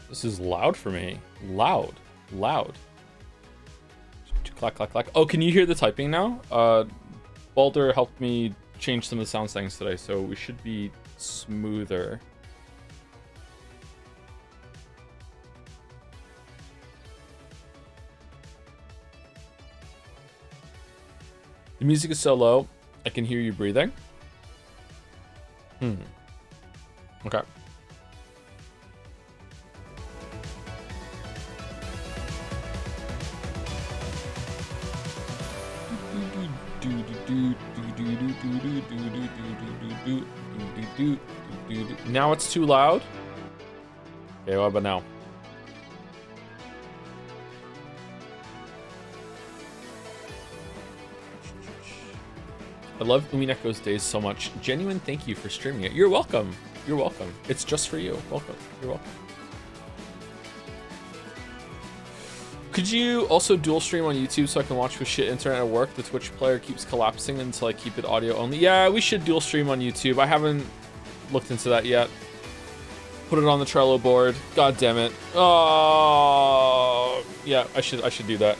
This is loud for me. Loud. Clack, clack, clack. Oh, can you hear the typing now? Balder helped me change some of the sound settings today, so we should be smoother. The music is so low, I can hear you breathing. Okay. Now it's too loud. Okay, what about now? I love Umineko's days so much. Genuine thank you for streaming it. You're welcome. You're welcome. It's just for you. Welcome. You're welcome. Could you also dual stream on YouTube so I can watch with shit internet at work? The Twitch player keeps collapsing until I keep it audio only. Yeah, we should dual stream on YouTube. I haven't looked into that yet. Put it on the Trello board. God damn it. Oh, yeah, I should do that.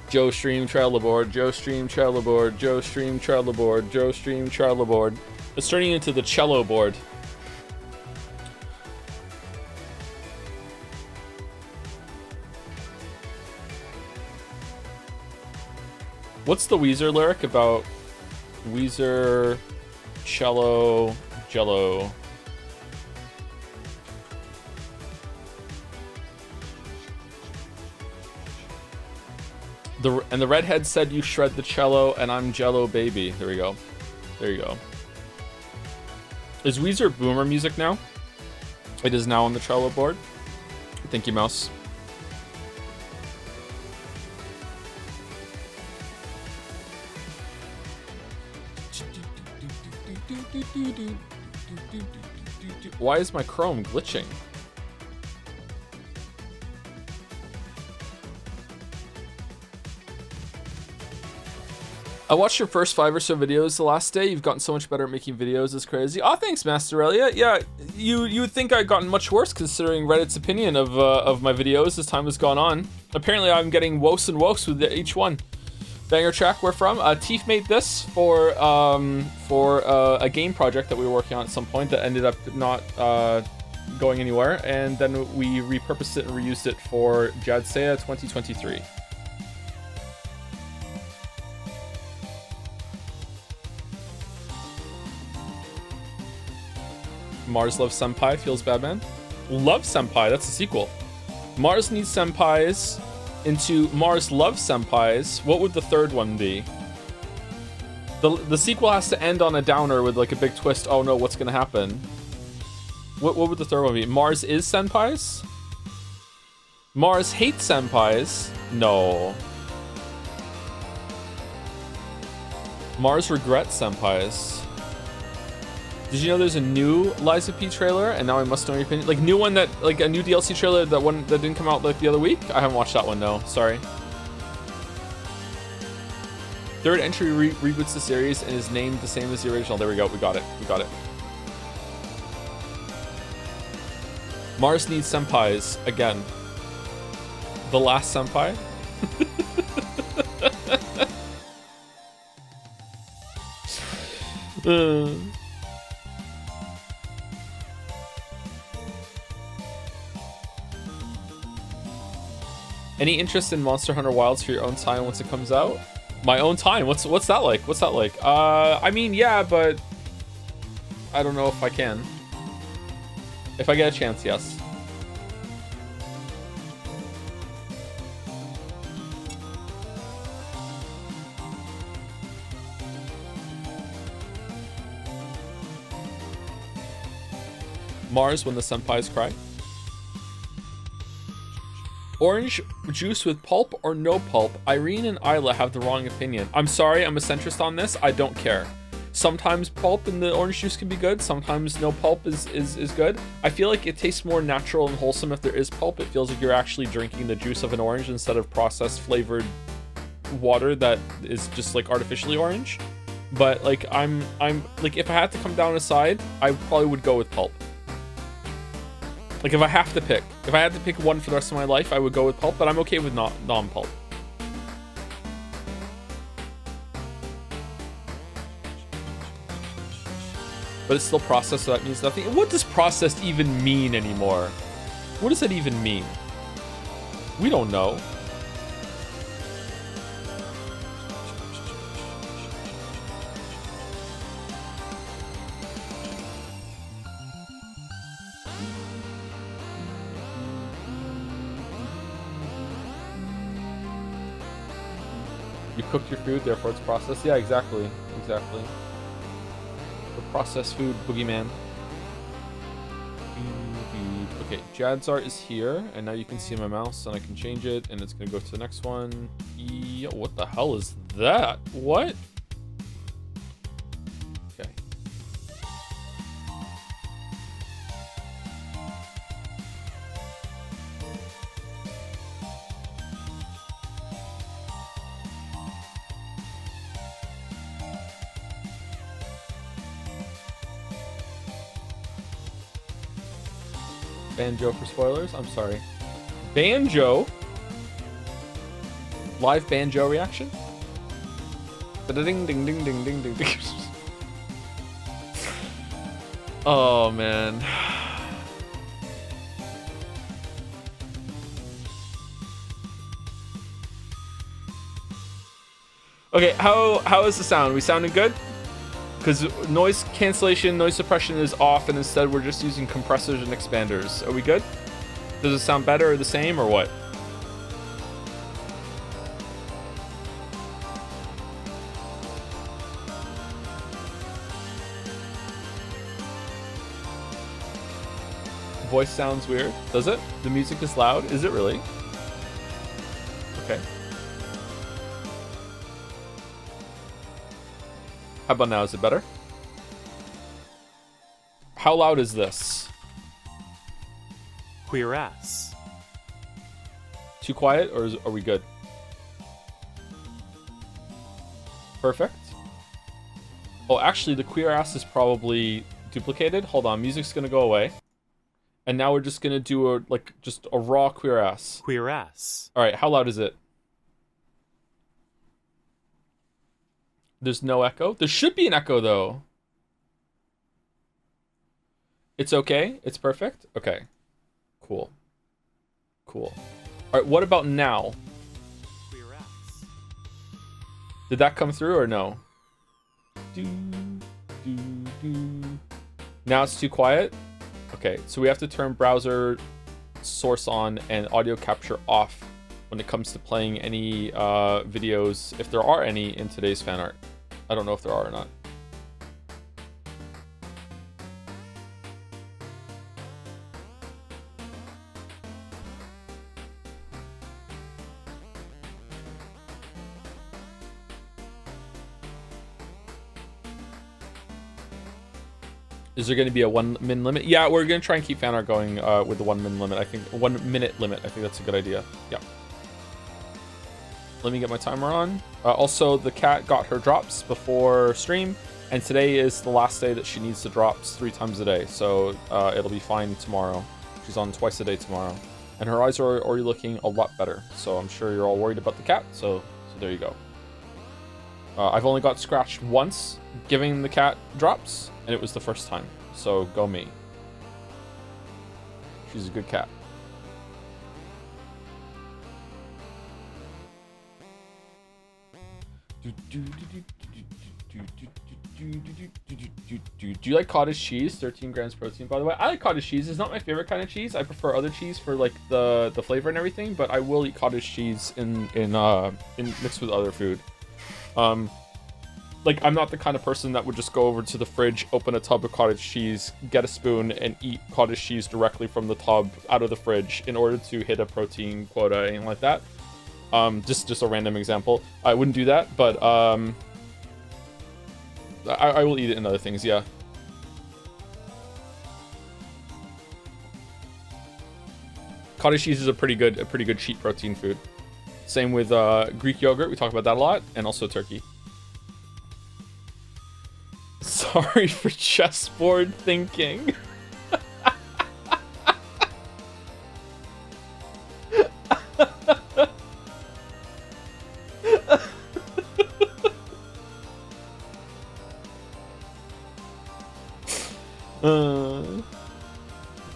Joe stream Trello board, Joe stream Trello board, Joe stream Trello board, Joe stream Trello board. It's turning into the cello board. What's the Weezer lyric about Weezer, cello, jello? And the redhead said you shred the cello and I'm jello baby. There we go. There you go. Is Weezer boomer music now? It is now on the Trello board. Thank you, Mouse. Why is my Chrome glitching? I watched your first 5 or so videos the last day. You've gotten so much better at making videos. It's crazy. Oh, thanks, Master Elliot. Yeah, you would think I'd gotten much worse considering Reddit's opinion of my videos as time has gone on. Apparently, I'm getting worse and worse with each one. Banger track, where from? Teef made this for a game project that we were working on at some point that ended up not going anywhere, and then we repurposed it and reused it for Jadsea 2023. Mars Love Senpai feels bad, man. Love Senpai, that's a sequel. Mars Needs Senpais into Mars Love Senpais. What would the third one be? The sequel has to end on a downer with like a big twist. Oh no, what's gonna happen? What would the third one be? Mars is Senpais? Mars hates Senpais? No. Mars regrets Senpais. Did you know there's a new Liza P trailer? And now I must know your opinion. Like new one that, like a new DLC trailer, that one that didn't come out like the other week? I haven't watched that one, no, sorry. Third entry reboots the series and is named the same as the original. There we go, we got it. Mars Needs Senpais, again. The last senpai? Any interest in Monster Hunter Wilds for your own time once it comes out? My own time? What's that like? What's that like? I mean, yeah, but I don't know if I can. If I get a chance, yes. Mars when the senpais cry. Orange juice with pulp or no pulp? Irene and Isla have the wrong opinion. I'm sorry, I'm a centrist on this. I don't care. Sometimes pulp in the orange juice can be good. Sometimes no pulp is good. I feel like it tastes more natural and wholesome if there is pulp. It feels like you're actually drinking the juice of an orange instead of processed flavored water that is just like artificially orange. But like I'm like, if I had to come down a side, I probably would go with pulp. Like if I had to pick one for the rest of my life, I would go with pulp, but I'm okay with non-pulp. But it's still processed, so that means nothing. What does processed even mean anymore? What does that even mean? We don't know. You cooked your food, therefore it's processed. Yeah, exactly. Exactly. The processed food boogeyman. Okay, Jadzart is here, and now you can see my mouse, and I can change it, and it's gonna go to the next one. Yo, what the hell is that? What? Okay. Banjo for spoilers? I'm sorry. Banjo? Live banjo reaction? Ding ding ding ding ding ding ding. Oh man. Okay, how is the sound? We sounding good? Because noise cancellation, noise suppression is off, and instead we're just using compressors and expanders. Are we good? Does it sound better or the same, or what? Voice sounds weird. Does it? The music is loud. Is it really? Okay. How about now? Is it better? How loud is this? Queer ass. Too quiet, or are we good? Perfect. Oh, actually, the queer ass is probably duplicated. Hold on, music's gonna go away. And now we're just gonna do just a raw queer ass. Queer ass. All right, how loud is it? There's no echo. There should be an echo though. It's okay. It's perfect. Okay. Cool. Cool. All right. What about now? Queer ass. Did that come through or no? Now it's too quiet. Okay. So we have to turn browser source on and audio capture off when it comes to playing any videos, if there are any in today's fan art. I don't know if there are or not. Is there going to be a 1 min limit? Yeah, we're going to try and keep fan art going with the 1 min limit. I think 1 minute limit. I think that's a good idea. Yeah. Let me get my timer on. Also, the cat got her drops before stream, and today is the last day that she needs the drops 3 times a day. So it'll be fine tomorrow. She's on twice a day tomorrow, and her eyes are already looking a lot better. So I'm sure you're all worried about the cat. So there you go. I've only got scratched once giving the cat drops, and it was the first time. So go me. She's a good cat. Do you like cottage cheese? 13 grams protein, by the way. I like cottage cheese. It's not my favorite kind of cheese. I prefer other cheese for like the flavor and everything, but I will eat cottage cheese in mixed with other food. Like, I'm not the kind of person that would just go over to the fridge, open a tub of cottage cheese, get a spoon, and eat cottage cheese directly from the tub out of the fridge in order to hit a protein quota, anything like that. Just a random example. I wouldn't do that, but I will eat it in other things, yeah. Cottage cheese is a pretty good cheap protein food. Same with Greek yogurt. We talk about that a lot, and also turkey. Sorry for chessboard thinking.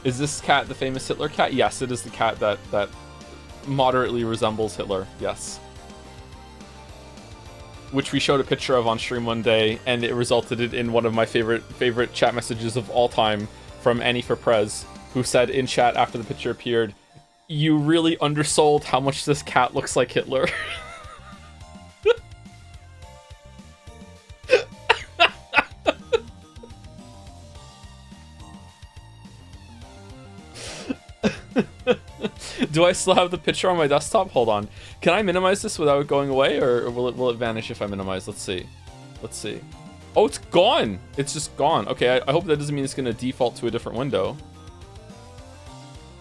Is this cat the famous Hitler cat? Yes, it is the cat that moderately resembles Hitler. Yes. Which we showed a picture of on stream one day, and it resulted in one of my favorite chat messages of all time from Annie for Prez, who said in chat after the picture appeared, "You really undersold how much this cat looks like Hitler." Do I still have the picture on my desktop? Hold on. Can I minimize this without it going away, or will it vanish if I minimize? Let's see. Let's see. Oh, it's gone. It's just gone. Okay, I hope that doesn't mean it's going to default to a different window.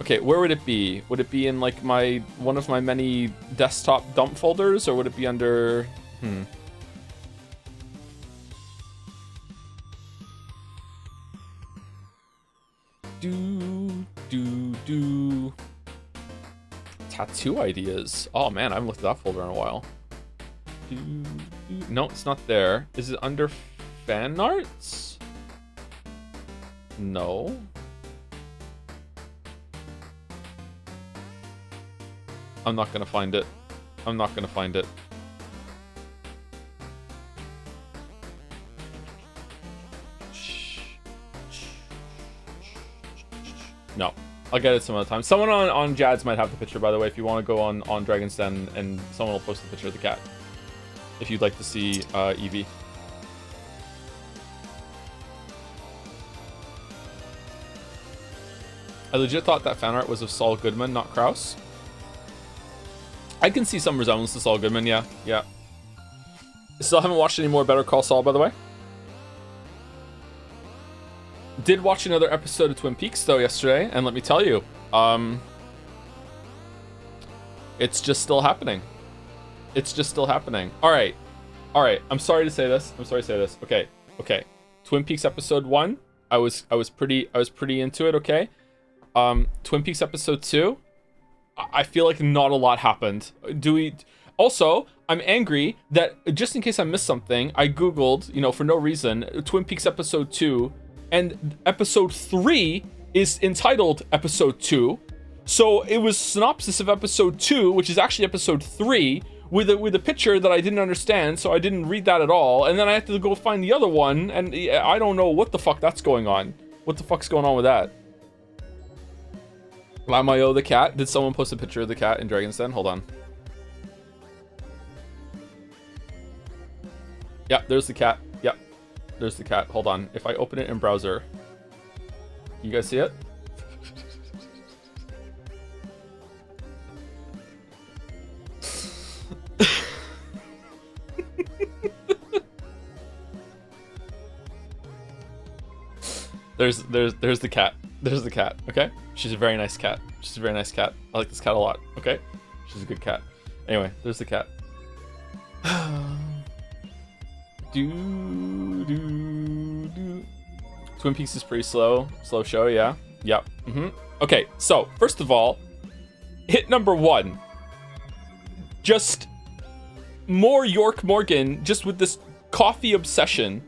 Okay, where would it be? Would it be in like one of my many desktop dump folders, or would it be under... Do. Tattoo ideas. Oh man, I haven't looked at that folder in a while. No, it's not there. Is it under fan arts? No. I'm not gonna find it. I'm not gonna find it. No. I'll get it some other time. Someone on Jads might have the picture, by the way, if you want to go on Dragon's Den, and someone will post the picture of the cat. If you'd like to see Eevee. I legit thought that fan art was of Saul Goodman, not Krauss. I can see some resemblance to Saul Goodman, yeah. Still haven't watched any more Better Call Saul, by the way. Did watch another episode of Twin Peaks though yesterday, and let me tell you, it's just still happening. It's just still happening. All right. I'm sorry to say this. Okay. Twin Peaks episode 1. I was pretty into it. Okay. Twin Peaks episode 2. I feel like not a lot happened. Also, I'm angry that just in case I missed something, I googled, for no reason, Twin Peaks episode 2. And episode 3 is entitled episode 2. So it was synopsis of episode 2, which is actually episode 3, with a picture that I didn't understand, so I didn't read that at all. And then I had to go find the other one, and I don't know what the fuck that's going on. What the fuck's going on with that? Lamayo the cat. Did someone post a picture of the cat in Dragon's Den? Hold on. Yep, there's the cat. Yep. There's the cat. Hold on. If I open it in browser, you guys see it? There's the cat. There's the cat. Okay, she's a very nice cat. She's a very nice cat. I like this cat a lot. Okay, she's a good cat. Anyway, there's the cat. Twin Peaks is pretty slow show, yeah. Yep. Okay, so first of all, hit number 1. Just more York Morgan, just with this coffee obsession.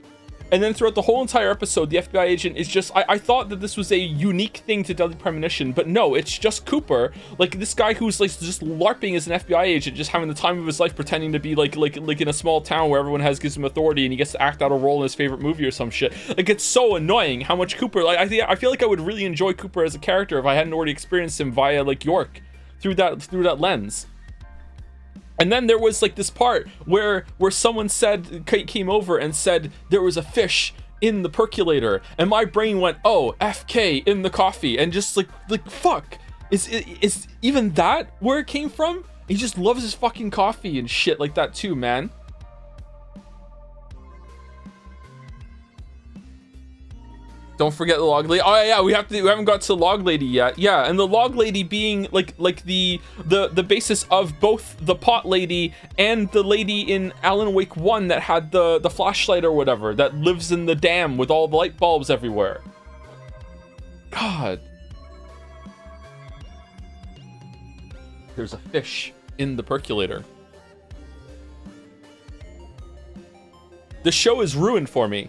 And then throughout the whole entire episode, the FBI agent is just... I thought that this was a unique thing to Deadly Premonition, but no, it's just Cooper. Like, this guy who's, like, just LARPing as an FBI agent, just having the time of his life pretending to be, like in a small town where everyone gives him authority and he gets to act out a role in his favorite movie or some shit. Like, it's so annoying how much Cooper... Like, I feel like I would really enjoy Cooper as a character if I hadn't already experienced him via, like, York through that lens. And then there was like this part where someone came over and said there was a fish in the percolator, and my brain went, oh, FK in the coffee, and just like fuck, is even that where it came from? He just loves his fucking coffee and shit like that too, man. Don't forget the log lady. Oh yeah, we haven't got to the log lady yet. Yeah, and the log lady being like the basis of both the pot lady and the lady in Alan Wake 1 that had the flashlight or whatever that lives in the dam with all the light bulbs everywhere. God. There's a fish in the percolator. The show is ruined for me.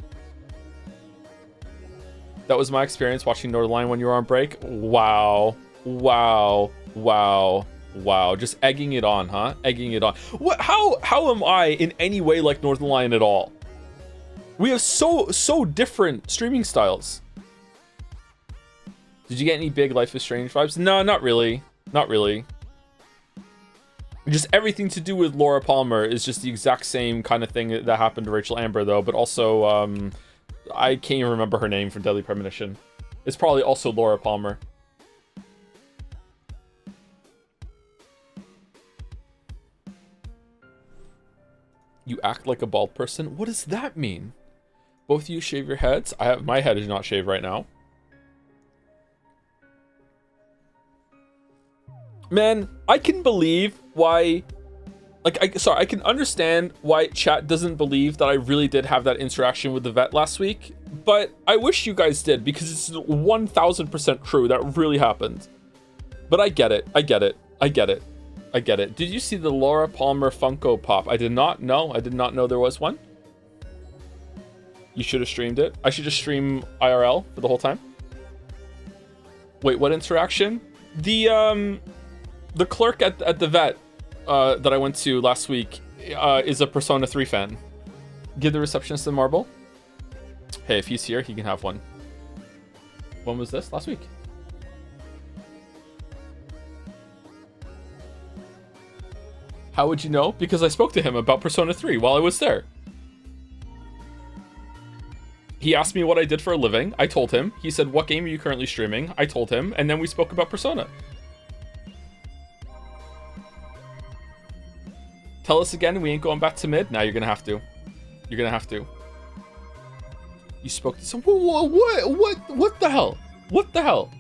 That was my experience watching Northernlion when you were on break. Wow. Wow. Wow. Wow. Just egging it on, huh? Egging it on. What? How am I in any way like Northernlion at all? We have so different streaming styles. Did you get any big Life is Strange vibes? No, not really. Not really. Just everything to do with Laura Palmer is just the exact same kind of thing that happened to Rachel Amber, though. But also, I can't even remember her name from Deadly Premonition. It's probably also Laura Palmer. You act like a bald person? What does that mean? Both of you shave your heads? My head is not shaved right now. Man, I can believe why... I can understand why chat doesn't believe that I really did have that interaction with the vet last week, but I wish you guys did, because it's 1000% true. That really happened. But I get it. I get it. I get it. I get it. Did you see the Laura Palmer Funko Pop? I did not know. I did not know there was one. You should have streamed it. I should just stream IRL for the whole time. Wait, what interaction? The clerk at the vet that I went to last week is a Persona 3 fan. Give the receptionist a marble. Hey, if he's here, he can have one. When was this? Last week. How would you know? Because I spoke to him about Persona 3 while I was there. He asked me what I did for a living. I told him. He said, what game are you currently streaming? I told him, and then we spoke about Persona. Tell us again, we ain't going back to mid? Now you're gonna have to. You're gonna have to. You spoke to some... What the hell? What the hell?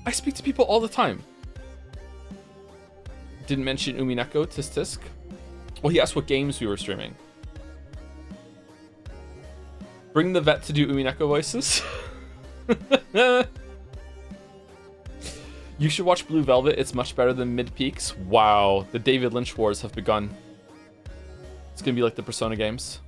I speak to people all the time. Didn't mention Umineko, tisk tisk. Well, he asked what games we were streaming. Bring the vet to do Umineko voices. You should watch Blue Velvet. It's much better than Mid Peaks. Wow, the David Lynch wars have begun. It's gonna be like the Persona games.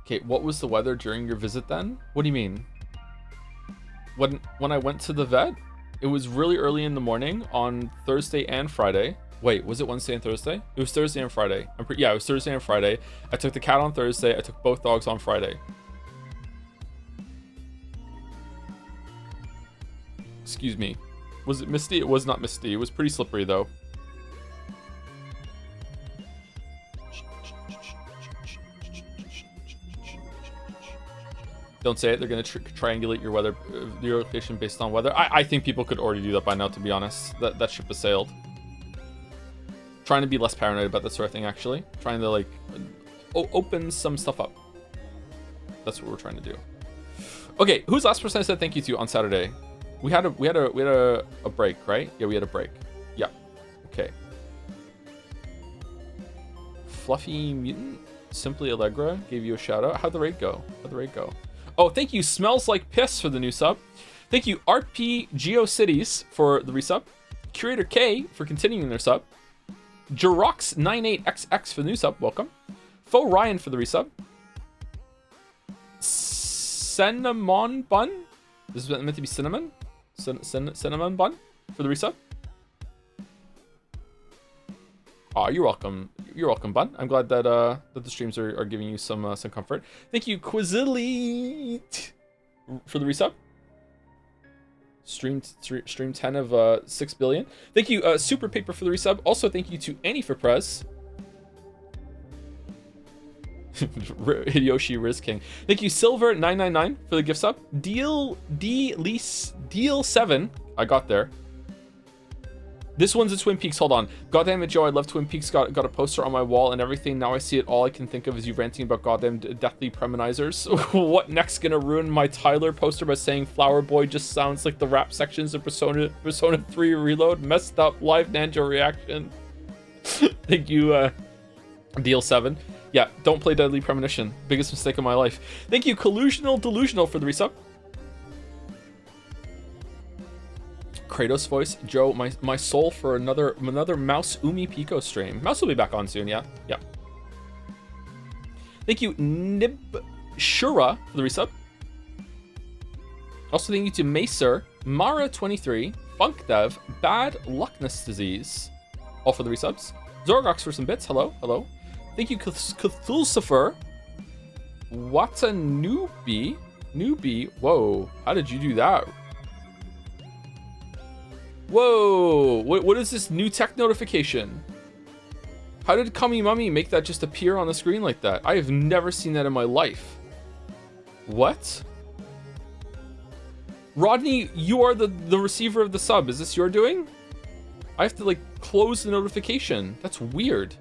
Okay, what was the weather during your visit then? What do you mean? When I went to the vet, it was really early in the morning on Thursday and Friday. Wait, was it Wednesday and Thursday? It was Thursday and Friday. Yeah, it was Thursday and Friday. I took the cat on Thursday. I took both dogs on Friday. Excuse me. Was it misty? It was not misty. It was pretty slippery though. Don't say it. They're going to triangulate your weather, your location based on weather. I think people could already do that by now, to be honest. That ship has sailed. Trying to be less paranoid about that sort of thing, actually. Trying to, like, open some stuff up. That's what we're trying to do. Okay, who's the last person I said thank you to on Saturday? We had a break, right? Yeah, we had a break. Yeah. Okay. Fluffy Mutant, Simply Allegra gave you a shout out. How'd the raid go? Oh, thank you, Smells Like Piss, for the new sub. Thank you, RP GeoCities, for the resub. Curator K for continuing their sub. Jirox98XX for the new sub. Welcome. Faux Ryan for the resub. Cinnamon Bun. This is meant to be cinnamon. Cinnamon Bun for the resub. Oh, you're welcome. You're welcome, Bun. I'm glad that that the streams are giving you some comfort. Thank you, Quizilite, for the resub. Stream 10 of 6 billion. Thank you, Super Paper, for the resub. Also, thank you to Annie for Prez. Hideyoshi Riz King. Thank you, Silver999, for the gift sub. Deal 7. I got there. This one's a Twin Peaks. Hold on. Goddamn it, Joe. I love Twin Peaks. Got a poster on my wall and everything. Now I see it. All I can think of is you ranting about goddamn deathly premonizers. What next gonna ruin my Tyler poster by saying Flower Boy just sounds like the rap sections of Persona 3 Reload? Messed up live Nanjo reaction. Thank you, Deal 7. Yeah, don't play Deadly Premonition. Biggest mistake of my life. Thank you, Delusional for the resub. Kratos voice, Joe, my soul for another Mouse Umi Pico stream. Mouse will be back on soon, yeah. Thank you, Nib Shura for the resub. Also thank you to Macer, Mara23, Funkdev, Bad Luckness Disease, all for the resubs. Zorgox for some bits, hello. Thank you, Cthulcifer, Watanubi, whoa, how did you do that? Whoa, what is this new tech notification? How did Kami Mummy make that just appear on the screen like that? I have never seen that in my life. What? Rodney, you are the receiver of the sub. Is this your doing? I have to like close the notification. That's weird.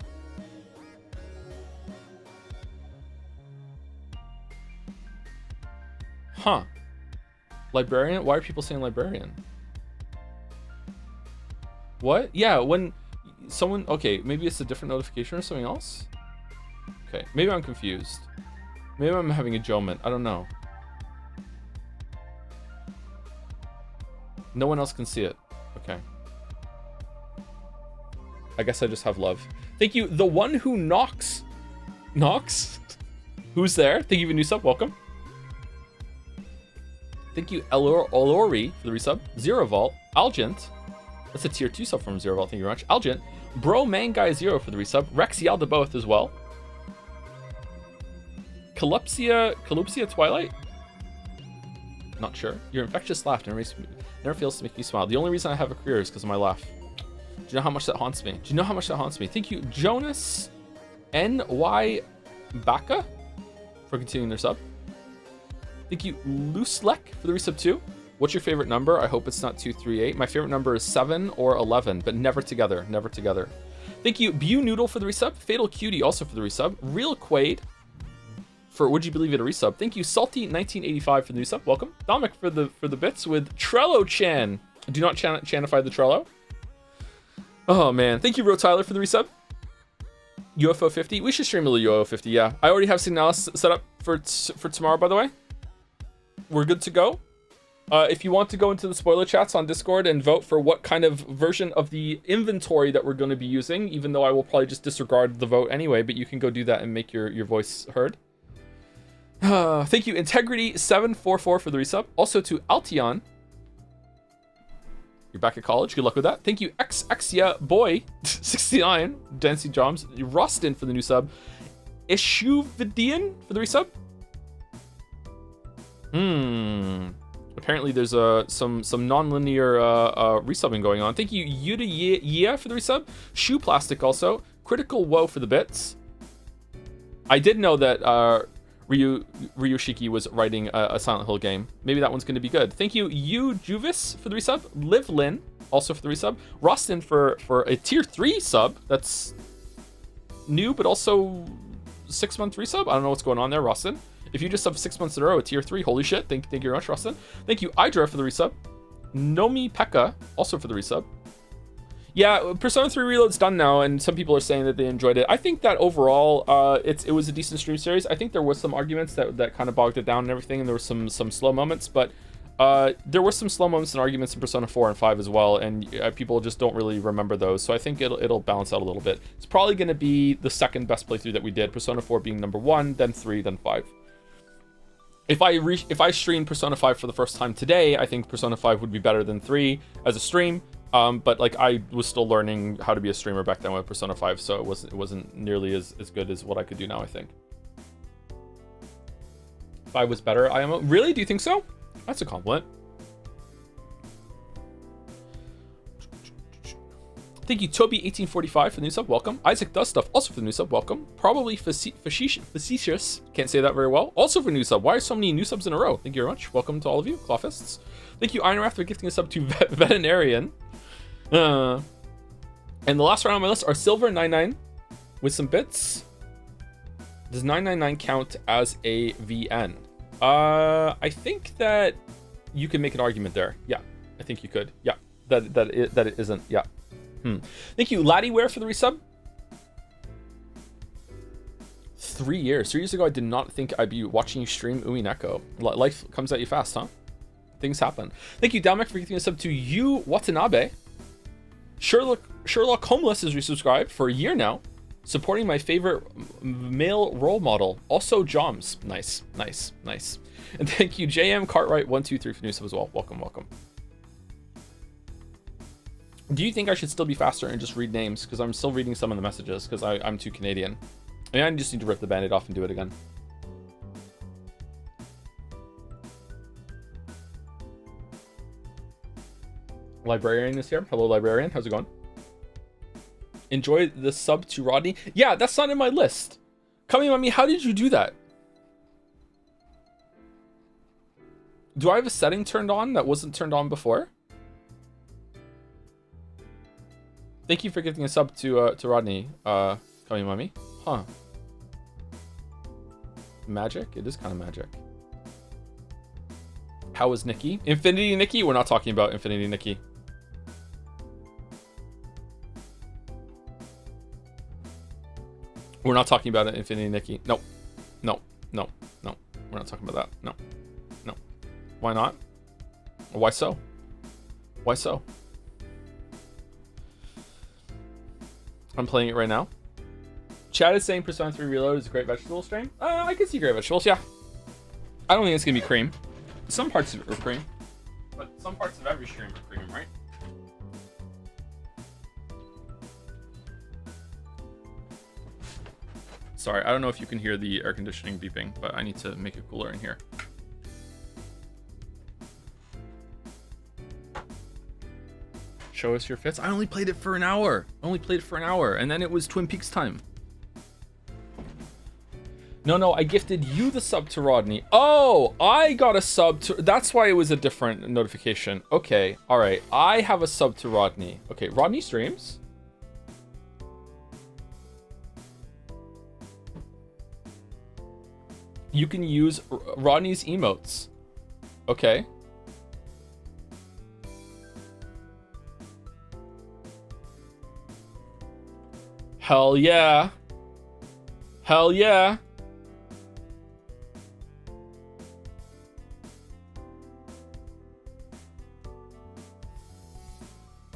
Huh. Librarian? Why are people saying librarian? What? Yeah, when someone... Okay, maybe it's a different notification or something else? Okay, maybe I'm confused. Maybe I'm having a Joe-ment. I don't know. No one else can see it. Okay. I guess I just have love. Thank you, the one who knocks. Knocks? Who's there? Thank you for the new sub. Welcome. Thank you, Olori for the resub. Zero Vault. Algent. That's a tier 2 sub from Zero Vault. Thank you very much. Algent. Bro Man Guy 0 for the resub. Rex Yalda both as well. Calypsia Twilight? Not sure. Your infectious laugh never fails to make me smile. The only reason I have a career is because of my laugh. Do you know how much that haunts me? Thank you, Jonas N.Y. Baka for continuing their sub. Thank you, Looselek for the resub too. What's your favorite number? I hope it's not 238. My favorite number is 7 or 11, but never together. Never together. Thank you, Bew Noodle for the resub. Fatal Cutie also for the resub. Real Quaid for Would You Believe It a resub. Thank you, Salty1985 for the new sub. Welcome. Dominic for the bits with Trello Chan. Do not chanify the Trello. Oh man. Thank you, Ro Tyler for the resub. UFO 50. We should stream a little UFO 50. Yeah. I already have Signalis set up for tomorrow, by the way. We're good to go. If you want to go into the spoiler chats on Discord and vote for what kind of version of the inventory that we're going to be using, even though I will probably just disregard the vote anyway, but you can go do that and make your voice heard. Thank you, Integrity744 for the resub. Also to Altion. You're back at college. Good luck with that. Thank you, XXya Boy 69, Dancing Drums. Rustin for the new sub. Ishuvidian for the resub. Apparently there's some non-linear resubbing going on. Thank you, Yuda for the resub. Shoe Plastic also. Critical Woe for the bits. I did know that Ryushiki was writing a Silent Hill game. Maybe that one's going to be good. Thank you, Juvis for the resub. Liv Lin also for the resub. Rostin for a tier 3 sub. That's new, but also 6-month resub. I don't know what's going on there, Rostin. If you just sub 6 months in a row, a tier 3, holy shit. Thank you very much, Rostin. Thank you, Idra for the resub. Nomi Pekka also for the resub. Yeah, Persona 3 Reload's done now, and some people are saying that they enjoyed it. I think that overall, it was a decent stream series. I think there was some arguments that kind of bogged it down and everything, and there were some slow moments, but there were some slow moments and arguments in Persona 4 and 5 as well, and people just don't really remember those, so I think it'll balance out a little bit. It's probably going to be the second best playthrough that we did, Persona 4 being number 1, then 3, then 5. If I streamed Persona 5 for the first time today, I think Persona 5 would be better than 3 as a stream. But like I was still learning how to be a streamer back then with Persona 5, so it wasn't nearly as good as what I could do now, I think. 5 was better. IMO. Really? Do you think so? That's a compliment. Thank you, Toby1845 for the new sub. Welcome. Isaac Does Stuff also for the new sub. Welcome. Probably facetious. Can't say that very well. Also for new sub. Why are so many new subs in a row? Thank you very much. Welcome to all of you. Clawfists. Thank you, Ironwrath, for gifting a sub to Veterinarian. And the last round on my list are Silver 99 with some bits. Does 999 count as a VN? I think that you can make an argument there. Yeah, I think you could. Yeah, that it isn't. Yeah. Thank you, Laddieware, for the resub. 3 years. 3 years ago, I did not think I'd be watching you stream Umineko. Life comes at you fast, huh? Things happen. Thank you, Dalmek, for giving a sub to you, Watanabe. Sherlock Homeless is resubscribed for a year now, supporting my favorite male role model. Also, Joms. Nice. And thank you, JM Cartwright123 for new sub as well. Welcome. Do you think I should still be faster and just read names? Because I'm still reading some of the messages because I'm too Canadian. I mean, I just need to rip the band-aid off and do it again. Librarian is here. Hello, Librarian. How's it going? Enjoy the sub to Rodney. Yeah, that's not in my list. Kami Mami, how did you do that? Do I have a setting turned on that wasn't turned on before? Thank you for giving a sub to Rodney, Kami Mami. Huh. Magic? It is kind of magic. How is Nikki? Infinity Nikki? We're not talking about Infinity Nikki. We're not talking about Infinity Nikki. No. We're not talking about that. No. Why not? Why so? I'm playing it right now. Chad is saying Persona 3 Reload is a great vegetable stream. I can see great vegetables, yeah. I don't think it's gonna be cream. Some parts of it are cream, but some parts of every stream are cream, right? Sorry, I don't know if you can hear the air conditioning beeping, but I need to make it cooler in here. Show us your fits. I only played it for an hour. And then it was Twin Peaks time. No, I gifted you the sub to Rodney. Oh, I got a sub to... That's why it was a different notification. Okay, all right. I have a sub to Rodney. Okay, Rodney streams. You can use Rodney's emotes. Okay. Hell yeah.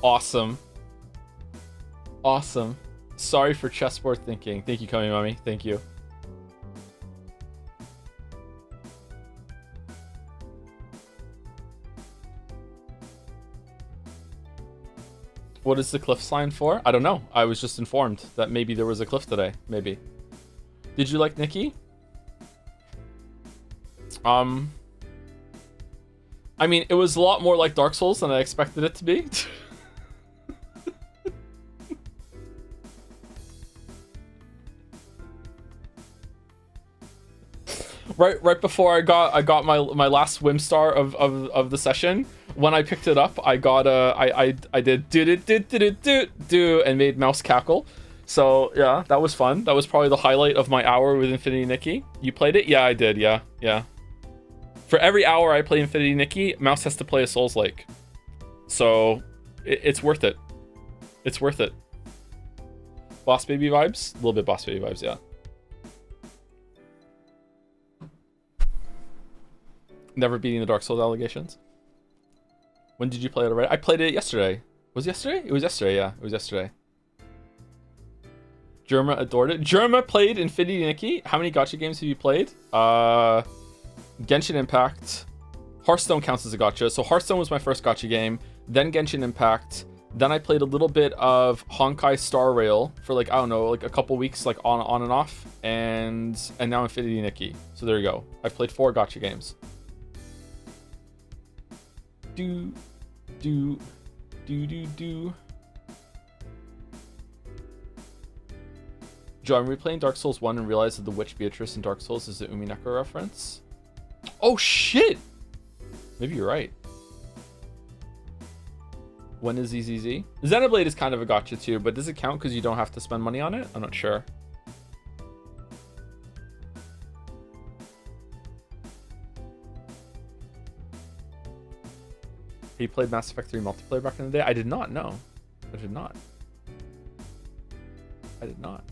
Awesome. Sorry for chessboard thinking. Thank you, Kami Mami. Thank you. What is the cliff sign for? I don't know. I was just informed that maybe there was a cliff today. Maybe. Did you like Nikki? I mean, it was a lot more like Dark Souls than I expected it to be. Right before I got my last Wim star of the session. When I picked it up, I got I did do and made mouse cackle. So yeah, that was fun. That was probably the highlight of my hour with Infinity Nikki. You played it? Yeah, I did. Yeah. For every hour I play Infinity Nikki, mouse has to play a Souls-like. So it's worth it. It's worth it. Boss Baby vibes? A little bit Boss Baby vibes, yeah. Never beating the Dark Souls allegations. When did you play it already? I played it yesterday. Was it yesterday? It was yesterday, yeah. It was yesterday. Germa adored it. Germa played Infinity Nikki. How many gacha games have you played? Genshin Impact. Hearthstone counts as a gacha. So Hearthstone was my first gacha game. Then Genshin Impact. Then I played a little bit of Honkai Star Rail for like, I don't know, like a couple weeks, like on and off. And now Infinity Nikki. So there you go. I've played 4 gacha games. Do. Joe, I'm replaying Dark Souls 1 and realized that the Witch Beatrice in Dark Souls is a Umineko reference. Oh shit! Maybe you're right. When is ZZZ? Xenoblade is kind of a gotcha too, but does it count because you don't have to spend money on it? I'm not sure. He played Mass Effect 3 multiplayer back in the day? I did not, no. I did not. I did not.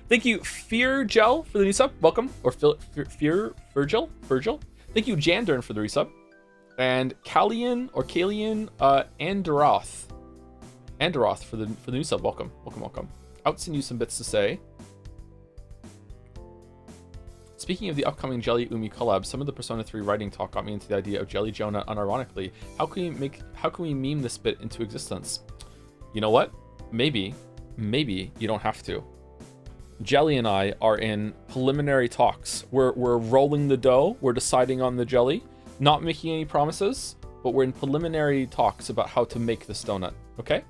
Thank you, Fear Gel, for the new sub. Welcome. Or Fear Virgil? Thank you, Jandern, for the resub. And Kalian Andaroth. Andaroth for the new sub. Welcome. Out send you some bits to say. Speaking of the upcoming Jelly Umi collab, some of the Persona 3 writing talk got me into the idea of Jelly Jonah unironically. How can we meme this bit into existence? You know what? Maybe you don't have to. Jelly and I are in preliminary talks. We're rolling the dough. We're deciding on the jelly. Not making any promises, but we're in preliminary talks about how to make this donut. Okay?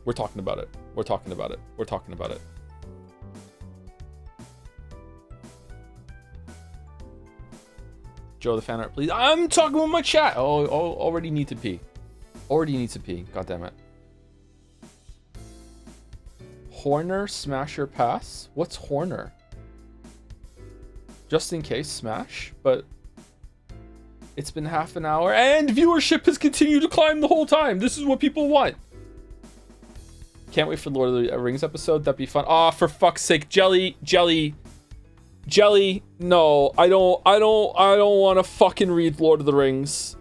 We're talking about it. Joe the fan art, please. I'm talking with my chat. Oh, already need to pee. God damn it. Horner Smasher Pass? What's Horner? Just in case Smash, but it's been half an hour and viewership has continued to climb the whole time. This is what people want. Can't wait for the Lord of the Rings episode. That'd be fun. Ah, for fuck's sake, Jelly. No, I don't want to fucking read Lord of the Rings.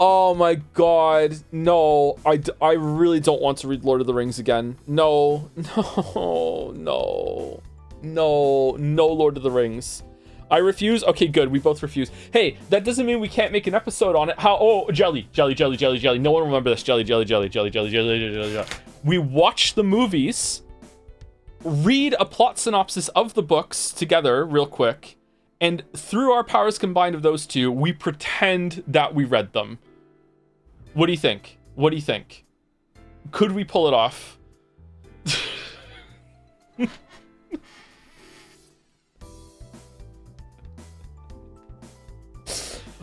Oh my god, no, I really don't want to read Lord of the Rings again. No, Lord of the Rings. I refuse. Okay, good, we both refuse. Hey, that doesn't mean we can't make an episode on it. How? Oh, jelly. No one remember this. Jelly. We watch the movies, read a plot synopsis of the books together real quick, and through our powers combined of those two, we pretend that we read them. What do you think? Could we pull it off?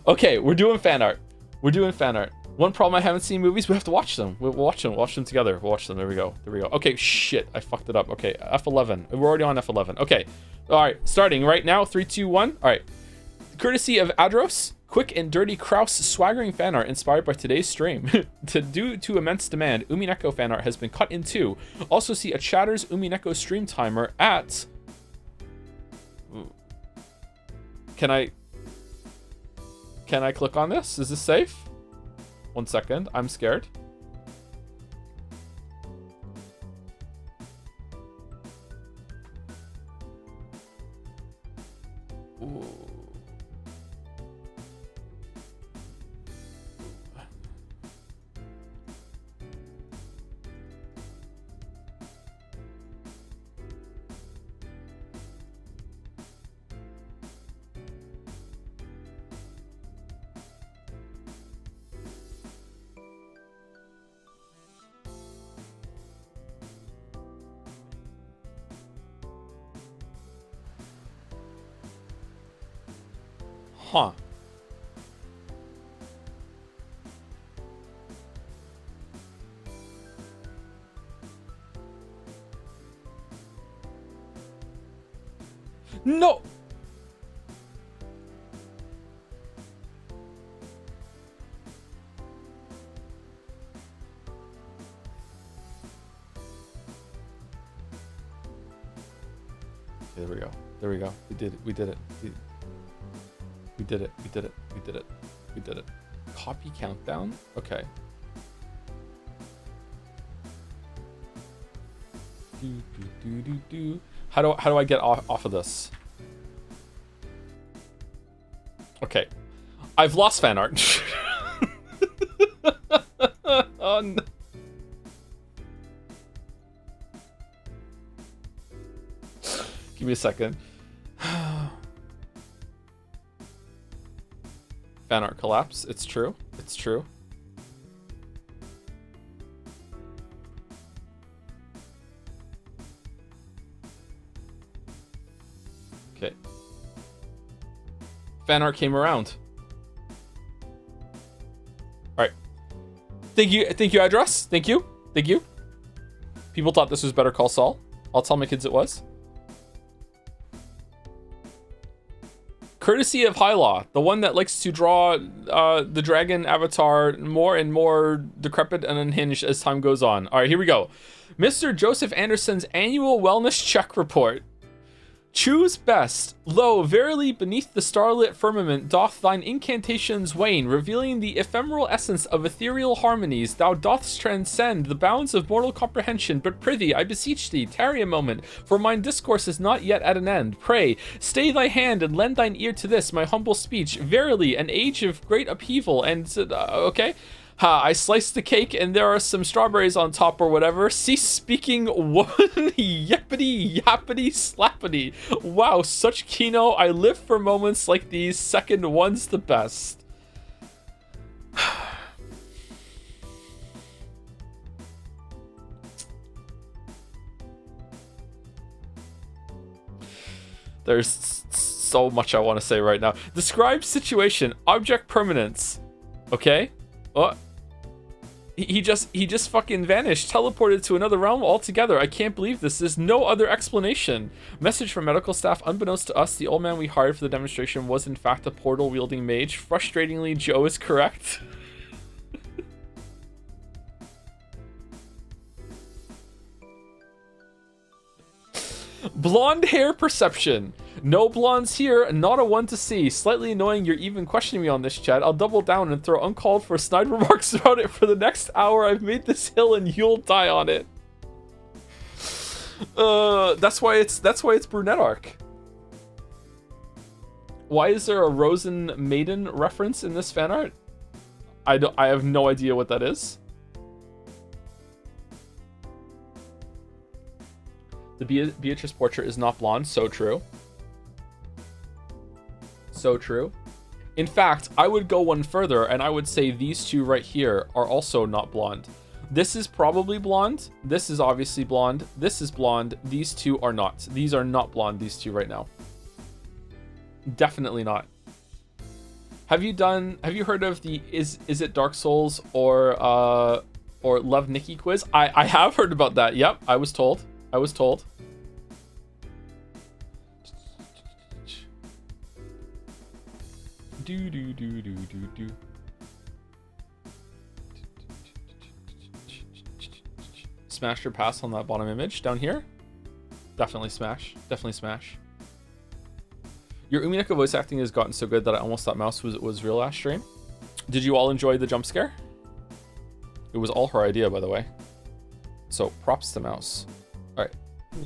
Okay, we're doing fan art. One problem, I haven't seen movies. We have to watch them. We'll watch them together. There we go. Okay, shit, I fucked it up. Okay, F11. We're already on F11. Okay, all right, starting right now. 3, 2, 1. All right. Courtesy of Adros, quick and dirty Kraus swaggering fan art inspired by today's stream. Due to immense demand, Umineko fan art has been cut in two. Also see a Chatter's Umineko stream timer at... Can I click on this? Is this safe? 1 second, I'm scared. Ooh. Huh. No. Okay, there we go. We did it. We did it. Copy countdown? Okay. How do I get off of this? Okay. I've lost fan art. Oh no. Give me a second. Fan art collapse. It's true. Okay. fan art came around. All right. Thank you, address. Thank you. People thought this was Better Call Saul. I'll tell my kids it was. Courtesy of High Law, the one that likes to draw the dragon avatar more and more decrepit and unhinged as time goes on. All right, here we go. Mr. Joseph Anderson's annual wellness check report. Choose best. Lo, verily beneath the starlit firmament doth thine incantations wane, revealing the ephemeral essence of ethereal harmonies. Thou dothst transcend the bounds of mortal comprehension, but prithee, I beseech thee, tarry a moment, for mine discourse is not yet at an end. Pray, stay thy hand and lend thine ear to this, my humble speech. Verily, an age of great upheaval, and, okay? Ha, I sliced the cake and there are some strawberries on top or whatever. Cease speaking one yappity yappity slappity. Wow, such kino. I live for moments like these. Second one's the best. There's so much I want to say right now. Describe situation, object permanence. Okay? Oh. He just fucking vanished, teleported to another realm altogether. I can't believe this. There's no other explanation. Message from medical staff. Unbeknownst to us, the old man we hired for the demonstration was in fact a portal-wielding mage. Frustratingly, Joe is correct. Blonde hair perception. No blondes here, not a one to see. Slightly annoying you're even questioning me on this, chat. I'll double down and throw uncalled for snide remarks about it for the next hour. I've made this hill and you'll die on it. That's why it's brunette arc. Why is there a Rosen Maiden reference in this fan art? I have no idea what that is. The Beatrice portrait is not blonde, so true. So true. In fact, I would go one further and I would say these two right here are also not blonde. This is probably blonde. This is obviously blonde. This is blonde. These two are not. These are not blonde, these two right now. Definitely not. Have you heard of the is it Dark Souls or Love Nikki quiz? I have heard about that. Yep, I was told. Do. Smash or pass on that bottom image down here? Definitely smash. Your Umineko voice acting has gotten so good that I almost thought Mouse was real last stream. Did you all enjoy the jump scare? It was all her idea, by the way. So props to Mouse. All right,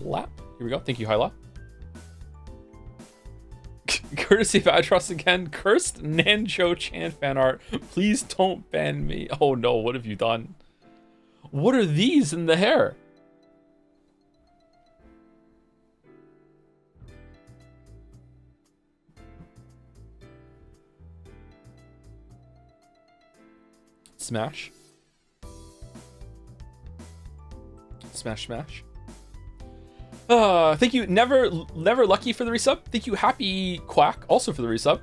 lap. Here we go. Thank you, Hyla. Courtesy of Atros again. Cursed Nanjo Chan fan art. Please don't ban me. Oh no, what have you done? What are these in the hair? Smash. Smash. Thank you, never lucky for the resub. Thank you, Happy Quack, also for the resub.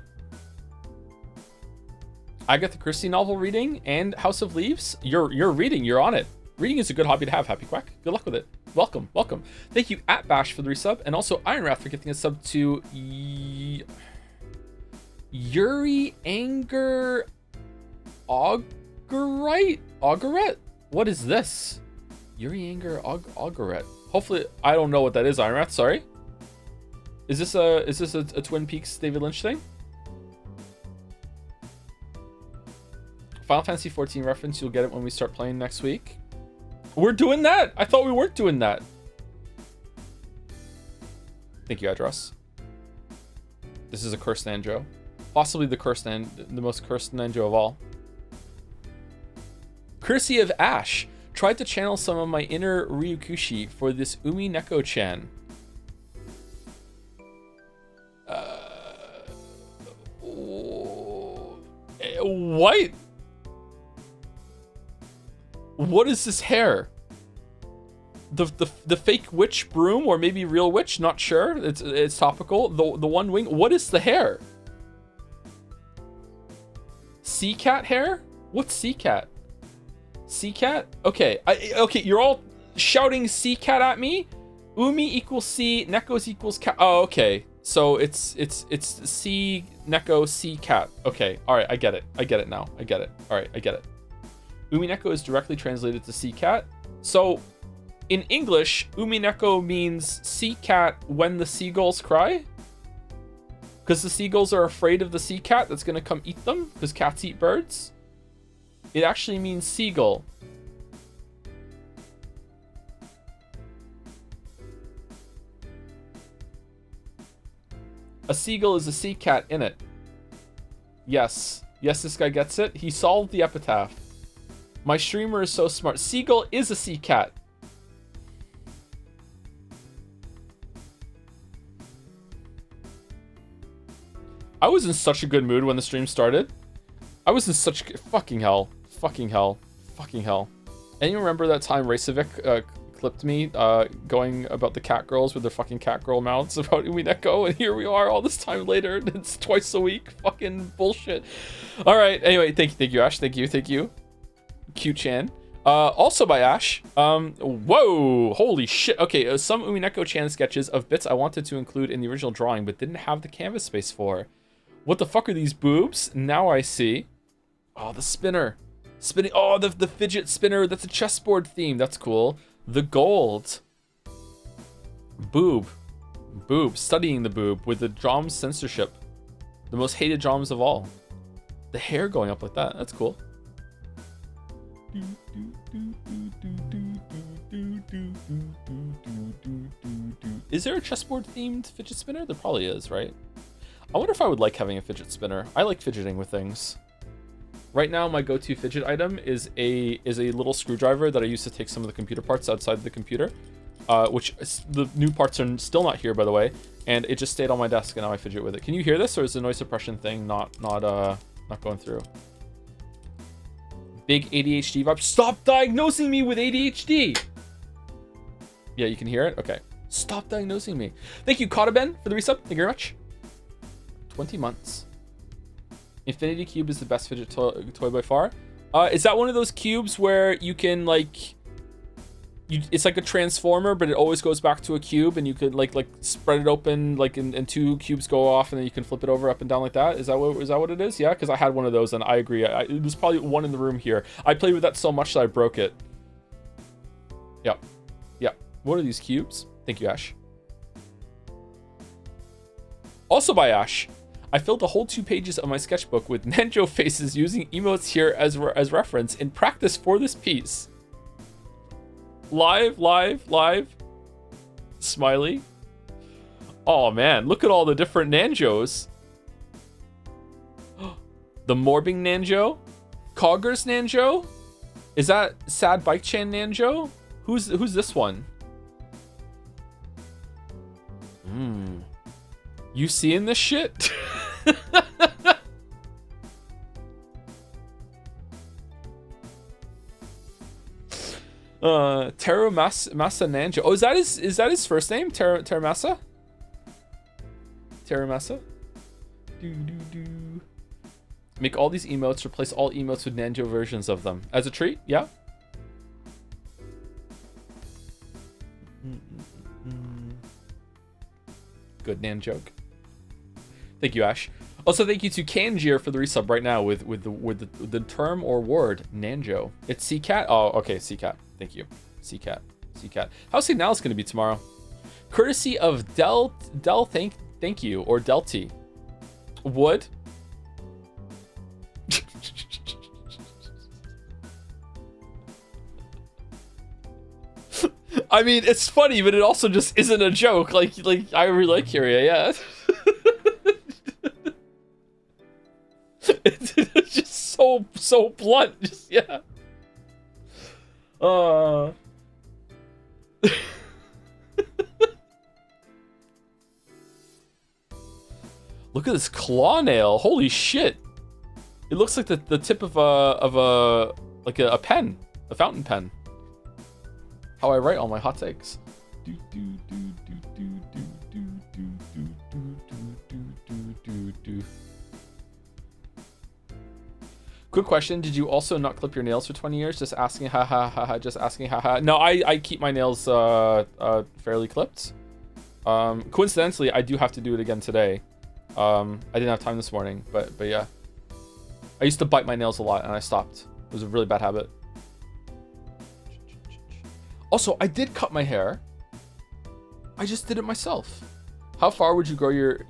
Agatha Christie novel reading and House of Leaves. You're reading, you're on it. Reading is a good hobby to have, Happy Quack. Good luck with it. Welcome. Thank you, at Bash for the resub, and also Iron Wrath for gifting a sub to Yuri Anger Auguret? What is this? Yuri Anger Auguret. Hopefully, I don't know what that is, Iron Wrath, sorry. Is this a Twin Peaks David Lynch thing? Final Fantasy 14 reference, you'll get it when we start playing next week. We're doing that? I thought we weren't doing that. Thank you, Adros. This is a cursed Nanjo. Possibly the most cursed Nanjo of all. Courtesy of Ash. Tried to channel some of my inner Ryukushi for this Umineko-chan. What? What is this hair? The fake witch broom, or maybe real witch? Not sure. It's topical. The one wing. What is the hair? Sea cat hair? What's sea cat? Sea cat? Okay, okay, you're all shouting sea cat at me? Umi equals sea, Nekos equals cat. Oh, okay. So it's sea, Neko, sea cat. Okay, alright, I get it. I get it now. I get it. Alright, I get it. Umineko is directly translated to sea cat. So in English, Umineko means sea cat when the seagulls cry. Because the seagulls are afraid of the sea cat that's going to come eat them. Because cats eat birds. It actually means seagull. A seagull is a sea cat in it. Yes. Yes, this guy gets it. He solved the epitaph. My streamer is so smart. Seagull is a sea cat. I was in such a good mood when the stream started. I was in such fucking hell. Fucking hell. Fucking hell. And you remember that time Racevic clipped me going about the cat girls with their fucking cat girl mouths about Umineko, and here we are all this time later. It's twice a week. Fucking bullshit. All right. Anyway, thank you, Ash. Thank you. Q-chan. Also by Ash. Whoa, holy shit. Okay, some Umineko-chan sketches of bits I wanted to include in the original drawing, but didn't have the canvas space for. What the fuck are these boobs? Now I see. Oh, the spinner. Spinning. Oh, the fidget spinner. That's a chessboard theme. That's cool. The gold. Boob. Studying the boob with the drums censorship. The most hated drums of all. The hair going up like that. That's cool. Is there a chessboard themed fidget spinner? There probably is, right? I wonder if I would like having a fidget spinner. I like fidgeting with things. Right now, my go-to fidget item is a little screwdriver that I use to take some of the computer parts outside of the computer, which the new parts are still not here, by the way, and it just stayed on my desk, and now I fidget with it. Can you hear this, or is the noise suppression thing not going through? Big ADHD vibe. Stop diagnosing me with ADHD. Yeah, you can hear it. Okay. Stop diagnosing me. Thank you, Kotaben, for the resub. Thank you very much. 20 months. Infinity Cube is the best fidget toy by far. Is that one of those cubes where you can like, it's like a transformer, but it always goes back to a cube, and you could like spread it open, like and two cubes go off, and then you can flip it over up and down like that? Is that what it is? Yeah, because I had one of those, and I agree. There's probably one in the room here. I played with that so much that I broke it. Yep. What are these cubes? Thank you, Ash. Also by Ash. I filled the whole 2 pages of my sketchbook with Nanjo faces using emotes here as reference in practice for this piece. Live. Smiley. Oh man, look at all the different Nanjos. The Morbing Nanjo? Coggers Nanjo? Is that Sad Bike Chan Nanjo? Who's this one? You seeing this shit? Teramasa Nanjo. Oh, is that his first name? Teramasa? Teramasa? Make all these emotes, replace all emotes with Nanjo versions of them. As a treat? Yeah? Good Nan joke. Thank you, Ash. Also, thank you to Kanjir for the resub right now with the term or word Nanjo. It's Seacat. Oh, okay, Seacat. Thank you, Seacat. How's Signal's gonna be tomorrow? Courtesy of Del. Thank you, or Delty. Wood. I mean, it's funny, but it also just isn't a joke. Like I really like Kyria, yeah. It's just so blunt. Just, yeah. Look at this claw nail. Holy shit. It looks like the tip of a pen, a fountain pen. How I write all my hot takes. Quick question: did you also not clip your nails for 20 years? Just asking, ha ha ha ha. Just asking, ha ha. No, I keep my nails fairly clipped. Coincidentally, I do have to do it again today. I didn't have time this morning, but yeah. I used to bite my nails a lot and I stopped. It was a really bad habit. Also, I did cut my hair. I just did it myself. How far would you grow your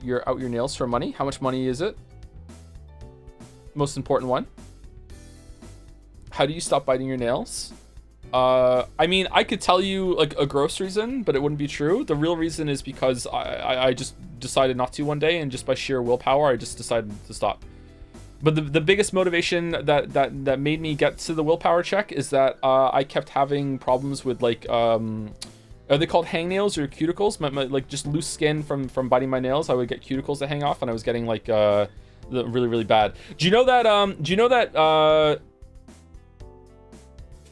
nails for money? How much money is it? Most important one. How do you stop biting your nails? I mean, I could tell you like a gross reason, but it wouldn't be true. The real reason is because I just decided not to one day, and just by sheer willpower, I just decided to stop. But the biggest motivation that made me get to the willpower check is that I kept having problems with like are they called hangnails or cuticles? My like just loose skin from biting my nails. I would get cuticles that hang off, and I was getting like really bad. Do you know that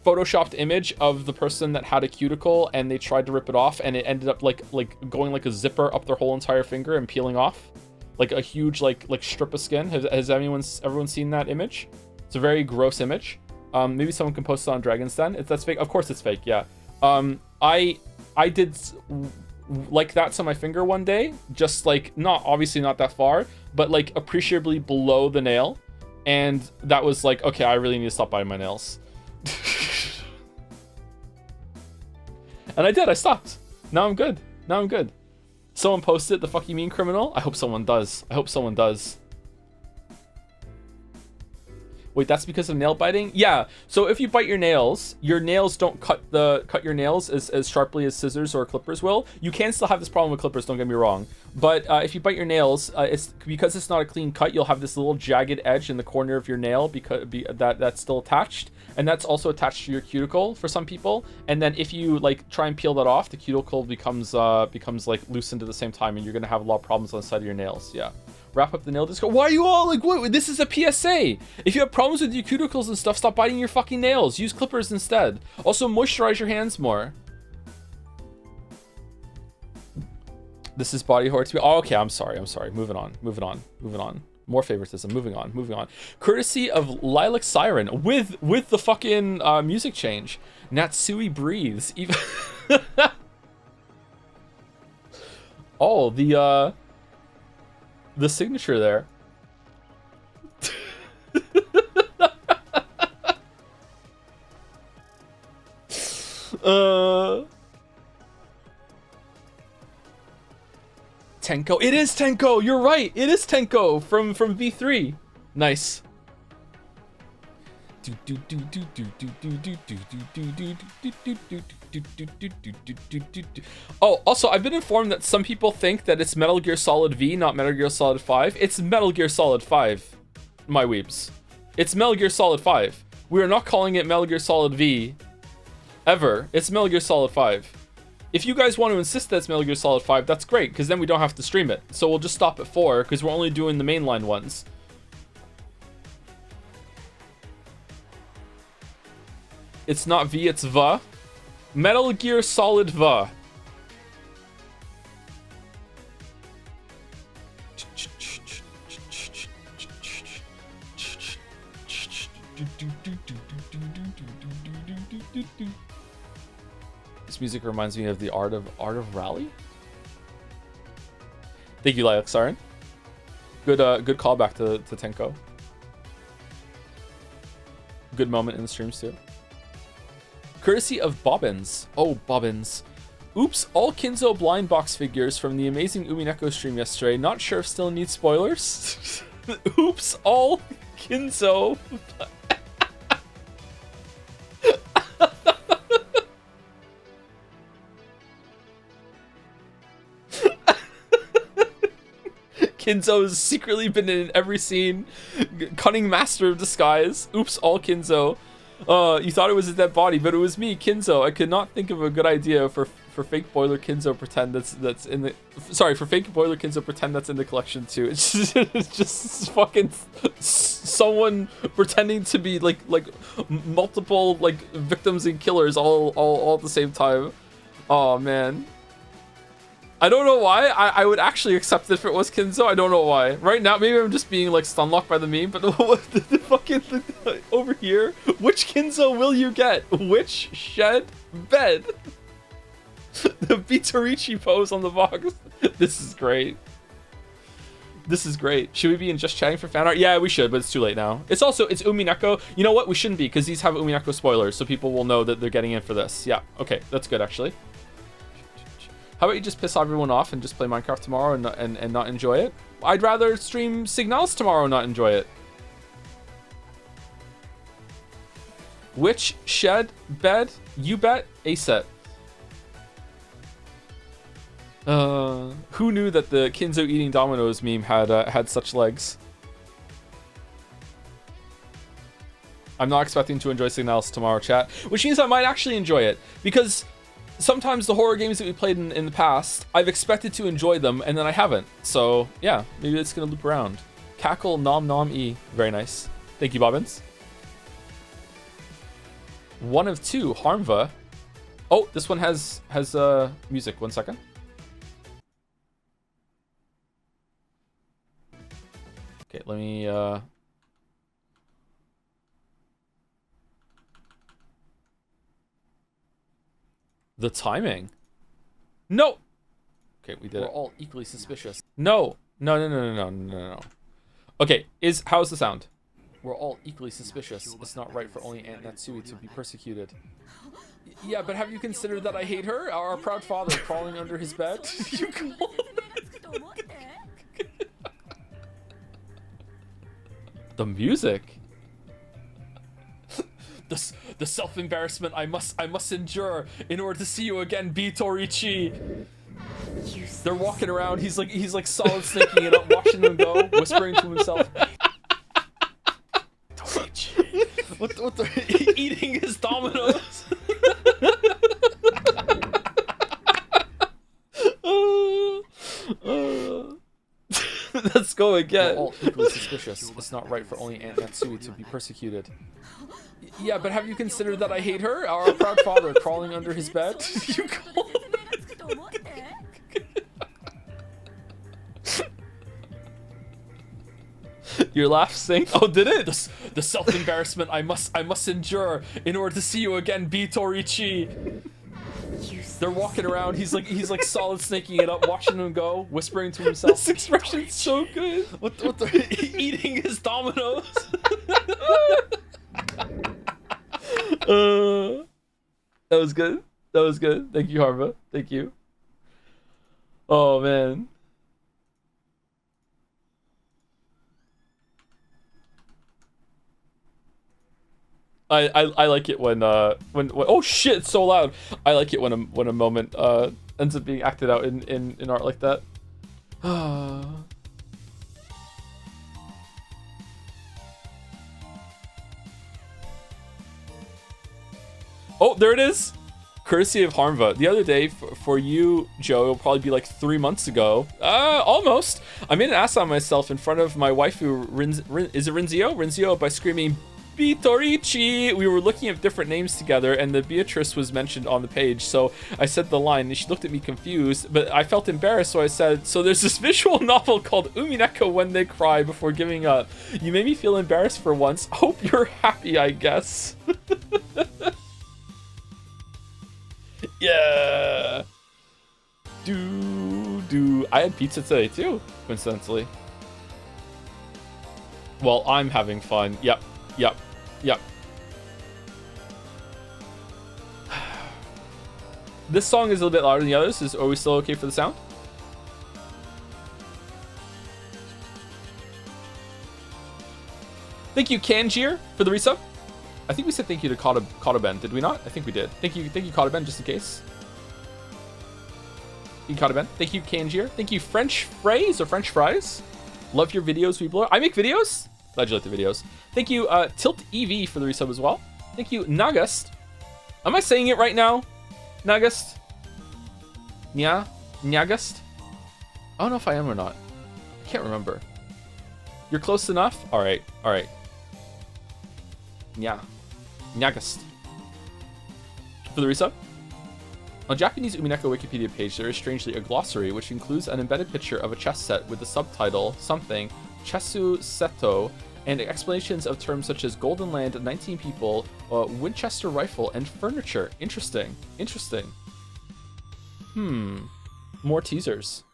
photoshopped image of the person that had a cuticle and they tried to rip it off and it ended up like going like a zipper up their whole entire finger and peeling off like a huge like strip of skin? Has everyone seen that image? It's a very gross image. Maybe someone can post it on Dragon's Den. If that's fake, of course it's fake. Yeah. I did like that on my finger one day, just like obviously not that far, but like appreciably below the nail, and that was like, okay, I really need to stop biting my nails. And I did. I stopped. Now I'm good. Someone posted, the fuck you mean, criminal? I hope someone does. Wait, that's because of nail biting? Yeah. So if you bite your nails don't cut your nails as sharply as scissors or clippers will. You can still have this problem with clippers, don't get me wrong. But if you bite your nails, because it's not a clean cut, you'll have this little jagged edge in the corner of your nail that's still attached. And that's also attached to your cuticle for some people. And then if you like try and peel that off, the cuticle becomes like loosened at the same time, and you're gonna have a lot of problems on the side of your nails. Yeah. Wrap up the nail disco. Why are you all like, what? This is a PSA. If you have problems with your cuticles and stuff, stop biting your fucking nails. Use clippers instead. Also, moisturize your hands more. This is body horror to me. Oh, okay, I'm sorry. Moving on. More favoritism. Moving on. Courtesy of Lilac Siren with the fucking music change. Natsui breathes. Even oh, the signature there. Tenko. It is Tenko. You're right. It is Tenko from V3. Nice. Oh, also, I've been informed that some people think that it's Metal Gear Solid V, not Metal Gear Solid 5. It's Metal Gear Solid 5, my weeps. It's Metal Gear Solid 5. We are not calling it Metal Gear Solid V, ever. It's Metal Gear Solid 5. If you guys want to insist that it's Metal Gear Solid 5, that's great, because then we don't have to stream it. So we'll just stop at 4, because we're only doing the mainline ones. It's not V, it's VA. Metal Gear Solid VA. This music reminds me of the Art of Rally. Thank you, Lilac Siren. Good callback to Tenko. Good moment in the streams too. Courtesy of Bobbins. Oh, Bobbins. Oops, all Kinzo blind box figures from the amazing Umineko stream yesterday. Not sure if still need spoilers. Oops, all Kinzo. Kinzo has secretly been in every scene. Cunning master of disguise. Oops, all Kinzo. You thought it was a dead body, but it was me, Kinzo. I could not think of a good idea for fake boiler Kinzo pretend that's in the for fake boiler Kinzo pretend that's in the collection too. It's just fucking someone pretending to be like multiple like victims and killers all at the same time. Oh man. I don't know why. I would actually accept it if it was Kinzo. I don't know why. Right now, maybe I'm just being like stunlocked by the meme, but what the fucking over here? Which Kinzo will you get? Which shed bed? The Vitorici pose on the box. This is great. This is great. Should we be in just chatting for fan art? Yeah, we should, but it's too late now. It's Umineko. You know what? We shouldn't be, because these have Umineko spoilers, so people will know that they're getting in for this. Yeah, okay, that's good actually. How about you just piss everyone off and just play Minecraft tomorrow and not enjoy it? I'd rather stream Signals tomorrow and not enjoy it. Which shed bed you bet a set? Who knew that the Kinzo eating Dominoes meme had such legs? I'm not expecting to enjoy Signals tomorrow, chat, which means I might actually enjoy it, because sometimes the horror games that we played in the past, I've expected to enjoy them, and then I haven't. So, yeah, maybe it's going to loop around. Cackle nom nom e. Very nice. Thank you, Bobbins. One of two, Harmva. Oh, this one has music. 1 second. Okay, let me... The timing. No. Okay, we did it. We're all equally suspicious. No. No. Okay, how's the sound? We're all equally suspicious. It's not right for only Aunt Natsui to be persecuted. Yeah, but have you considered that I hate her? Our proud father crawling under his bed? You call the music. The self-embarrassment I must endure in order to see you again, Vitorici. They're walking around. He's like solid snaking it up, watching them go, whispering to himself. Vitorici. What the eating his dominoes. Let's go again. We're all equally suspicious. It's not right for only Aunt Natsui to be persecuted. Yeah, but have you considered that I hate her? Our proud father crawling under his bed? You call Your laugh synced? Oh, did it? The self-embarrassment I must endure in order to see you again, Vitorici. They're walking around. He's like solid snaking it up, watching them go, whispering to himself. This expression's so good. What the eating his dominoes. That was good. That was good. Thank you, Harva. Thank you. Oh man. I like it when oh shit, it's so loud. I like it when a moment ends up being acted out in art like that. Oh, there it is. Courtesy of Harmva. The other day, for you, Joe, it'll probably be like 3 months ago. Almost. I made an ass on myself in front of my waifu, is it Rinzio? Rinzio, by screaming, Vitorici! We were looking at different names together, and the Beatrice was mentioned on the page, so I said the line, and she looked at me confused, but I felt embarrassed, so I said, so there's this visual novel called Umineko When They Cry Before Giving Up. You made me feel embarrassed for once. Hope you're happy, I guess. Yeah. I had pizza today too, coincidentally. Well, I'm having fun. Yep. This song is a little bit louder than the others. Are we still okay for the sound? Thank you, Kanjir, for the resub. I think we said thank you to Kotoben, did we not? I think we did. Thank you, Kotoben, just in case. Thank you, Kotoben. Thank you, Kanjir. Thank you, French Fries or French Fries. Love your videos, people. I make videos. Glad you like the videos. Thank you, Tilt EV for the resub as well. Thank you, Nagast. Am I saying it right now? Nagast? Nyagast? I don't know if I am or not. I can't remember. You're close enough? All right. Nyagast. For the resub. On Japanese Umineko Wikipedia page, there is strangely a glossary which includes an embedded picture of a chess set with the subtitle something Chesu Seto and explanations of terms such as Golden Land, 19 people, Winchester rifle, and furniture. Interesting. Interesting. More teasers.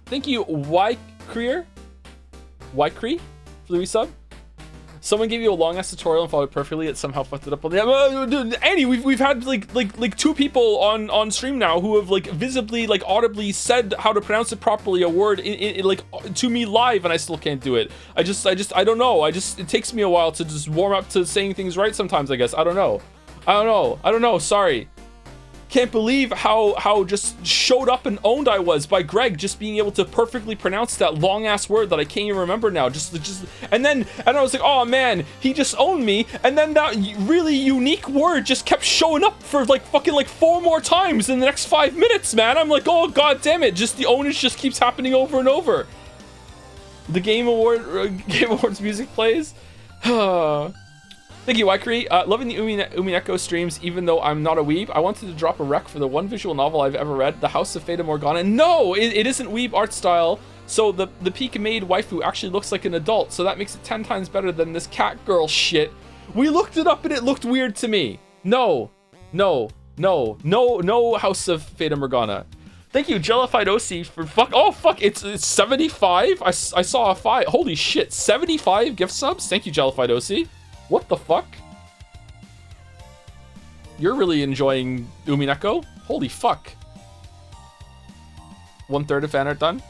Thank you, Ykreer, for the resub. Someone gave you a long ass tutorial and followed perfectly. It somehow fucked it up on the. Annie, we've had like 2 people on stream now who have like visibly, like audibly said how to pronounce it properly, a word in like to me live, and I still can't do it. I don't know. It takes me a while to just warm up to saying things right sometimes. I guess I don't know. Sorry. Can't believe how just showed up and owned I was by Greg just being able to perfectly pronounce that long ass word that I can't even remember now. And I was like, oh man, he just owned me. And then that really unique word just kept showing up for like fucking like 4 more times in the next 5 minutes, man. I'm like, oh god damn it, just the ownage just keeps happening over and over. The Game Awards music plays. Thank you, Ykreer. Loving the Umineko streams, even though I'm not a weeb. I wanted to drop a rec for the one visual novel I've ever read, The House of Fata Morgana. No, it isn't weeb art style. So the peak made waifu actually looks like an adult, so that makes it 10 times better than this cat girl shit. We looked it up and it looked weird to me. No, House of Fata Morgana. Thank you, Jellified OC, for fuck. Oh fuck, it's 75. I saw a 5. Holy shit, 75 gift subs. Thank you, Jellified OC. What the fuck? You're really enjoying Umineko? Holy fuck. 1/3 of fan art done?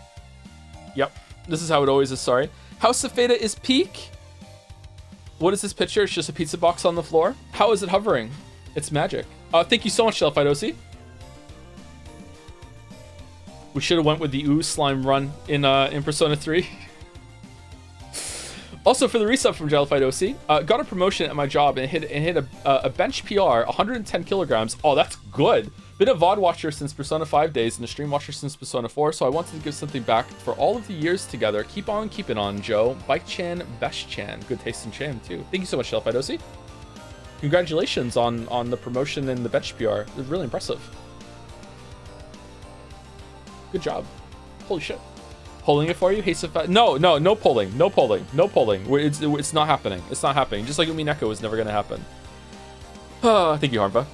Yep. This is how it always is, sorry. House of Fata is peak? What is this picture? It's just a pizza box on the floor? How is it hovering? It's magic. Thank you so much, Jellified OC. We should have went with the ooze slime run in Persona 3. Also, for the resub from Jellified OC, got a promotion at my job and hit a bench PR, 110 kilograms. Oh, that's good. Been a VOD watcher since Persona 5 days and a stream watcher since Persona 4, so I wanted to give something back for all of the years together. Keep on keeping on, Joe. Bike-chan, Besh-chan. Good taste in Chan, too. Thank you so much, Jellified OC. Congratulations on the promotion and the bench PR. It's really impressive. Good job. Holy shit. Pulling it for you? No pulling. It's not happening. It's not happening. Just like Umineko is never going to happen. Thank you, Harmva.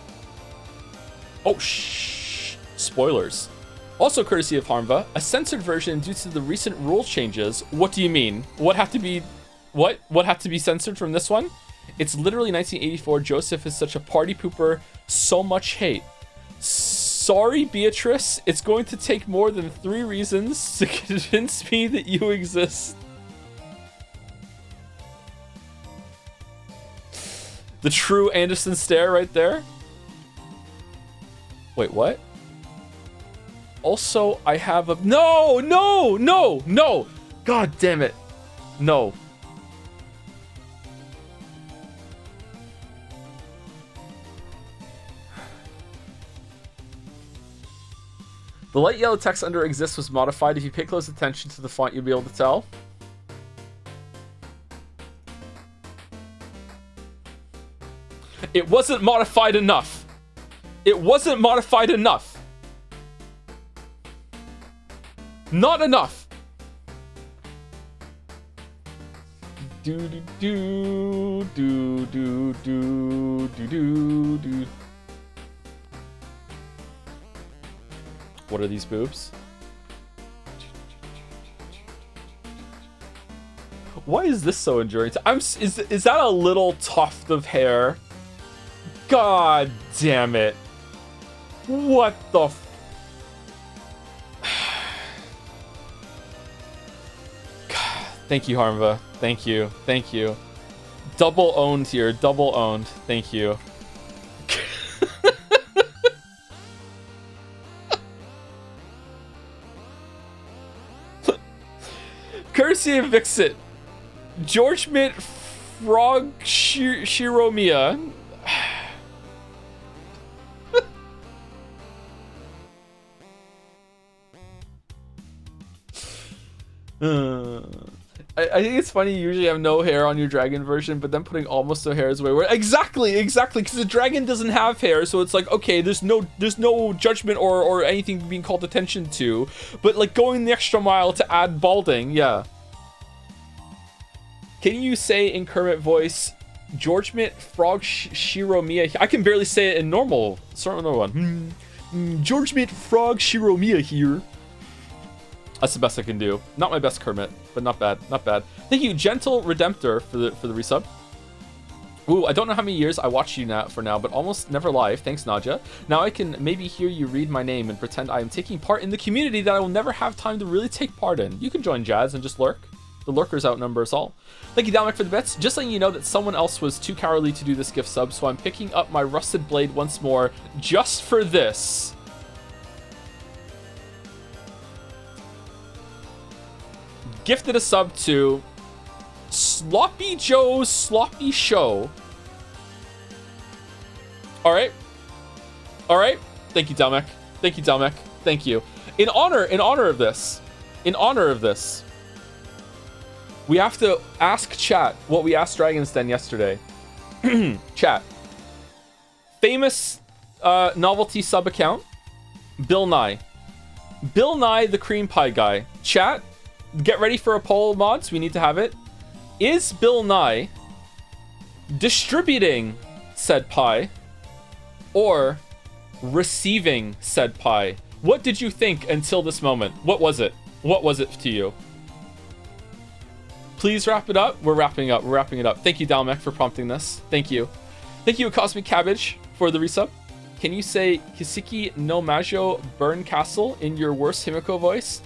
Oh, shh. Spoilers. Also courtesy of Harmva, a censored version due to the recent rule changes. What do you mean? What had to be censored from this one? It's literally 1984. Joseph is such a party pooper. So much hate. Sorry, Beatrice. It's going to take more than 3 reasons to convince me that you exist. The true Anderson stare right there. Wait, what? Also, I have a... No! God damn it. No. The light yellow text under exists was modified. If you pay close attention to the font, you'll be able to tell. It wasn't modified enough. It wasn't modified enough. Not enough. Do do do do do do do do do. What are these boobs? Why is this so enduring? Is that a little tuft of hair? God damn it. What the f... Thank you, Harmva. Thank you. Thank you. Double owned here. Double owned. Thank you. Courtesy of Vixit. George Mitt Frog Shiromia. I think it's funny you usually have no hair on your dragon version, but then putting almost no hair is way worse. Exactly, because the dragon doesn't have hair, so it's like, okay, there's no judgment or anything being called attention to, but like going the extra mile to add balding, yeah. Can you say in Kermit voice, George Mitt Frog Shiromiya? I can barely say it in normal. Start with another one. George Mitt Frog Shiromiya here. That's the best I can do. Not my best Kermit, but not bad, not bad. Thank you, Gentle Redemptor, for the resub. Ooh, I don't know how many years I watched you now but almost never live. Thanks, Nadja. Now I can maybe hear you read my name and pretend I am taking part in the community that I will never have time to really take part in. You can join Jazz and just lurk. The lurkers outnumber us all. Thank you, Dalmec, for the bits. Just letting you know that someone else was too cowardly to do this gift sub, so I'm picking up my rusted blade once more just for this. Gifted a sub to Sloppy Joe's Sloppy Show. All right. Thank you, Dalmec. Thank you. In honor of this, we have to ask chat what we asked Dragon's Den yesterday. Chat. Famous novelty sub account, Bill Nye. Bill Nye, the cream pie guy. Chat. Get ready for a poll, mods. We need to have it. Is Bill Nye distributing said pie or receiving said pie? What did you think until this moment? What was it? What was it to you? Please wrap it up. We're wrapping it up. Thank you, Dalmec, for prompting this. Thank you, Cosmic Cabbage, for the resub. Can you say Kiseki no Majo Burn Castle in your worst Himiko voice?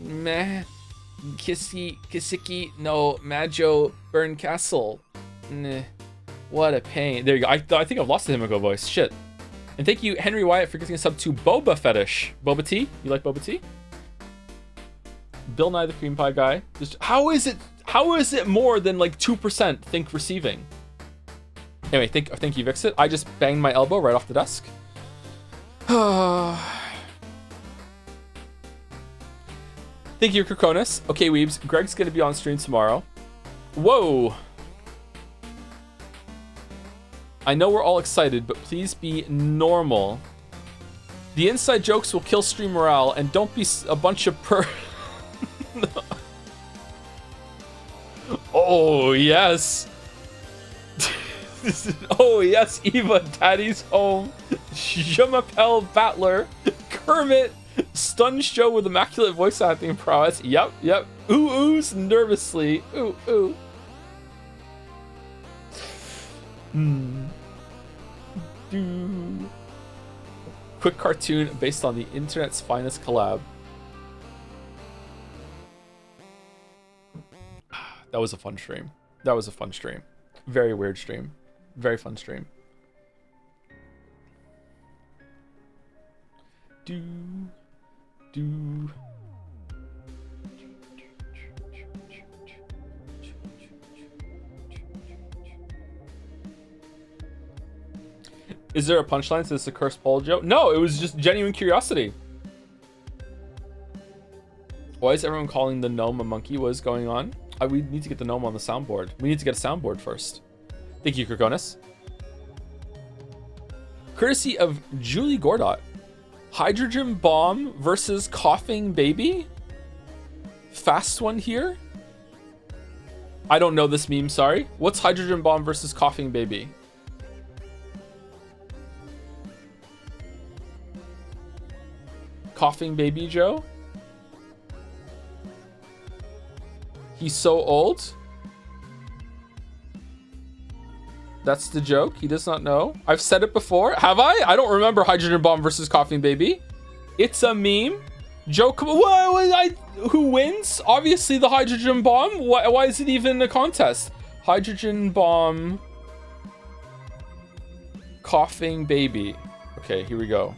Meh. Kiseki no Majo Burn Castle. Nah. What a pain. There you go. I think I've lost the Himiko voice. Shit. And thank you, Henry Wyatt, for getting a sub to Boba Fetish. Boba Tea? You like Boba Tea? Bill Nye, the cream pie guy. Just, how is it more than like 2% think receiving? Anyway, thank you, Vixit. I just banged my elbow right off the desk. Thank you, Krakonis. Okay, Weebs. Greg's gonna be on stream tomorrow. Whoa. I know we're all excited, but please be normal. The inside jokes will kill stream morale, and don't be a bunch of Oh, yes. Oh, yes, Eva, Daddy's home. Je m'appelle Battler. Kermit. Stun show with immaculate voice acting prowess. Yep. Ooh-oohs nervously. Ooh. Quick cartoon based on the internet's finest collab. That was a fun stream. Very weird stream. Very fun stream. Is there a punchline to this a cursed poll joke? No, it was just genuine curiosity. Why is everyone calling the gnome a monkey? What is going on? We need to get the gnome on the soundboard. We need to get a soundboard first. Thank you, Krakonis. Courtesy of Julie Gordot. Hydrogen bomb versus coughing baby? Fast one here? I don't know this meme, sorry. What's hydrogen bomb versus coughing baby? Coughing baby Joe? He's so old? That's the joke? He does not know? I've said it before. Have I? I don't remember hydrogen bomb versus coughing baby. It's a meme. Joke. Who wins? Obviously the hydrogen bomb. Why is it even a contest? Hydrogen bomb. Coughing baby. Okay, here we go.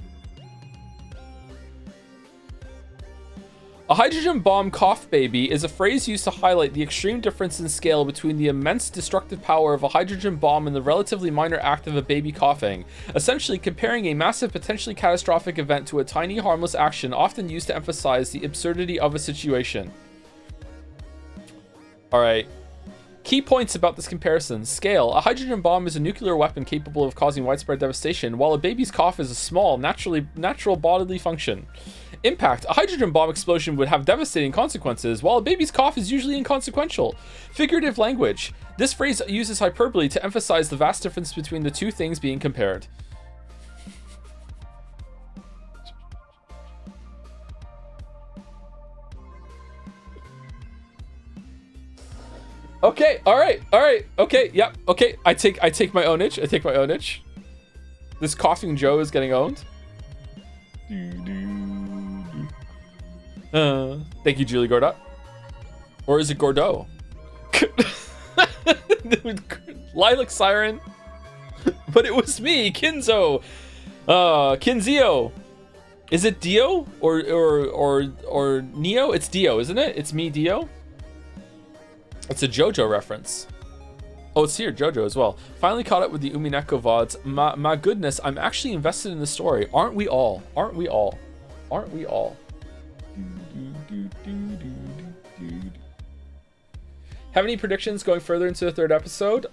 A hydrogen bomb cough baby is a phrase used to highlight the extreme difference in scale between the immense destructive power of a hydrogen bomb and the relatively minor act of a baby coughing, essentially comparing a massive, potentially catastrophic event to a tiny, harmless action often used to emphasize the absurdity of a situation. All right. Key points about this comparison. Scale. A hydrogen bomb is a nuclear weapon capable of causing widespread devastation, while a baby's cough is a small, natural bodily function. Impact. A hydrogen bomb explosion would have devastating consequences, while a baby's cough is usually inconsequential. Figurative language. This phrase uses hyperbole to emphasize the vast difference between the two things being compared. Okay, all right, okay, yep, okay. I take my ownage. I take my ownage. This coughing Joe is getting owned. Thank you, Julie Gorda. Or is it Gordo? Lilac Siren. But it was me, Kinzo. Kinzio. Is it Dio or Neo? It's Dio, isn't it? It's me, Dio. It's a JoJo reference. Oh, it's here, JoJo as well. Finally caught up with the Umineko VODs. My goodness, I'm actually invested in the story. Aren't we all? Aren't we all? Aren't we all? Have any predictions going further into the third episode?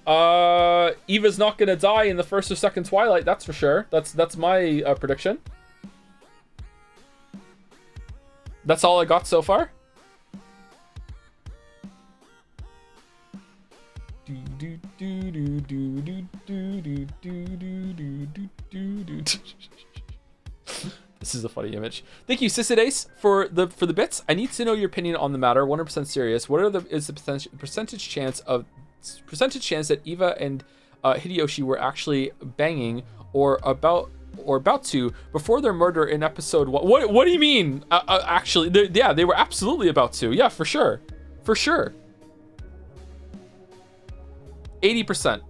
Eva's not gonna die in the first or second Twilight, that's for sure. That's my prediction. That's all I got so far. This is a funny image. Thank you, Sisidace, for the bits. I need to know your opinion on the matter. 100% serious. What is the percentage chance that Eva and Hideyoshi were actually banging or about to before their murder in episode 1? What do you mean? Actually, they were absolutely about to. Yeah, for sure. 80%.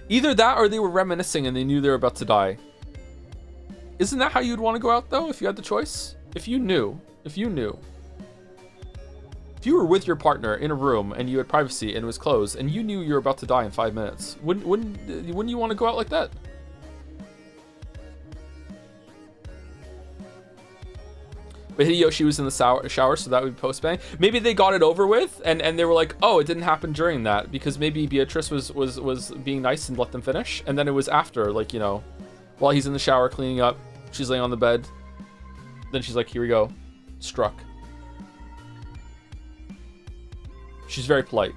Either that or they were reminiscing and they knew they were about to die. Isn't that how you'd want to go out, though, if you had the choice? If you were with your partner in a room and you had privacy and it was closed and you knew you were about to die in 5 minutes, wouldn't you want to go out like that? But Hideyoshi was in the shower, so that would be post-bang. Maybe they got it over with, and they were like, oh, it didn't happen during that, because maybe Beatrice was being nice and let them finish, and then it was after, like, you know, while he's in the shower cleaning up, she's laying on the bed, then she's like, here we go, struck. She's very polite.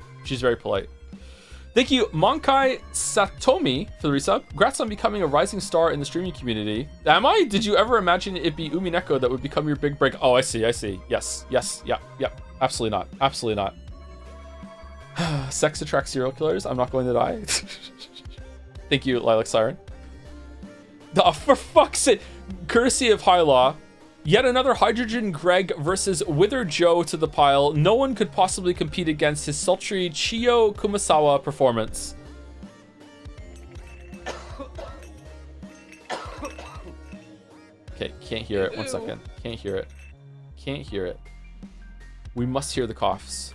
Thank you, Monkai Satomi, for the resub. Congrats on becoming a rising star in the streaming community. Am I? Did you ever imagine it'd be Umineko that would become your big break? Oh, I see. Yes. Yep. Absolutely not. Sex attracts serial killers. I'm not going to die. Thank you, Lilac Siren. Oh, for fuck's sake. Courtesy of High Law. Yet another Hydrogen Greg versus Wither Joe to the pile. No one could possibly compete against his sultry Chiyo Kumasawa performance. Okay, can't hear it. 1 second. Can't hear it. We must hear the coughs.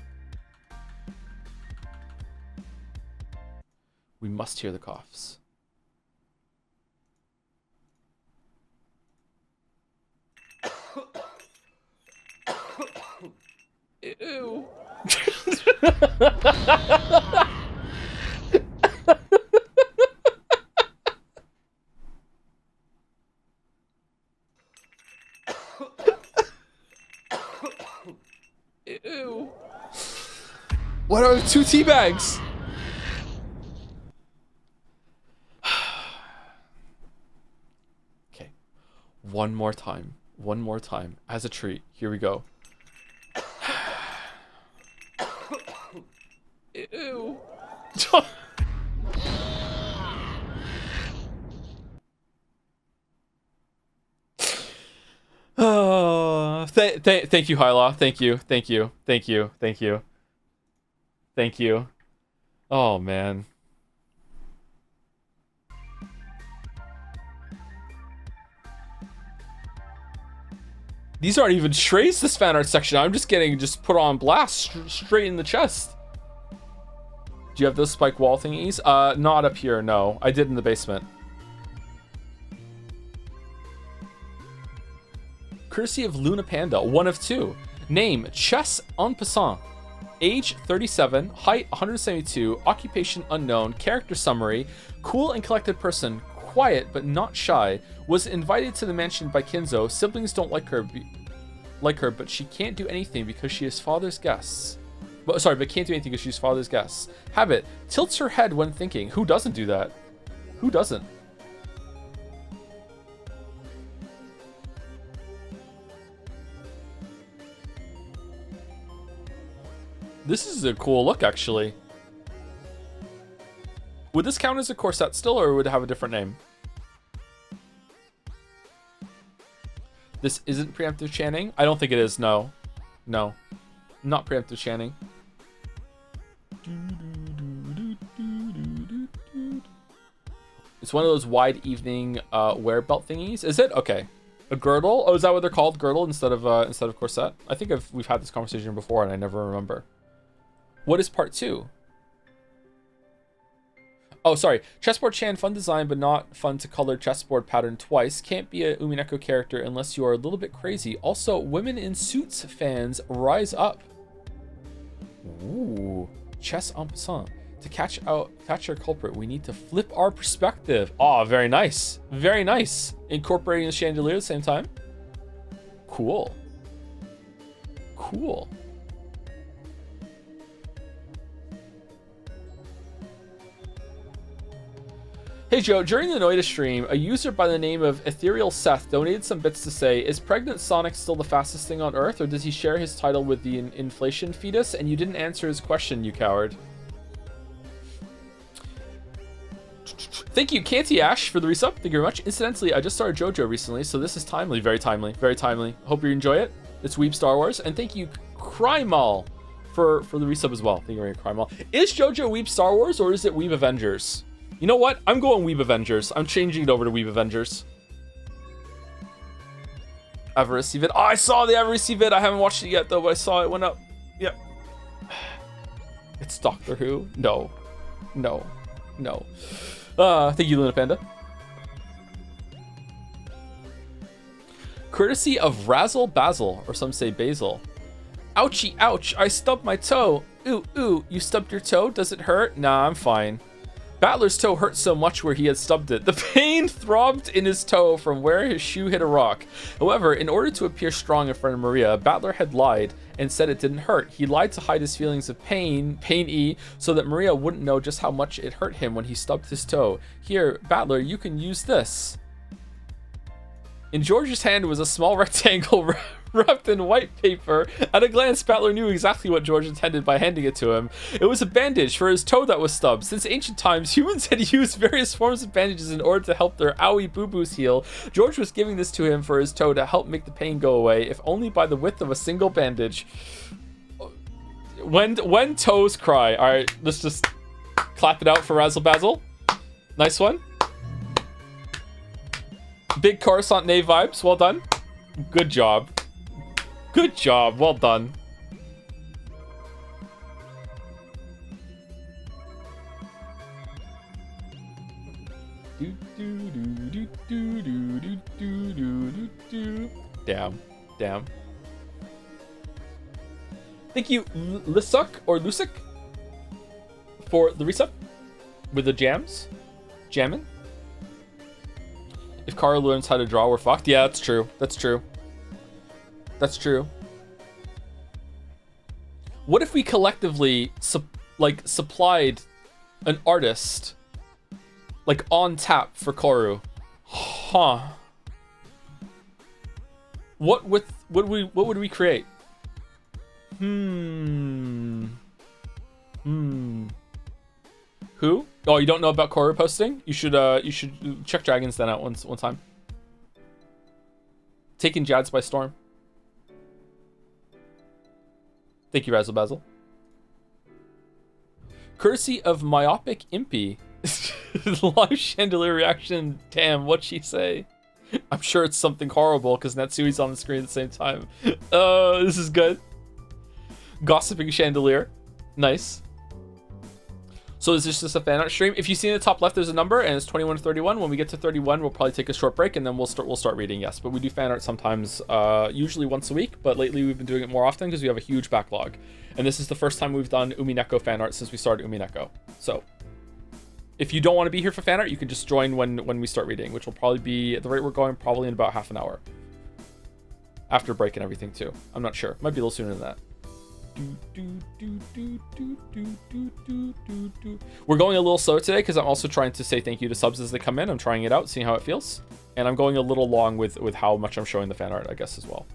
Ew. Ew. What are 2 tea bags? Okay. One more time as a treat. Here we go. Ew. Oh, thank you, Hyla. Thank you. Oh, man. These aren't even trays, this fan art section. I'm just getting put on blast straight in the chest. Do you have those spike wall thingies? Not up here, no. I did in the basement. Courtesy of Luna Panda, 1 of 2. Name, Chess en passant. Age 37, height 172, occupation unknown, character summary, cool and collected person, quiet but not shy, was invited to the mansion by Kinzo. Siblings don't like her, but she can't do anything because she is father's guests. But can't do anything because she's father's guests. Habit, tilts her head when thinking. Who doesn't do that? Who doesn't? This is a cool look, actually. Would this count as a corset still, or would it have a different name? This isn't preemptive chanting? I don't think it is, no. No. Not preemptive chanting. It's one of those wide evening wear belt thingies. Is it? Okay. A girdle? Oh, is that what they're called? Girdle instead of corset? I think we've had this conversation before and I never remember. What is part 2? Oh, sorry. Chessboard Chan, fun design, but not fun to color chessboard pattern twice. Can't be a Umineko character unless you are a little bit crazy. Also, women in suits fans, rise up. Ooh. Chess en passant. To catch our culprit, we need to flip our perspective. Oh, very nice. Very nice. Incorporating the chandelier at the same time. Cool. Cool. Hey Joe, during the Noida stream, a user by the name of Ethereal Seth donated some bits to say, is pregnant Sonic still the fastest thing on Earth, or does he share his title with the inflation fetus? And you didn't answer his question, you coward. Thank you, Canty Ash, for the resub. Thank you very much. Incidentally, I just started JoJo recently, so this is timely. Very timely. Very timely. Hope you enjoy it. It's Weeb Star Wars. And thank you, Crymal, for the resub as well. Thank you very much, Crymal. Is JoJo Weeb Star Wars, or is it Weeb Avengers? You know what? I'm going Weeb Avengers. I'm changing it over to Weeb Avengers. Avarice vid. Oh, I saw the Avarice vid. I haven't watched it yet, though, but I saw it went up. Yep. It's Doctor Who. No. No. No. Thank you, Luna Panda. Courtesy of Razzle Basil, or some say Basil. Ouchie, ouch. I stubbed my toe. Ooh, ooh. You stubbed your toe? Does it hurt? Nah, I'm fine. Battler's toe hurt so much where he had stubbed it. The pain throbbed in his toe from where his shoe hit a rock. However, in order to appear strong in front of Maria, Battler had lied and said it didn't hurt. He lied to hide his feelings of pain-y, so that Maria wouldn't know just how much it hurt him when he stubbed his toe. Here, Battler, you can use this. In George's hand was a small rectangle wrapped in white paper. At a glance, Battler knew exactly what George intended by handing it to him. It was a bandage for his toe that was stubbed. Since ancient times, humans had used various forms of bandages in order to help their owie boo-boos heal. George was giving this to him for his toe to help make the pain go away, if only by the width of a single bandage. When toes cry. All right, let's just clap it out for Razzle Basil. Nice one. Big Coruscant Nave vibes. Well done. Good job. Good job. Well done. Damn. Damn. Thank you, Lisuk or Lusik, for the resub with the jams. Jammin'. If Kara learns how to draw, we're fucked. Yeah, that's true. That's true. That's true. What if we collectively supplied an artist like on tap for Koru? Huh. What would we create? Who? Oh, you don't know about Koru posting? You should check Dragons Den out one time. Taking Jads by storm. Thank you, Razzle Basil. Courtesy of Myopic Impy. Live chandelier reaction. Damn, what'd she say? I'm sure it's something horrible because Natsui's on the screen at the same time. Oh, this is good. Gossiping chandelier. Nice. So is this just a fan art stream? If you see in the top left, there's a number, and it's 21 to 31. When we get to 31, we'll probably take a short break, and then we'll start reading. Yes, but we do fan art sometimes, usually once a week. But lately, we've been doing it more often because we have a huge backlog, and this is the first time we've done Umineko fan art since we started Umineko. So, if you don't want to be here for fan art, you can just join when we start reading, which will probably be at the rate we're going, probably in about half an hour. After break and everything too. I'm not sure. Might be a little sooner than that. We're going a little slow today because I'm also trying to say thank you to subs as they come in. I'm trying it out, seeing how it feels, and I'm going a little long with how much I'm showing the fan art, I guess, as well.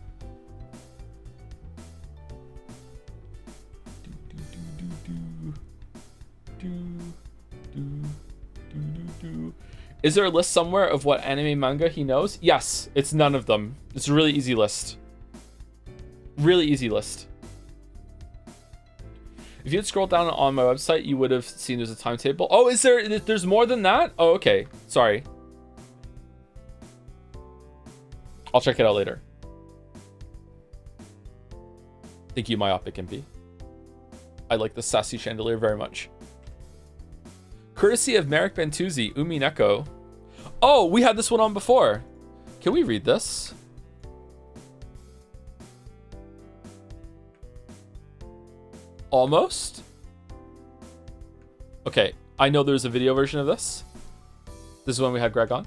Is there a list somewhere of what anime manga he knows? Yes, it's none of them. It's a really easy list. Really easy list. If you had scrolled down on my website, you would have seen there's a timetable. Oh, is there? There's more than that? Oh, okay. Sorry. I'll check it out later. Thank you, Myopic MP. I like the sassy chandelier very much. Courtesy of Merrick Bentuzzi, Umineko. Oh, we had this one on before. Can we read this? Almost. Okay, I know there's a video version of this. This is when we had Greg on.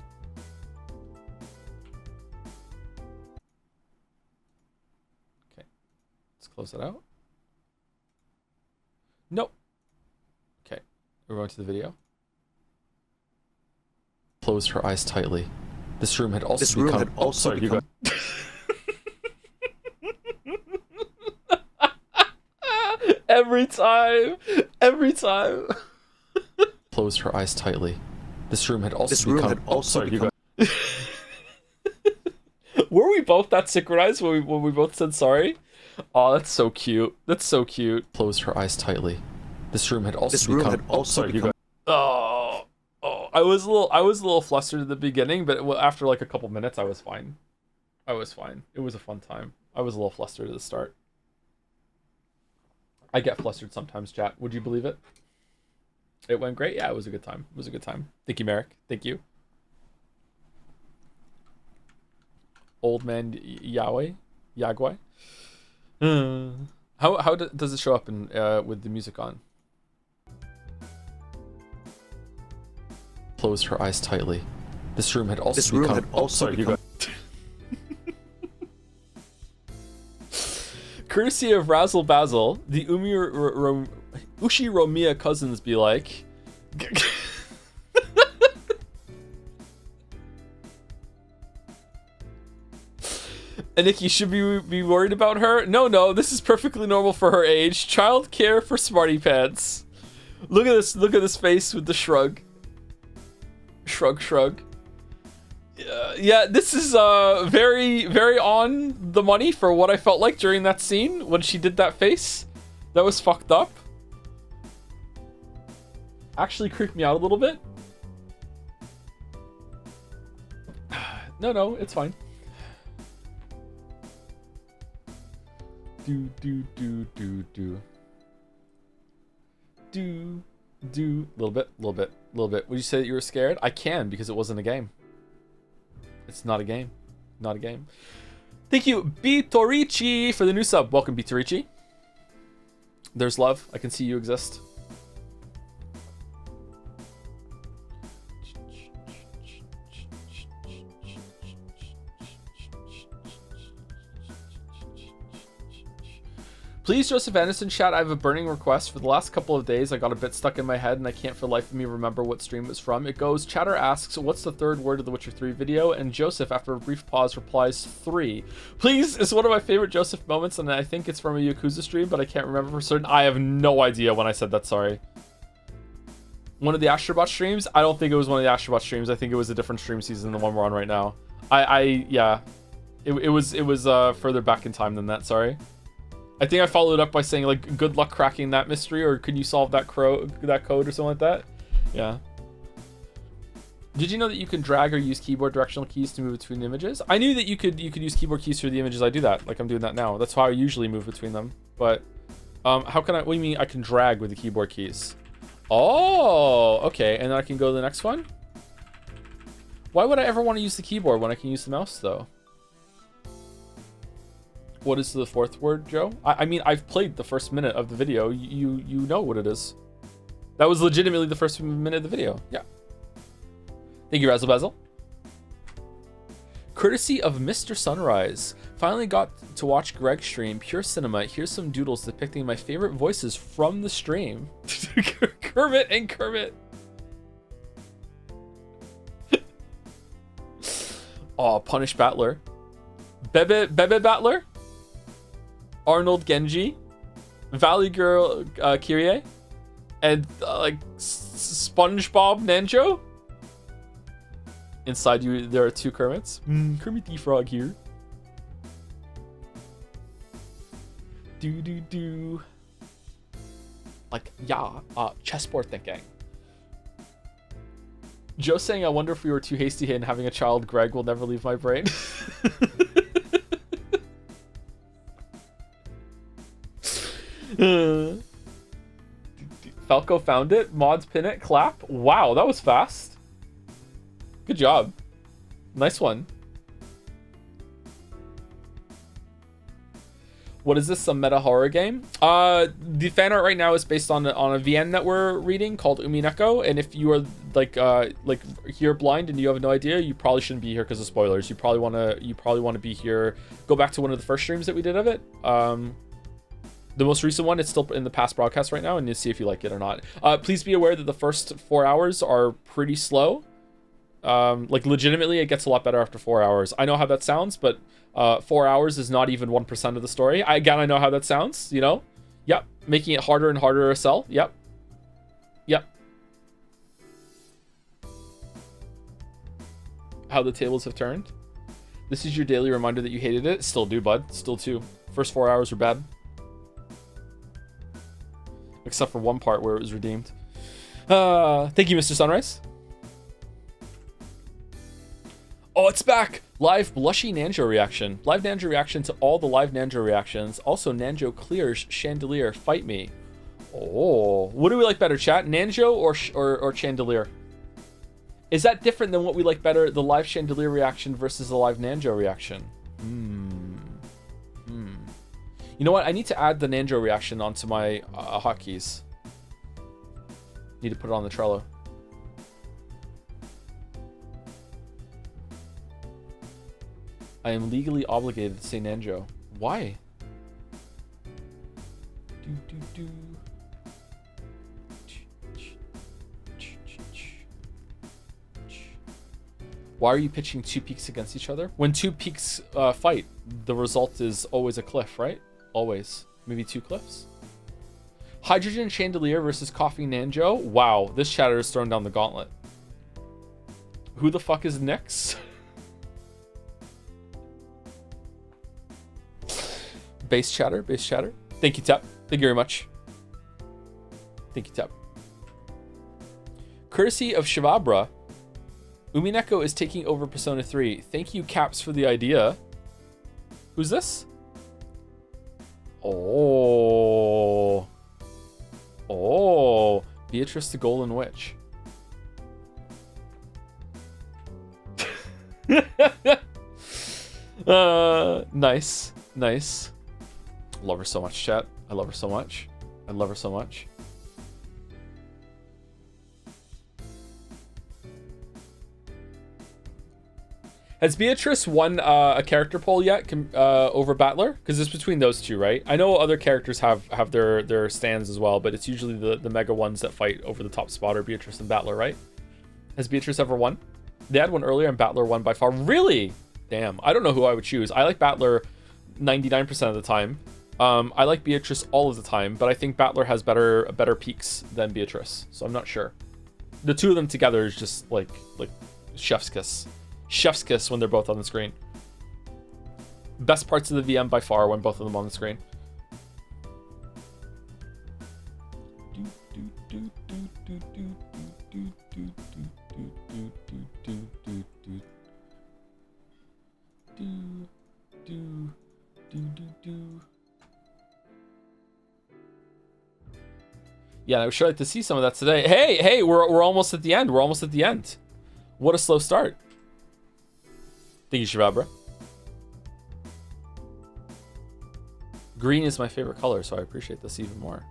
Okay, let's close it out. Nope. Okay, we're going to the video. Closed her eyes tightly. This room had also become... Oh, sorry, you go. Every time. Closed her eyes tightly. This room had also become... Oh, sorry, you go. Were we both that synchronized when we both said sorry? Oh, that's so cute. That's so cute. Closed her eyes tightly. This room had also become... Oh, sorry, you go. Oh, I was a little flustered at the beginning, but after like a couple minutes, I was fine. It was a fun time. I was a little flustered at the start. I get flustered sometimes, chat. Would you believe it? It went great. Yeah, it was a good time. Thank you, Merrick. Thank you. Old man Yahweh. How does it show up in with the music on? Closed her eyes tightly. This room had also become... Oh, sorry, you go. Courtesy of Razzle Basil, the Ushiromiya cousins be like... Aniki, should we be worried about her? No, this is perfectly normal for her age. Child care for smarty pants. Look at this face with the shrug. Shrug. Yeah, this is very on the money for what I felt like during that scene when she did that face. That was fucked up. Actually creeped me out a little bit. No, it's fine. Do. Little bit. Would you say that you were scared? I can, because it wasn't a game. It's not a game. Thank you, Bitorichi, for the new sub. Welcome, Bitorichi. There's love. I can see you exist. Please, Joseph Anderson, chat, I have a burning request. For the last couple of days, I got a bit stuck in my head, and I can't for the life of me remember what stream it was from. It goes, Chatter asks, what's the third word of the Witcher 3 video? And Joseph, after a brief pause, replies, 3. Please, it's one of my favorite Joseph moments, and I think it's from a Yakuza stream, but I can't remember for certain. I have no idea when I said that, sorry. One of the Astrobot streams? I don't think it was one of the Astrobot streams. I think it was a different stream season than the one we're on right now. Yeah. It was further back in time than that, sorry. I think I followed up by saying, like, good luck cracking that mystery, or could you solve that code or something like that? Yeah. Did you know that you can drag or use keyboard directional keys to move between images? I knew that you could use keyboard keys for the images. I do that, like I'm doing that now. That's how I usually move between them. But how can I? What do you mean I can drag with the keyboard keys? Oh, okay. And then I can go to the next one. Why would I ever want to use the keyboard when I can use the mouse, though? What is the fourth word, Joe? I mean, I've played the first minute of the video. You know what it is. That was legitimately the first minute of the video. Yeah. Thank you, Razzle Basil. Courtesy of Mr. Sunrise. Finally got to watch Greg stream Pure Cinema. Here's some doodles depicting my favorite voices from the stream. Kermit and Kermit. Oh, Punish Battler. Bebe Battler. Arnold Genji. Valley Girl Kyrie. And like SpongeBob Nanjo. Inside you, there are two Kermits. Kermit the Frog here. Do. Like, yeah, chessboard thinking. Joe saying, I wonder if we were too hasty in having a child. Greg will never leave my brain. Falco found it. Mods pin it. Clap. Wow, that was fast. Good job. Nice one. What is this? Some meta horror game? The fan art right now is based on a VN that we're reading called Umineko, and if you are like here blind and you have no idea, you probably shouldn't be here because of spoilers. You probably want to be here. Go back to one of the first streams that we did of it. The most recent one, it's still in the past broadcast right now, and you see if you like it or not. Please be aware that the first 4 hours are pretty slow. Like legitimately it gets a lot better after 4 hours. I know how that sounds, but 4 hours is not even 1% of the story. I know how that sounds, you know. Yep. Making it harder and harder to sell. Yep. How the tables have turned. This is your daily reminder that you hated it. Still do, bud. Still too. First 4 hours were bad, except for one part where it was redeemed. Thank you, Mr. Sunrise. Oh, it's back! Live Blushy Nanjo reaction. Live Nanjo reaction to all the live Nanjo reactions. Also, Nanjo clears Chandelier. Fight me. Oh, what do we like better, chat? Nanjo or Chandelier? Is that different than what we like better, the live Chandelier reaction versus the live Nanjo reaction? You know what? I need to add the Nanjo reaction onto my hotkeys. Need to put it on the Trello. I am legally obligated to say Nanjo. Why? Why are you pitching two peaks against each other? When two peaks fight, the result is always a cliff, right? Always. Maybe two cliffs? Hydrogen Chandelier versus Coffee Nanjo? Wow, this chatter is throwing down the gauntlet. Who the fuck is Nyx? Base chatter. Thank you, Tep. Thank you very much. Thank you, Tep. Courtesy of Shivabra, Umineko is taking over Persona 3. Thank you, Caps, for the idea. Who's this? Oh, Beatrice the Golden Witch. Nice. Love her so much, chat. I love her so much. Has Beatrice won a character poll yet over Battler? Because it's between those two, right? I know other characters have their stands as well, but it's usually the mega ones that fight over the top spot are Beatrice and Battler, right? Has Beatrice ever won? They had one earlier and Battler won by far. Really? Damn. I don't know who I would choose. I like Battler 99% of the time. I like Beatrice all of the time, but I think Battler has better peaks than Beatrice, so I'm not sure. The two of them together is just like chef's kiss. Chef's kiss when they're both on the screen. Best parts of the VM by far when both of them on the screen. Yeah, I would sure like to see some of that today. Hey, we're almost at the end. We're almost at the end. What a slow start. Thank you, Shababra. Green is my favorite color, so I appreciate this even more.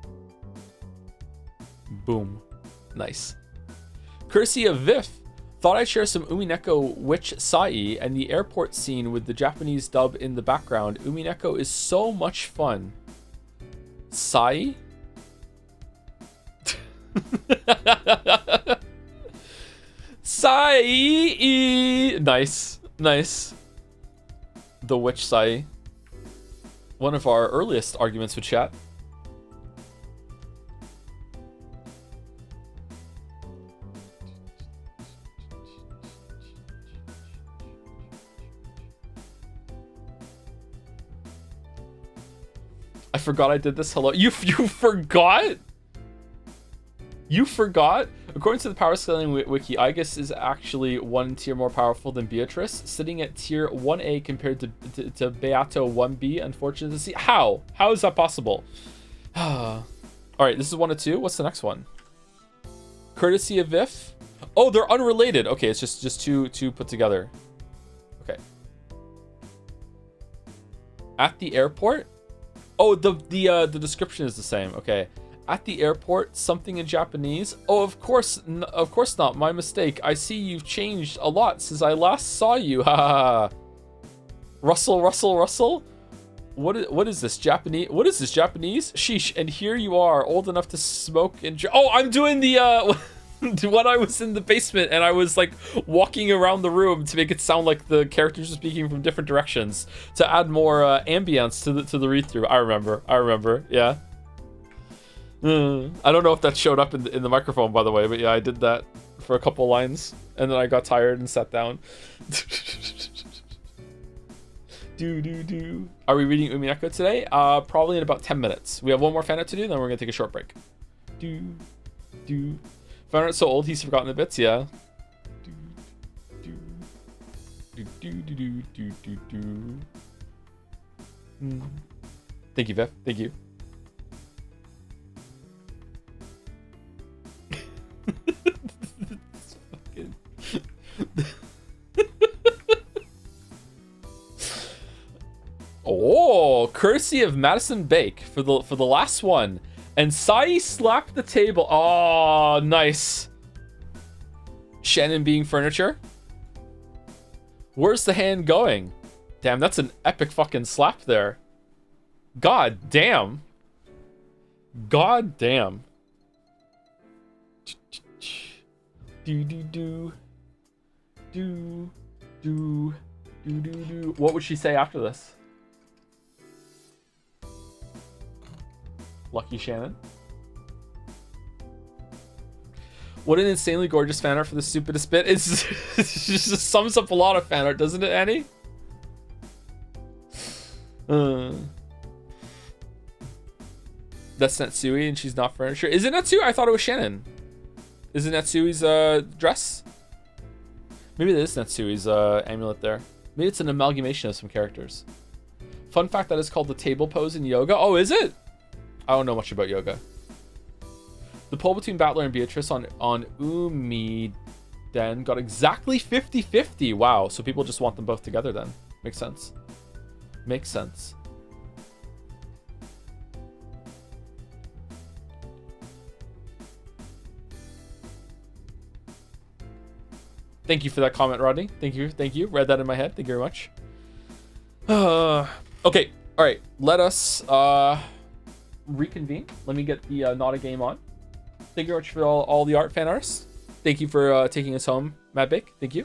Boom. Nice. Courtesy of Vif, thought I'd share some Umineko Witch Sai and the airport scene with the Japanese dub in the background. Umineko is so much fun. Sai? Sai! Nice. Nice. The Witch Sai. One of our earliest arguments with chat. I forgot I did this. Hello. You forgot? You forgot? According to the power scaling wiki, Aegis is actually one tier more powerful than Beatrice, sitting at tier 1A compared to Beato 1B. Unfortunate to see. How? How is that possible? All right, this is 1 of 2. What's the next one? Courtesy of Vif. Oh, they're unrelated. Okay, it's just two put together. Okay. At the airport. Oh, the description is the same. Okay. At the airport, something in Japanese. Oh, of course not. My mistake. I see you've changed a lot since I last saw you. Ha ha ha. Russell. What is this Japanese? What is this Japanese? Sheesh. And here you are, old enough to smoke and oh, I'm doing the when I was in the basement and I was like walking around the room to make it sound like the characters are speaking from different directions to add more ambience to the read through. I remember. Yeah. I don't know if that showed up in the microphone, by the way, but yeah, I did that for a couple lines, and then I got tired and sat down. Are we reading Umineko today? Probably in about 10 minutes. We have one more fan art to do, then we're gonna take a short break. Fan art's so old he's forgotten the bits, yeah. Thank you, Viv. Thank you. Oh, courtesy of Madison Bake for the last one. And Sai slapped the table. Oh, nice. Shannon being furniture. Where's the hand going? Damn, that's an epic fucking slap there. God damn. God damn. What would she say after this? Lucky Shannon. What an insanely gorgeous fan art for the stupidest bit. It just sums up a lot of fan art, doesn't it, Annie? That's Natsui and she's not furniture. Is it Natsui? I thought it was Shannon. Is it Natsui's dress? Maybe it is Natsui's amulet there. Maybe it's an amalgamation of some characters. Fun fact, that is called the table pose in yoga. Oh, is it? I don't know much about yoga. The poll between Battler and Beatrice on Umiden got exactly 50-50. Wow, so people just want them both together then. Makes sense. Makes sense. Thank you for that comment, Rodney. Thank you. Read that in my head. Thank you very much. Okay, all right. Let us reconvene. Let me get the not a game on. Thank you very much for all the art fan artists. Thank you for taking us home, Matt Bake. Thank you.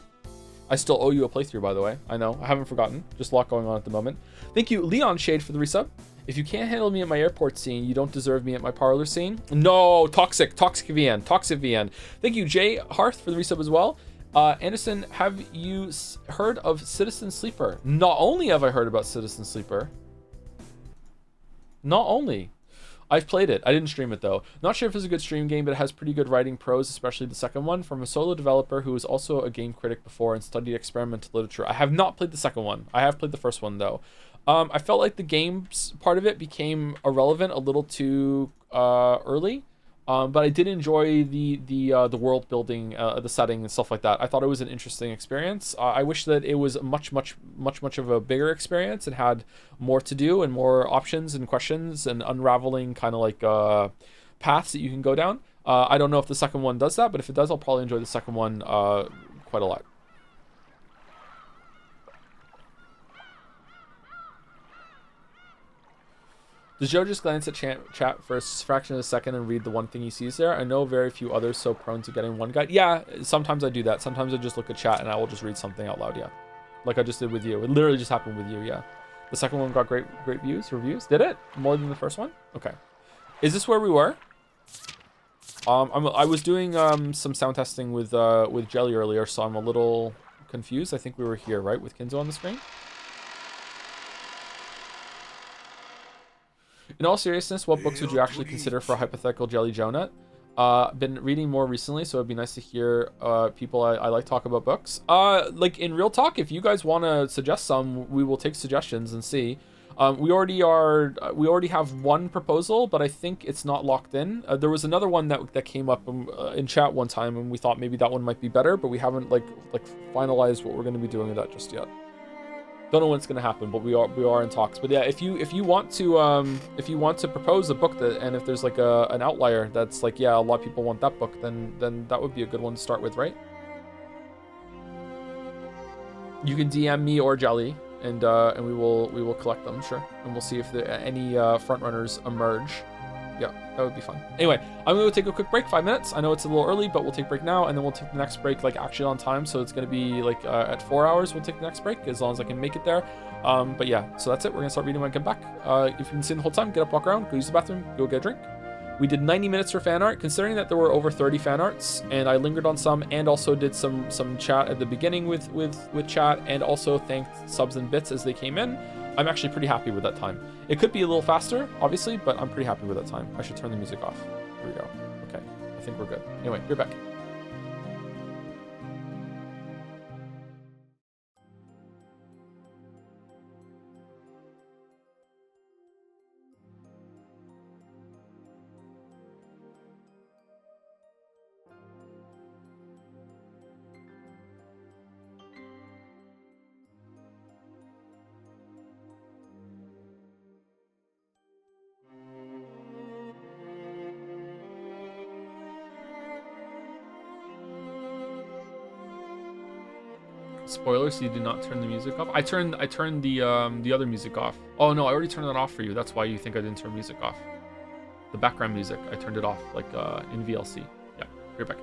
I still owe you a playthrough, by the way. I know. I haven't forgotten. Just a lot going on at the moment. Thank you, Leon Shade, for the resub. If you can't handle me at my airport scene, you don't deserve me at my parlor scene. No, toxic VN. Thank you, Jay Hearth, for the resub as well. Anderson, have you heard of Citizen Sleeper? Not only have I heard about Citizen Sleeper, not only. I've played it. I didn't stream it though. Not sure if it's a good stream game, but it has pretty good writing prose, especially the second one, from a solo developer who was also a game critic before and studied experimental literature. I have not played the second one. I have played the first one though. I felt like the games part of it became irrelevant a little too early. But I did enjoy the world building, the setting and stuff like that. I thought it was an interesting experience. I wish that it was much of a bigger experience and had more to do and more options and questions and unraveling kind of like paths that you can go down. I don't know if the second one does that, but if it does, I'll probably enjoy the second one quite a lot. Does Joe just glance at chat for a fraction of a second and read the one thing he sees there? I know very few others so prone to getting one guide. Yeah, sometimes I do that. Sometimes I just look at chat and I will just read something out loud, yeah. Like I just did with you. It literally just happened with you, yeah. The second one got great reviews. Did it? More than the first one? Okay. Is this where we were? I was doing some sound testing with Jelly earlier, so I'm a little confused. I think we were here, right? With Kinzo on the screen? In all seriousness, what books would you actually consider for a hypothetical Jelly Jonut? Been reading more recently, so it'd be nice to hear people I like talk about books. Like in real talk, if you guys want to suggest some, we will take suggestions and see. We already have one proposal, but I think it's not locked in. There was another one that came up in chat one time, and we thought maybe that one might be better, but we haven't like finalized what we're going to be doing with that just yet. Don't know when it's gonna happen, but we are in talks. But yeah, if you want to propose a book that, and if there's like an outlier that's like, yeah, a lot of people want that book, then that would be a good one to start with, right? You can DM me or Jelly, and we will collect them, sure, and we'll see if any front runners emerge. Yeah, that would be fun. Anyway, I'm gonna take a quick break, 5 minutes. I know it's a little early, but we'll take a break now, and then we'll take the next break like actually on time. So it's gonna be like at 4 hours. We'll take the next break as long as I can make it there. But yeah, so that's it. We're gonna start reading when I get back. If you've been sitting the whole time, get up, walk around, go use the bathroom, go get a drink. We did 90 minutes for fan art, considering that there were over 30 fan arts, and I lingered on some, and also did some chat at the beginning with chat, and also thanked subs and bits as they came in. I'm actually pretty happy with that time. It could be a little faster, obviously, but I'm pretty happy with that time. I should turn the music off. Here we go. Okay, I think we're good. Anyway, you're back. Spoilers, you did not turn the music off. I turned the other music off. Oh no, I already turned that off for you. That's why you think I didn't turn music off. The background music, I turned it off like in VLC. Yeah, you're back.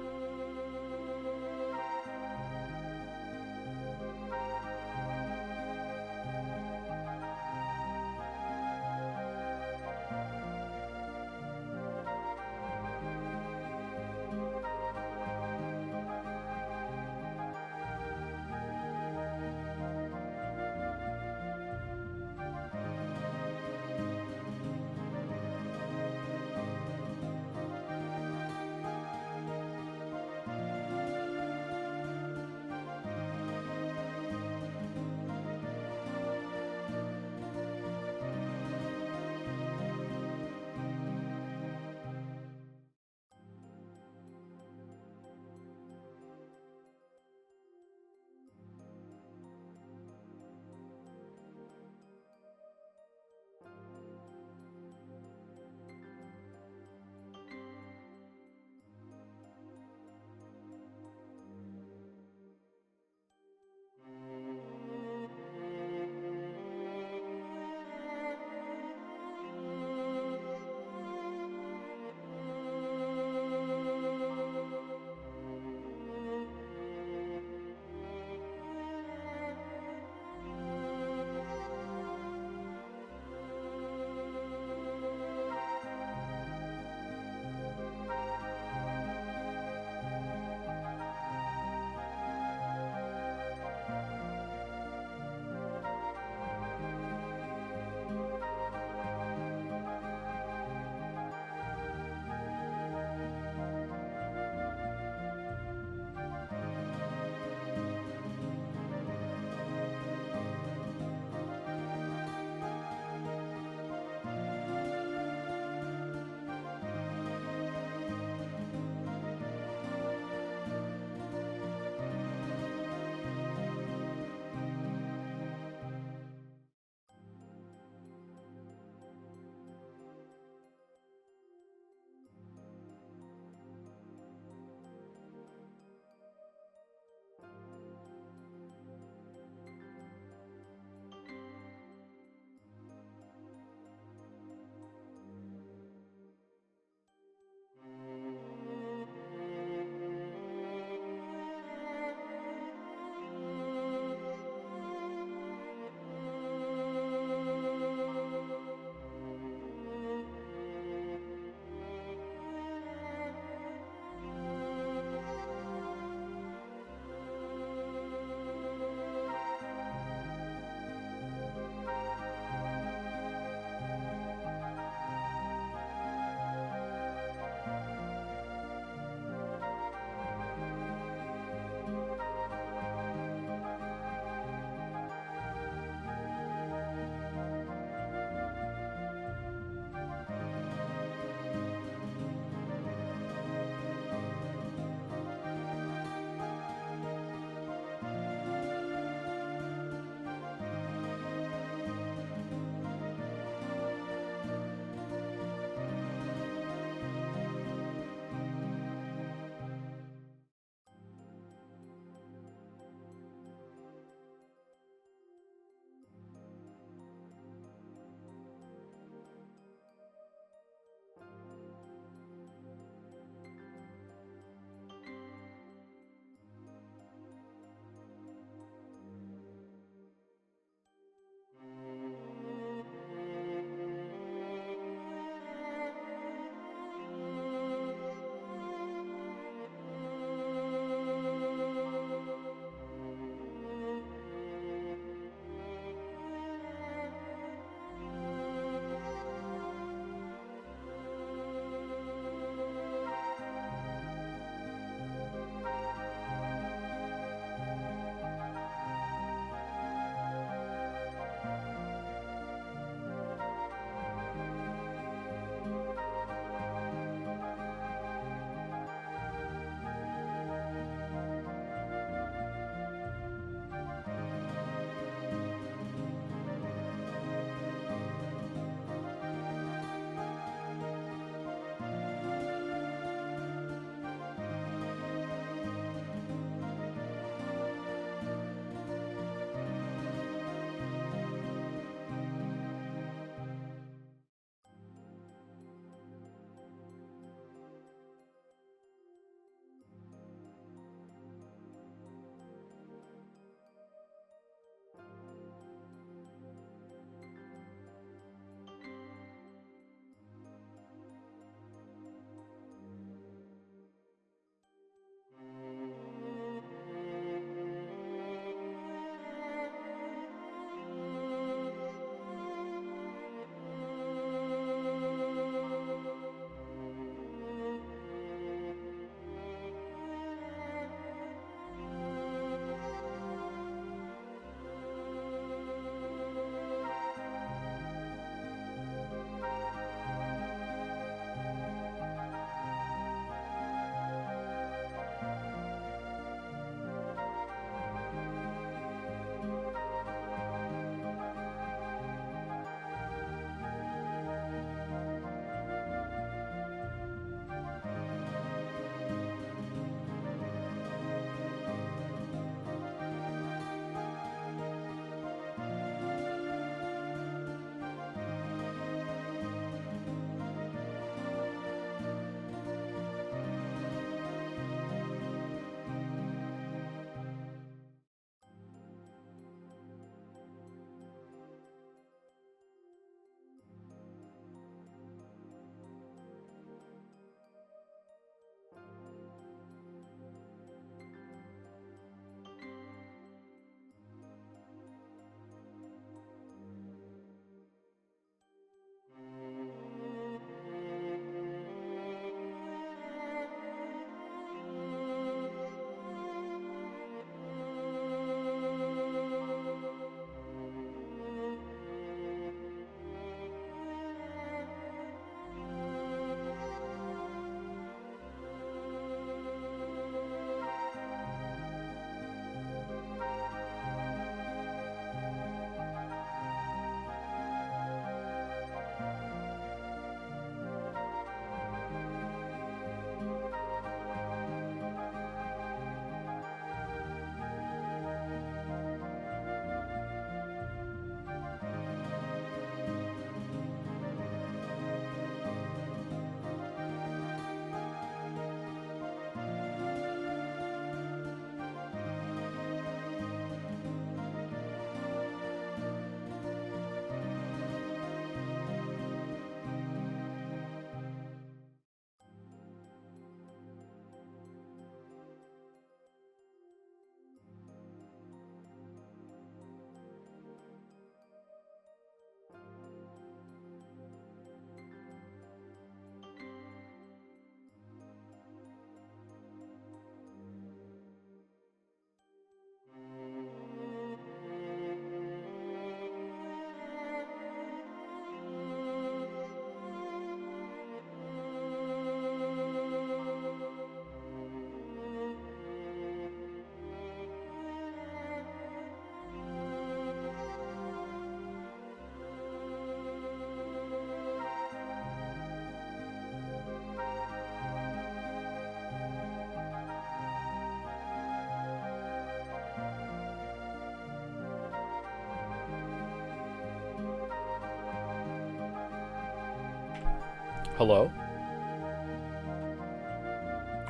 Hello?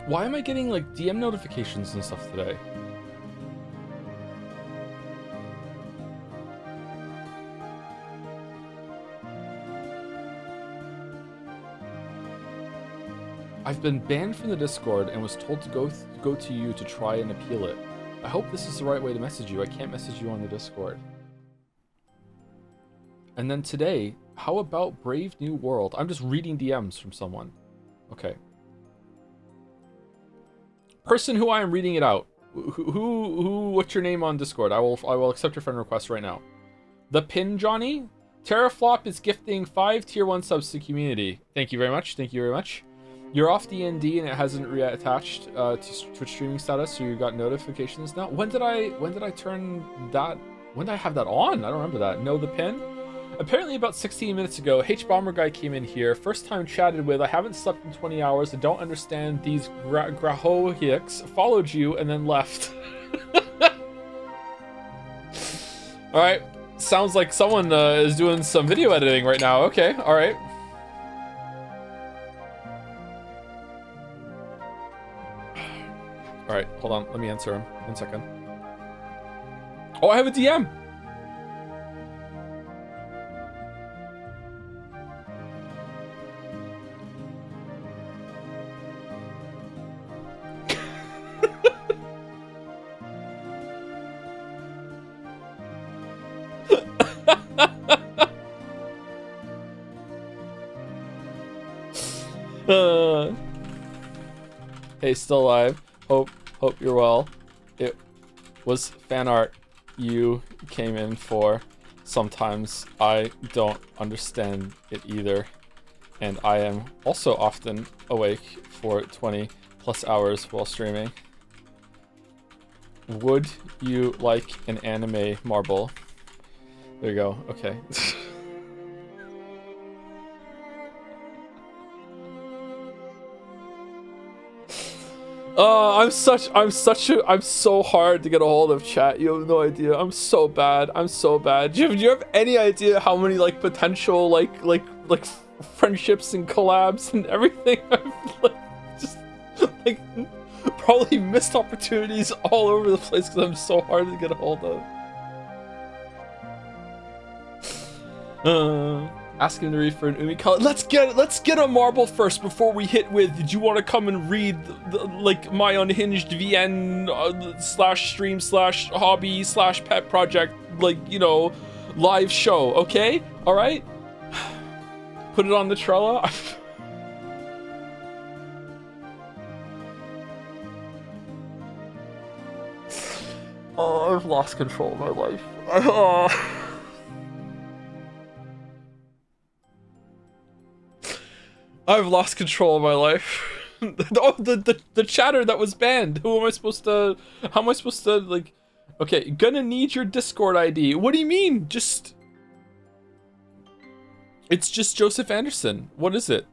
Why am I getting like DM notifications and stuff today? I've been banned from the Discord and was told to go to you to try and appeal it. I hope this is the right way to message you. I can't message you on the Discord. And then today, how about Brave New World? I'm just reading DMs from someone. Okay. Person who I am reading it out. What's your name on Discord? I will accept your friend request right now. The Pin Johnny? Terraflop is gifting 5 tier 1 subs to community. Thank you very much. Thank you very much. You're off DND and it hasn't reattached to Twitch streaming status, so you got notifications now. When did I turn that? When did I have that on? I don't remember that. Know the pin? Apparently about 16 minutes ago, H-Bomber guy came in here. First time chatted with. I haven't slept in 20 hours. I don't understand these grahohics. Followed you and then left. All right. Sounds like someone is doing some video editing right now. Okay. All right. All right. Hold on. Let me answer him. 1 second. Oh, I have a DM. Hey, still alive. Hope you're well. It was fan art you came in for. Sometimes I don't understand it either. And I am also often awake for 20 plus hours while streaming. Would you like an anime marble? There you go. Okay. I'm so hard to get a hold of, chat. You have no idea. I'm so bad. I'm so bad. Do you have any idea how many like potential like friendships and collabs and everything I've just probably missed opportunities all over the place because I'm so hard to get a hold of. Ask him to read for an Umineko. Let's get a marble first before we hit with. Did you want to come and read like my unhinged VN /stream /hobby /pet project live show? Okay, all right. Put it on the Trello. Oh, I've lost control of my life. I've lost control of my life. Oh, the chatter that was banned. How am I supposed to like? Okay, gonna need your Discord ID. What do you mean? It's just Joseph Anderson. What is it?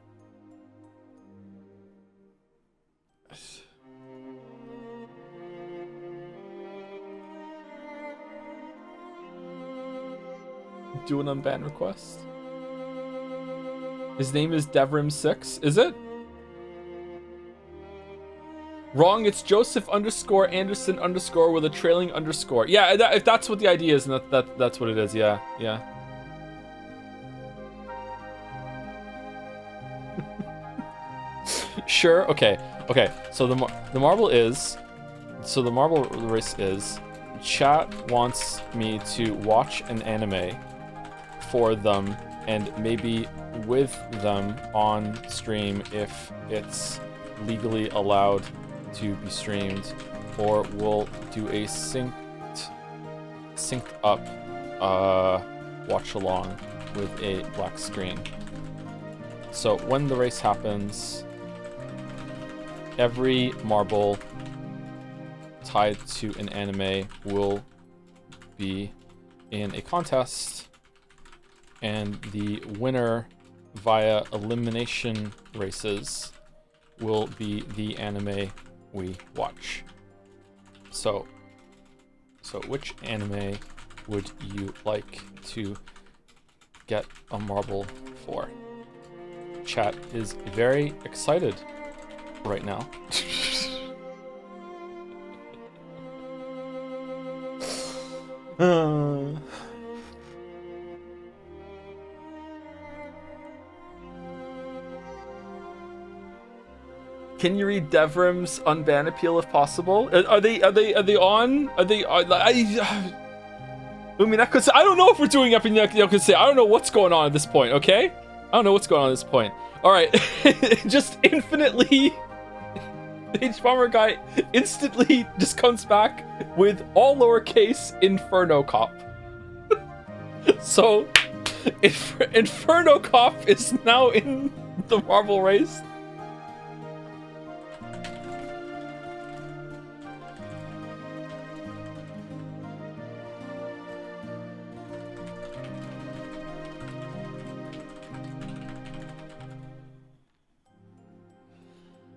Do an unban request. His name is Devrim6. Is it? Wrong, it's Joseph_Anderson_ with a trailing underscore. Yeah, if that's what the idea is, and that's what it is. Yeah. Sure. Okay. So the marble is. So the marble race is. Chat wants me to watch an anime for them and maybe with them on stream if it's legally allowed to be streamed, or we'll do a synced up watch along with a black screen. So when the race happens, every marble tied to an anime will be in a contest, and the winner via elimination races will be the anime we watch. So which anime would you like to get a marble for? chat is very excited right now. Can you read Devrim's unban appeal if possible? Are they on? Are they? Umineko, I don't know if we're doing Umineko. I don't know what's going on at this point. Okay, I don't know what's going on at this point. All right, just infinitely. H Bomber guy instantly just comes back with all lowercase Inferno Cop. So, Inferno Cop is now in the Marvel race.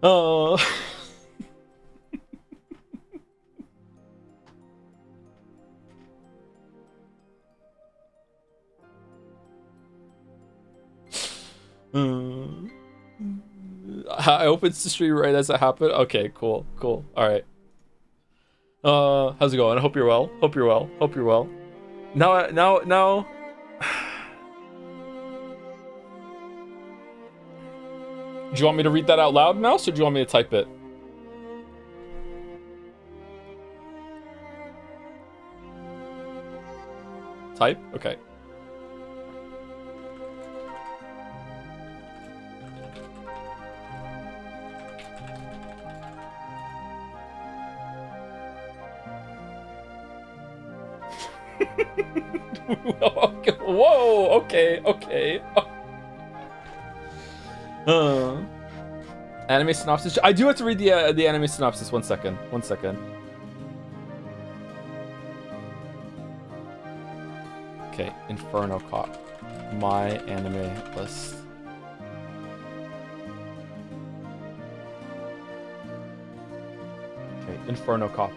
Oh. I opened the stream right as it happened. Okay, cool. All right. How's it going? I hope you're well. Hope you're well. Now. Do you want me to read that out loud, Mouse, or do you want me to type it? Type? Okay. Whoa, okay. Anime synopsis. I do have to read the anime synopsis. One second. Okay, Inferno Cop. My anime list. Okay, Inferno Cop.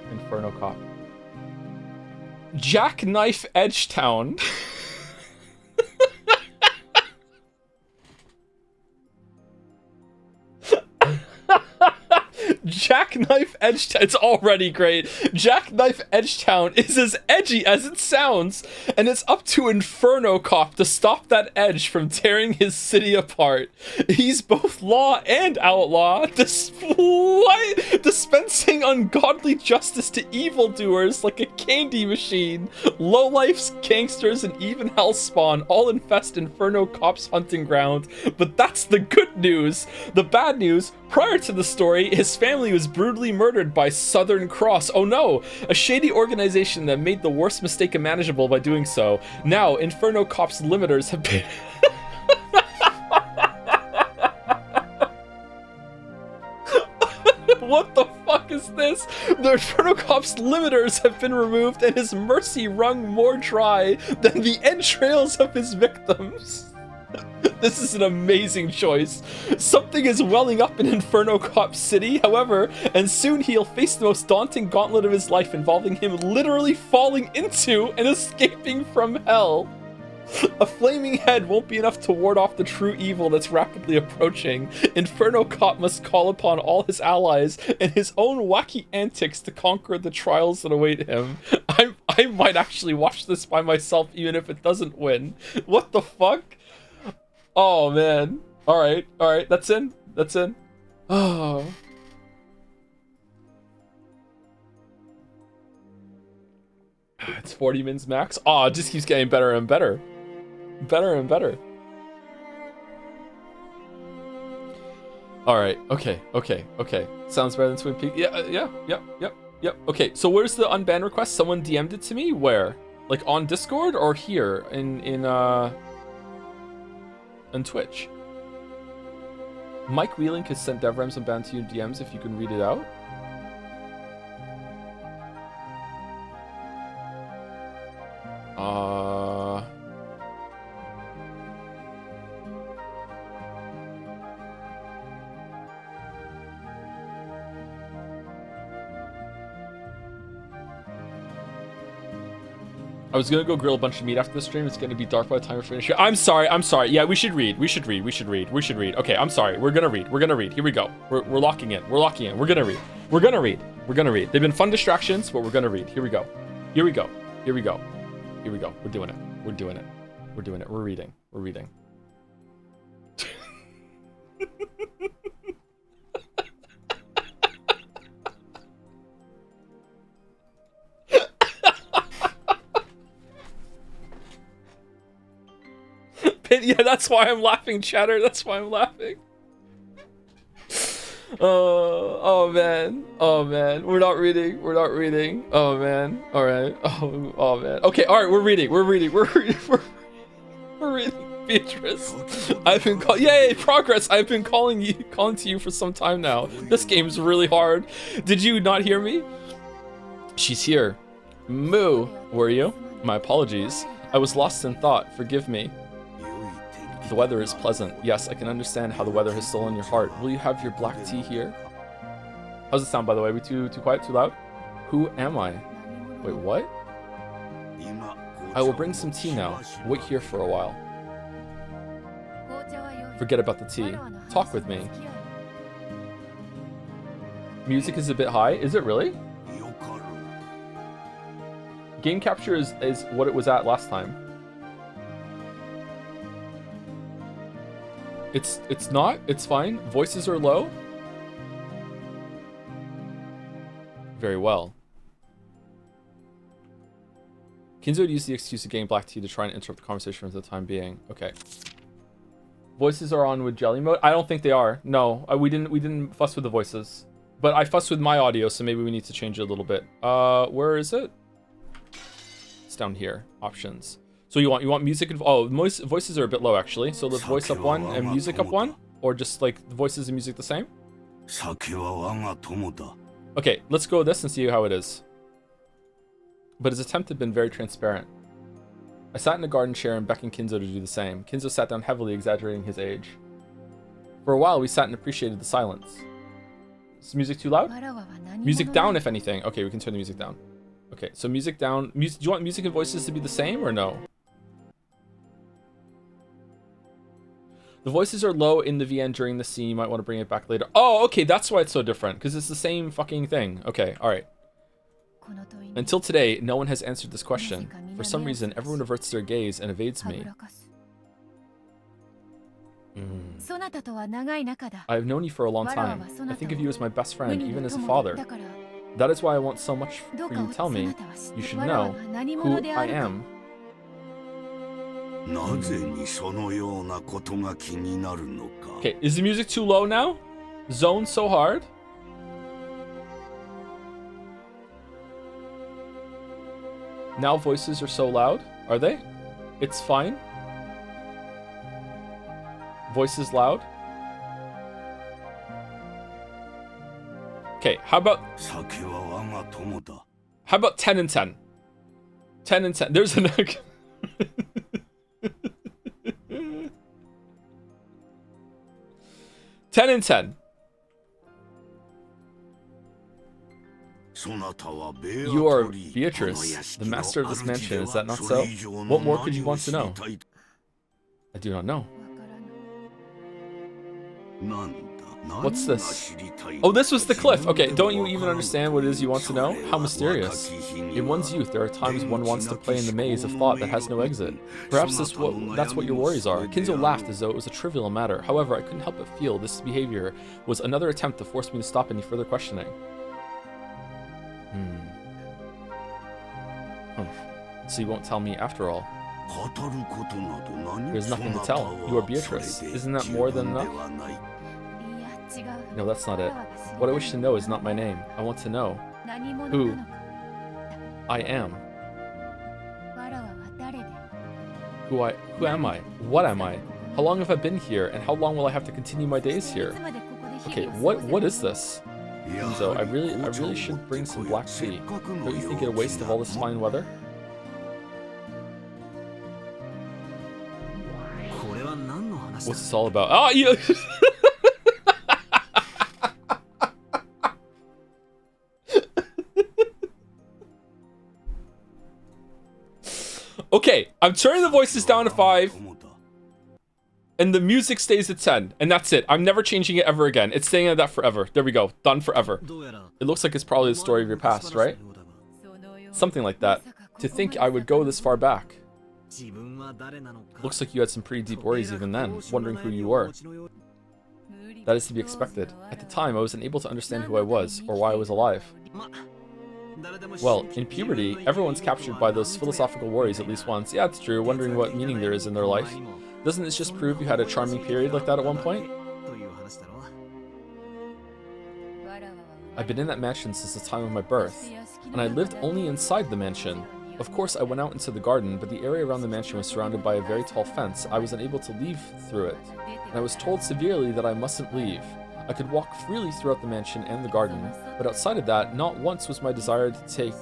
Jackknife Edgetown. Jackknife Edgetown. It's already great. Jackknife Edgetown is as edgy as it sounds, and it's up to Inferno Cop to stop that edge from tearing his city apart. He's both law and outlaw, dispensing ungodly justice to evildoers like a candy machine. Lowlifes, gangsters, and even hellspawn all infest Inferno Cop's hunting ground. But that's the good news. The bad news, prior to the story, his family was brutally murdered by Southern Cross. Oh no, a shady organization that made the worst mistake imaginable by doing so. Now, Inferno Cop's limiters have been... What the fuck is this? The Inferno Cop's limiters have been removed and his mercy wrung more dry than the entrails of his victims. This is an amazing choice. Something is welling up in Inferno Cop City, however, and soon he'll face the most daunting gauntlet of his life, involving him literally falling into and escaping from hell. A flaming head won't be enough to ward off the true evil that's rapidly approaching. Inferno Cop must call upon all his allies and his own wacky antics to conquer the trials that await him. I might actually watch this by myself even if it doesn't win. What the fuck? Oh man. Alright, that's in. Oh. It's 40 mins max. Oh, it just keeps getting better and better. Alright, okay. Sounds better than Twin Peaks. Yep. Okay, so where's the unban request? Someone DM'd it to me? Where? Like on Discord or here in Twitch? Mike Wheeling has sent DevRams unbanned to you in DMs if you can read it out. I was gonna go grill a bunch of meat after the stream. It's gonna be dark by the time we finish it. I'm sorry. Yeah, we should read. Okay, I'm sorry. We're gonna read. Here we go. We're locking in. We're gonna read. They've been fun distractions, but we're gonna read. Here we go. We're doing it. We're reading. Yeah, that's why I'm laughing, chatter. That's why I'm laughing. Oh man. We're not reading. Oh man. All right. Oh man. Okay. All right. We're reading. We're reading. Beatrice, I've been yay progress. I've been calling to you for some time now. This game's really hard. Did you not hear me? She's here. Moo. Were you? My apologies. I was lost in thought. Forgive me. The weather is pleasant. Yes, I can understand how the weather has stolen your heart. Will you have your black tea here? How's it sound, by the way? Are we too quiet, too loud? Who am I? Wait, what? I will bring some tea now. Wait here for a while. Forget about the tea. Talk with me. Music is a bit high. Is it really? Game capture is what it was at last time. It's not. It's fine. Voices are low. Very well. Kinzo would use the excuse of getting black tea to try and interrupt the conversation for the time being. Okay. Voices are on with jelly mode. I don't think they are. No, we didn't fuss with the voices, but I fussed with my audio, so maybe we need to change it a little bit. Where is it? It's down here. Options. So you want music and voices are a bit low actually. So let's voice up one and music up one, or just like the voices and music the same. Okay, let's go with this and see how it is. But his attempt had been very transparent. I sat in a garden chair and beckoned Kinzo to do the same. Kinzo sat down heavily, exaggerating his age. For a while, we sat and appreciated the silence. Is music too loud? Music down, if anything. Okay, we can turn the music down. Okay, so music down. Do you want music and voices to be the same or no? The voices are low in the VN during the scene. You might want to bring it back later. Oh, okay, that's why it's so different, because it's the same fucking thing. Okay, all right. Until today, no one has answered this question. For some reason, everyone averts their gaze and evades me. I have known you for a long time. I think of you as my best friend, even as a father. That is why I want so much for you to tell me. You should know who I am. Okay, is the music too low now? Zone so hard? Now voices are so loud? Are they? It's fine. Voices loud. Okay, how about 10 and 10? 10 and 10. There's an 10 and 10. You are Beatrice, the master of this mansion, is that not so? What more could you want to know? I do not know. What's this? Oh, this was the cliff. Okay, don't you even understand what it is you want to know? How mysterious. In one's youth, there are times one wants to play in the maze of thought that has no exit. Perhaps that's what your worries are. Kinzo laughed as though it was a trivial matter. However, I couldn't help but feel this behavior was another attempt to force me to stop any further questioning. So you won't tell me after all? There's nothing to tell. You are Beatrice. Isn't that more than enough? No, that's not it. What I wish to know is not my name. I want to know who I am. Who am I? What am I? How long have I been here, and how long will I have to continue my days here? Okay, what is this? So I really should bring some black tea. Don't you think it a waste of all this fine weather? What's this all about? Oh, you. Okay, I'm turning the voices down to 5. And the music stays at 10. And that's it. I'm never changing it ever again. It's staying at that forever. There we go. Done forever. It looks like it's probably the story of your past, right? Something like that. To think I would go this far back. Looks like you had some pretty deep worries even then, wondering who you were. That is to be expected. At the time, I wasn't able to understand who I was, or why I was alive. Well, in puberty, everyone's captured by those philosophical worries at least once. Yeah, it's true, wondering what meaning there is in their life. Doesn't this just prove you had a charming period like that at one point? I've been in that mansion since the time of my birth, and I lived only inside the mansion. Of course, I went out into the garden, but the area around the mansion was surrounded by a very tall fence. I was unable to leave through it, and I was told severely that I mustn't leave. I could walk freely throughout the mansion and the garden, but outside of that, not once was my desire to take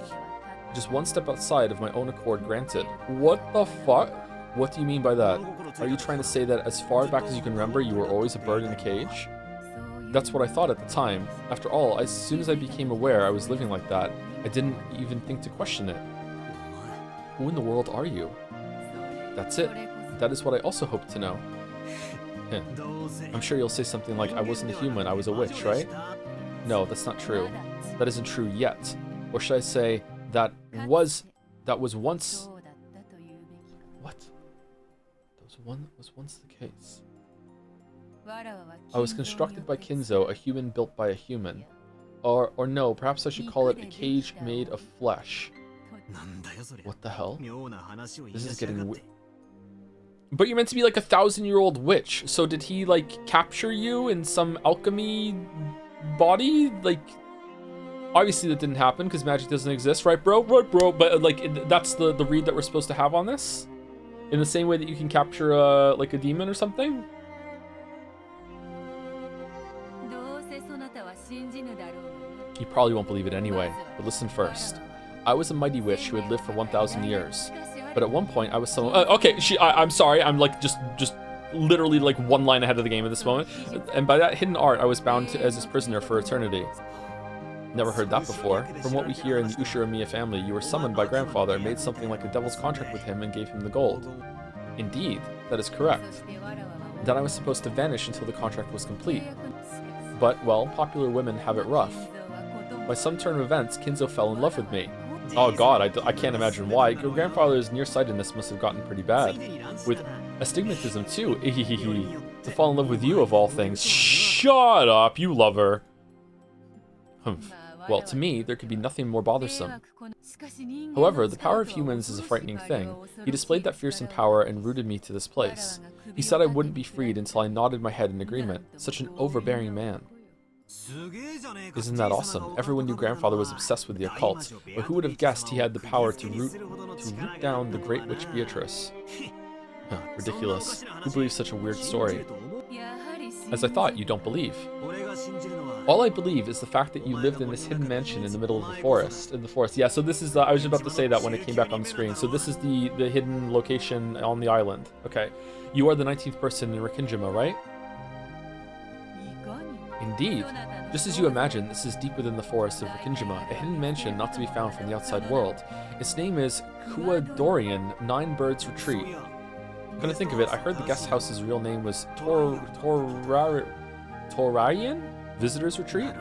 just one step outside of my own accord granted. What the fuck? What do you mean by that? Are you trying to say that as far back as you can remember, you were always a bird in a cage? That's what I thought at the time. After all, as soon as I became aware I was living like that, I didn't even think to question it. Who in the world are you? That's it. That is what I also hoped to know. I'm sure you'll say something like, I wasn't a human, I was a witch, right? No, that's not true. That isn't true yet. Or should I say, that was once... What? That was once the case. I was constructed by Kinzo, a human built by a human. Or no, perhaps I should call it a cage made of flesh. What the hell? This is getting weird. But you're meant to be like a 1,000-year-old witch. So did he like capture you in some alchemy body? Like, obviously that didn't happen because magic doesn't exist, right, bro? Right, bro. But like, that's the read that we're supposed to have on this. In the same way that you can capture like a demon or something. You probably won't believe it anyway. But listen first. I was a mighty witch who had lived for 1,000 years. But at one point, I was someone... okay, I'm sorry. I'm like just literally like one line ahead of the game at this moment. And by that hidden art, I was bound as his prisoner for eternity. Never heard that before. From what we hear in the Ushiramiya family, you were summoned by grandfather, made something like a devil's contract with him, and gave him the gold. Indeed, that is correct. Then I was supposed to vanish until the contract was complete. But, well, popular women have it rough. By some turn of events, Kinzo fell in love with me. Oh god, I can't imagine why. Your grandfather's nearsightedness must have gotten pretty bad. With astigmatism too. To fall in love with you of all things. Shut up, you love her. Humph. Well, to me, there could be nothing more bothersome. However, the power of humans is a frightening thing. He displayed that fearsome power and rooted me to this place. He said I wouldn't be freed until I nodded my head in agreement. Such an overbearing man. Isn't that awesome? Everyone knew grandfather was obsessed with the occult, but who would have guessed he had the power to root down the great witch Beatrice? Ridiculous. Who believes such a weird story? As I thought, you don't believe. All I believe is the fact that you lived in this hidden mansion in the middle of the forest. Yeah, so this is, I was just about to say that when it came back on the screen. So this is the hidden location on the island. Okay. You are the 19th person in Rikingima, right? Indeed. Just as you imagine, this is deep within the forest of Rikingima, a hidden mansion not to be found from the outside world. Its name is Kuadorian, Nine Birds Retreat. Come to think of it, I heard the guest house's real name was Torarian? Visitor's Retreat?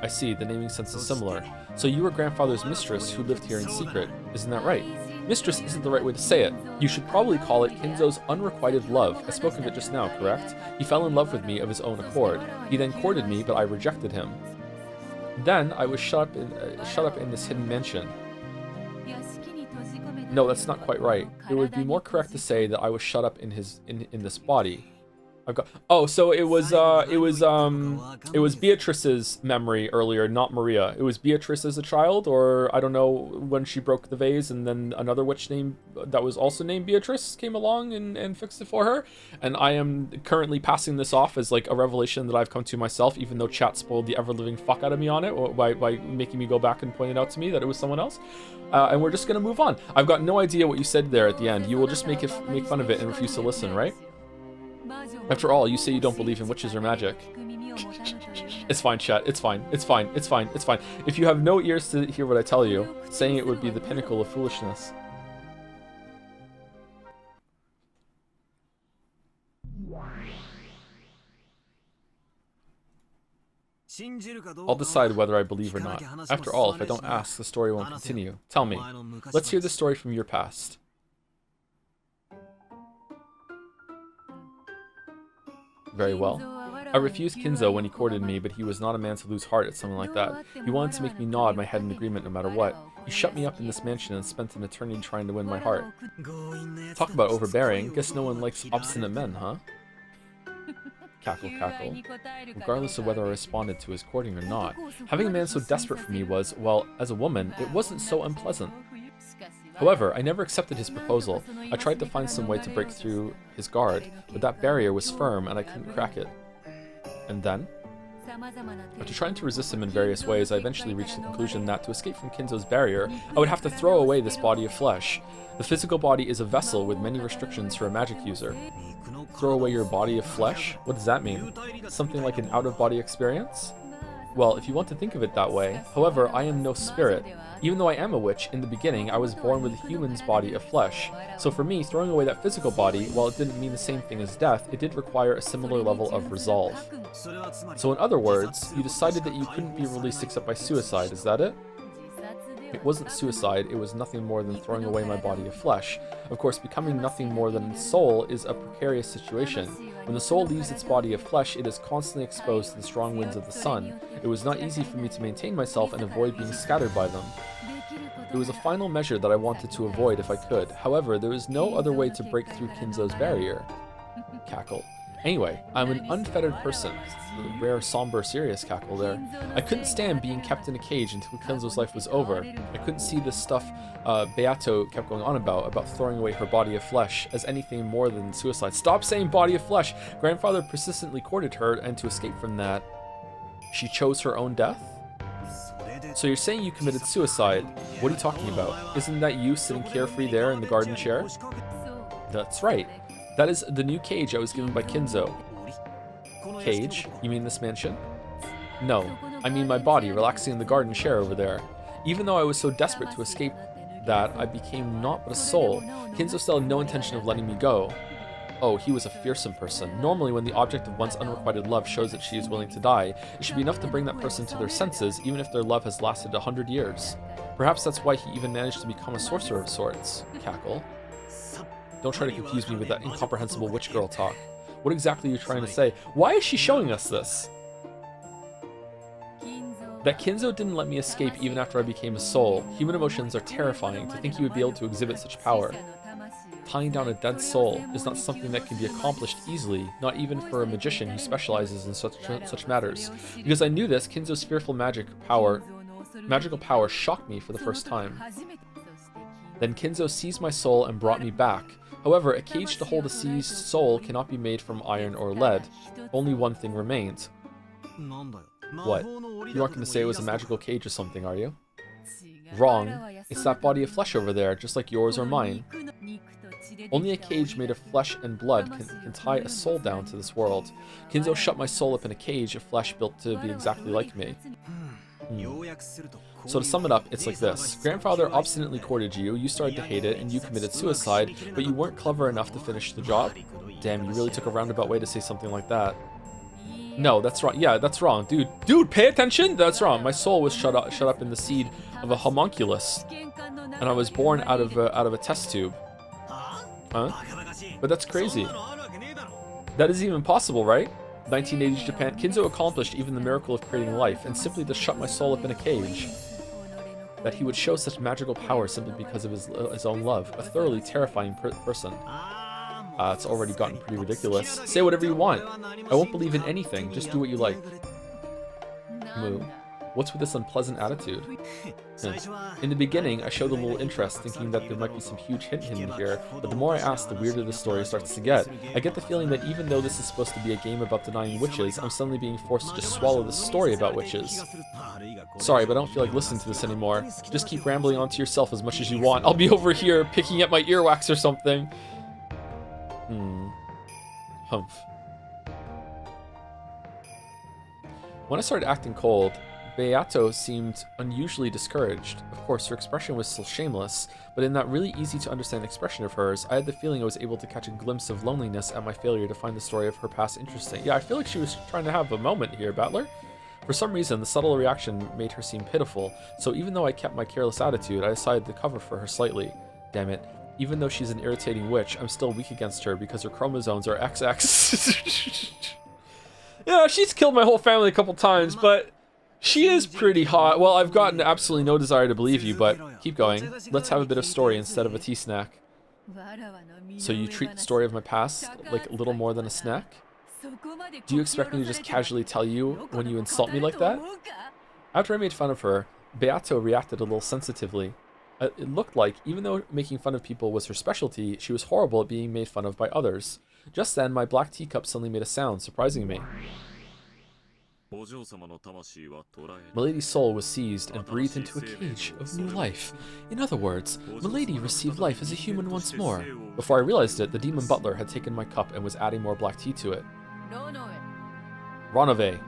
I see, the naming sense is similar. So you were grandfather's mistress who lived here in secret, isn't that right? Mistress isn't the right way to say it. You should probably call it Kinzo's unrequited love. I spoke of it just now, correct? He fell in love with me of his own accord. He then courted me, but I rejected him. Then I was shut up in this hidden mansion. No, that's not quite right. It would be more correct to say that I was shut up in this body. Oh, so it was Beatrice's memory earlier, not Maria. It was Beatrice as a child, or I don't know, when she broke the vase, and then another witch named that was also named Beatrice came along and fixed it for her. And I am currently passing this off as like a revelation that I've come to myself, even though chat spoiled the ever-living fuck out of me on it by making me go back and point it out to me that it was someone else. And we're just gonna move on. I've got no idea what you said there at the end. You will just make fun of it and refuse to listen, right? After all, you say you don't believe in witches or magic. It's fine, chat. It's fine. It's fine. It's fine. It's fine. If you have no ears to hear what I tell you, saying it would be the pinnacle of foolishness. I'll decide whether I believe or not. After all, if I don't ask, the story won't continue. Tell me. Let's hear the story from your past. Very well. I refused Kinzo when he courted me, but he was not a man to lose heart at something like that. He wanted to make me nod my head in agreement no matter what. He shut me up in this mansion and spent an eternity trying to win my heart. Talk about overbearing. Guess no one likes obstinate men, huh? Cackle, cackle. Regardless of whether I responded to his courting or not, having a man so desperate for me was, well, as a woman, it wasn't so unpleasant. However, I never accepted his proposal. I tried to find some way to break through his guard, but that barrier was firm and I couldn't crack it. And then? After trying to resist him in various ways, I eventually reached the conclusion that to escape from Kinzo's barrier, I would have to throw away this body of flesh. The physical body is a vessel with many restrictions for a magic user. Throw away your body of flesh? What does that mean? Something like an out-of-body experience? Well, if you want to think of it that way. However, I am no spirit. Even though I am a witch, in the beginning I was born with a human's body of flesh. So for me, throwing away that physical body, while it didn't mean the same thing as death, it did require a similar level of resolve. So in other words, you decided that you couldn't be released except by suicide, is that it? It wasn't suicide, it was nothing more than throwing away my body of flesh. Of course, becoming nothing more than soul is a precarious situation. When the soul leaves its body of flesh, it is constantly exposed to the strong winds of the sun. It was not easy for me to maintain myself and avoid being scattered by them. It was a final measure that I wanted to avoid if I could. However, there was no other way to break through Kinzo's barrier. Cackle. Anyway, I'm an unfettered person. Rare, somber, serious cackle there. I couldn't stand being kept in a cage until Kinzo's life was over. I couldn't see the stuff Beato kept going on about throwing away her body of flesh as anything more than suicide. Stop saying body of flesh! Grandfather persistently courted her, and to escape from that, she chose her own death? So you're saying you committed suicide? What are you talking about? Isn't that you sitting carefree there in the garden chair? That's right. That is the new cage I was given by Kinzo. Cage? You mean this mansion? No, I mean my body relaxing in the garden chair over there. Even though I was so desperate to escape that, I became naught but a soul. Kinzo still had no intention of letting me go. Oh, he was a fearsome person. Normally, when the object of one's unrequited love shows that she is willing to die, it should be enough to bring that person to their senses, even if their love has lasted 100 years. Perhaps that's why he even managed to become a sorcerer of sorts. Cackle. Don't try to confuse me with that incomprehensible witch girl talk. What exactly are you trying to say? Why is she showing us this? That Kinzo didn't let me escape even after I became a soul. Human emotions are terrifying. To think he would be able to exhibit such power. Tying down a dead soul is not something that can be accomplished easily, not even for a magician who specializes in such matters. Because I knew this, Kinzo's fearful magical power shocked me for the first time. Then Kinzo seized my soul and brought me back. However, a cage to hold a seized soul cannot be made from iron or lead. Only one thing remained. What? You aren't going to say it was a magical cage or something, are you? Wrong. It's that body of flesh over there, just like yours or mine. Only a cage made of flesh and blood can tie a soul down to this world. Kinzo shut my soul up in a cage of flesh built to be exactly like me. So to sum it up, it's like this. Grandfather obstinately courted you, you started to hate it, and you committed suicide, but you weren't clever enough to finish the job? Damn, you really took a roundabout way to say something like that. No, that's wrong. Yeah, that's wrong. Dude, pay attention! That's wrong. My soul was shut up in the seed of a homunculus, and I was born out of a test tube. Huh? But that's crazy. That isn't even possible, right? 1980s Japan, Kinzo accomplished even the miracle of creating life, and simply to shut my soul up in a cage. That he would show such magical power simply because of his own love. A thoroughly terrifying person. It's already gotten pretty ridiculous. Say whatever you want. I won't believe in anything. Just do what you like. Moo. What's with this unpleasant attitude? In the beginning, I showed a little interest, thinking that there might be some huge hint hidden here, but the more I ask, the weirder the story starts to get. I get the feeling that even though this is supposed to be a game about denying witches, I'm suddenly being forced to just swallow this story about witches. Sorry, but I don't feel like listening to this anymore. Just keep rambling on to yourself as much as you want. I'll be over here picking at my earwax or something. Humph. When I started acting cold, Beato seemed unusually discouraged. Of course, her expression was still shameless, but in that really easy-to-understand expression of hers, I had the feeling I was able to catch a glimpse of loneliness at my failure to find the story of her past interesting. Yeah, I feel like she was trying to have a moment here, Battler. For some reason, the subtle reaction made her seem pitiful, so even though I kept my careless attitude, I decided to cover for her slightly. Damn it. Even though she's an irritating witch, I'm still weak against her because her chromosomes are XX. Yeah, she's killed my whole family a couple times, but she is pretty hot. Well, I've gotten absolutely no desire to believe you, but keep going. Let's have a bit of story instead of a tea snack. So you treat the story of my past like a little more than a snack? Do you expect me to just casually tell you when you insult me like that? After I made fun of her, Beato reacted a little sensitively. It looked like, even though making fun of people was her specialty, she was horrible at being made fun of by others. Just then, my black teacup suddenly made a sound, surprising me. Milady's soul was seized and breathed into a cage of new life. In other words, Milady received life as a human once more. Before I realized it, the demon butler had taken my cup and was adding more black tea to it. Ronove.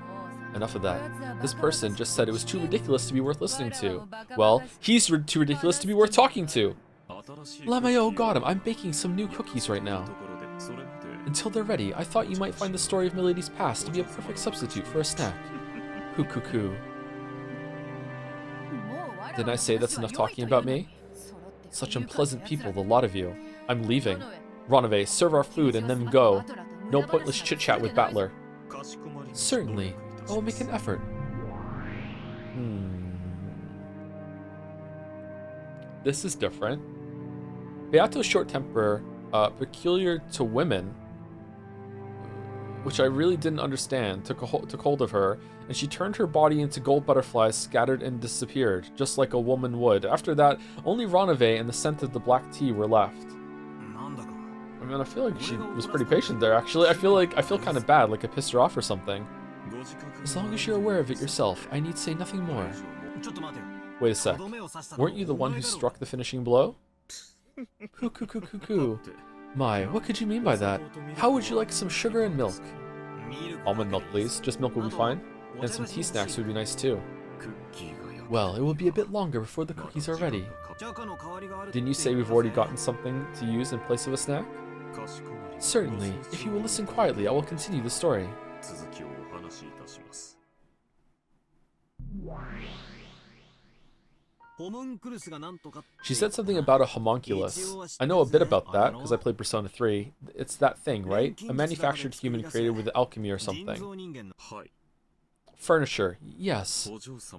Enough of that. This person just said it was too ridiculous to be worth listening to. Well, he's too ridiculous to be worth talking to. Lamayo got him. I'm baking some new cookies right now. Until they're ready, I thought you might find the story of Milady's past to be a perfect substitute for a snack. Cuckoo. Didn't I say that's enough talking about me? Such unpleasant people, the lot of you. I'm leaving. Ronove, serve our food and then go. No pointless chit-chat with Battler. Certainly. I will make an effort. This is different. Beato's short temper, peculiar to women, which I really didn't understand, took hold of her, and she turned her body into gold butterflies, scattered and disappeared, just like a woman would. After that, only Ronove and the scent of the black tea were left. I mean, I feel like she was pretty patient there, actually. I feel kind of bad, like I pissed her off or something. As long as you're aware of it yourself, I need say nothing more. Wait a sec. Weren't you the one who struck the finishing blow? Cuckoo. My, what could you mean by that? How would you like some sugar and milk? Almond milk, please. Just milk will be fine. And some tea snacks would be nice too. Well, it will be a bit longer before the cookies are ready. Didn't you say we've already gotten something to use in place of a snack? Certainly. If you will listen quietly, I will continue the story. She said something about a homunculus. I know a bit about that, because I played Persona 3. It's that thing, right? A manufactured human created with alchemy or something. Furniture, yes.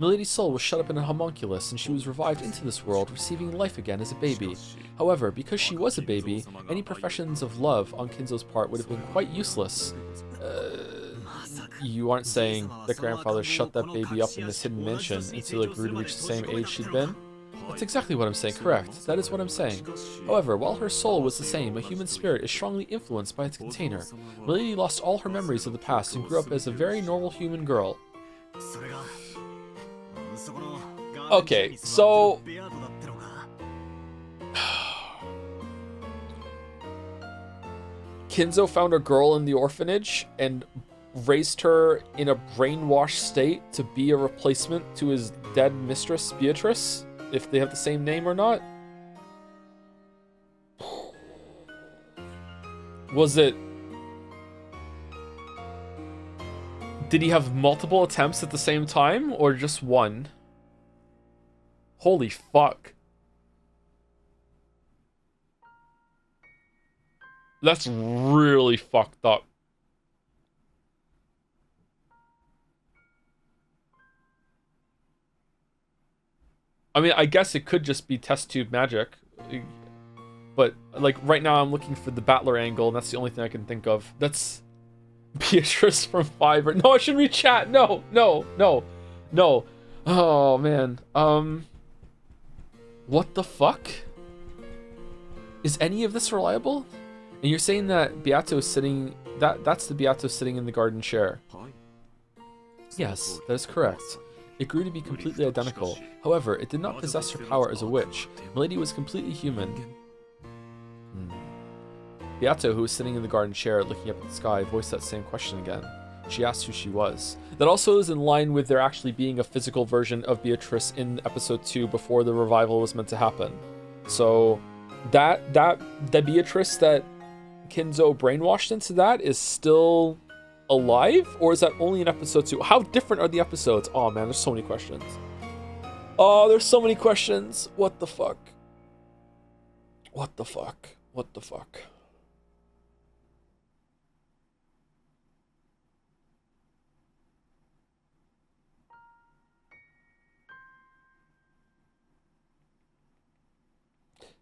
Milady's soul was shut up in a homunculus, and she was revived into this world, receiving life again as a baby. However, because she was a baby, any professions of love on Kinzo's part would have been quite useless. You aren't saying that grandfather shut that baby up in this hidden mansion until it grew to reach the same age she'd been? That's exactly what I'm saying, correct. That is what I'm saying. However, while her soul was the same, a human spirit is strongly influenced by its container. Milady lost all her memories of the past and grew up as a very normal human girl. Okay, so... Kinzo found a girl in the orphanage and raised her in a brainwashed state to be a replacement to his dead mistress, Beatrice, if they have the same name or not. Was it... Did he have multiple attempts at the same time, or just one? Holy fuck. That's really fucked up. I mean, I guess it could just be test tube magic. But, like, right now I'm looking for the Battler angle, and that's the only thing I can think of. That's Beatrice from Fiverr. No, I should read chat. No. Oh, man. What the fuck? Is any of this reliable? And you're saying that Beato is sitting... That's the Beato sitting in the garden chair. Yes, that is correct. It grew to be completely identical. However, it did not possess her power as a witch. Milady was completely human. Beato, who was sitting in the garden chair looking up at the sky, voiced that same question again. She asked who she was. That also is in line with there actually being a physical version of Beatrice in episode 2 before the revival was meant to happen. So that Beatrice that Kinzo brainwashed into that is still alive, or is that only in episode 2? How different are the episodes? Oh man, there's so many questions. Oh, there's so many questions. What the fuck? What the fuck? What the fuck?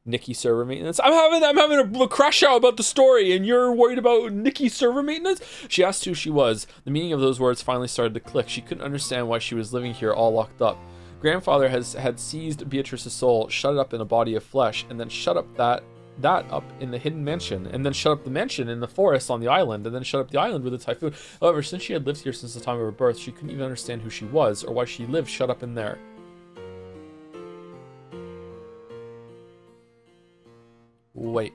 Nikki server maintenance. I'm having a crash out about the story, and you're worried about Nikki server maintenance? She asked who she was. The meaning of those words finally started to click. She couldn't understand why she was living here all locked up. Grandfather had seized Beatrice's soul, shut it up in a body of flesh, and then shut up that up in the hidden mansion, and then shut up the mansion in the forest on the island, and then shut up the island with a typhoon. However, since she had lived here since the time of her birth, she couldn't even understand who she was or why she lived shut up in there. Wait.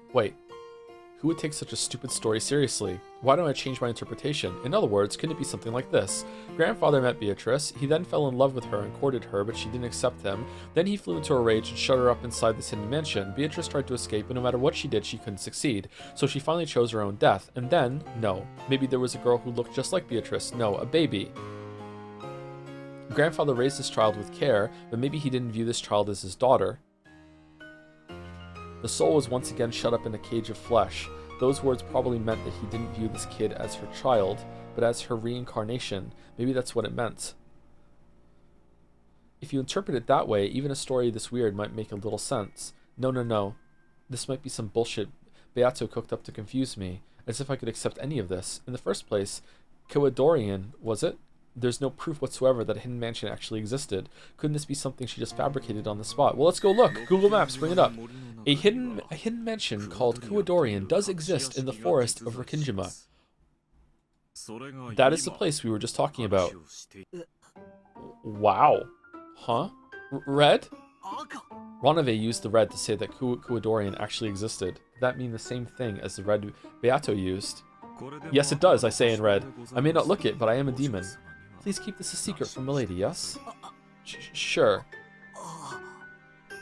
Who would take such a stupid story seriously? Why don't I change my interpretation? In other words, couldn't it be something like this? Grandfather met Beatrice. He then fell in love with her and courted her, but she didn't accept him. Then he flew into a rage and shut her up inside this hidden mansion. Beatrice tried to escape, but no matter what she did, she couldn't succeed. So she finally chose her own death. And then, no. Maybe there was a girl who looked just like Beatrice. No, a baby. Grandfather raised this child with care, but maybe he didn't view this child as his daughter. The soul was once again shut up in a cage of flesh. Those words probably meant that he didn't view this kid as her child, but as her reincarnation. Maybe that's what it meant. If you interpret it that way, even a story this weird might make a little sense. No. This might be some bullshit Beato cooked up to confuse me, as if I could accept any of this. In the first place, Koadorian, was it? There's no proof whatsoever that a hidden mansion actually existed. Couldn't this be something she just fabricated on the spot? Well, let's go look. Google Maps, bring it up. A hidden mansion called Koadorian does exist in the forest of Rikinjima. That is the place we were just talking about. Wow. Huh? Red? Ronave used the red to say that Koadorian actually existed. Did that mean the same thing as the red Beato used? Yes, it does, I say in red. I may not look it, but I am a demon. Please keep this a secret from milady, yes? Sure.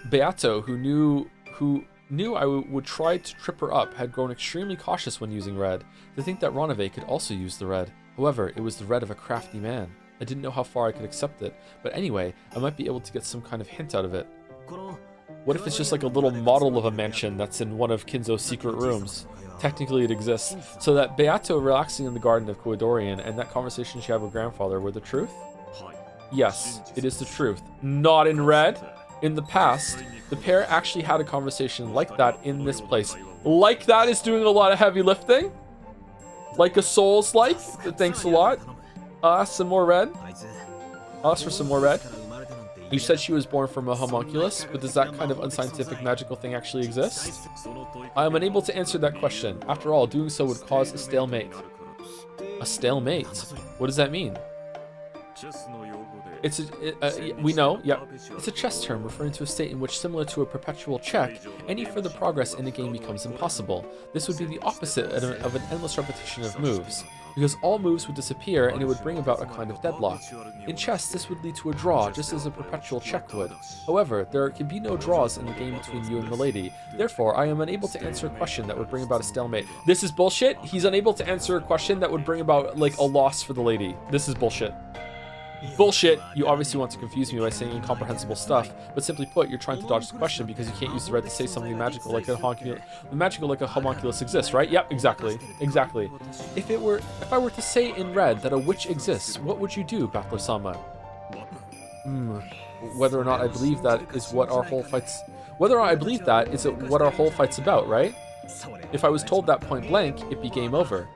Beato, who knew I would try to trip her up, had grown extremely cautious when using red. To think that Ronave could also use the red. However, it was the red of a crafty man. I didn't know how far I could accept it, but anyway, I might be able to get some kind of hint out of it. What if it's just like a little model of a mansion that's in one of Kinzo's secret rooms? Technically it exists. So that Beato relaxing in the garden of Koadorian and that conversation she had with grandfather were the truth? Yes, it is the truth. Not in red. In the past, the pair actually had a conversation like that in this place. Like that is doing a lot of heavy lifting. Like a Souls-like. Thanks a lot. Some more red. Ask for some more red. You said she was born from a homunculus, but does that kind of unscientific magical thing actually exist? I am unable to answer that question. After all, doing so would cause a stalemate. A stalemate? What does that mean? We know, yep. It's a chess term referring to a state in which, similar to a perpetual check, any further progress in a game becomes impossible. This would be the opposite of an endless repetition of moves, because all moves would disappear and it would bring about a kind of deadlock. In chess, this would lead to a draw, just as a perpetual check would. However, there can be no draws in the game between you and milady. Therefore, I am unable to answer a question that would bring about a stalemate. This is bullshit. He's unable to answer a question that would bring about, like, a loss for the lady. This is bullshit. Bullshit! You obviously want to confuse me by saying incomprehensible stuff, but simply put, you're trying to dodge the question because you can't use the red to say something magical like a homunculus exists, right? Yep, exactly. If I were to say in red that a witch exists, what would you do, Battler-sama? Whether or not I believe that is what our whole fight's... Whether or not I believe that is what our whole fight's about, right? If I was told that point blank, it'd be game over.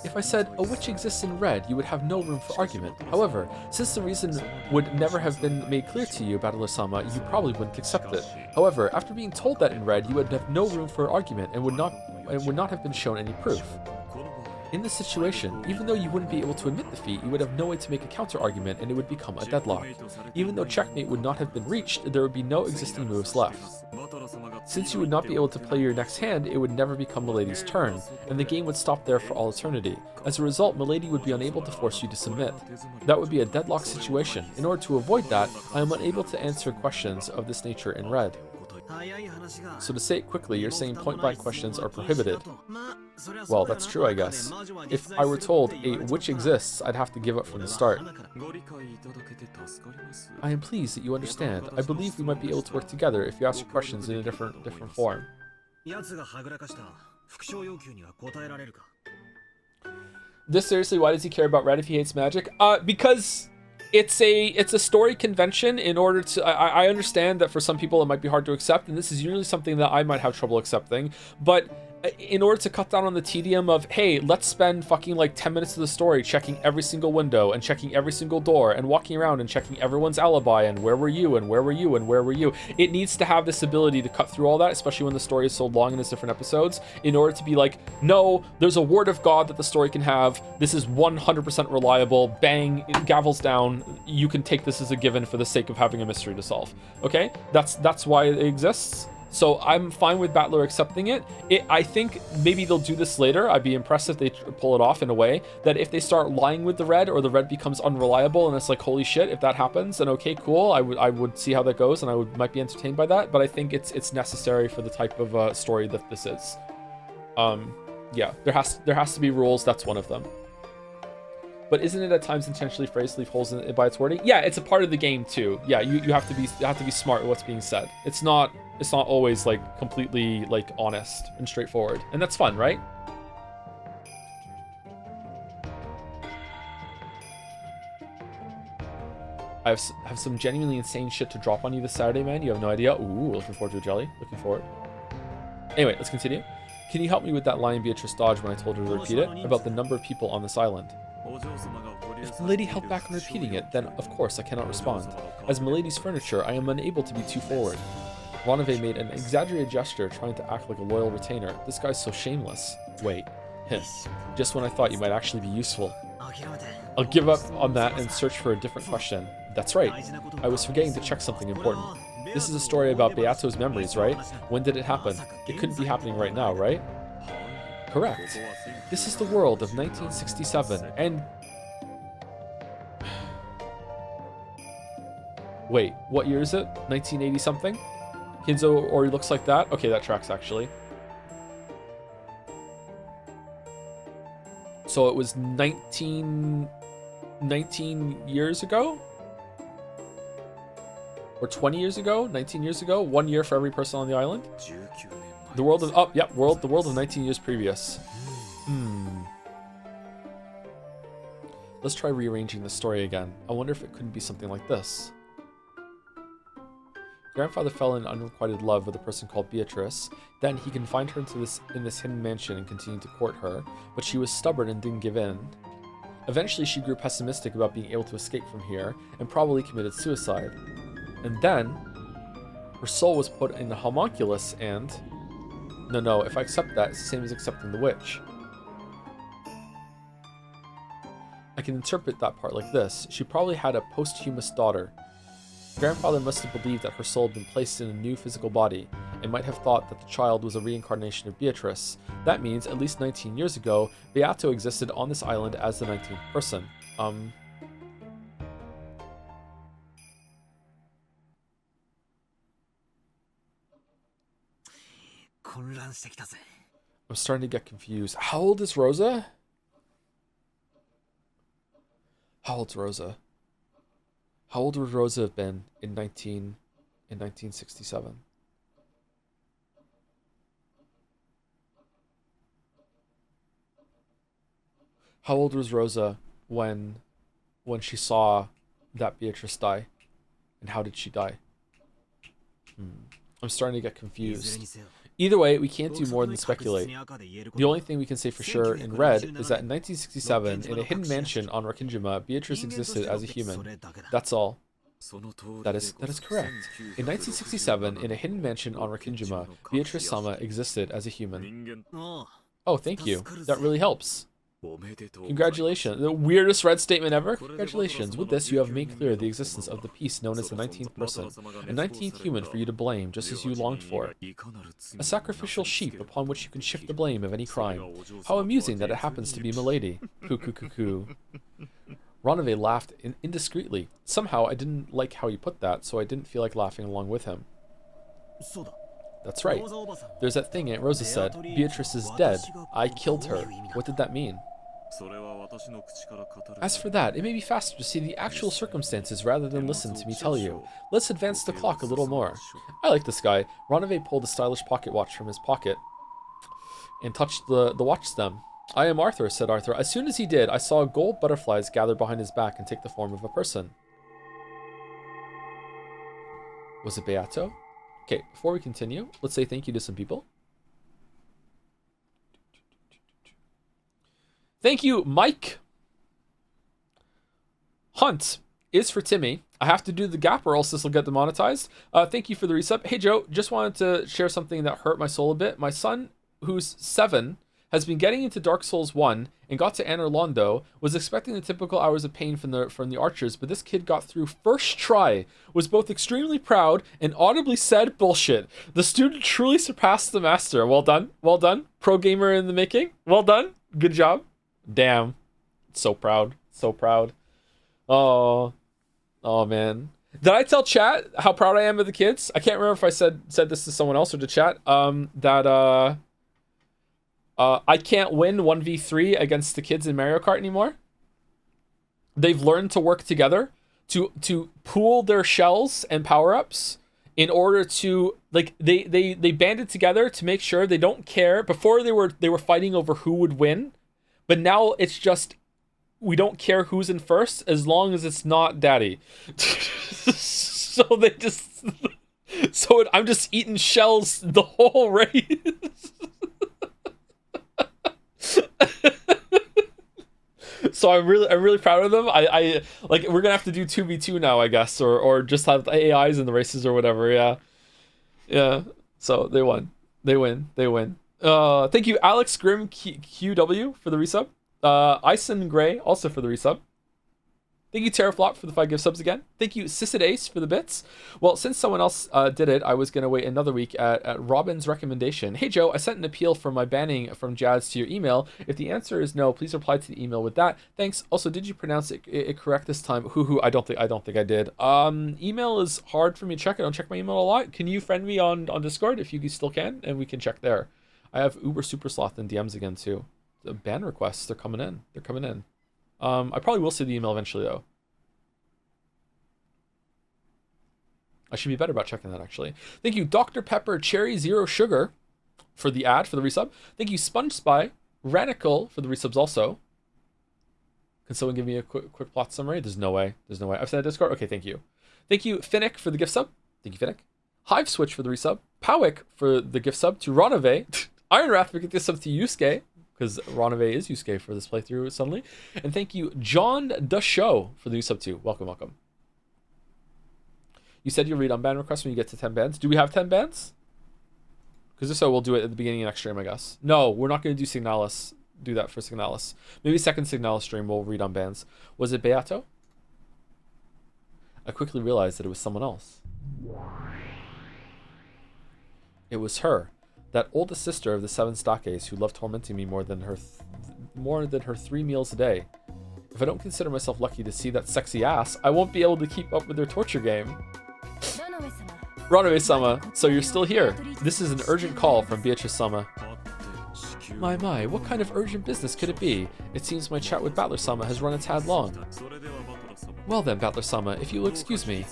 If I said, a witch exists in red, you would have no room for argument. However, since the reason would never have been made clear to you, Battler-sama, you probably wouldn't accept it. However, after being told that in red, you would have no room for argument and would not have been shown any proof. In this situation, even though you wouldn't be able to admit defeat, you would have no way to make a counter-argument and it would become a deadlock. Even though checkmate would not have been reached, there would be no existing moves left. Since you would not be able to play your next hand, it would never become Milady's turn, and the game would stop there for all eternity. As a result, Milady would be unable to force you to submit. That would be a deadlock situation. In order to avoid that, I am unable to answer questions of this nature in red. So to say it quickly, you're saying point-blank questions are prohibited. Well, that's true, I guess. If I were told a which exists, I'd have to give up from the start. I am pleased that you understand. I believe we might be able to work together if you ask your questions in a different form. This seriously, why does he care about red if he hates magic? Because it's a story convention in order to... I understand that for some people it might be hard to accept, and this is usually something that I might have trouble accepting, but in order to cut down on the tedium of, hey, let's spend fucking like 10 minutes of the story checking every single window and checking every single door and walking around and checking everyone's alibi and where were you and where were you and where were you. It needs to have this ability to cut through all that, especially when the story is so long and it's different episodes, in order to be like, no, there's a word of God that the story can have. This is 100% reliable. Bang, gavels down. You can take this as a given for the sake of having a mystery to solve. Okay? That's why it exists. So I'm fine with Battler accepting it. I think maybe they'll do this later. I'd be impressed if they pull it off in a way that if they start lying with the red or the red becomes unreliable and it's like, holy shit, if that happens, then okay, cool. I would see how that goes and I might be entertained by that. But I think it's necessary for the type of story that this is. Yeah, there has to be rules. That's one of them. But isn't it at times intentionally phrased to leave holes in it by its wording? Yeah, it's a part of the game too. Yeah, you have to be smart with what's being said. It's not always like completely like honest and straightforward, and that's fun, right? I have some genuinely insane shit to drop on you this Saturday, man. You have no idea. Ooh, looking forward to a jelly. Looking forward. Anyway, let's continue. Can you help me with that line Beatrice dodged when I told her to repeat it about the number of people on this island? If the lady held back on repeating it, then of course I cannot respond. As Milady's furniture, I am unable to be too forward. Ronave made an exaggerated gesture, trying to act like a loyal retainer. This guy's so shameless. Wait, him. Just when I thought you might actually be useful. I'll give up on that and search for a different question. That's right. I was forgetting to check something important. This is a story about Beato's memories, right? When did it happen? It couldn't be happening right now, right? Correct. This is the world of 1967, and... Wait, what year is it? 1980 something? Kinzo Ori looks like that? Okay, that tracks actually. So it was 19 years ago? Or 20 years ago? 19 years ago? 1 year for every person on the island? The world of... Oh, yep, the world of 19 years previous. Let's try rearranging the story again. I wonder if it couldn't be something like this. Grandfather fell in unrequited love with a person called Beatrice. Then he confined her in this hidden mansion and continued to court her, but she was stubborn and didn't give in. Eventually she grew pessimistic about being able to escape from here and probably committed suicide. And then her soul was put in the homunculus and... No, if I accept that, it's the same as accepting the witch. I can interpret that part like this. She probably had a posthumous daughter. Grandfather must have believed that her soul had been placed in a new physical body, and might have thought that the child was a reincarnation of Beatrice. That means, at least 19 years ago, Beato existed on this island as the 19th person. I'm starting to get confused. How old is Rosa? How old's Rosa? How old would Rosa have been in 1967? How old was Rosa when she saw that Beatrice die? And how did she die? I'm starting to get confused. Either way, we can't do more than speculate. The only thing we can say for sure in red is that in 1967, in a hidden mansion on Rakinjima, Beatrice existed as a human. That's all. That is correct. In 1967, in a hidden mansion on Rakinjima, Beatrice Sama existed as a human. Oh, thank you. That really helps. Congratulations. The weirdest red statement ever. Congratulations. With this, you have made clear the existence of the piece known as the 19th person. A 19th human for you to blame, just as you longed for. A sacrificial sheep upon which you can shift the blame of any crime. How amusing that it happens to be Milady. Coo coo coo coo. Ronave laughed indiscreetly. Somehow, I didn't like how he put that, so I didn't feel like laughing along with him. That's right. There's that thing Aunt Rosa said. Beatrice is dead. I killed her. What did that mean? As for that, it may be faster to see the actual circumstances rather than listen to me tell you. Let's advance the clock a little more. I like this guy. Ronave pulled a stylish pocket watch from his pocket and touched the watch stem. I am Arthur, said Arthur. As soon as he did, I saw gold butterflies gather behind his back and take the form of a person. Was it Beato? Okay, before we continue, let's say thank you to some people. Thank you, Mike. Hunt is for Timmy. I have to do the gap or else this will get demonetized. Thank you for the resub. Hey, Joe, just wanted to share something that hurt my soul a bit. My son, who's 7, has been getting into Dark Souls 1 and got to Anor Londo, was expecting the typical hours of pain from the archers, but this kid got through first try, was both extremely proud and audibly said bullshit. The student truly surpassed the master. Well done. Well done. Pro gamer in the making. Well done. Good job. Damn. So proud. So proud. Oh man. Did I tell chat how proud I am of the kids? I can't remember if I said this to someone else or to chat. I can't win 1v3 against the kids in Mario Kart anymore. They've learned to work together to pool their shells and power-ups in order to, like, they banded together to make sure they don't care. Before they were fighting over who would win, but now it's just we don't care who's in first as long as it's not daddy. So they just I'm just eating shells the whole race. So I'm really proud of them. I like, we're gonna have to do 2v2 now, I guess, or just have AIs in the races or whatever. Yeah. So they won. They win. Thank you, Alex Grim QW for the resub. Ison Gray also for the resub. Thank you, Terraflop, for the 5 gift subs again. Thank you, Sissid Ace, for the bits. Well, since someone else did it, I was going to wait another week at Robin's recommendation. Hey, Joe, I sent an appeal for my banning from Jazz to your email. If the answer is no, please reply to the email with that. Thanks. Also, did you pronounce it correct this time? I don't think I did. Email is hard for me to check. I don't check my email a lot. Can you friend me on Discord if you still can? And we can check there. I have Uber Super Sloth in DMs again, too. The ban requests, they're coming in. I probably will see the email eventually, though. I should be better about checking that, actually. Thank you, Dr. Pepper Cherry Zero Sugar, for the ad, for the resub. Thank you, Sponge Spy Radical, for the resubs also. Can someone give me a quick plot summary? There's no way. I've sent a Discord? Okay, thank you. Thank you, Finnick, for the gift sub. Thank you, Finnick. Hive Switch for the resub. Powick for the gift sub to Ronave. Iron Wrath for the gift sub to Yusuke, because Ronave is Yusuke for this playthrough suddenly. And thank you, John the Show, for the new sub too. Welcome. You said you'll read unban requests when you get to 10 bans. Do we have 10 bans? Because if so, we'll do it at the beginning of next stream, I guess. No, we're not going to do Signalis. Do that for Signalis. Maybe second Signalis stream we'll read unbans. Was it Beato? I quickly realized that it was someone else. It was her. That oldest sister of the 7 Stakes who loved tormenting me more than her 3 meals a day. If I don't consider myself lucky to see that sexy ass, I won't be able to keep up with their torture game. Ronave-sama, so you're still here. This is an urgent call from Beatrice-sama. My, what kind of urgent business could it be? It seems my chat with Battler-sama has run a tad long. Well then, Battler-sama, if you'll excuse me.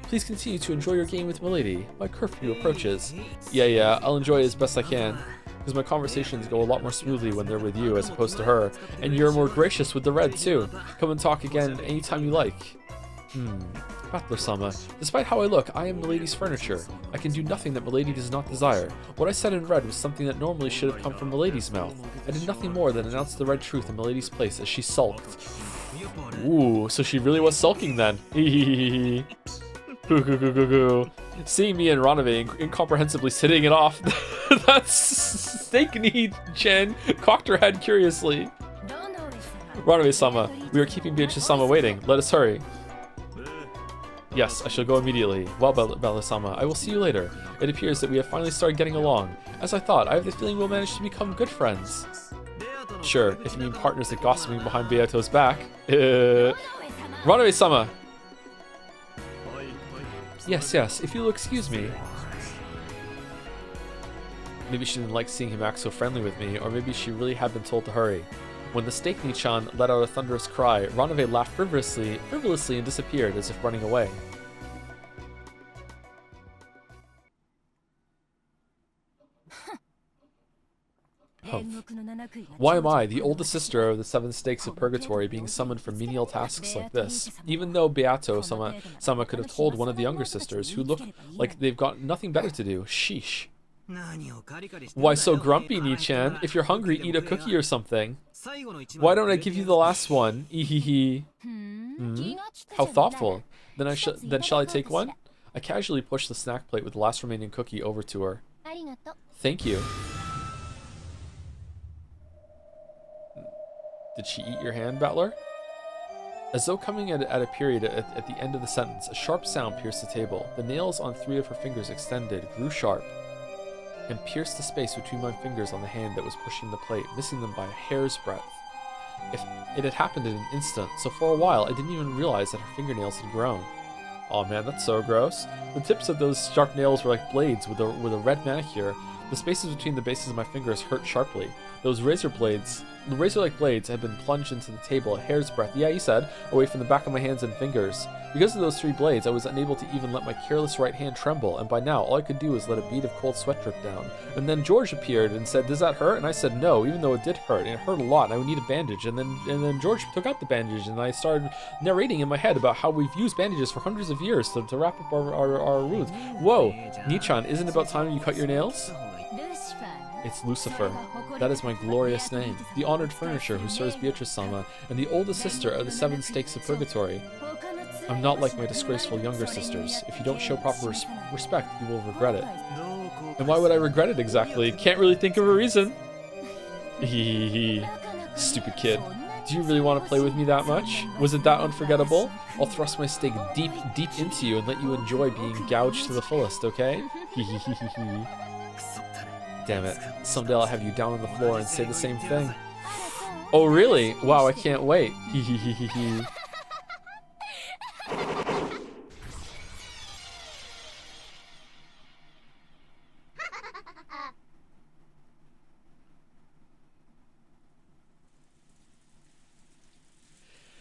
Please continue to enjoy your game with Milady. My curfew approaches. Yeah, I'll enjoy it as best I can. Because my conversations go a lot more smoothly when they're with you as opposed to her. And you're more gracious with the red too. Come and talk again anytime you like. Battler-sama, despite how I look, I am Milady's furniture. I can do nothing that Milady does not desire. What I said in red was something that normally should have come from Milady's mouth. I did nothing more than announce the red truth in Milady's place as she sulked. Ooh, so she really was sulking then. Seeing me and Ronave incomprehensibly sitting it off. That's Snake Knee Chen cocked her head curiously. Ranabe-sama, we are keeping Beatrice-sama waiting. Let us hurry. Yes, I shall go immediately. Well, Bella-sama, I will see you later. It appears that we have finally started getting along. As I thought, I have the feeling we'll manage to become good friends. Sure, if you mean partners at gossiping behind Beato's back. Ranabe-sama! Yes, if you'll excuse me. Maybe she didn't like seeing him act so friendly with me, or maybe she really had been told to hurry. When the Snake-ni-chan let out a thunderous cry, Ranabe laughed frivolously and disappeared as if running away. Why am I, the oldest sister of the 7 stakes of purgatory, being summoned for menial tasks like this? Even though Beato-sama could have told one of the younger sisters, who look like they've got nothing better to do. Sheesh. Why so grumpy, Ni-chan? If you're hungry, eat a cookie or something. Why don't I give you the last one? Ehehe. How thoughtful. Then shall I take one? I casually pushed the snack plate with the last remaining cookie over to her. Thank you. Did she eat your hand, Battler? As though coming at a period at the end of the sentence, a sharp sound pierced the table. The nails on 3 of her fingers extended, grew sharp, and pierced the space between my fingers on the hand that was pushing the plate, missing them by a hair's breadth. It had happened in an instant, so for a while I didn't even realize that her fingernails had grown. Aw man, that's so gross. The tips of those sharp nails were like blades with a red manicure. The spaces between the bases of my fingers hurt sharply. Those razor-like blades had been plunged into the table a hair's breadth, yeah, you said, away from the back of my hands and fingers. Because of those 3 blades, I was unable to even let my careless right hand tremble, and by now all I could do was let a bead of cold sweat drip down. And then George appeared and said, "Does that hurt?" And I said no, even though it did hurt, and it hurt a lot, and I would need a bandage. And then George took out the bandage, and I started narrating in my head about how we've used bandages for hundreds of years to wrap up our wounds. Whoa, Ni-chan, isn't it about time you cut your nails? It's Lucifer. That is my glorious name. The honored furnisher who serves Beatrice-sama, and the oldest sister of the 7 stakes of purgatory. I'm not like my disgraceful younger sisters. If you don't show proper respect, you will regret it. And why would I regret it exactly? Can't really think of a reason. Hehehe. Stupid kid. Do you really want to play with me that much? Was it that unforgettable? I'll thrust my stake deep into you and let you enjoy being gouged to the fullest, okay? Hehehehe. Damn it. Someday I'll have you down on the floor and say the same thing. Oh, really? Wow, I can't wait. Hehehehe.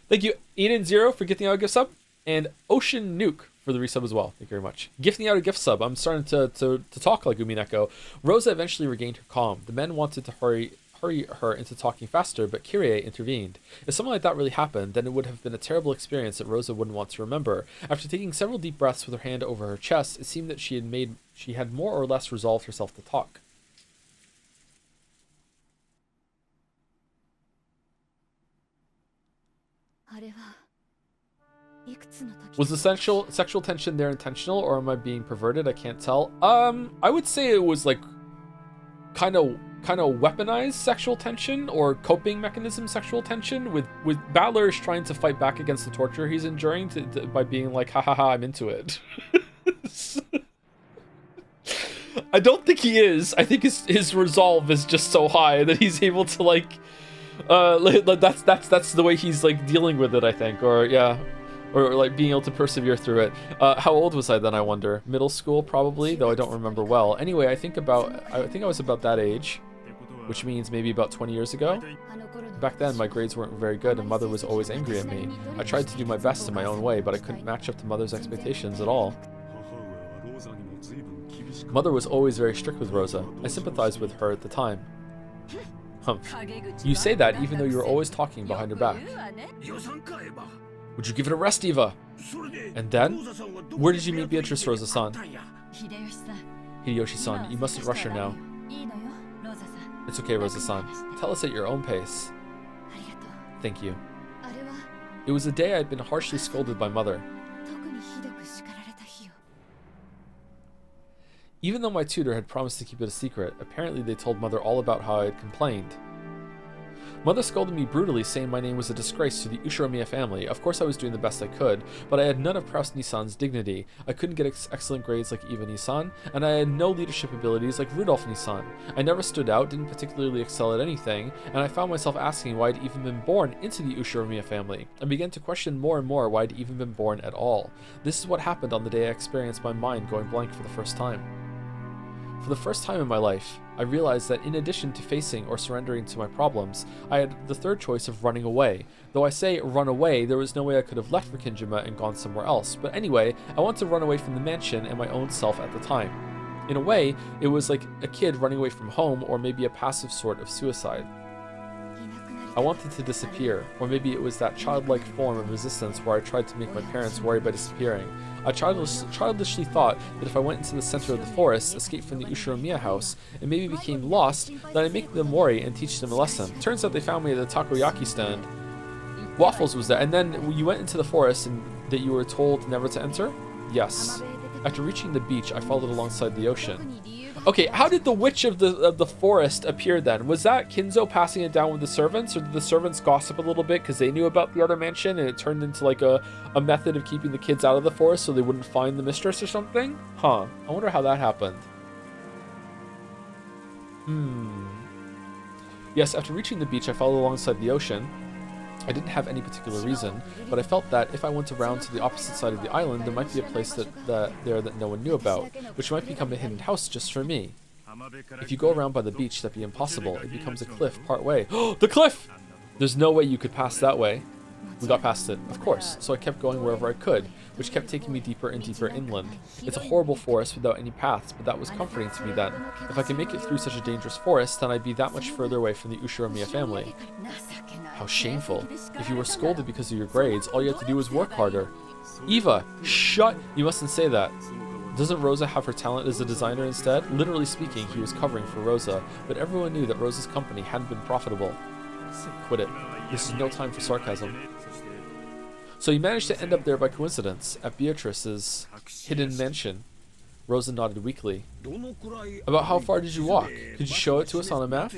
Thank you, Eden0 for gifting out a gift sub, and Ocean Nuke for the resub as well. Thank you very much. Gifting out a gift sub. I'm starting to talk like Umineko. Rosa eventually regained her calm. The men wanted to hurry her into talking faster, but Kyrie intervened. If something like that really happened, then it would have been a terrible experience that Rosa wouldn't want to remember. After taking several deep breaths with her hand over her chest, it seemed that she had more or less resolved herself to talk. Was the sexual tension there intentional, or am I being perverted? I can't tell. I would say it was like kind of weaponized sexual tension, or coping mechanism sexual tension, with Battler trying to fight back against the torture he's enduring by being like, ha ha ha, I'm into it. I don't think he is. I think his resolve is just so high that he's able to like that's the way he's like dealing with it, I think, or yeah. Or like being able to persevere through it. How old was I then, I wonder? Middle school, probably, though I don't remember well. Anyway, I think I was about that age, which means maybe about 20 years ago. Back then, my grades weren't very good, and Mother was always angry at me. I tried to do my best in my own way, but I couldn't match up to Mother's expectations at all. Mother was always very strict with Rosa. I sympathized with her at the time. You say that even though you were always talking behind her back. Would you give it a rest, Eva? And then? Where did you meet Beatrice, Rosa-san? Hideyoshi-san, you mustn't rush her now. It's okay, Rosa-san. Tell us at your own pace. Thank you. It was a day I had been harshly scolded by Mother. Even though my tutor had promised to keep it a secret, apparently they told Mother all about how I had complained. Mother scolded me brutally, saying my name was a disgrace to the Ushiromiya family. Of course I was doing the best I could, but I had none of Proust Nissan's dignity. I couldn't get excellent grades like Eva Nissan, and I had no leadership abilities like Rudolph Nissan. I never stood out, didn't particularly excel at anything, and I found myself asking why I'd even been born into the Ushiromiya family, and began to question more and more why I'd even been born at all. This is what happened on the day I experienced my mind going blank for the first time. For the first time in my life, I realized that in addition to facing or surrendering to my problems, I had the third choice of running away. Though I say run away, there was no way I could have left Rikijima and gone somewhere else. But anyway, I wanted to run away from the mansion and my own self at the time. In a way, it was like a kid running away from home, or maybe a passive sort of suicide. I wanted to disappear, or maybe it was that childlike form of resistance where I tried to make my parents worry by disappearing. I childishly thought that if I went into the center of the forest, escaped from the Ushiromiya house, and maybe became lost, then I'd make them worry and teach them a lesson. Turns out they found me at the takoyaki stand. Waffles was there, and then you went into the forest and that you were told never to enter? Yes. After reaching the beach, I followed alongside the ocean. Okay, how did the witch of the forest appear then? Was that Kinzo passing it down with the servants, or did the servants gossip a little bit because they knew about the other mansion and it turned into like a method of keeping the kids out of the forest so they wouldn't find the mistress or something? Huh, I wonder how that happened. Yes, after reaching the beach, I followed alongside the ocean. I didn't have any particular reason, but I felt that if I went around to the opposite side of the island, there might be a place that no one knew about, which might become a hidden house just for me. If you go around by the beach, that'd be impossible. It becomes a cliff part way. Oh, the cliff! There's no way you could pass that way. We got past it, of course, so I kept going wherever I could, which kept taking me deeper and deeper inland. It's a horrible forest without any paths, but that was comforting to me then. If I could make it through such a dangerous forest, then I'd be that much further away from the Ushiromiya family. How shameful. If you were scolded because of your grades, all you had to do was work harder. Eva, shut! You mustn't say that. Doesn't Rosa have her talent as a designer instead? Literally speaking, he was covering for Rosa, but everyone knew that Rosa's company hadn't been profitable. Quit it. This is no time for sarcasm. So you managed to end up there by coincidence, at Beatrice's hidden mansion. Rosa nodded weakly. About how far did you walk? Could you show it to us on a map?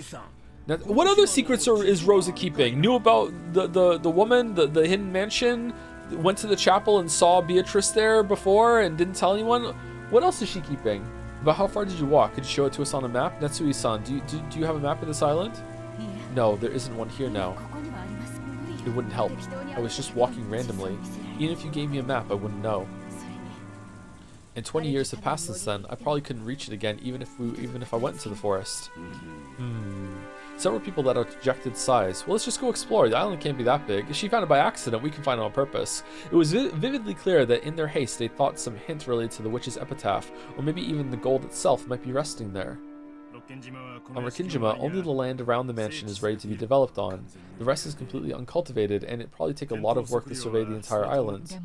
Now, what other secrets is Rosa keeping? Knew about the woman, the hidden mansion, went to the chapel and saw Beatrice there before and didn't tell anyone? What else is she keeping? About how far did you walk? Could you show it to us on a map? Netsui-san, do you have a map of this island? No, there isn't one here now. It wouldn't help. I was just walking randomly. Even if you gave me a map, I wouldn't know. And 20 years have passed since then. I probably couldn't reach it again, even if I went into the forest. Several people that objected size. Well, let's just go explore. The island can't be that big. If she found it by accident, we can find it on purpose. It was vividly clear that in their haste, they thought some hint related to the witch's epitaph, or maybe even the gold itself might be resting there. On Rikijima, only the land around the mansion is ready to be developed on. The rest is completely uncultivated, and it'd probably take a lot of work to survey the entire island.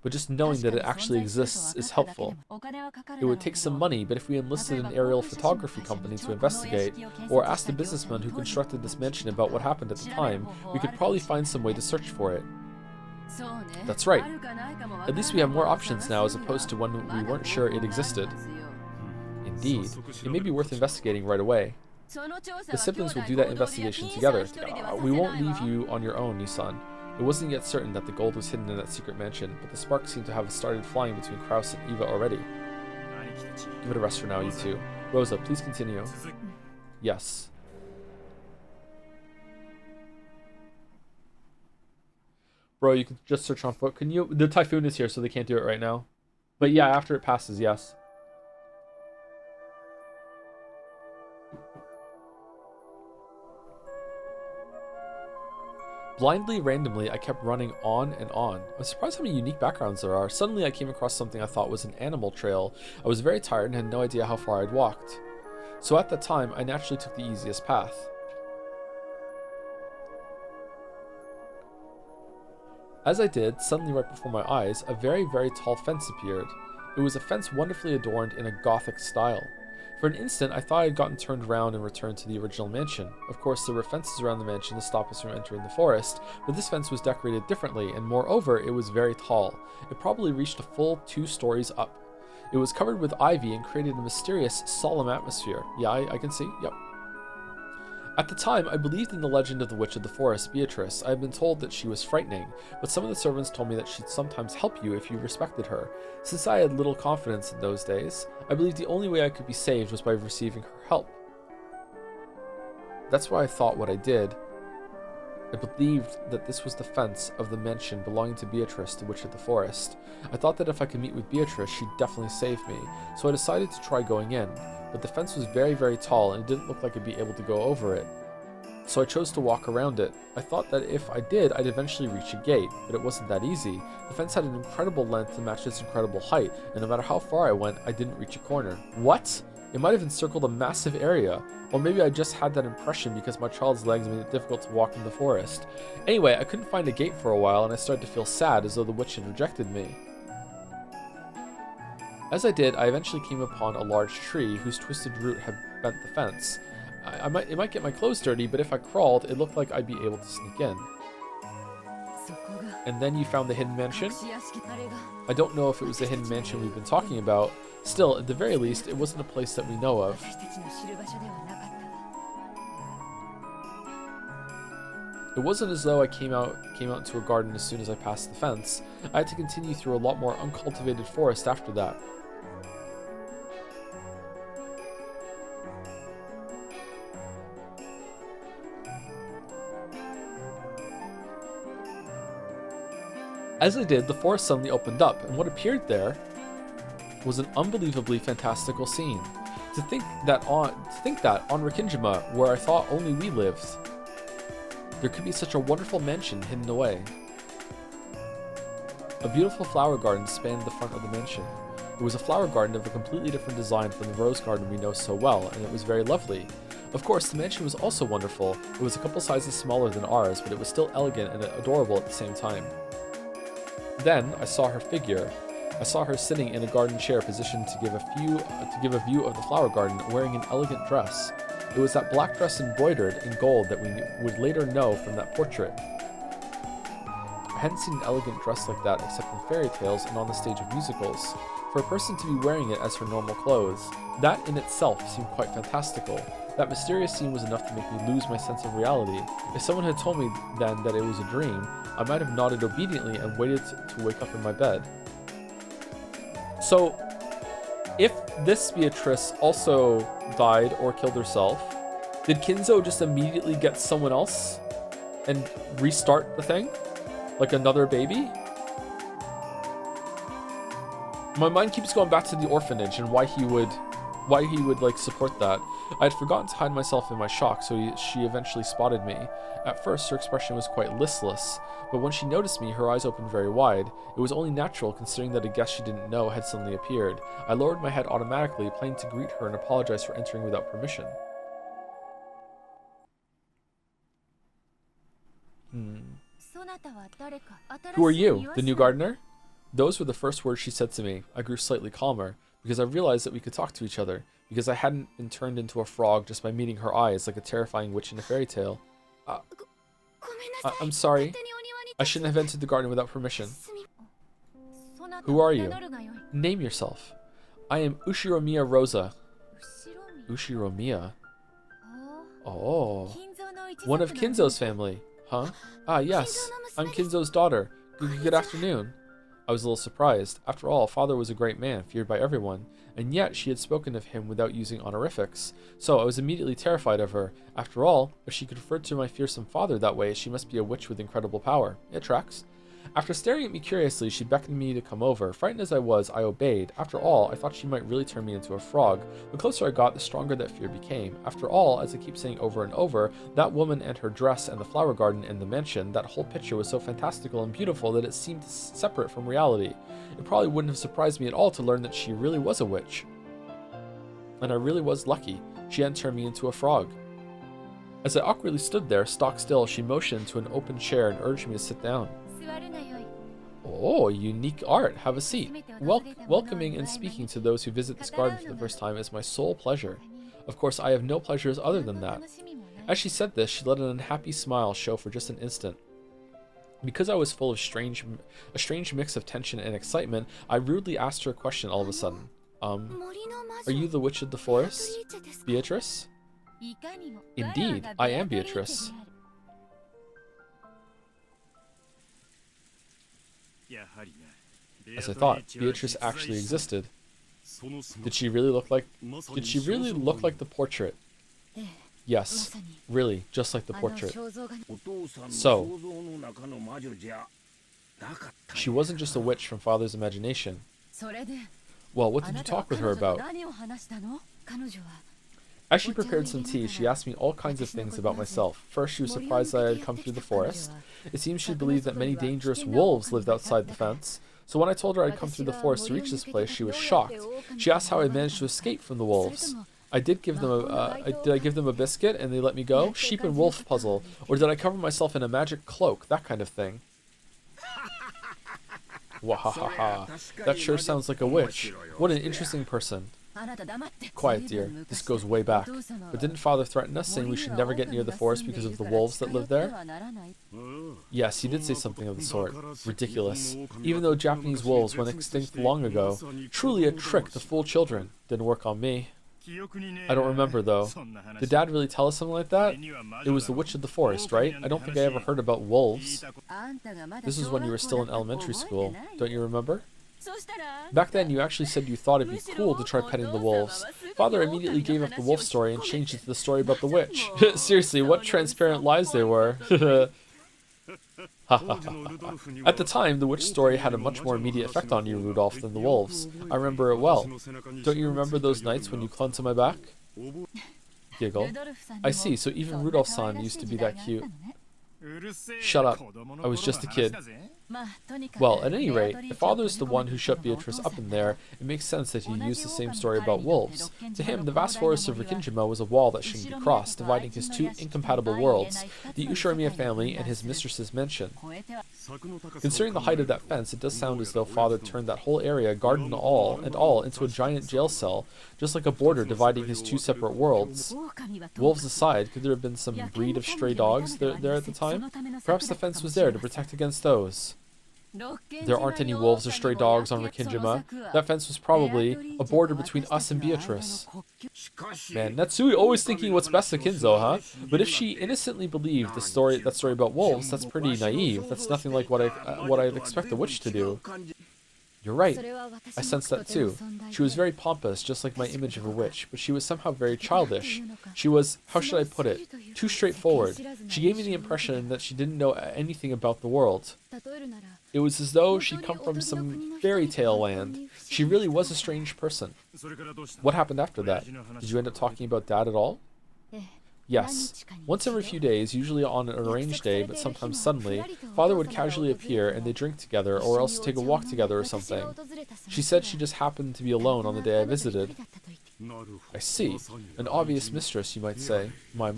But just knowing that it actually exists is helpful. It would take some money, but if we enlisted an aerial photography company to investigate, or asked the businessman who constructed this mansion about what happened at the time, we could probably find some way to search for it. That's right. At least we have more options now as opposed to when we weren't sure it existed. Indeed, it may be worth investigating right away. The siblings will do that investigation together. We won't leave you on your own, Nissan. It wasn't yet certain that the gold was hidden in that secret mansion, but the sparks seemed to have started flying between Kraus and Eva already. Give it a rest for now, you two. Rosa, please continue. Yes. Bro, you can just search on foot. Can you? The typhoon is here, so they can't do it right now. But yeah, after it passes, yes. Blindly, randomly, I kept running on and on. I'm surprised how many unique backgrounds there are. Suddenly, I came across something I thought was an animal trail. I was very tired and had no idea how far I'd walked. So at that time, I naturally took the easiest path. As I did, suddenly right before my eyes, a very, very tall fence appeared. It was a fence wonderfully adorned in a Gothic style. For an instant, I thought I had gotten turned around and returned to the original mansion. Of course, there were fences around the mansion to stop us from entering the forest, but this fence was decorated differently, and moreover, it was very tall. It probably reached a full 2 stories up. It was covered with ivy and created a mysterious, solemn atmosphere. Yeah, I can see. Yep. At the time, I believed in the legend of the Witch of the Forest, Beatrice. I had been told that she was frightening, but some of the servants told me that she'd sometimes help you if you respected her. Since I had little confidence in those days, I believed the only way I could be saved was by receiving her help. That's why I thought what I did. I believed that this was the fence of the mansion belonging to Beatrice, the Witch of the Forest. I thought that if I could meet with Beatrice, she'd definitely save me, so I decided to try going in. But the fence was very, very tall and it didn't look like I'd be able to go over it. So I chose to walk around it. I thought that if I did, I'd eventually reach a gate, but it wasn't that easy. The fence had an incredible length to match its incredible height, and no matter how far I went, I didn't reach a corner. What? It might have encircled a massive area. Or maybe I just had that impression because my child's legs made it difficult to walk in the forest. Anyway, I couldn't find a gate for a while and I started to feel sad as though the witch had rejected me. As I did, I eventually came upon a large tree whose twisted root had bent the fence. It might get my clothes dirty, but if I crawled, it looked like I'd be able to sneak in. And then you found the hidden mansion? I don't know if it was the hidden mansion we've been talking about. Still, at the very least, it wasn't a place that we know of. It wasn't as though I came out into a garden as soon as I passed the fence. I had to continue through a lot more uncultivated forest after that. As I did, the forest suddenly opened up, and what appeared there was an unbelievably fantastical scene. To think that on Rikkinjima, where I thought only we lived, there could be such a wonderful mansion hidden away. A beautiful flower garden spanned the front of the mansion. It was a flower garden of a completely different design from the rose garden we know so well, and it was very lovely. Of course, the mansion was also wonderful. It was a couple sizes smaller than ours, but it was still elegant and adorable at the same time. Then I saw her figure. I saw her sitting in a garden chair positioned to give a view of the flower garden, wearing an elegant dress. It was that black dress embroidered in gold that we would later know from that portrait. I hadn't seen an elegant dress like that except in fairy tales and on the stage of musicals. For a person to be wearing it as her normal clothes, that in itself seemed quite fantastical. That mysterious scene was enough to make me lose my sense of reality. If someone had told me then that it was a dream, I might have nodded obediently and waited to wake up in my bed. So, if this Beatrice also died or killed herself, did Kinzo just immediately get someone else and restart the thing? Like another baby? My mind keeps going back to the orphanage and why he would like support that. I had forgotten to hide myself in my shock, so she eventually spotted me. At first, her expression was quite listless, but when she noticed me, her eyes opened very wide. It was only natural, considering that a guest she didn't know had suddenly appeared. I lowered my head automatically, planning to greet her and apologize for entering without permission. Who are you? The new gardener? Those were the first words she said to me. I grew slightly calmer, because I realized that we could talk to each other, because I hadn't been turned into a frog just by meeting her eyes like a terrifying witch in a fairy tale. I'm sorry. I shouldn't have entered the garden without permission. Who are you? Name yourself. I am Ushiromiya Rosa. Ushiromiya? Oh. One of Kinzo's family, huh? Ah, yes. I'm Kinzo's daughter. Good afternoon. I was a little surprised. After all, father was a great man, feared by everyone, and yet she had spoken of him without using honorifics. So I was immediately terrified of her. After all, if she could refer to my fearsome father that way, she must be a witch with incredible power. It tracks. After staring at me curiously, she beckoned me to come over. Frightened as I was, I obeyed. After all, I thought she might really turn me into a frog. The closer I got, the stronger that fear became. After all, as I keep saying over and over, that woman and her dress and the flower garden and the mansion, that whole picture was so fantastical and beautiful that it seemed separate from reality. It probably wouldn't have surprised me at all to learn that she really was a witch. And I really was lucky. She hadn't turned me into a frog. As I awkwardly stood there, stock still, she motioned to an open chair and urged me to sit down. Oh, unique art. Have a seat. Welcoming and speaking to those who visit this garden for the first time is my sole pleasure. Of course, I have no pleasures other than that. As she said this, she let an unhappy smile show for just an instant. Because I was full of a strange mix of tension and excitement, I rudely asked her a question all of a sudden. Are you the witch of the forest? Beatrice? Indeed, I am Beatrice. As I thought, Beatrice actually existed. Did she really look like the portrait? Yes, really, just like the portrait. So, she wasn't just a witch from father's imagination. Well, what did you talk with her about? As she prepared some tea, she asked me all kinds of things about myself. First, she was surprised that I had come through the forest. It seems she believed that many dangerous wolves lived outside the fence. So when I told her I'd come through the forest to reach this place, she was shocked. She asked how I managed to escape from the wolves. I did give them did I give them a biscuit and they let me go? Sheep and wolf puzzle. Or did I cover myself in a magic cloak? That kind of thing. Wahahaha. That sure sounds like a witch. What an interesting person. Quiet, dear. This goes way back. But didn't father threaten us, saying we should never get near the forest because of the wolves that live there? Yes, he did say something of the sort. Ridiculous. Even though Japanese wolves went extinct long ago, truly a trick to fool children. Didn't work on me. I don't remember, though. Did Dad really tell us something like that? It was the Witch of the Forest, right? I don't think I ever heard about wolves. This was when you were still in elementary school. Don't you remember? Back then, you actually said you thought it'd be cool to try petting the wolves. Father immediately gave up the wolf story and changed it to the story about the witch. Seriously, what transparent lies they were. At the time, the witch story had a much more immediate effect on you, Rudolph, than the wolves. I remember it well. Don't you remember those nights when you clung to my back? Giggle. I see, so even Rudolph-san used to be that cute. Shut up. I was just a kid. Well, at any rate, if father's the one who shut Beatrice up in there, it makes sense that he used the same story about wolves. To him, the vast forest of Rikijima was a wall that shouldn't be crossed, dividing his two incompatible worlds, the Ushiromiya family and his mistress's mansion. Considering the height of that fence, it does sound as though father turned that whole area, garden and all, into a giant jail cell, just like a border dividing his two separate worlds. Wolves aside, could there have been some breed of stray dogs there at the time? Perhaps the fence was there to protect against those. There aren't any wolves or stray dogs on Rikijima. That fence was probably a border between us and Beatrice. Man, Natsui always thinking what's best for Kinzo, huh? But if she innocently believed that story about wolves, that's pretty naive. That's nothing like what I'd expect a witch to do. You're right. I sensed that too. She was very pompous, just like my image of a witch, but she was somehow very childish. She was, how should I put it, too straightforward. She gave me the impression that she didn't know anything about the world. It was as though she'd come from some fairy tale land. She really was a strange person. What happened after that? Did you end up talking about Dad at all? Yes. Once every few days, usually on an arranged day, but sometimes suddenly, father would casually appear and they'd drink together or else take a walk together or something. She said she just happened to be alone on the day I visited. I see. An obvious mistress, you might say. My.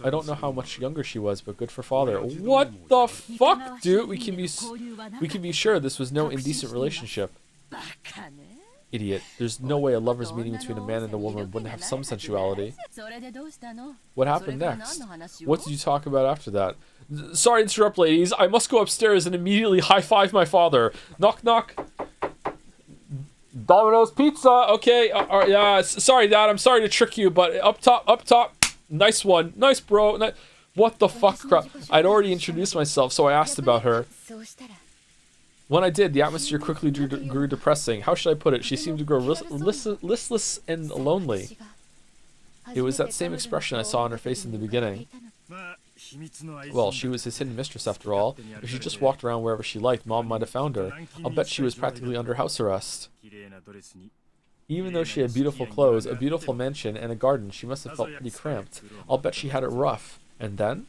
I don't know how much younger she was, but good for father. What the fuck, dude? We can be sure this was no indecent relationship. Idiot. There's no way a lover's meeting between a man and a woman wouldn't have some sensuality. What happened next? What did you talk about after that? Sorry to interrupt, ladies. I must go upstairs and immediately high-five my father. Knock, knock. Domino's Pizza. Okay. Yeah. Sorry, Dad. I'm sorry to trick you, but up top. Nice one. Nice, bro. What the fuck, crap? I'd already introduced myself, so I asked about her. When I did, the atmosphere quickly grew depressing. How should I put it? She seemed to grow listless and lonely. It was that same expression I saw on her face in the beginning. Well, she was his hidden mistress after all. If she just walked around wherever she liked, Mom might have found her. I'll bet she was practically under house arrest. Even though she had beautiful clothes, a beautiful mansion, and a garden, she must have felt pretty cramped. I'll bet she had it rough. And then?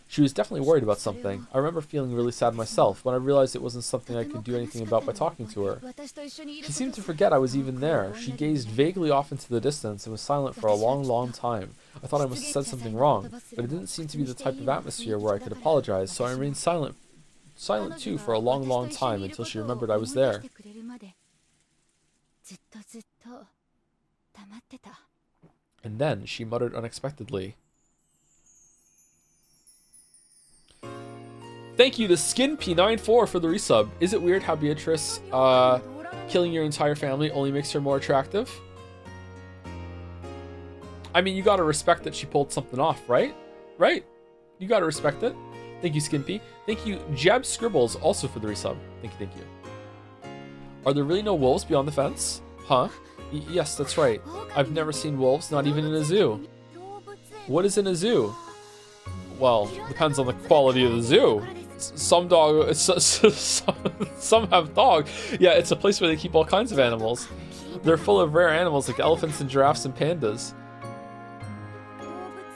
She was definitely worried about something. I remember feeling really sad myself when I realized it wasn't something I could do anything about by talking to her. She seemed to forget I was even there. She gazed vaguely off into the distance and was silent for a long time. I thought I must have said something wrong, but it didn't seem to be the type of atmosphere where I could apologize, so I remained silent too for a long time until she remembered I was there. And then she muttered unexpectedly, "Thank you to SkinP94 for the resub. Is it weird how Beatrice, killing your entire family only makes her more attractive?" I mean, you gotta respect that she pulled something off, right? Right? You gotta respect it. Thank you, Skimpy. Thank you, Jab Scribbles, also for the resub. Thank you, thank you. Are there really no wolves beyond the fence? Huh? Yes, that's right. I've never seen wolves, not even in a zoo. What is in a zoo? Well, depends on the quality of the zoo. Some have dog. Yeah, it's a place where they keep all kinds of animals. They're full of rare animals like elephants and giraffes and pandas.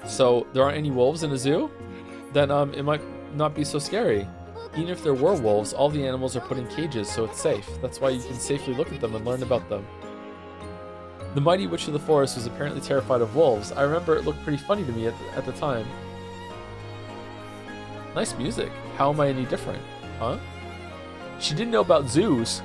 So there aren't any wolves in a zoo? Then it might not be so scary. Even if there were wolves, all the animals are put in cages, so it's safe. That's why you can safely look at them and learn about them. The mighty witch of the forest was apparently terrified of wolves. I remember it looked pretty funny to me at the time. Nice music. How am I any different? Huh? She didn't know about zoos.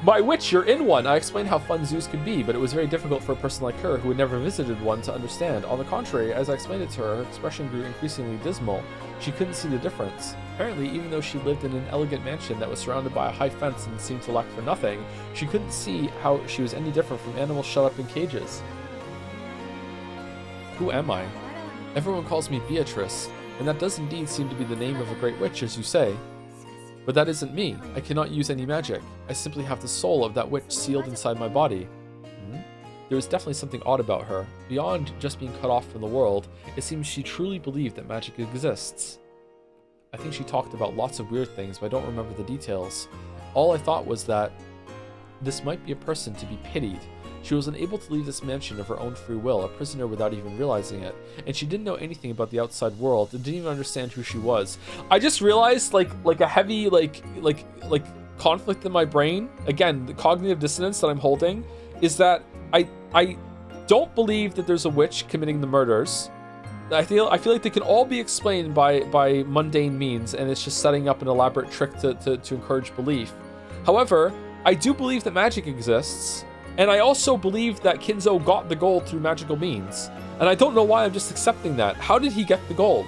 My witch, you're in one! I explained how fun zoos could be, but it was very difficult for a person like her who had never visited one to understand. On the contrary, as I explained it to her, her expression grew increasingly dismal. She couldn't see the difference. Apparently, even though she lived in an elegant mansion that was surrounded by a high fence and seemed to lack for nothing, she couldn't see how she was any different from animals shut up in cages. Who am I? Everyone calls me Beatrice, and that does indeed seem to be the name of a great witch, as you say. But that isn't me. I cannot use any magic. I simply have the soul of that witch sealed inside my body. There was definitely something odd about her. Beyond just being cut off from the world, it seems she truly believed that magic exists. I think she talked about lots of weird things, but I don't remember the details. All I thought was that this might be a person to be pitied. She was unable to leave this mansion of her own free will, a prisoner without even realizing it. And she didn't know anything about the outside world and didn't even understand who she was. I just realized like a heavy like conflict in my brain. Again, the cognitive dissonance that I'm holding is that I don't believe that there's a witch committing the murders. I feel like they can all be explained by mundane means, and it's just setting up an elaborate trick to encourage belief. However, I do believe that magic exists. And I also believe that Kinzo got the gold through magical means. And I don't know why I'm just accepting that. How did he get the gold?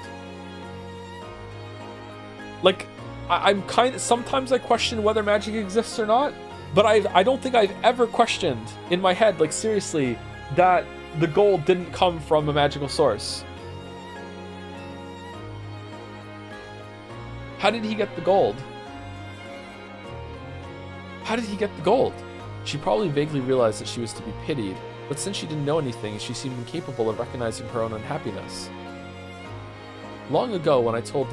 Like, I'm kind of... Sometimes I question whether magic exists or not. But I don't think I've ever questioned in my head, like seriously, that the gold didn't come from a magical source. How did he get the gold? How did he get the gold? She probably vaguely realized that she was to be pitied, but since she didn't know anything, she seemed incapable of recognizing her own unhappiness. Long ago, when I told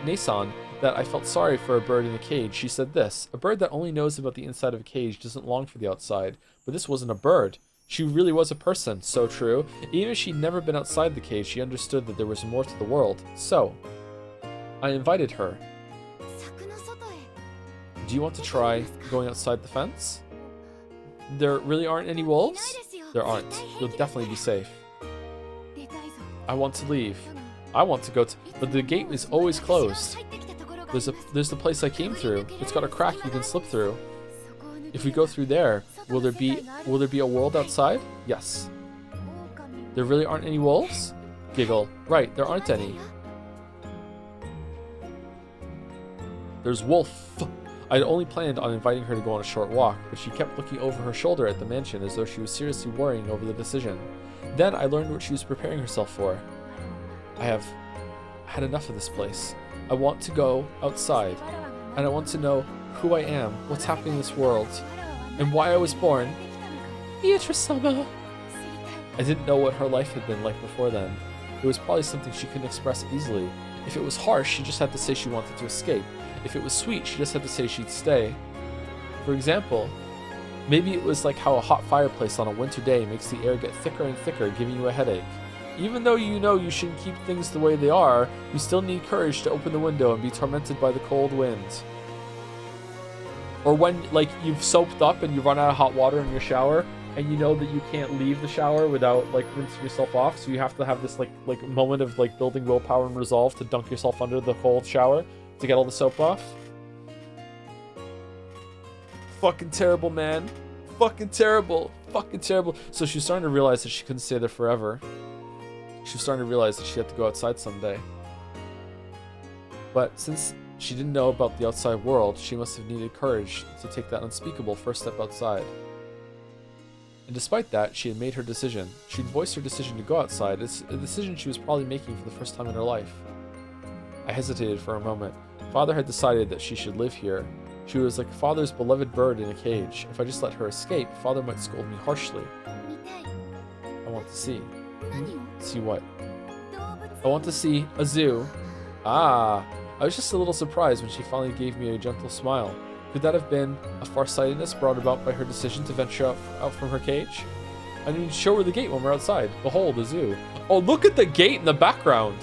Nason that I felt sorry for a bird in a cage, she said this: a bird that only knows about the inside of a cage doesn't long for the outside. But this wasn't a bird. She really was a person, so true. Even if she'd never been outside the cage, she understood that there was more to the world. So, I invited her. Do you want to try going outside the fence? There really aren't any wolves? There aren't. You'll definitely be safe. I want to leave. I want to go to... But the gate is always closed. There's the place I came through. It's got a crack you can slip through. If we go through there, will there be a world outside? Yes. There really aren't any wolves? Giggle. Right, there aren't any. There's wolf. I'd only planned on inviting her to go on a short walk, but she kept looking over her shoulder at the mansion as though she was seriously worrying over the decision. Then I learned what she was preparing herself for. I have had enough of this place. I want to go outside, and I want to know who I am, what's happening in this world, and why I was born. Beatrice-sama. I didn't know what her life had been like before then. It was probably something she couldn't express easily. If it was harsh, she just had to say she wanted to escape. If it was sweet, she just had to say she'd stay. For example, maybe it was like how a hot fireplace on a winter day makes the air get thicker and thicker, giving you a headache. Even though you know you shouldn't keep things the way they are, you still need courage to open the window and be tormented by the cold wind. Or when, like, you've soaped up and you run out of hot water in your shower, and you know that you can't leave the shower without, like, rinsing yourself off, so you have to have this, like moment of, like, building willpower and resolve to dunk yourself under the cold shower to get all the soap off. Fucking terrible, man. Fucking terrible. Fucking terrible. So she was starting to realize that she couldn't stay there forever. She was starting to realize that she had to go outside someday. But since she didn't know about the outside world, she must have needed courage to take that unspeakable first step outside. And despite that, she had made her decision. She'd voiced her decision to go outside. It's a decision she was probably making for the first time in her life. I hesitated for a moment. Father had decided that she should live here. She was like Father's beloved bird in a cage. If I just let her escape, Father might scold me harshly. I want to see. See what? I want to see a zoo. Ah, I was just a little surprised when she finally gave me a gentle smile. Could that have been a farsightedness brought about by her decision to venture out from her cage? I mean, show her the gate when we're outside. Behold, the zoo. Oh, look at the gate in the background.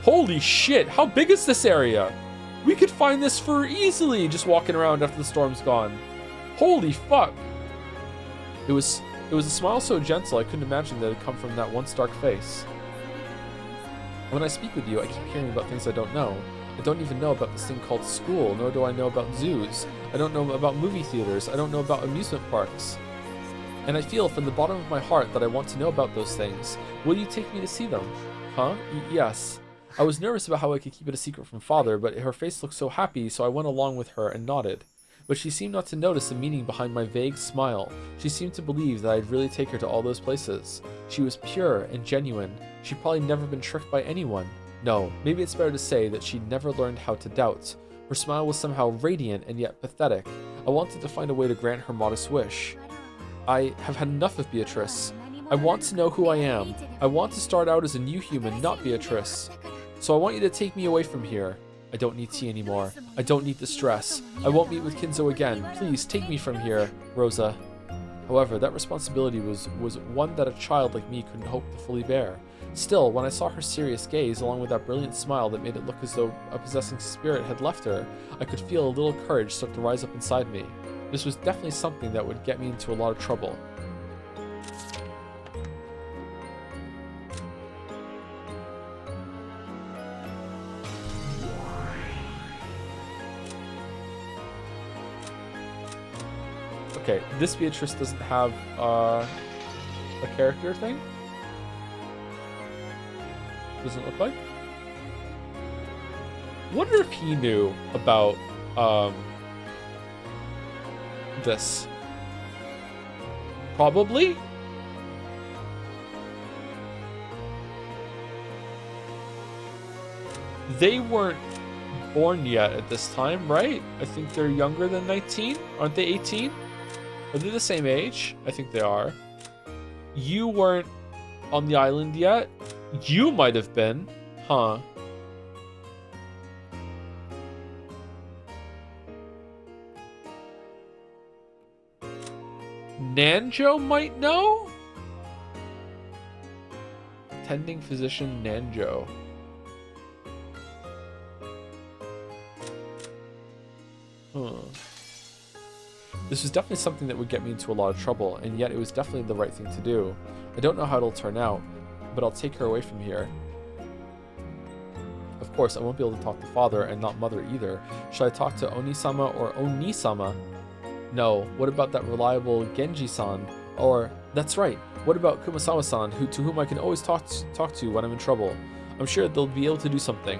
Holy shit, how big is this area? We could find this for easily just walking around after the storm's gone. Holy fuck. It was a smile so gentle I couldn't imagine that it had come from that once dark face. When I speak with you, I keep hearing about things I don't know. I don't even know about this thing called school, nor do I know about zoos. I don't know about movie theaters. I don't know about amusement parks. And I feel from the bottom of my heart that I want to know about those things. Will you take me to see them? Huh? Yes. I was nervous about how I could keep it a secret from Father, but her face looked so happy, so I went along with her and nodded. But she seemed not to notice the meaning behind my vague smile. She seemed to believe that I'd really take her to all those places. She was pure and genuine. She'd probably never been tricked by anyone. No, maybe it's better to say that she'd never learned how to doubt. Her smile was somehow radiant and yet pathetic. I wanted to find a way to grant her modest wish. I have had enough of Beatrice. I want to know who I am. I want to start out as a new human, not Beatrice. So I want you to take me away from here. I don't need tea anymore. I don't need the stress. I won't meet with Kinzo again. Please, take me from here, Rosa. However, that responsibility was one that a child like me couldn't hope to fully bear. Still, when I saw her serious gaze, along with that brilliant smile that made it look as though a possessing spirit had left her, I could feel a little courage start to rise up inside me. This was definitely something that would get me into a lot of trouble. Okay, this Beatrice doesn't have a character thing. Doesn't look like. Wonder if he knew about this. Probably. They weren't born yet at this time, right? I think they're younger than 19. Aren't they 18? Are they the same age? I think they are. You weren't on the island yet. You might have been. Huh. Nanjo might know? Attending physician Nanjo. Huh. This was definitely something that would get me into a lot of trouble, and yet it was definitely the right thing to do. I don't know how it'll turn out, but I'll take her away from here. Of course, I won't be able to talk to Father and not Mother either. Should I talk to Oni-sama or Oni-sama? No. What about that reliable Genji-san? Or, that's right, what about Kumasawa-san, to whom I can always talk to when I'm in trouble? I'm sure they'll be able to do something.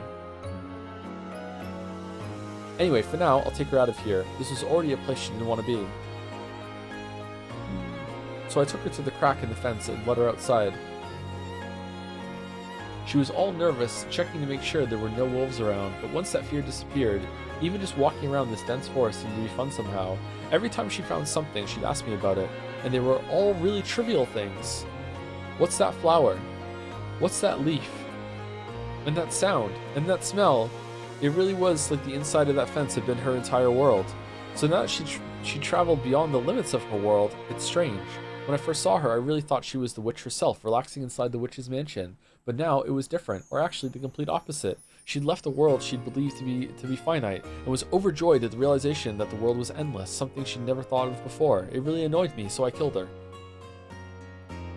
Anyway, for now, I'll take her out of here. This was already a place she didn't want to be. So I took her to the crack in the fence and let her outside. She was all nervous, checking to make sure there were no wolves around, but once that fear disappeared, even just walking around this dense forest seemed to be fun somehow. Every time she found something, she'd ask me about it, and they were all really trivial things. What's that flower? What's that leaf? And that sound, and that smell. It really was like the inside of that fence had been her entire world. So now that she traveled beyond the limits of her world, it's strange. When I first saw her, I really thought she was the witch herself, relaxing inside the witch's mansion. But now it was different, or actually the complete opposite. She'd left a world she'd believed to be finite, and was overjoyed at the realization that the world was endless, something she'd never thought of before. It really annoyed me, so I killed her.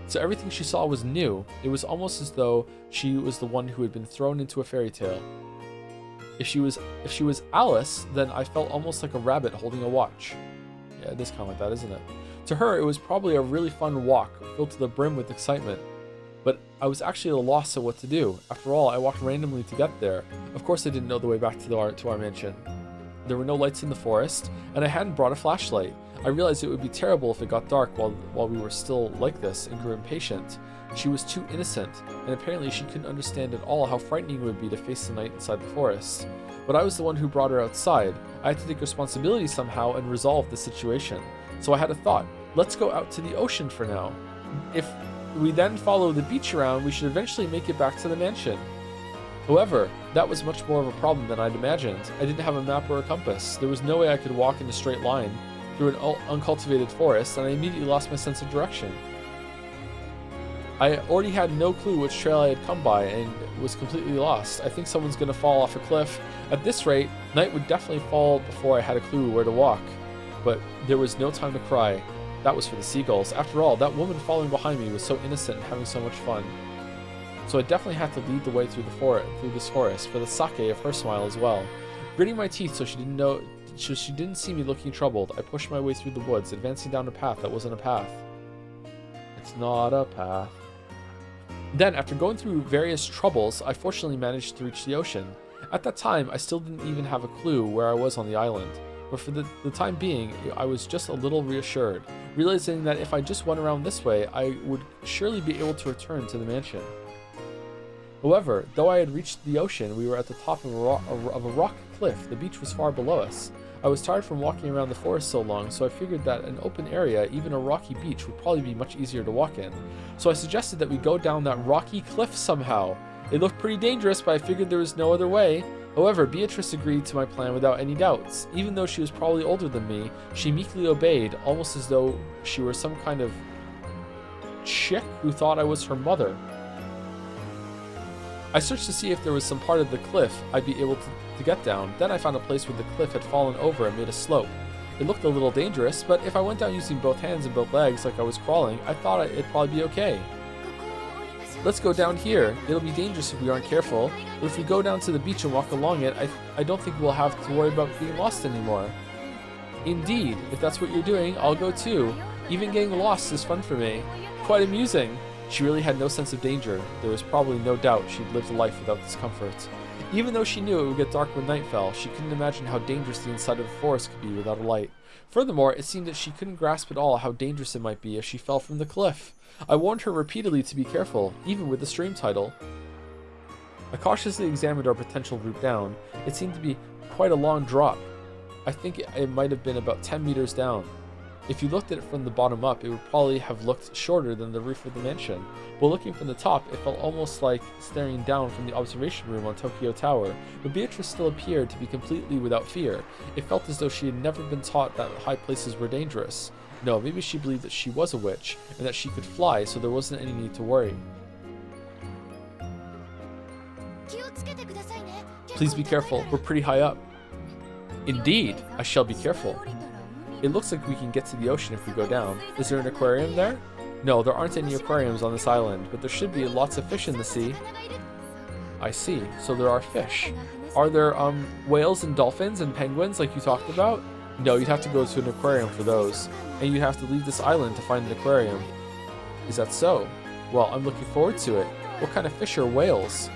So everything she saw was new. It was almost as though she was the one who had been thrown into a fairy tale. If she was Alice, then I felt almost like a rabbit holding a watch. Yeah, it is kind of like that, isn't it? To her, it was probably a really fun walk, filled to the brim with excitement. But I was actually at a loss of what to do. After all, I walked randomly to get there. Of course I didn't know the way back to our mansion. There were no lights in the forest, and I hadn't brought a flashlight. I realized it would be terrible if it got dark while we were still like this, and grew impatient. She was too innocent, and apparently she couldn't understand at all how frightening it would be to face the night inside the forest. But I was the one who brought her outside. I had to take responsibility somehow and resolve the situation. So I had a thought. Let's go out to the ocean for now. If we then follow the beach around, we should eventually make it back to the mansion. However, that was much more of a problem than I'd imagined. I didn't have a map or a compass. There was no way I could walk in a straight line through an uncultivated forest, and I immediately lost my sense of direction. I already had no clue which trail I had come by and was completely lost. I think someone's gonna fall off a cliff. At this rate, night would definitely fall before I had a clue where to walk. But there was no time to cry. That was for the seagulls. After all, that woman following behind me was so innocent and having so much fun. So I definitely had to lead the way through this forest for the sake of her smile as well. Gritting my teeth so she didn't see me looking troubled, I pushed my way through the woods, advancing down a path that wasn't a path. It's not a path. Then, after going through various troubles, I fortunately managed to reach the ocean. At that time, I still didn't even have a clue where I was on the island. But for the time being, I was just a little reassured, realizing that if I just went around this way, I would surely be able to return to the mansion. However, though I had reached the ocean, we were at the top of a rock cliff. The beach was far below us. I was tired from walking around the forest so long, so I figured that an open area, even a rocky beach, would probably be much easier to walk in. So I suggested that we go down that rocky cliff somehow. It looked pretty dangerous, but I figured there was no other way. However, Beatrice agreed to my plan without any doubts. Even though she was probably older than me, she meekly obeyed, almost as though she were some kind of chick who thought I was her mother. I searched to see if there was some part of the cliff I'd be able to get down. Then I found a place where the cliff had fallen over and made a slope. It looked a little dangerous, but if I went down using both hands and both legs like I was crawling, I thought it'd probably be okay. Let's go down here. It'll be dangerous if we aren't careful, but if we go down to the beach and walk along it, I don't think we'll have to worry about being lost anymore. Indeed, if that's what you're doing, I'll go too. Even getting lost is fun for me. Quite amusing. She really had no sense of danger. There was probably no doubt she'd lived a life without discomfort. Even though she knew it would get dark when night fell, she couldn't imagine how dangerous the inside of the forest could be without a light. Furthermore, it seemed that she couldn't grasp at all how dangerous it might be if she fell from the cliff. I warned her repeatedly to be careful, even with the stream tidal. I cautiously examined our potential route down. It seemed to be quite a long drop. I think it might have been about 10 meters down. If you looked at it from the bottom up, it would probably have looked shorter than the roof of the mansion. But looking from the top, it felt almost like staring down from the observation room on Tokyo Tower. But Beatrice still appeared to be completely without fear. It felt as though she had never been taught that high places were dangerous. No, maybe she believed that she was a witch, and that she could fly, so there wasn't any need to worry. Please be careful, we're pretty high up. Indeed, I shall be careful. It looks like we can get to the ocean if we go down. Is there an aquarium there? No, there aren't any aquariums on this island, but there should be lots of fish in the sea. I see, so there are fish. Are there whales and dolphins and penguins like you talked about? No, you'd have to go to an aquarium for those, and you'd have to leave this island to find an aquarium. Is that so? Well, I'm looking forward to it. What kind of fish are whales?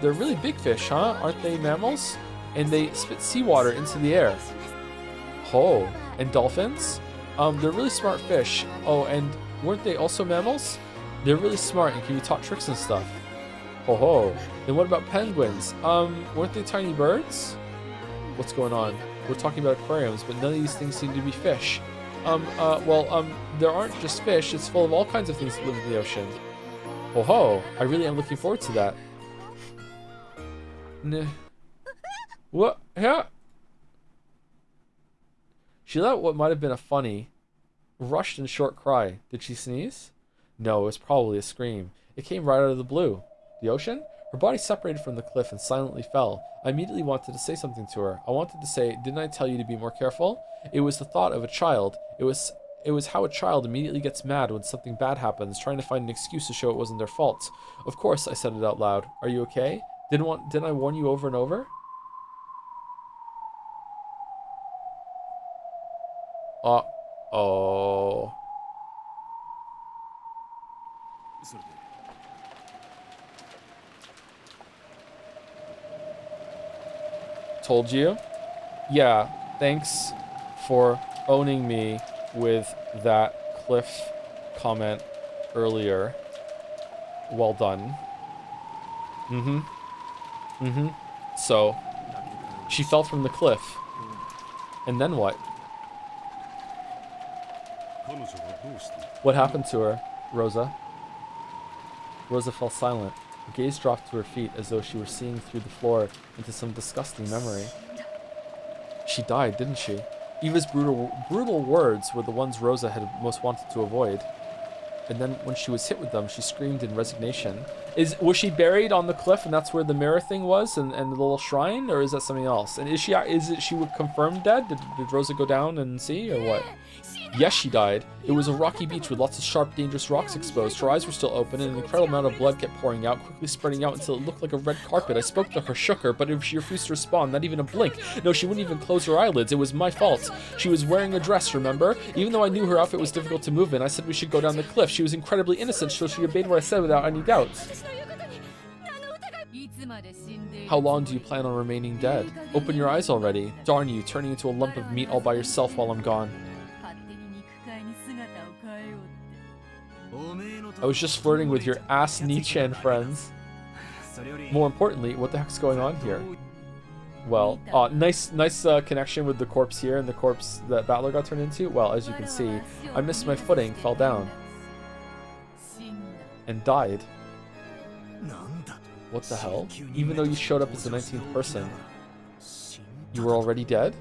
They're really big fish, huh? Aren't they mammals? And they spit seawater into the air. Oh, and dolphins? They're really smart fish. Oh, and weren't they also mammals? They're really smart and can be taught tricks and stuff. Ho ho. Then what about penguins? Weren't they tiny birds? What's going on? We're talking about aquariums, but none of these things seem to be fish. There aren't just fish. It's full of all kinds of things that live in the ocean. Ho ho. I really am looking forward to that. What? Yeah. She let out what might have been a funny, rushed and short cry. Did she sneeze? No, it was probably a scream. It came right out of the blue. The ocean? Her body separated from the cliff and silently fell. I immediately wanted to say something to her. I wanted to say, didn't I tell you to be more careful? It was the thought of a child. It was how a child immediately gets mad when something bad happens, trying to find an excuse to show it wasn't their fault. Of course, I said it out loud. Are you okay? Didn't I warn you over and over? Uh-oh. Told you? Yeah, thanks for owning me with that cliff comment earlier. Well done. So, she fell from the cliff. And then what? What happened to her, Rosa? Rosa fell silent. Her gaze dropped to her feet as though she were seeing through the floor into some disgusting memory. She died, didn't she? Eva's brutal words were the ones Rosa had most wanted to avoid. And then when she was hit with them, she screamed in resignation. Was she buried on the cliff and that's where the mirror thing was and the little shrine, or is that something else? And she confirmed dead? Did Rosa go down and see, or what? Yes, she died. It was a rocky beach with lots of sharp, dangerous rocks exposed. Her eyes were still open, and an incredible amount of blood kept pouring out, quickly spreading out until it looked like a red carpet. I spoke to her, shook her, but she refused to respond, not even a blink. No, she wouldn't even close her eyelids. It was my fault. She was wearing a dress, remember? Even though I knew her outfit was difficult to move in, I said we should go down the cliff. She was incredibly innocent, so she obeyed what I said without any doubts. How long do you plan on remaining dead? Open your eyes already. Darn you, turning into a lump of meat all by yourself while I'm gone. I was just flirting with your ass Nichan friends. More importantly, what the heck's going on here? Well, nice connection with the corpse here and the corpse that Battler got turned into. Well, as you can see, I missed my footing, fell down, and died. What the hell? Even though you showed up as the 19th person, you were already dead?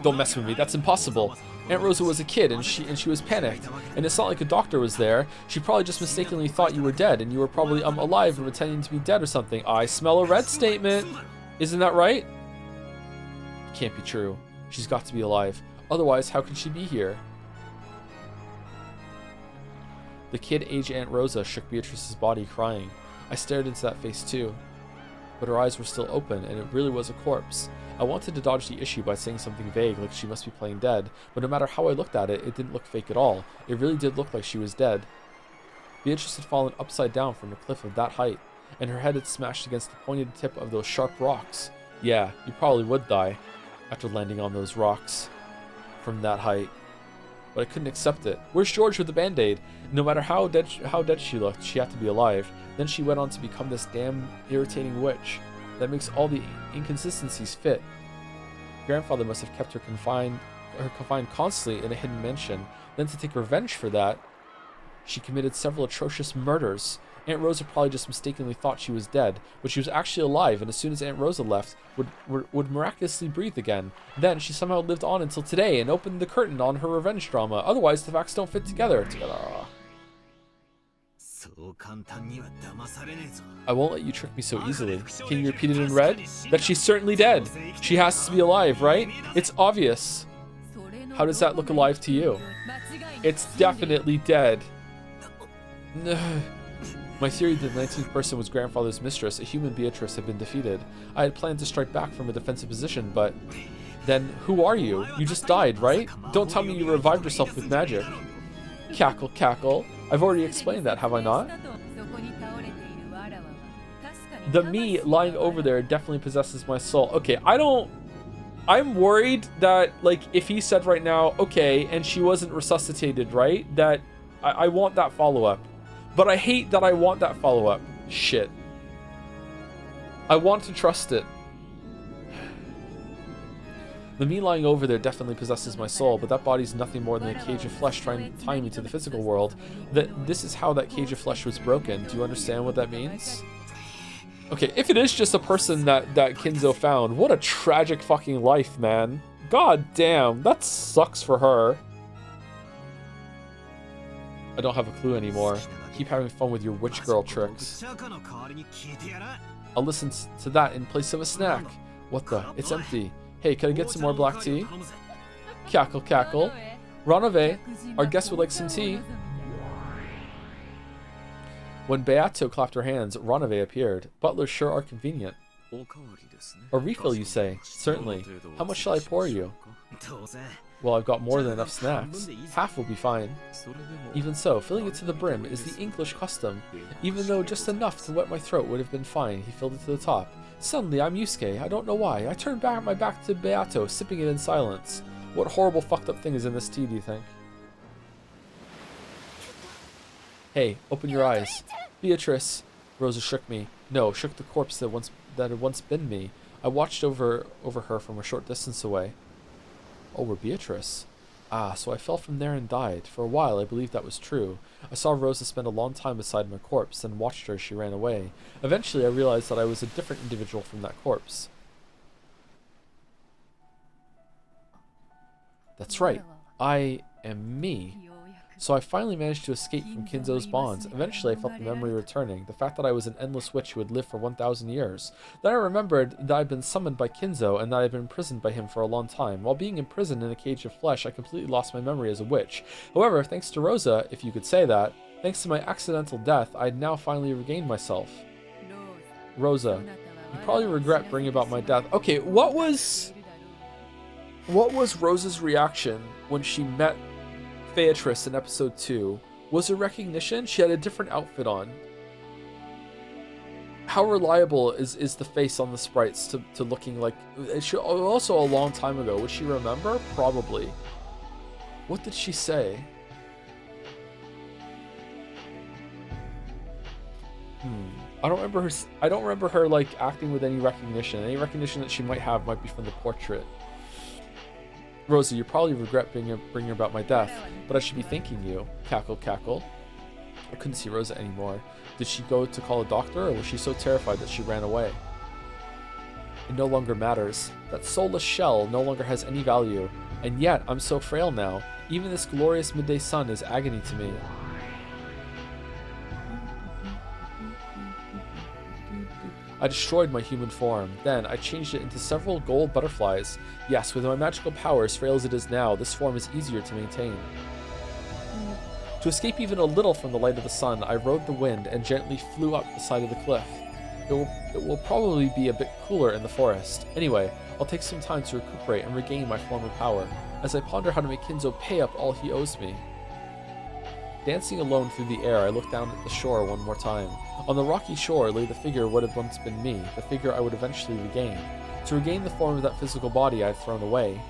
Don't mess with me, that's impossible. Aunt Rosa was a kid and she was panicked. And it's not like a doctor was there. She probably just mistakenly thought you were dead and you were probably alive and pretending to be dead or something. I smell a red statement. Isn't that right? It can't be true. She's got to be alive. Otherwise, how can she be here? The kid-age Aunt Rosa shook Beatrice's body, crying. I stared into that face too. But her eyes were still open and it really was a corpse. I wanted to dodge the issue by saying something vague like she must be playing dead, but no matter how I looked at it, it didn't look fake at all. It really did look like she was dead. Beatrice had fallen upside down from a cliff of that height, and her head had smashed against the pointed tip of those sharp rocks. Yeah, you probably would die after landing on those rocks from that height. But I couldn't accept it. Where's George with the band-aid? No matter how dead she looked, she had to be alive. Then she went on to become this damn irritating witch that makes all the inconsistencies fit. Grandfather must have kept her confined constantly in a hidden mansion. Then to take revenge for that, she committed several atrocious murders. Aunt Rosa probably just mistakenly thought she was dead, but she was actually alive, and as soon as Aunt Rosa left, would miraculously breathe again. Then she somehow lived on until today and opened the curtain on her revenge drama. Otherwise, the facts don't fit together. I won't let you trick me so easily. Can you repeat it in red? That she's certainly dead. She has to be alive, right? It's obvious. How does that look alive to you? It's definitely dead. My theory that the 19th person was grandfather's mistress, a human Beatrice, had been defeated. I had planned to strike back from a defensive position, but... Then, who are you? You just died, right? Don't tell me you revived yourself with magic. Cackle, cackle. I've already explained that, have I not? The me lying over there definitely possesses my soul. Okay, I'm worried that, like, if he said right now, okay, and she wasn't resuscitated, right? That I want that follow-up. But I hate that I want that follow-up. Shit. I want to trust it. The me lying over there definitely possesses my soul, but that body's nothing more than a cage of flesh tying me to the physical world. This is how that cage of flesh was broken. Do you understand what that means? Okay, if it is just a person that Kinzo found, what a tragic fucking life, man. God damn, that sucks for her. I don't have a clue anymore. Keep having fun with your witch girl tricks. I'll listen to that in place of a snack. What the? It's empty. Hey, can I get some more black tea? Cackle, cackle. Ranove, our guest would like some tea. When Beato clapped her hands, Ranove appeared. Butlers sure are convenient. A refill, you say? Certainly. How much shall I pour you? Well, I've got more than enough snacks. Half will be fine. Even so, filling it to the brim is the English custom. Even though just enough to wet my throat would have been fine, he filled it to the top. Suddenly, I'm Yusuke. I don't know why. I turned back my back to Beato, sipping it in silence. What horrible fucked up thing is in this tea, do you think? Hey, open your eyes. Beatrice. Rosa shook me. No, shook the corpse that had once been me. I watched over her from a short distance away. Oh, we're Beatrice. Ah, so I fell from there and died. For a while, I believed that was true. I saw Rosa spend a long time beside my corpse, then watched her as she ran away. Eventually, I realized that I was a different individual from that corpse. That's right. I am me. So I finally managed to escape from Kinzo's bonds. Eventually, I felt the memory returning, the fact that I was an endless witch who had lived for 1,000 years. Then I remembered that I had been summoned by Kinzo and that I had been imprisoned by him for a long time. While being imprisoned in a cage of flesh, I completely lost my memory as a witch. However, thanks to Rosa, if you could say that, thanks to my accidental death, I had now finally regained myself. Rosa, you probably regret bringing about my death. Okay, what was Rosa's reaction when she met Beatrice in episode 2? Was it recognition? She had a different outfit on. How reliable is the face on the sprites to looking like... Also a long time ago. Would she remember? Probably. What did she say? I don't remember her like acting with any recognition. Any recognition that she might have might be from the portrait. Rosa, you probably regret bringing about my death, but I should be thanking you. Cackle, cackle. I couldn't see Rosa anymore. Did she go to call a doctor, or was she so terrified that she ran away? It no longer matters. That soulless shell no longer has any value, and yet I'm so frail now. Even this glorious midday sun is agony to me. I destroyed my human form. Then, I changed it into several gold butterflies. Yes, with my magical powers, frail as it is now, this form is easier to maintain. To escape even a little from the light of the sun, I rode the wind and gently flew up the side of the cliff. It will probably be a bit cooler in the forest. Anyway, I'll take some time to recuperate and regain my former power, as I ponder how to make Kinzo pay up all he owes me. Dancing alone through the air, I looked down at the shore one more time. On the rocky shore lay the figure what had once been me, the figure I would eventually regain. To regain the form of that physical body I had thrown away,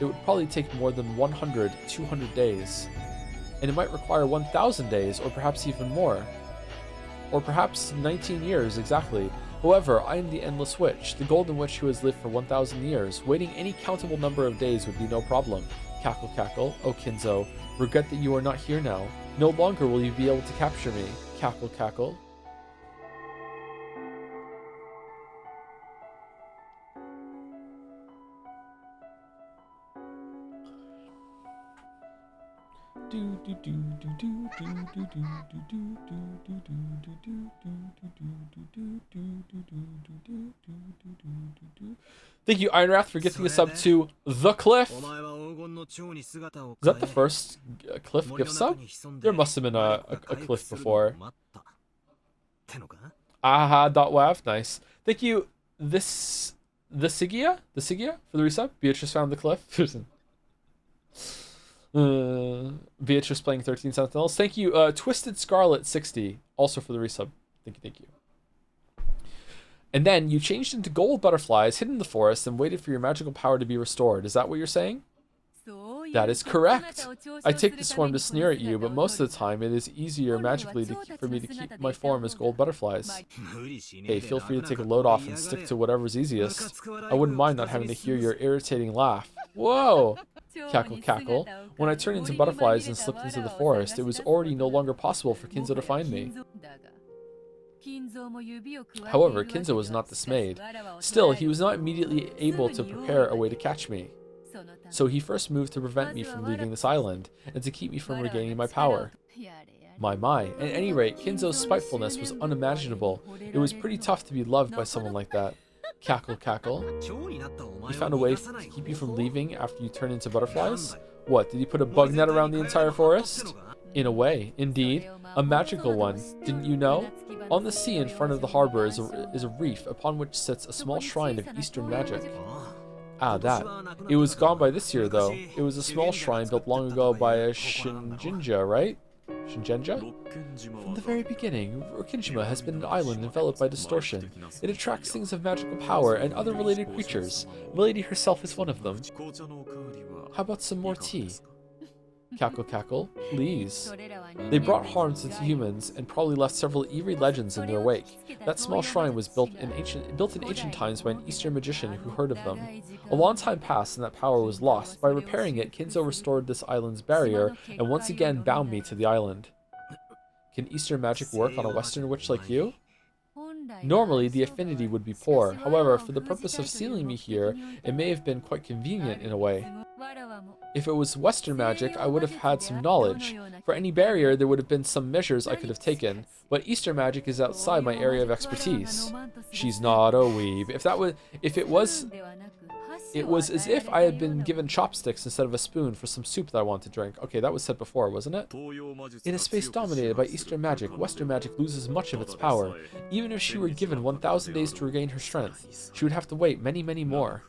it would probably take more than 100, 200 days. And it might require 1,000 days, or perhaps even more. Or perhaps 19 years, exactly. However, I am the Endless Witch, the Golden Witch who has lived for 1,000 years. Waiting any countable number of days would be no problem. Cackle, cackle. Oh, Kinzo, regret that you are not here now. No longer will you be able to capture me. Cackle, cackle. Thank you, Ironwrath, for gifting us up to the Cliff. Is that the first Cliff gift sub? There must have been a Cliff before. Aha.wav, nice. Thank you, the Sigia for the resub. Beatrice found the Cliff. Beatrice playing 13 Sentinels. Thank you, Twisted Scarlet 60, also for the resub. Thank you. And then you changed into gold butterflies, hid in the forest, and waited for your magical power to be restored. Is that what you're saying? That is correct. I take this form to sneer at you, but most of the time it is easier magically for me to keep my form as gold butterflies. Hey, feel free to take a load off and stick to whatever's easiest. I wouldn't mind not having to hear your irritating laugh. Whoa! Cackle, cackle. When I turned into butterflies and slipped into the forest, it was already no longer possible for Kinzo to find me. However, Kinzo was not dismayed. Still, he was not immediately able to prepare a way to catch me. So he first moved to prevent me from leaving this island, and to keep me from regaining my power. My. At any rate, Kinzo's spitefulness was unimaginable. It was pretty tough to be loved by someone like that. Cackle, cackle. He found a way to keep you from leaving after you turned into butterflies? What, did he put a bug net around the entire forest? In a way, indeed. A magical one, didn't you know? On the sea in front of the harbor is a reef upon which sits a small shrine of Eastern magic. Ah, that. It was gone by this year, though. It was a small shrine built long ago by a Shinjinja, right? Shinjinja? From the very beginning, Rokkinjima has been an island enveloped by distortion. It attracts things of magical power and other related creatures. Milady herself is one of them. How about some more tea? Cackle cackle, please. They brought harms into humans and probably left several eerie legends in their wake. That small shrine was built in ancient times by an Eastern magician who heard of them. A long time passed and that power was lost. By repairing it, Kinzo restored this island's barrier and once again bound me to the island. Can Eastern magic work on a Western witch like you? Normally, the affinity would be poor. However, for the purpose of sealing me here, it may have been quite convenient in a way. If it was Western magic, I would have had some knowledge. For any barrier, there would have been some measures I could have taken. But Eastern magic is outside my area of expertise. She's not a weeb. It was as if I had been given chopsticks instead of a spoon for some soup that I wanted to drink. Okay, that was said before, wasn't it? In a space dominated by Eastern magic, Western magic loses much of its power. Even if she were given 1,000 days to regain her strength, she would have to wait many, many more.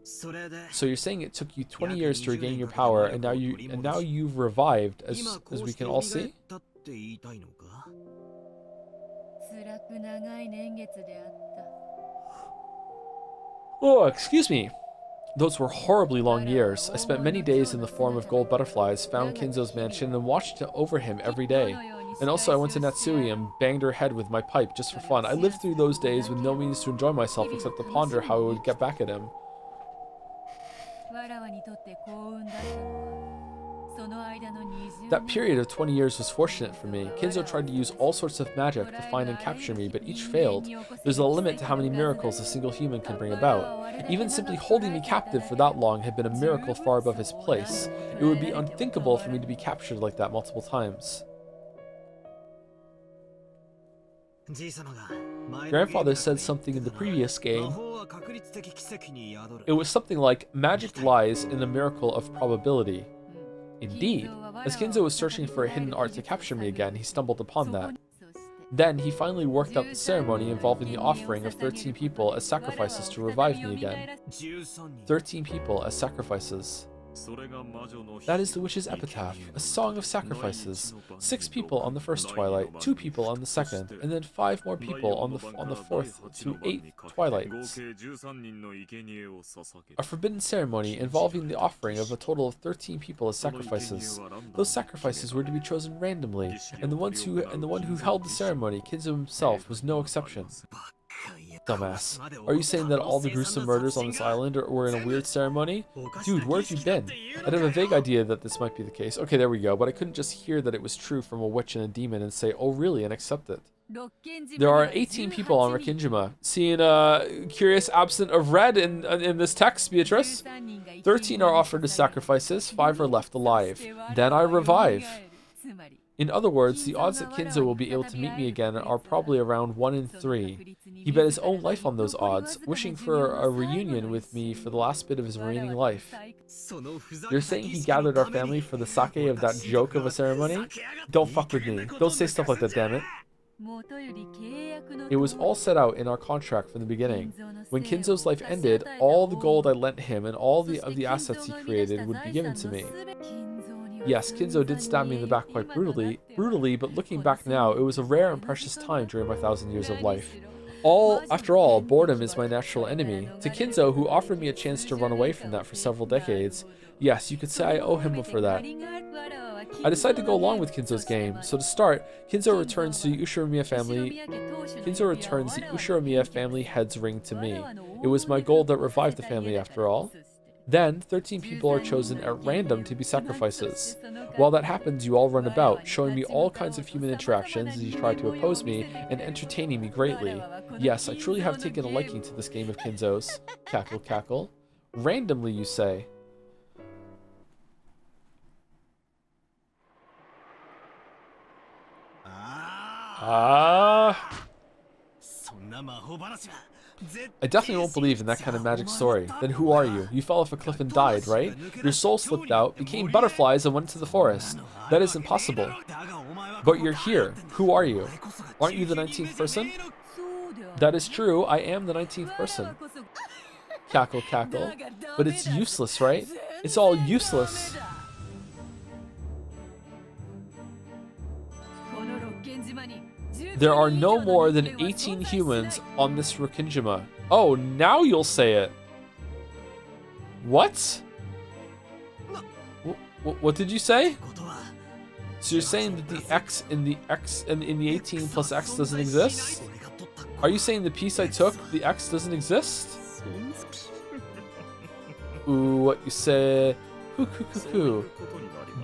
So you're saying it took you 20 years to regain your power, and now you've revived, as we can all see? Oh, excuse me. Those were horribly long years. I spent many days in the form of gold butterflies, found Kinzo's mansion, and watched over him every day. And also I went to Natsui and banged her head with my pipe just for fun. I lived through those days with no means to enjoy myself except to ponder how I would get back at him. That period of 20 years was fortunate for me. Kinzo tried to use all sorts of magic to find and capture me, but each failed. There's a limit to how many miracles a single human can bring about. Even simply holding me captive for that long had been a miracle far above his place. It would be unthinkable for me to be captured like that multiple times. Grandfather said something in the previous game. It was something like, magic lies in the miracle of probability. Indeed, as Kinzo was searching for a hidden art to capture me again, he stumbled upon that. Then he finally worked out the ceremony involving the offering of 13 people as sacrifices to revive me again. 13 people as sacrifices. That is the witch's epitaph, a song of sacrifices. 6 people on the first twilight, 2 people on the second, and then 5 more people on the fourth to 8 twilights. A forbidden ceremony involving the offering of a total of 13 people as sacrifices. Those sacrifices were to be chosen randomly, and the one who held the ceremony, Kinzo himself, was no exception. Dumbass. Are you saying that all the gruesome murders on this island were in a weird ceremony? Dude, where have you been? I'd have a vague idea that this might be the case. Okay, there we go, but I couldn't just hear that it was true from a witch and a demon and say, oh really, and accept it. There are 18 people on Rokkinjima. Seeing a curious absent of red in this text, Beatrice. 13 are offered as sacrifices, 5 are left alive. Then I revive. In other words, the odds that Kinzo will be able to meet me again are probably around 1 in 3. He bet his own life on those odds, wishing for a reunion with me for the last bit of his remaining life. You're saying he gathered our family for the sake of that joke of a ceremony? Don't fuck with me. Don't say stuff like that, damn it. It was all set out in our contract from the beginning. When Kinzo's life ended, all the gold I lent him and all of the assets he created would be given to me. Yes, Kinzo did stab me in the back quite brutally, but looking back now, it was a rare and precious time during my 1,000 years of life. After all, boredom is my natural enemy. To Kinzo, who offered me a chance to run away from that for several decades, yes, you could say I owe him for that. I decided to go along with Kinzo's game. So to start, Kinzo returns the Ushiromiya family head's ring to me. It was my gold that revived the family after all. Then, 13 people are chosen at random to be sacrifices. While that happens, you all run about, showing me all kinds of human interactions as you try to oppose me, and entertaining me greatly. Yes, I truly have taken a liking to this game of Kinzo's. Cackle, cackle. Randomly, you say. I definitely won't believe in that kind of magic story. Then who are you? You fell off a cliff and died, right? Your soul slipped out, became butterflies, and went to the forest. That is impossible. But you're here. Who are you? Aren't you the 19th person? That is true. I am the 19th person. Cackle, cackle. But it's useless, right? It's all useless. There are no more than 18 humans on this Rokinjima. Oh, now you'll say it. What? What did you say? So you're saying that the X in the 18 plus X doesn't exist? Are you saying the piece I took, the X doesn't exist? Ooh, what you said.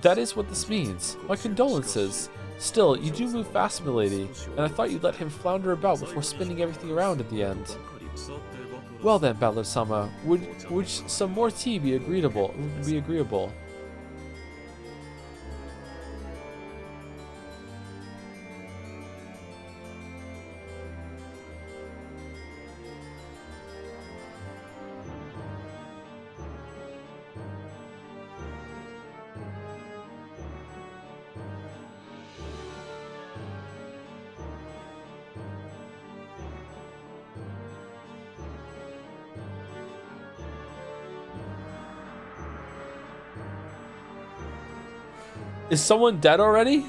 That is what this means. My condolences. Still, you do move fast, milady, and I thought you'd let him flounder about before spinning everything around at the end. Well then, Battler-sama, would some more tea be agreeable? Is someone dead already?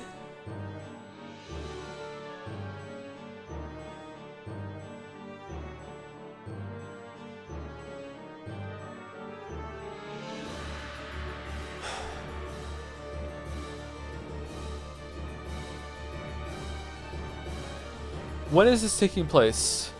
When is this taking place?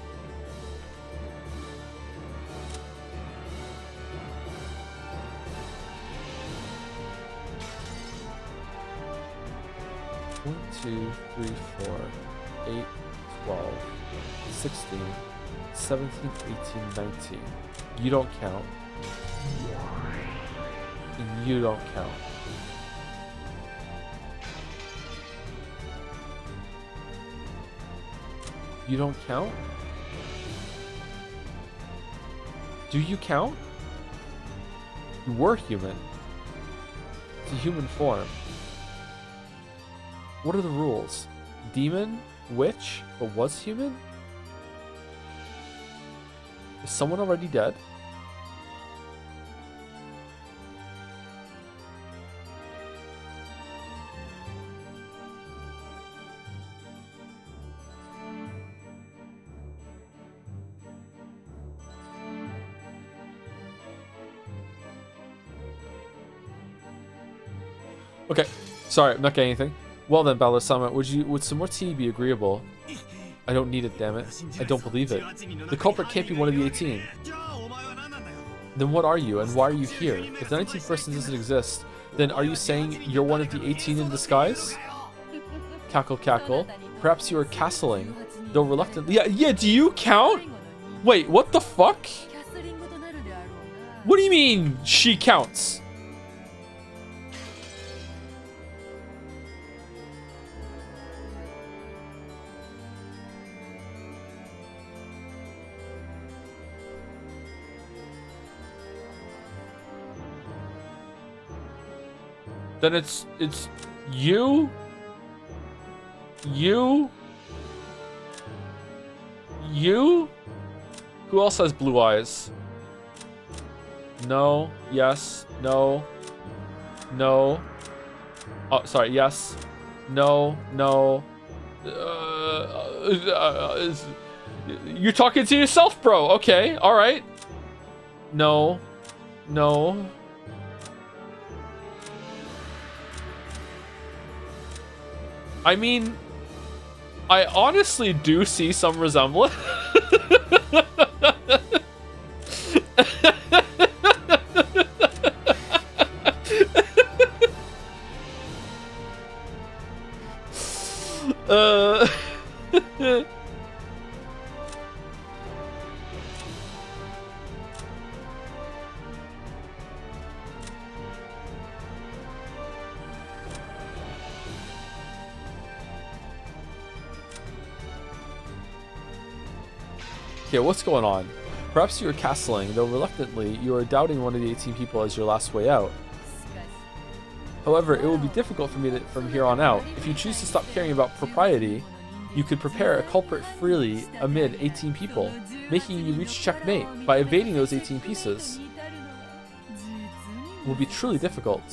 One, 2, 3, 4, 8, 12, 16, 17, 18, 19. You don't count. You don't count. You don't count? Do you count? You were human. It's a human form. What are the rules? Demon? Witch? But was human? Is someone already dead? Okay, sorry, I'm not getting anything. Well then, Battler-sama, would some more tea be agreeable? I don't need it, damn it. I don't believe it. The culprit can't be one of the 18. Then what are you, and why are you here? If the 19th person doesn't exist, then are you saying you're one of the 18 in disguise? Cackle, cackle. Perhaps you are castling, though reluctantly. Yeah, do you count? Wait, what the fuck? What do you mean, she counts? Then it's you, you. Who else has blue eyes? No, yes, no, no. Oh, sorry, yes, no, no. You're talking to yourself, bro. Okay, all right. No, no. I mean, I honestly do see some resemblance. Okay, what's going on? Perhaps you are castling, though reluctantly, you are doubting one of the 18 people as your last way out. However, it will be difficult for me from here on out. If you choose to stop caring about propriety, you could prepare a culprit freely amid 18 people, making you reach checkmate by evading those 18 pieces. It will be truly difficult.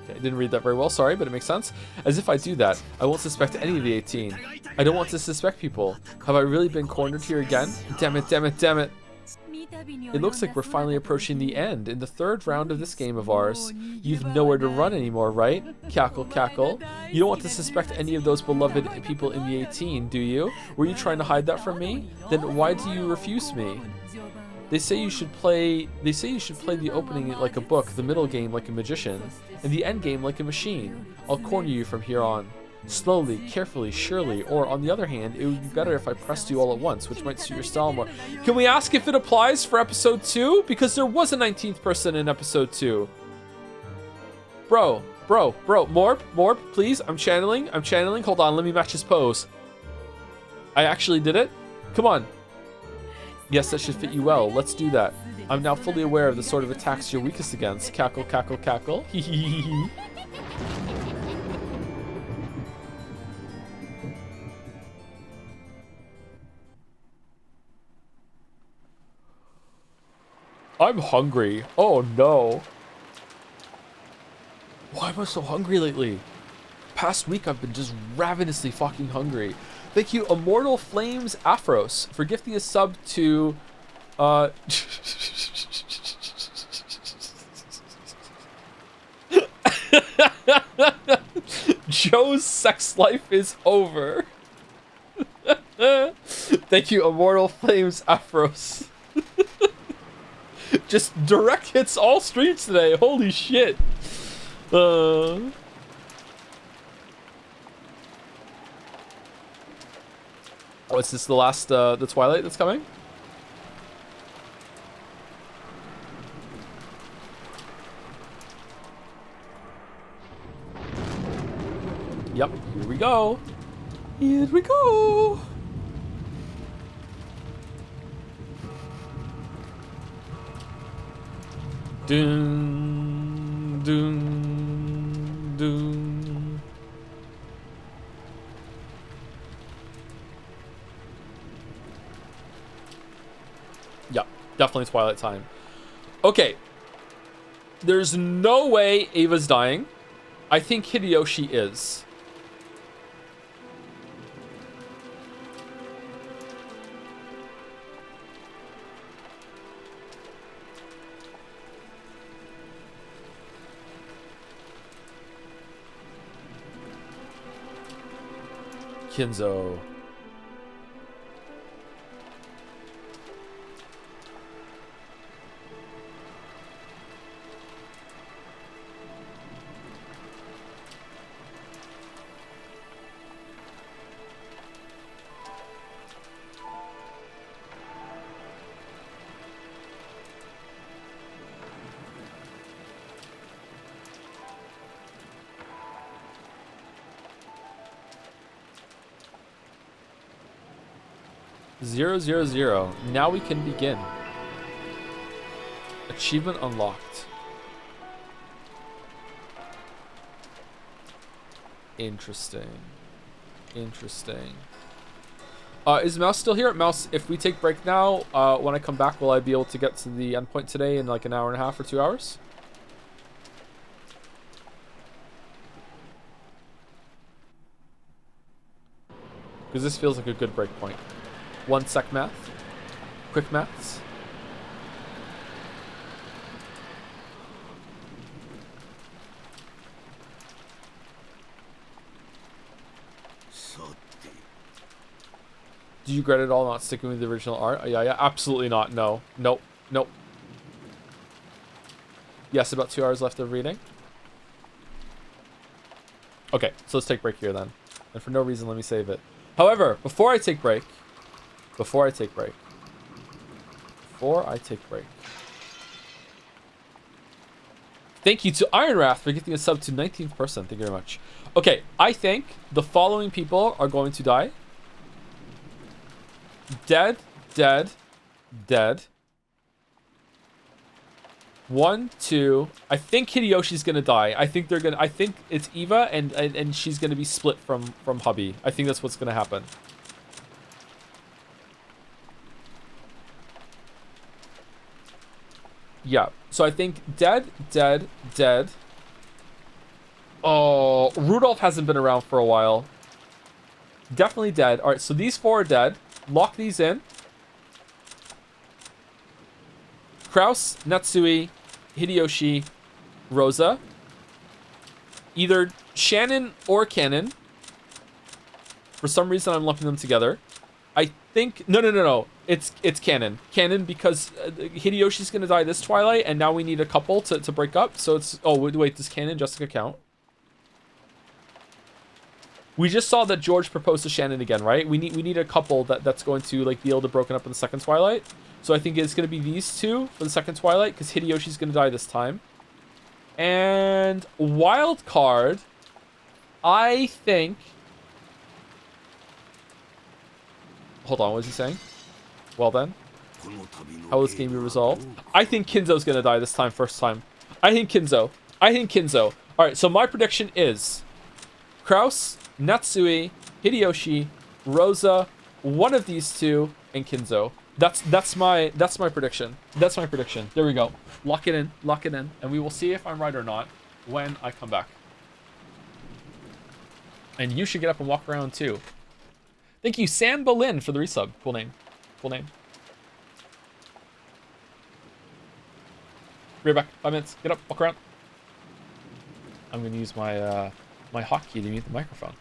Okay, I didn't read that very well, sorry, but it makes sense. As if I do that, I won't suspect any of the 18. I don't want to suspect people. Have I really been cornered here again? Damn it, damn it, damn it. It looks like we're finally approaching the end. In the third round of this game of ours, you've nowhere to run anymore, right? Cackle, cackle. You don't want to suspect any of those beloved people in the 18, do you? Were you trying to hide that from me? Then why do you refuse me? They say you should play the opening like a book, the middle game like a magician, and the end game like a machine. I'll corner you from here on. Slowly, carefully, surely, or on the other hand, it would be better if I pressed you all at once, which might suit your style more. Can we ask if it applies for episode 2? Because there was a 19th person in episode 2. Bro, Morb, please, I'm channeling. Hold on, let me match his pose. I actually did it? Come on. Yes, that should fit you well. Let's do that. I'm now fully aware of the sort of attacks you're weakest against. Cackle, cackle, cackle. Hehehehe. I'm hungry. Oh no. Why am I so hungry lately? Past week I've been just ravenously fucking hungry. Thank you, Immortal Flames Afros, for gifting a sub to Joe's sex life is over. Thank you, Immortal Flames Afros. Just direct hits all streams today. Holy shit. Oh, is this the last, the Twilight that's coming? Yep, here we go. Here we go. Doom, doom, doom. Yeah, definitely Twilight time. Okay. There's no way Ava's dying. I think Hideyoshi is. Kinzo. Zero, zero, zero. Now we can begin. Achievement unlocked. Interesting. Interesting. Is Mouse still here? Mouse, if we take break now, when I come back, will I be able to get to the endpoint today in like an hour and a half or 2 hours? Because this feels like a good break point. 1 sec math. Quick maths. Do you regret it all not sticking with the original art? Oh, yeah, absolutely not. No. Nope. Nope. Yes, about 2 hours left of reading. Okay, so let's take break here then. And for no reason, let me save it. However, before I take break, Thank you to Iron Wrath for getting a sub to 19th person. Thank you very much. Okay, I think the following people are going to die. Dead, dead, dead. 1, 2. I think Hideyoshi's gonna die. I think it's Eva and she's gonna be split from hubby. I think that's what's gonna happen. Yeah. So I think dead, dead, dead. Oh, Rudolph hasn't been around for a while. Definitely dead. All right, so these 4 are dead. Lock these in. Kraus, Natsui, Hideyoshi, Rosa. Either Shannon or Cannon. For some reason, I'm lumping them together. I think... No. It's Cannon. Cannon because Hideyoshi's going to die this Twilight, and now we need a couple to break up. So it's... Oh, wait. Does Cannon Jessica count? We just saw that George proposed to Shannon again, right? We need a couple that's going to like be able to broken up in the second Twilight. So I think it's going to be these 2 for the second Twilight because Hideyoshi's going to die this time. And wild card, I think... Hold on, what is he saying? Well then. How will this game be resolved? I think Kinzo's going to die this time, first time. I think Kinzo. Alright, so my prediction is... Kraus, Natsui, Hideyoshi, Rosa, one of these 2, and Kinzo. That's my prediction. That's my prediction. There we go. Lock it in, and we will see if I'm right or not when I come back. And you should get up and walk around too. Thank you, Sam Boleyn, for the resub. Cool name. Right back. 5 minutes. Get up, walk around. I'm gonna use my my hotkey to mute the microphone.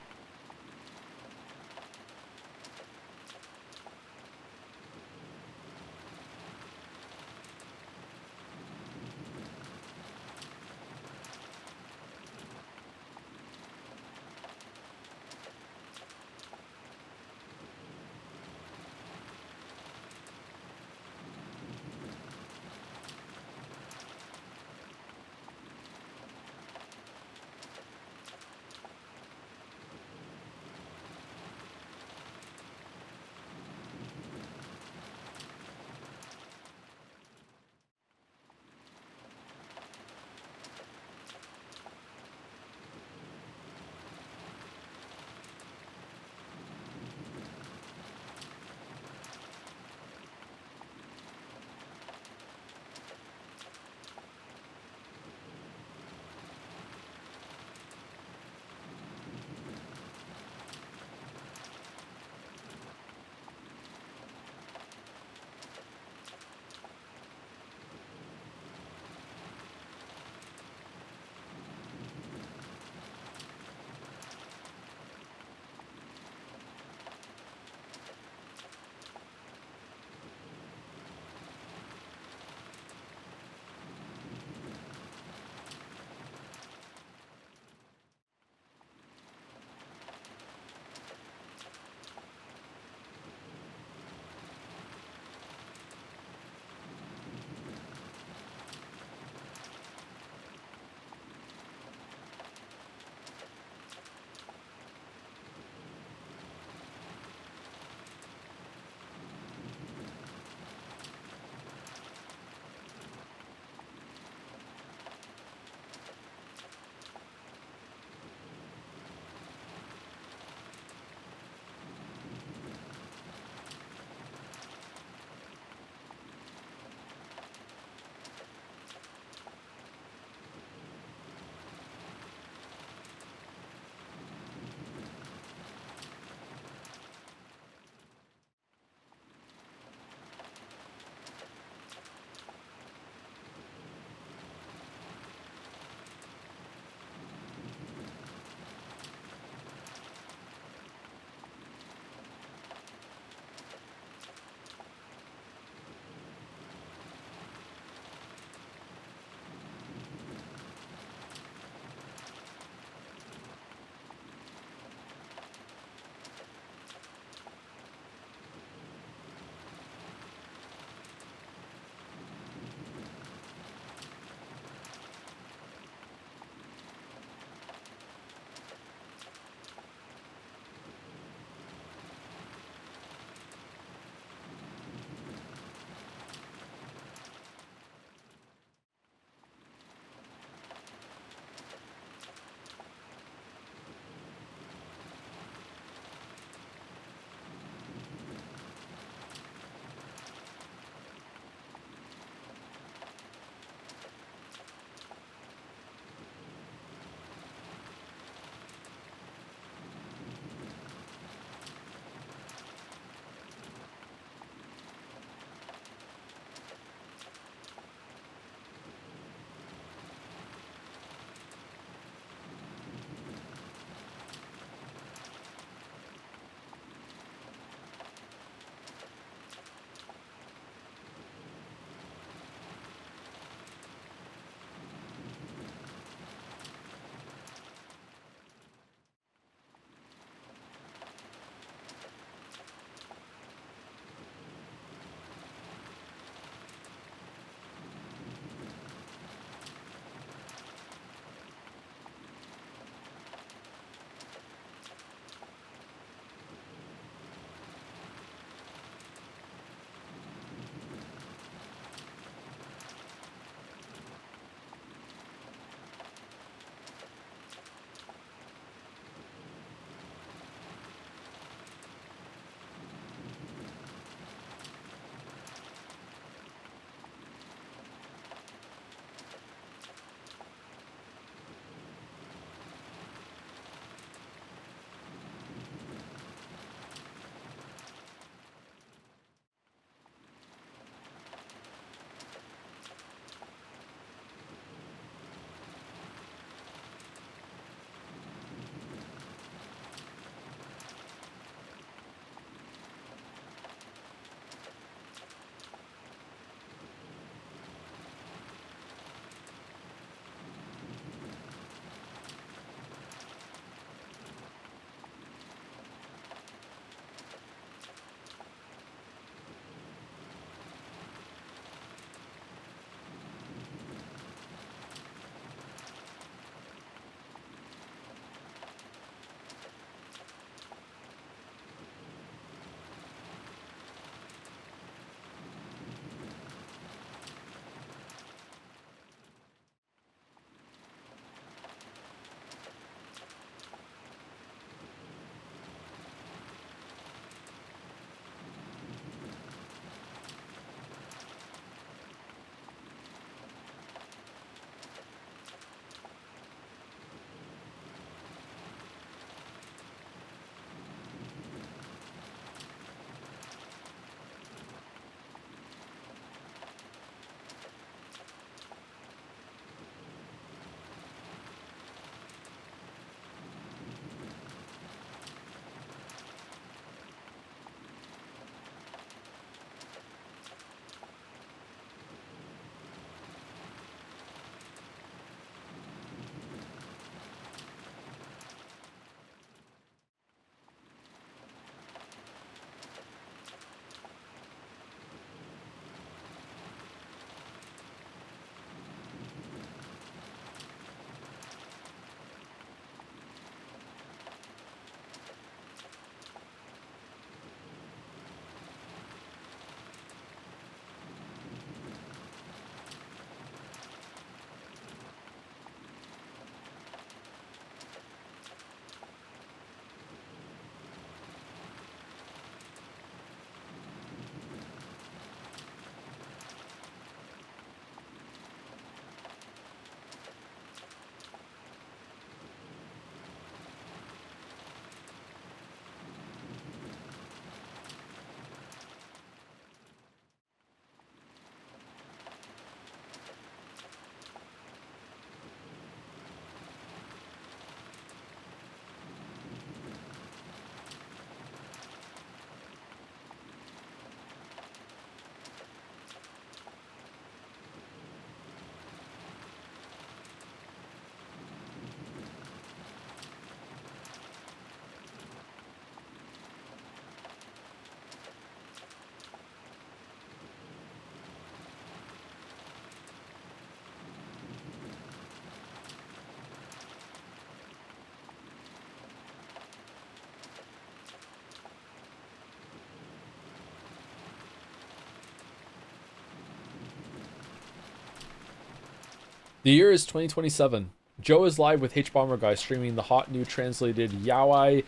The year is 2027. Joe is live with H-Bomber Guy streaming the hot new translated Yaoi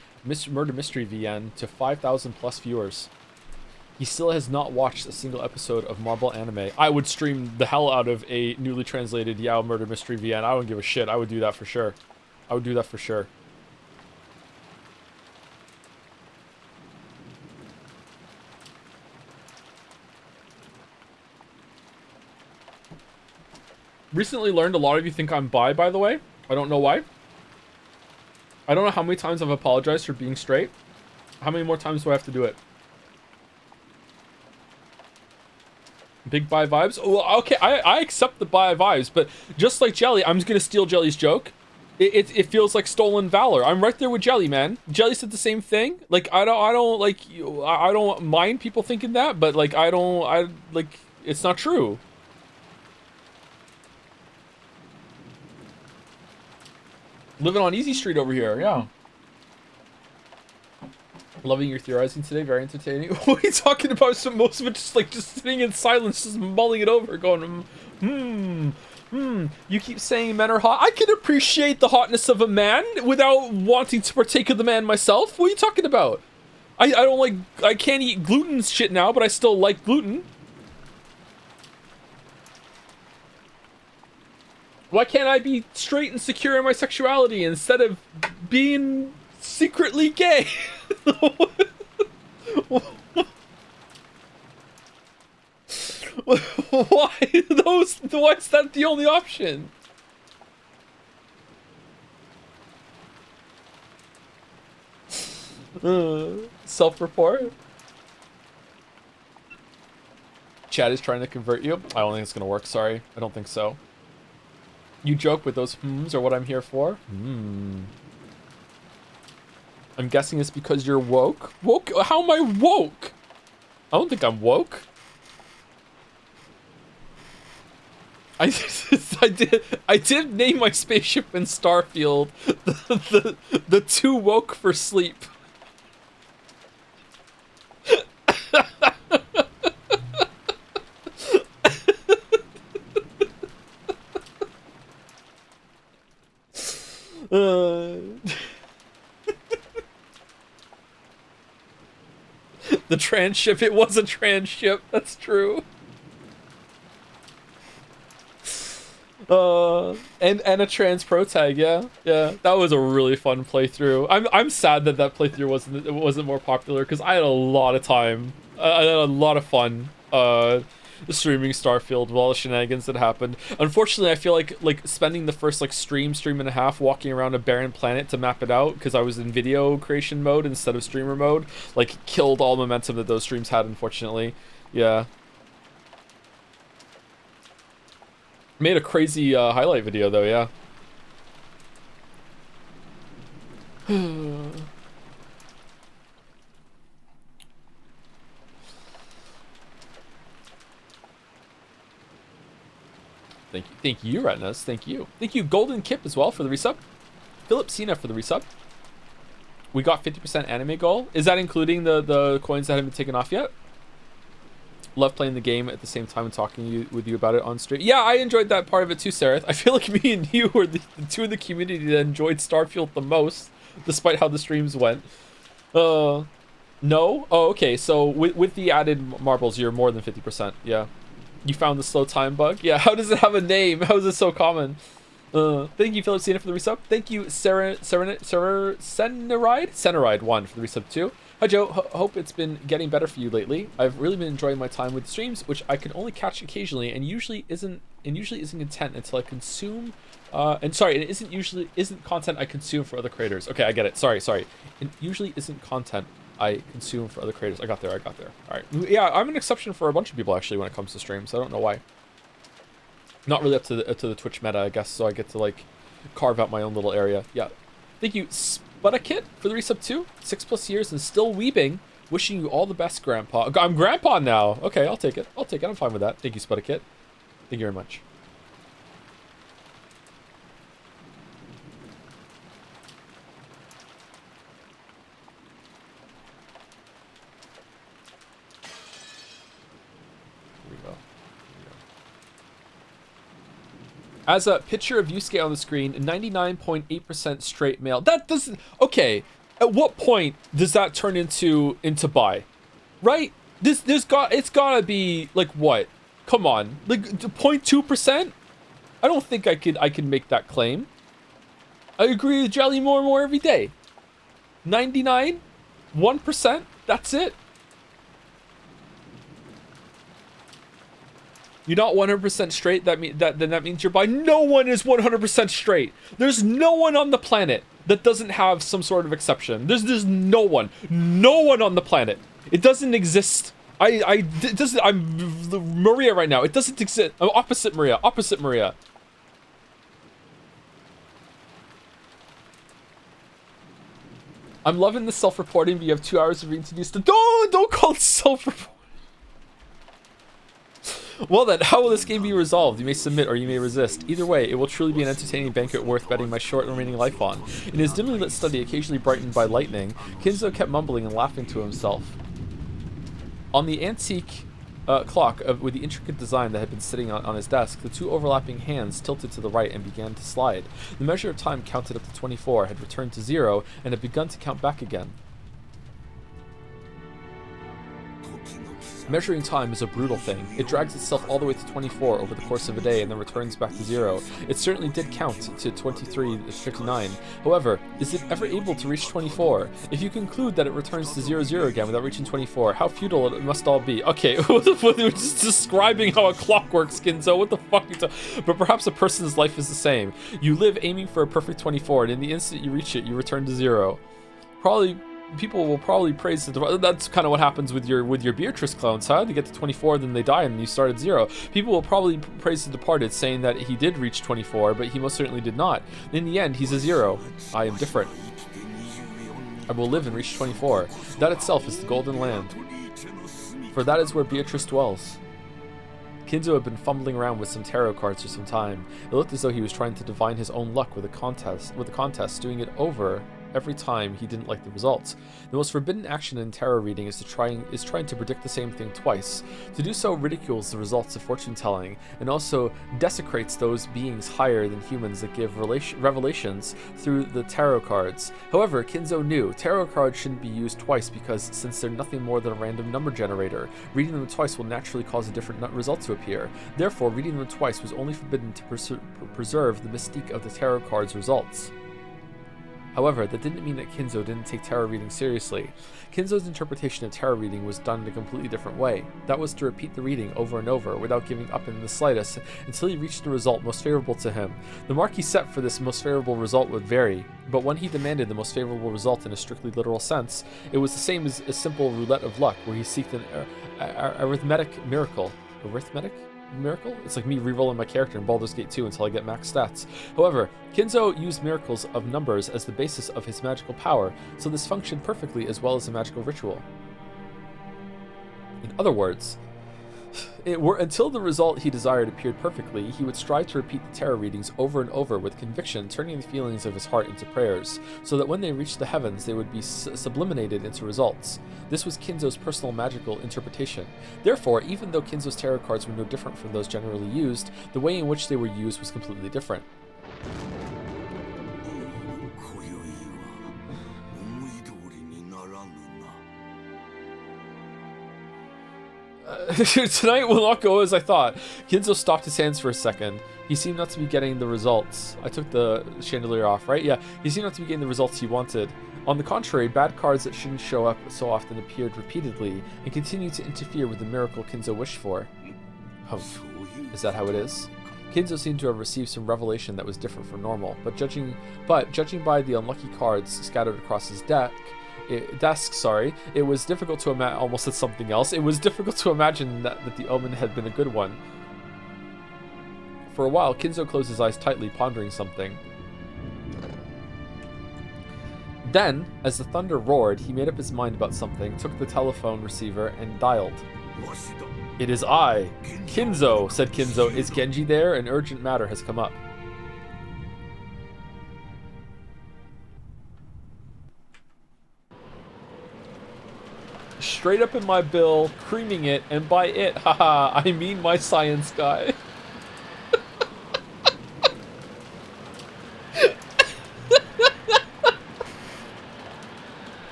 Murder Mystery VN to 5,000 plus viewers. He still has not watched a single episode of Marvel anime. I would stream the hell out of a newly translated Yaoi Murder Mystery VN. I wouldn't give a shit. I would do that for sure. I would do that for sure. Recently learned a lot of you think I'm bi, by the way. I don't know why. I don't know how many times I've apologized for being straight. How many more times do I have to do it? Big bi vibes? Oh, okay, I accept the bi vibes, but just like Jelly, I'm just gonna steal Jelly's joke. It feels like stolen valor. I'm right there with Jelly, man. Jelly said the same thing. Like, I don't mind people thinking that, but like, it's not true. Living on Easy Street over here, yeah. Loving your theorizing today, very entertaining. What are you talking about? So most of it just sitting in silence, just mulling it over, going, You keep saying men are hot. I can appreciate the hotness of a man without wanting to partake of the man myself. What are you talking about? I don't like, I can't eat gluten shit now, but I still like gluten. Why can't I be straight and secure in my sexuality instead of being secretly gay? Why is that the only option? Self-report. Chad is trying to convert you. I don't think it's gonna work, sorry. I don't think so. You joke with those hmms are what I'm here for? I'm guessing it's because you're woke. Woke? How am I woke? I don't think I'm woke. I did name my spaceship in Starfield the too woke for sleep. The trans ship, it was a trans ship, that's true. And a trans pro tag, yeah. That was a really fun playthrough. I'm sad that playthrough wasn't more popular because I had a lot of time. I had a lot of fun streaming Starfield with all the shenanigans that happened. Unfortunately, I feel like spending the first stream and a half walking around a barren planet to map it out because I was in video creation mode instead of streamer mode, killed all momentum that those streams had, unfortunately. Yeah. Made a crazy highlight video though, yeah. Thank you, Retinas. Thank you, Golden Kip as well for the resub. Philip Cena for the resub. We got 50% anime goal. Is that including the coins that haven't been taken off yet? Love playing the game at the same time and talking with you about it on stream. Yeah, I enjoyed that part of it too, Sarah. I feel like me and you were the two in the community that enjoyed Starfield the most, despite how the streams went. No? Oh, okay. So with the added marbles, you're more than 50%. Yeah. You found the slow time bug? Yeah, how does it have a name? How is it so common? Thank you, Philip Cena, for the resub. Thank you, Seneride1 for the resub too. Hi Joe, hope it's been getting better for you lately. I've really been enjoying my time with streams, which I can only catch occasionally, and usually isn't content until I consume. It isn't content I consume for other creators. Okay, I get it. Sorry. It usually isn't content I consume for other creators. I got there. All right. Yeah, I'm an exception for a bunch of people actually when it comes to streams. I don't know why. Not really up to the Twitch meta, I guess. So I get to carve out my own little area. Yeah. Thank you, Spudakit, for the resub too. 6+ years and still weebing. Wishing you all the best, Grandpa. I'm Grandpa now. Okay, I'll take it. I'm fine with that. Thank you, Spudakit. Thank you very much. Here we go. As a picture of Yusuke on the screen, 99.8% straight male. That doesn't... Okay, at what point does that turn into bi? Right? It's gotta be, like, what? Come on. Like, 0.2%? I don't think I can make that claim. I agree with Jelly more and more every day. 99? 1%? That's it. You're not 100% straight. That means you're bi. No one is 100% straight. There's no one on the planet that doesn't have some sort of exception. There's no one on the planet. It doesn't exist. I'm Maria right now. It doesn't exist. I'm opposite Maria. Opposite Maria. I'm loving the self-reporting, but you have 2 hours of introduced to... Don't call it self-reporting. Well then, how will this game be resolved? You may submit or you may resist. Either way, it will truly be an entertaining banquet worth betting my short remaining life on. In his dimly lit study, occasionally brightened by lightning, Kinzo kept mumbling and laughing to himself. On the antique clock with the intricate design that had been sitting on his desk, the 2 overlapping hands tilted to the right and began to slide. The measure of time counted up to 24, had returned to 0, and had begun to count back again. Measuring time is a brutal thing. It drags itself all the way to 24 over the course of a day and then returns back to 0. It certainly did count to 23:59. However, is it ever able to reach 24? If you conclude that it returns to 00 again without reaching 24, how futile it must all be. Okay, we're just describing how a clock works, Kinzo. What the fuck? But perhaps a person's life is the same. You live aiming for a perfect 24, and in the instant you reach it, you return to 0. People will probably praise the... That's kind of what happens with your Beatrice clones, huh? They get to 24, then they die, and you start at 0. People will probably praise the departed, saying that he did reach 24, but he most certainly did not. In the end, he's a 0. I am different. I will live and reach 24. That itself is the golden land. For that is where Beatrice dwells. Kinzo had been fumbling around with some tarot cards for some time. It looked as though he was trying to divine his own luck with a contest, doing it over every time he didn't like the results. The most forbidden action in tarot reading is trying to predict the same thing twice. To do so ridicules the results of fortune telling, and also desecrates those beings higher than humans that give revelations through the tarot cards. However, Kinzo knew tarot cards shouldn't be used twice because since they're nothing more than a random number generator, reading them twice will naturally cause a different result to appear. Therefore, reading them twice was only forbidden to preserve the mystique of the tarot cards' results. However, that didn't mean that Kinzo didn't take tarot reading seriously. Kinzo's interpretation of tarot reading was done in a completely different way. That was to repeat the reading over and over without giving up in the slightest until he reached the result most favorable to him. The mark he set for this most favorable result would vary, but when he demanded the most favorable result in a strictly literal sense, it was the same as a simple roulette of luck where he seeked an arithmetic miracle. Arithmetic? Miracle? It's like me re-rolling my character in Baldur's Gate 2 until I get max stats. However, Kinzo used miracles of numbers as the basis of his magical power, so this functioned perfectly as well as a magical ritual. In other words, until the result he desired appeared perfectly, he would strive to repeat the tarot readings over and over with conviction, turning the feelings of his heart into prayers, so that when they reached the heavens, they would be sublimated into results. This was Kinzo's personal magical interpretation. Therefore, even though Kinzo's tarot cards were no different from those generally used, the way in which they were used was completely different. Tonight will not go as I thought. Kinzo stopped his hands for a second. He seemed not to be getting the results. I took the chandelier off, right? Yeah, he seemed not to be getting the results he wanted. On the contrary, bad cards that shouldn't show up so often appeared repeatedly and continued to interfere with the miracle Kinzo wished for. Humph. Is that how it is? Kinzo seemed to have received some revelation that was different from normal, but judging by the unlucky cards scattered across his desk, it was difficult to imagine. Almost said something else. It was difficult to imagine that the omen had been a good one. For a while, Kinzo closed his eyes tightly, pondering something. Then, as the thunder roared, he made up his mind about something, took the telephone receiver, and dialed. "It is I, Kinzo," said Kinzo. "Is Genji there? An urgent matter has come up." Straight up in my bill, creaming it, and by it, haha, I mean my science guy.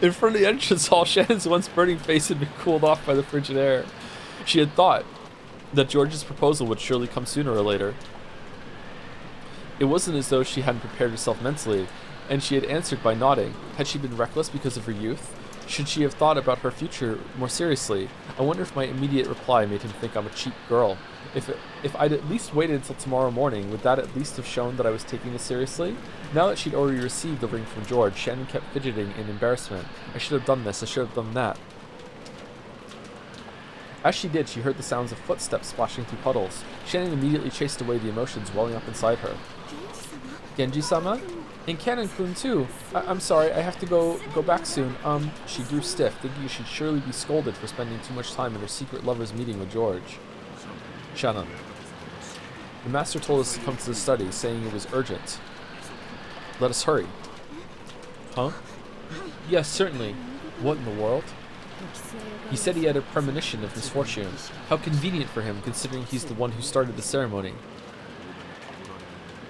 In front of the entrance hall, Shannon's once burning face had been cooled off by the frigid air. She had thought that George's proposal would surely come sooner or later. It wasn't as though she hadn't prepared herself mentally, and she had answered by nodding. Had she been reckless because of her youth? Should she have thought about her future more seriously? I wonder if my immediate reply made him think I'm a cheap girl. If I'd at least waited until tomorrow morning, would that at least have shown that I was taking this seriously? Now that she'd already received the ring from George, Shannon kept fidgeting in embarrassment. I should have done this, I should have done that. As she did, she heard the sounds of footsteps splashing through puddles. Shannon immediately chased away the emotions welling up inside her. Genji-sama? And Canon-kun too. I'm sorry, I have to go back soon. She grew stiff, thinking she'd surely be scolded for spending too much time in her secret lover's meeting with George. Shannon. The master told us to come to the study, saying it was urgent. Let us hurry. Huh? Yes, certainly. What in the world? He said he had a premonition of misfortune. How convenient for him, considering he's the one who started the ceremony.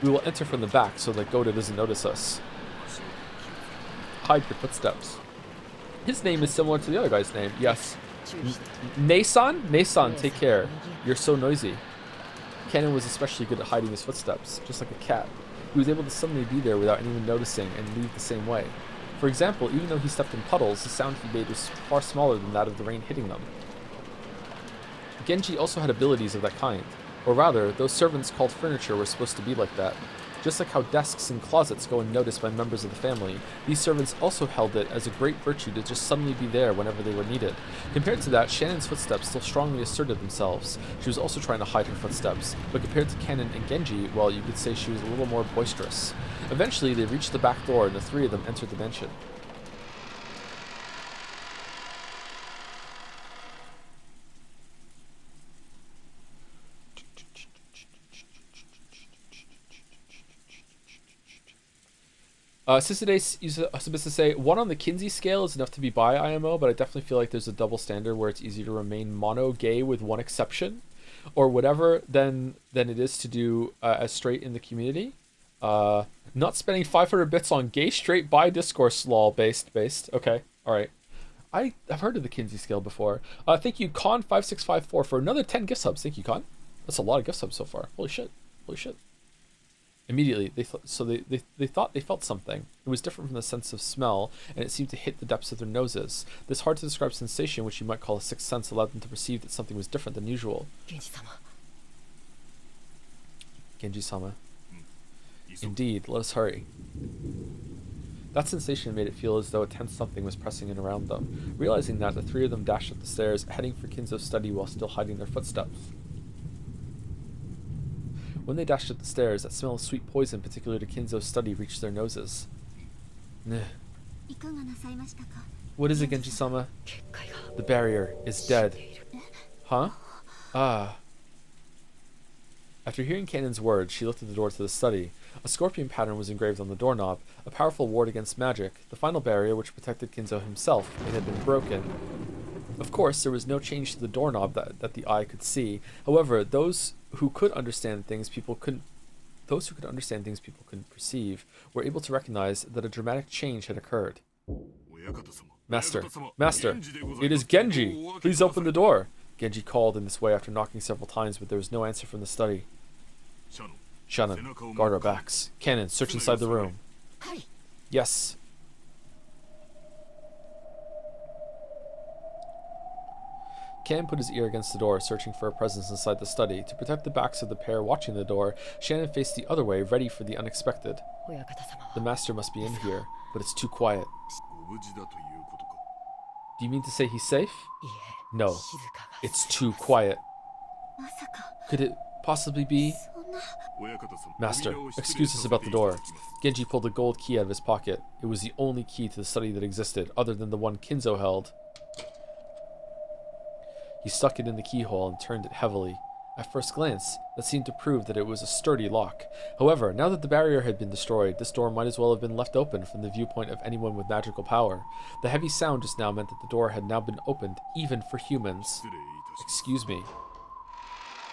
We will enter from the back so that Goda doesn't notice us. Hide your footsteps. His name is similar to the other guy's name. Yes. Nason? Nason, take care. You're so noisy. Canon was especially good at hiding his footsteps, just like a cat. He was able to suddenly be there without anyone noticing and leave the same way. For example, even though he stepped in puddles, the sound he made was far smaller than that of the rain hitting them. Genji also had abilities of that kind. Or rather, those servants called furniture were supposed to be like that. Just like how desks and closets go unnoticed by members of the family, these servants also held it as a great virtue to just suddenly be there whenever they were needed. Compared to that, Shannon's footsteps still strongly asserted themselves. She was also trying to hide her footsteps, but compared to Canon and Genji, well, you could say she was a little more boisterous. Eventually, they reached the back door and the three of them entered the mansion. Sisade is supposed to say, 1 on the Kinsey scale is enough to be bi IMO, but I definitely feel like there's a double standard where it's easier to remain mono-gay with one exception, or whatever, than it is to do as straight in the community. Not spending 500 bits on gay, straight, bi discourse lol based. Okay, alright. I've heard of the Kinsey scale before. Thank you, Con5654, for another 10 gift subs. Thank you, Con. That's a lot of gift subs so far. Holy shit. Immediately, they thought they felt something. It was different from the sense of smell, and it seemed to hit the depths of their noses. This hard-to-describe sensation, which you might call a sixth sense, allowed them to perceive that something was different than usual. Genji-sama. Indeed, let us hurry. That sensation made it feel as though a tense something was pressing in around them. Realizing that, the three of them dashed up the stairs, heading for Kinzo's study while still hiding their footsteps. When they dashed up the stairs, that smell of sweet poison particular to Kinzo's study reached their noses. What is it, Genji-sama? The barrier is dead. Huh? Ah. After hearing Kanon's words, she looked at the door to the study. A scorpion pattern was engraved on the doorknob, a powerful ward against magic. The final barrier, which protected Kinzo himself, it had been broken. Of course, there was no change to the doorknob that the eye could see. However, those who could understand things people couldn't perceive were able to recognize that a dramatic change had occurred. Master, it is Genji! Please open the door! Genji called in this way after knocking several times, but there was no answer from the study. Shannon, guard our backs. Canon, search inside the room. Yes. Canon put his ear against the door, searching for a presence inside the study. To protect the backs of the pair watching the door, Shannon faced the other way, ready for the unexpected. The master must be in here, but it's too quiet. Do you mean to say he's safe? No, it's too quiet. Could it possibly be? Master, excuse us about the door. Genji pulled a gold key out of his pocket. It was the only key to the study that existed, other than the one Kinzo held. He stuck it in the keyhole and turned it heavily. At first glance, that seemed to prove that it was a sturdy lock. However, now that the barrier had been destroyed, this door might as well have been left open from the viewpoint of anyone with magical power. The heavy sound just now meant that the door had now been opened, even for humans. Excuse me.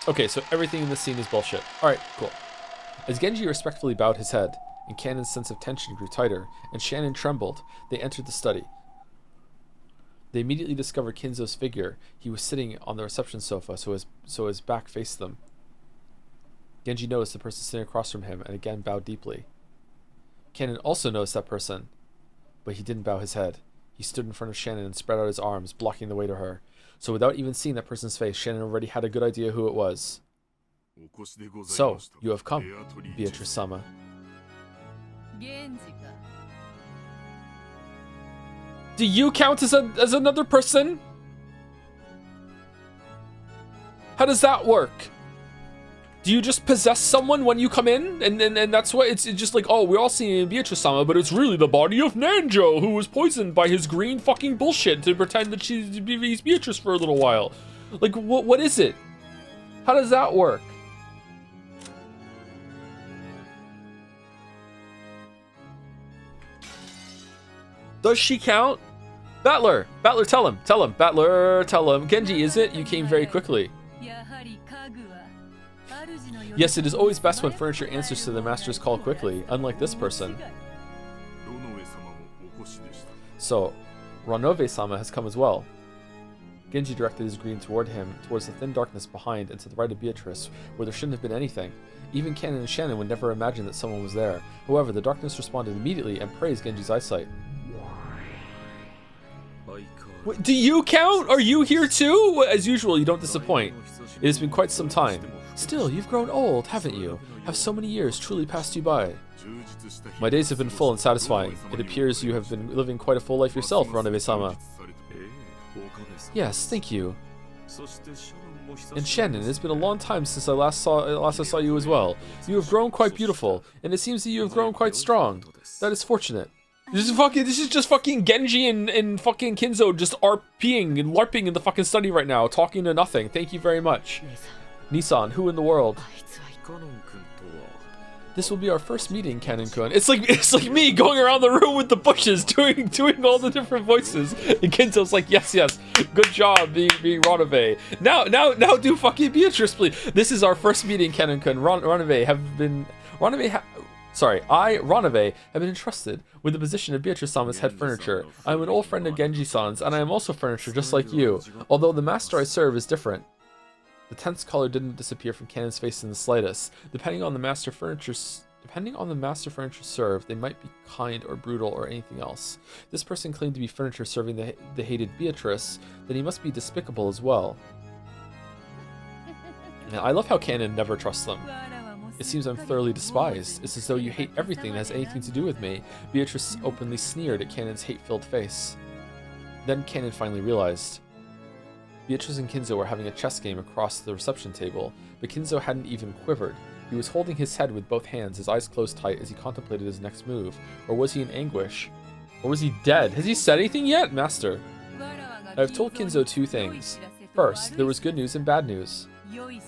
Okay, so everything in this scene is bullshit. Alright, cool. As Genji respectfully bowed his head, and Cannon's sense of tension grew tighter, and Shannon trembled. They entered the study. They immediately discovered Kinzo's figure. He was sitting on the reception sofa, so his back faced them. Genji noticed the person sitting across from him and again bowed deeply. Cannon also noticed that person, but he didn't bow his head. He stood in front of Shannon and spread out his arms, blocking the way to her. So without even seeing that person's face, Shannon already had a good idea who it was. So, you have come, Beatrice-sama. Do you count as another person? How does that work? Do you just possess someone when you come in? And that's why it's just like, oh, we're all seeing Beatrice-sama, but it's really the body of Nanjo, who was poisoned by his green fucking bullshit to pretend that he's Beatrice for a little while. Like, what is it? How does that work? Does she count? Battler, tell him. Battler, tell him. Genji, is it? You came very quickly. Yes, it is always best when furniture answers to the master's call quickly, unlike this person. So, Ranove-sama has come as well. Genji directed his greeting toward him, towards the thin darkness behind and to the right of Beatrice, where there shouldn't have been anything. Even Cannon and Shannon would never imagine that someone was there. However, the darkness responded immediately and praised Genji's eyesight. Wait, do you count? Are you here too? As usual, you don't disappoint. It has been quite some time. Still, you've grown old, haven't you? Have so many years truly passed you by? My days have been full and satisfying. It appears you have been living quite a full life yourself, Ranove-sama. Yes, thank you. And Shannon, it has been a long time since I last saw you as well. You have grown quite beautiful, and it seems that you have grown quite strong. That is fortunate. This is just fucking Genji and fucking Kinzo just RPing and LARPing in the fucking study right now, talking to nothing. Thank you very much. Nissan, who in the world? This will be our first meeting, Cannon-kun. It's like me going around the room with the bushes, doing all the different voices. And Kinzo's like, yes, good job being Ranove. Now do fucking Beatrice, please. This is our first meeting, Cannon-kun. Ranove have been entrusted with the position of Beatrice-sama's head furniture. I am an old friend of Genji-san's, and I am also furniture just like you, although the master I serve is different. The tense color didn't disappear from Cannon's face in the slightest. Depending on the master furniture served, they might be kind or brutal or anything else. This person claimed to be furniture serving the hated Beatrice, then he must be despicable as well. Now, I love how Cannon never trusts them. It seems I'm thoroughly despised. It's as though you hate everything that has anything to do with me. Beatrice openly sneered at Cannon's hate-filled face. Then Cannon finally realized. Beatrice and Kinzo were having a chess game across the reception table, but Kinzo hadn't even quivered. He was holding his head with both hands, his eyes closed tight as he contemplated his next move. Or was he in anguish? Or was he dead? Has he said anything yet, Master? I have told Kinzo two things. First, there was good news and bad news.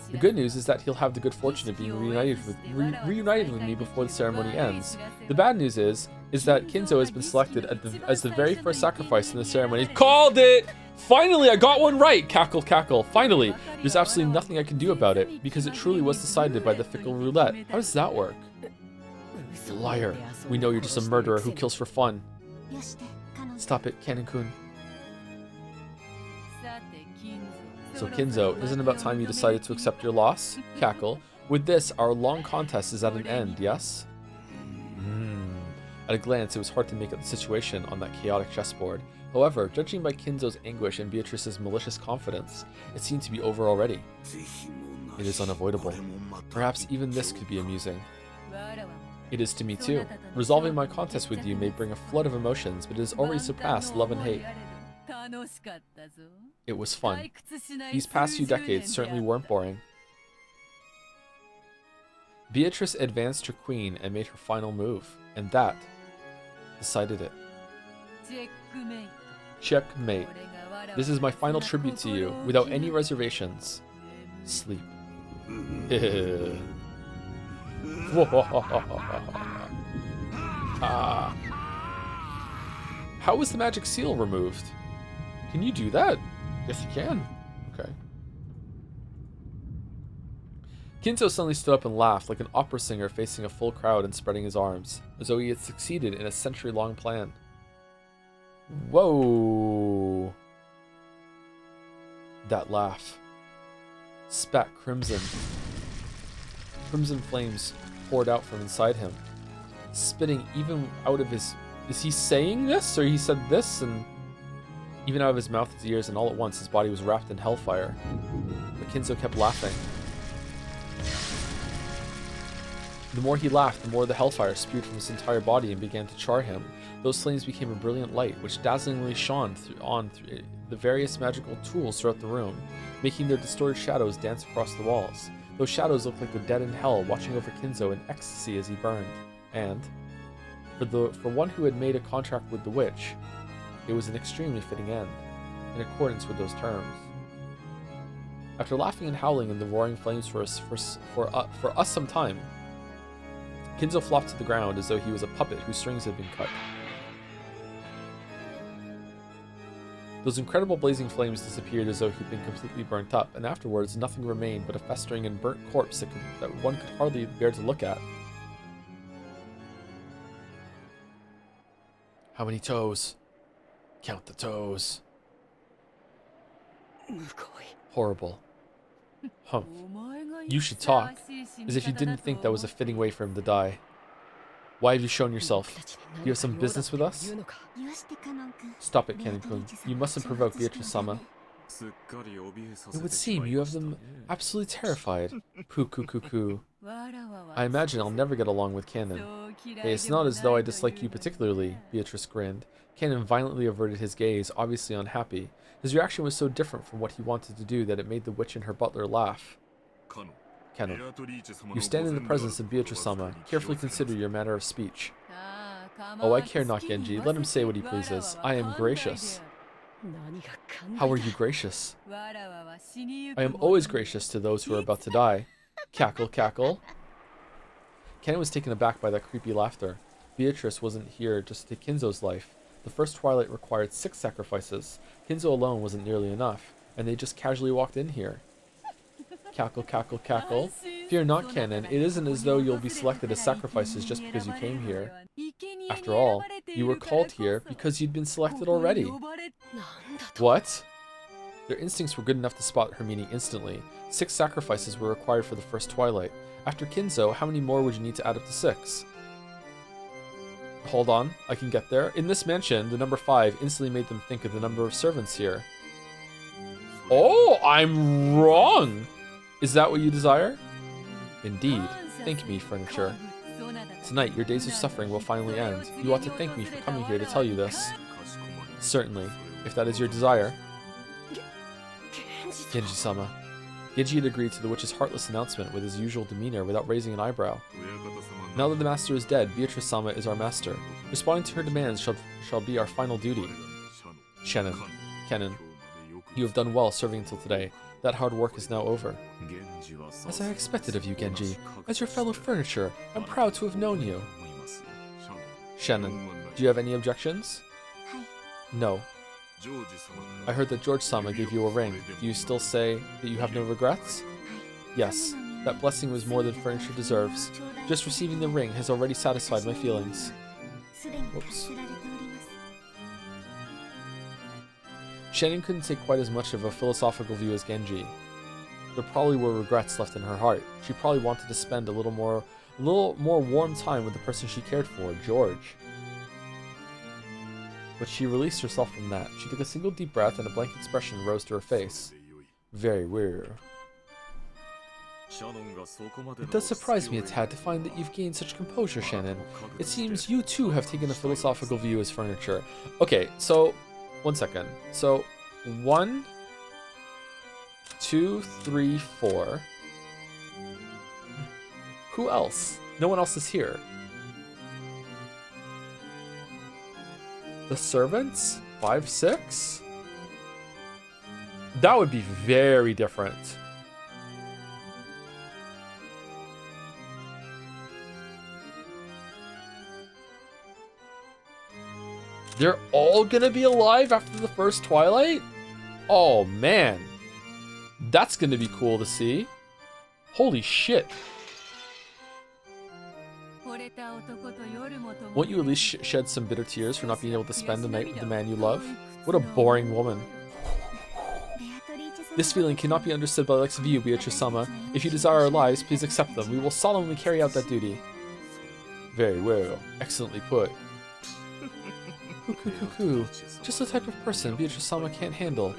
The good news is that he'll have the good fortune of being reunited with me before the ceremony ends. The bad news is that Kinzo has been selected as the very first sacrifice in the ceremony. Called it! Finally, I got one right! Cackle, cackle. Finally! There's absolutely nothing I can do about it, because it truly was decided by the fickle roulette. How does that work? Liar. We know you're just a murderer who kills for fun. Stop it, Cannon-kun. So Kinzo, isn't it about time you decided to accept your loss? Cackle. With this, our long contest is at an end, yes? At a glance, it was hard to make out the situation on that chaotic chessboard. However, judging by Kinzo's anguish and Beatrice's malicious confidence, it seemed to be over already. It is unavoidable. Perhaps even this could be amusing. It is to me too. Resolving my contest with you may bring a flood of emotions, but it has already surpassed love and hate. It was fun. These past few decades certainly weren't boring. Beatrice advanced her queen and made her final move, and that decided it. Checkmate. This is my final tribute to you, without any reservations. Sleep. How was the magic seal removed? Can you do that? Yes, you can. Okay. Kinzo suddenly stood up and laughed like an opera singer facing a full crowd and spreading his arms, as though he had succeeded in a century-long plan. Whoa! That laugh spat crimson. Crimson flames poured out from inside him, spitting even out of his... Is he saying this? Or he said this? And even out of his mouth, his ears, and all at once his body was wrapped in hellfire. But Kinzo kept laughing. The more he laughed, the more the hellfire spewed from his entire body and began to char him. Those flames became a brilliant light, which dazzlingly shone through the various magical tools throughout the room, making their distorted shadows dance across the walls. Those shadows looked like the dead in hell, watching over Kinzo in ecstasy as he burned. And, for one who had made a contract with the witch, it was an extremely fitting end, in accordance with those terms. After laughing and howling in the roaring flames for us some time, Kinzo flopped to the ground as though he was a puppet whose strings had been cut. Those incredible blazing flames disappeared as though he'd been completely burnt up, and afterwards nothing remained but a festering and burnt corpse that one could hardly bear to look at. How many toes? Count the toes. Horrible. Humph. You should talk, as if you didn't think that was a fitting way for him to die. Why have you shown yourself? Do you have some business with us? Stop it, Canon-kun. You mustn't provoke Beatrice-sama. It would seem you have them absolutely terrified. Poo-coo-coo-coo. I imagine I'll never get along with Canon. Hey, it's not as though I dislike you particularly, Beatrice grinned. Canon violently averted his gaze, obviously unhappy. His reaction was so different from what he wanted to do that it made the witch and her butler laugh. Canon, you stand in the presence of Beatrice-sama. Carefully consider your manner of speech. Oh, I care not, Genji. Let him say what he pleases. I am gracious. How are you gracious? I am always gracious to those who are about to die. Cackle, cackle. Canon was taken aback by that creepy laughter. Beatrice wasn't here just to take Kinzo's life. The first twilight required 6 sacrifices. Kinzo alone wasn't nearly enough, and they just casually walked in here. Cackle, cackle, cackle. Fear not, Canon. It isn't as though you'll be selected as sacrifices just because you came here. After all, you were called here because you'd been selected already. What? Their instincts were good enough to spot her meaning instantly. 6 sacrifices were required for the first twilight. After Kinzo, how many more would you need to add up to 6? Hold on, I can get there. In this mansion, the number 5 instantly made them think of the number of servants here. Oh, I'm wrong! Is that what you desire? Indeed. Thank me, furniture. Tonight, your days of suffering will finally end. You ought to thank me for coming here to tell you this. Certainly, if that is your desire. Genji-sama. Genji had agreed to the witch's heartless announcement with his usual demeanor without raising an eyebrow. Now that the master is dead, Beatrice-sama is our master. Responding to her demands shall be our final duty. Kennen, you have done well serving until today. That hard work is now over. As I expected of you, Genji. As your fellow furniture, I'm proud to have known you. Shannon, do you have any objections? No. I heard that George-sama gave you a ring. Do you still say that you have no regrets? Yes. That blessing was more than furniture deserves. Just receiving the ring has already satisfied my feelings. Whoops. Shannon couldn't take quite as much of a philosophical view as Genji. There probably were regrets left in her heart. She probably wanted to spend a little more warm time with the person she cared for, George. But she released herself from that. She took a single deep breath and a blank expression rose to her face. Very weird. It does surprise me a tad to find that you've gained such composure, Shannon. It seems you too have taken a philosophical view as furniture. Okay, so, 1 second. So, 1, 2, 3, 4. Who else? No one else is here. The servants? 5, 6? That would be very different. They're all gonna be alive after the first Twilight? Oh man. That's gonna be cool to see. Holy shit. Won't you at least shed some bitter tears for not being able to spend the night with the man you love? What a boring woman. This feeling cannot be understood by the likes of you, Beatrice-sama. If you desire our lives, please accept them. We will solemnly carry out that duty. Very well. Excellently put. Cuckoo. Just the type of person Beatrice-sama can't handle.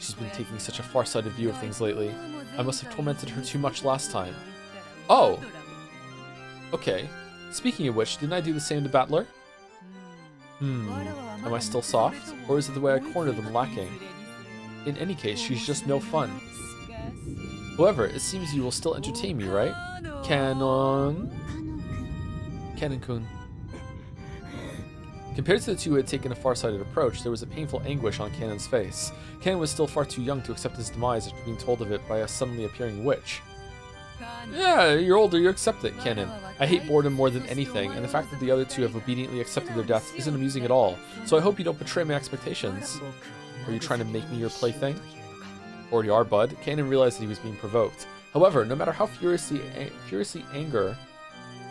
She's been taking such a far-sighted view of things lately. I must have tormented her too much last time. Oh! Okay. Speaking of which, didn't I do the same to Battler? Am I still soft? Or is it the way I cornered them lacking? In any case, she's just no fun. However, it seems you will still entertain me, right? Canon-kun. Compared to the two who had taken a far-sighted approach, there was a painful anguish on Canon's face. Canon was still far too young to accept his demise after being told of it by a suddenly appearing witch. Yeah, you're older, you accept it, Canon. I hate boredom more than anything, and the fact that the other two have obediently accepted their deaths isn't amusing at all, so I hope you don't betray my expectations. Are you trying to make me your plaything? Already are, bud. Canon realized that he was being provoked. However, no matter how furiously anger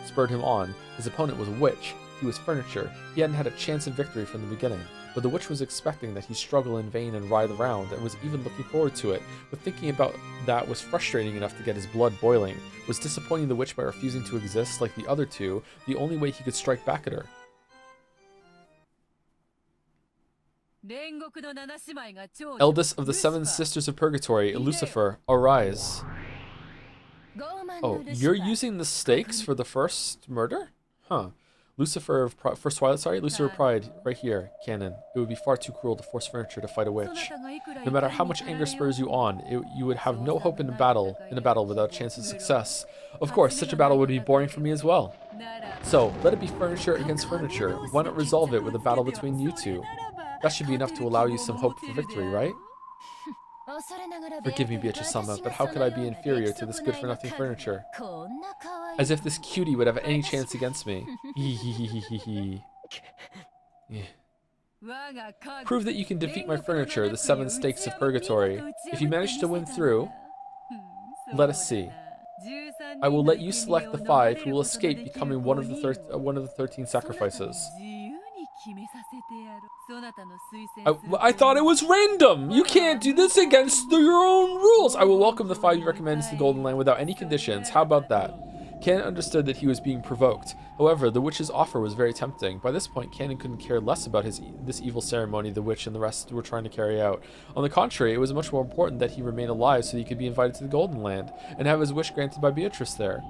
spurred him on, his opponent was a witch. He was furniture. He hadn't had a chance of victory from the beginning, but the witch was expecting that he struggle in vain and writhe around, and was even looking forward to it, but thinking about that was frustrating enough to get his blood boiling. Was disappointing the witch by refusing to exist like the other two, the only way he could strike back at her. Eldest of the 7 sisters of purgatory, Lucifer, arise. Oh, you're using the stakes for the first murder? Huh. Lucifer of first Twilight, sorry? Lucifer of Pride, right here, Canon. It would be far too cruel to force furniture to fight a witch. No matter how much anger spurs you on, you would have no hope in a battle without a chance of success. Of course, such a battle would be boring for me as well. So, let it be furniture against furniture. Why not resolve it with a battle between you two? That should be enough to allow you some hope for victory, right? Forgive me, Beatrice-sama, but how could I be inferior to this good-for-nothing furniture? As if this cutie would have any chance against me. Prove that you can defeat my furniture, the 7 stakes of purgatory. If you manage to win through, let us see. I will let you select the 5 who will escape becoming one of the 13 sacrifices. I thought it was random! You can't do this against your own rules! I will welcome the 5 you recommend to the Golden Land without any conditions. How about that? Canon understood that he was being provoked. However, the witch's offer was very tempting. By this point, Canon couldn't care less about this evil ceremony the witch and the rest were trying to carry out. On the contrary, it was much more important that he remain alive so that he could be invited to the Golden Land and have his wish granted by Beatrice there.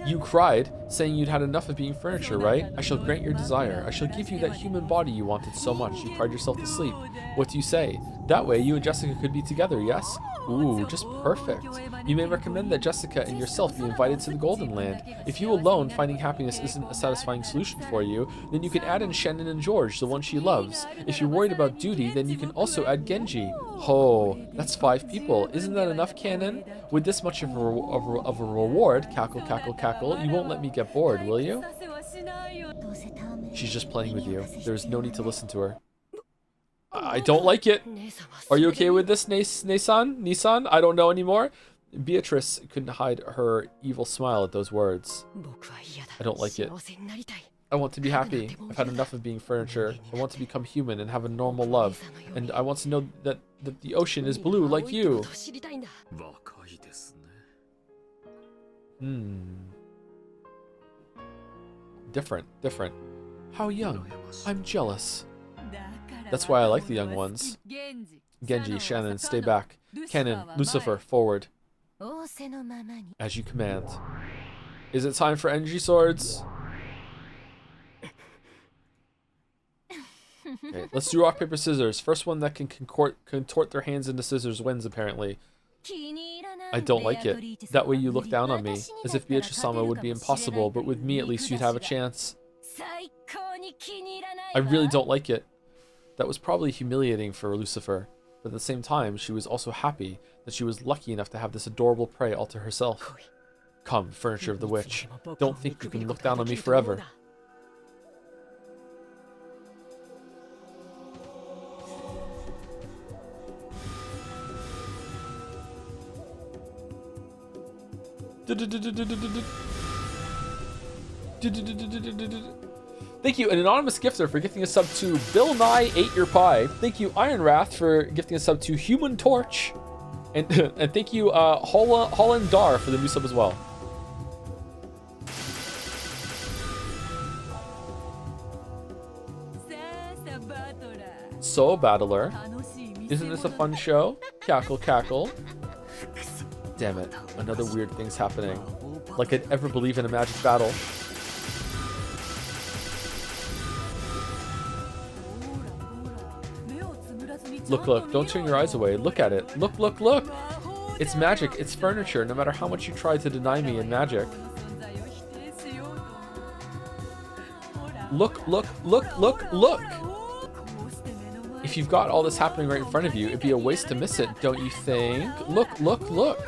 You cried, saying you'd had enough of being furniture, right? I shall grant your desire. I shall give you that human body you wanted so much. You cried yourself to sleep. What do you say? That way, you and Jessica could be together, yes? Ooh, just perfect. You may recommend that Jessica and yourself be invited to the Golden Land. If you alone finding happiness isn't a satisfying solution for you, then you can add in Shannon and George, the one she loves. If you're worried about duty, then you can also add Genji. Oh, that's 5 people. Isn't that enough, Canon? With this much of a reward, cackle, cackle, cackle, you won't let me get bored, will you? She's just playing with you. There's no need to listen to her. I don't like it. Are you okay with this, Nissan? I don't know anymore. Beatrice couldn't hide her evil smile at those words. I don't like it. I want to be happy. I've had enough of being furniture. I want to become human and have a normal love. And I want to know that the ocean is blue like you. Different. How young. I'm jealous. That's why I like the young ones. Genji, Shannon, stay back. Canon, Lucifer, forward. As you command. Is it time for energy swords? Okay, let's do rock, paper, scissors. First one that can contort their hands into scissors wins, apparently. I don't like it. That way you look down on me, as if Beatrice-sama would be impossible, but with me at least you'd have a chance. I really don't like it. That was probably humiliating for Lucifer, but at the same time, she was also happy that she was lucky enough to have this adorable prey all to herself. Come, furniture of the witch. Don't think you can look down on me forever. Thank you, an anonymous gifter, for gifting a sub to Bill Nye Ate Your Pie. Thank you, Iron Wrath, for gifting a sub to Human Torch. And and thank you, Holland Dar, for the new sub as well. So Battler. Isn't this a fun show? Cackle, cackle. Damn it, another weird thing's happening. Like I'd ever believe in a magic battle. Look, look, don't turn your eyes away. Look at it. Look, look, look. It's magic, it's furniture, no matter how much you try to deny me in magic. Look, look, look, look, look. If you've got all this happening right in front of you, it'd be a waste to miss it, don't you think? Look, look, look.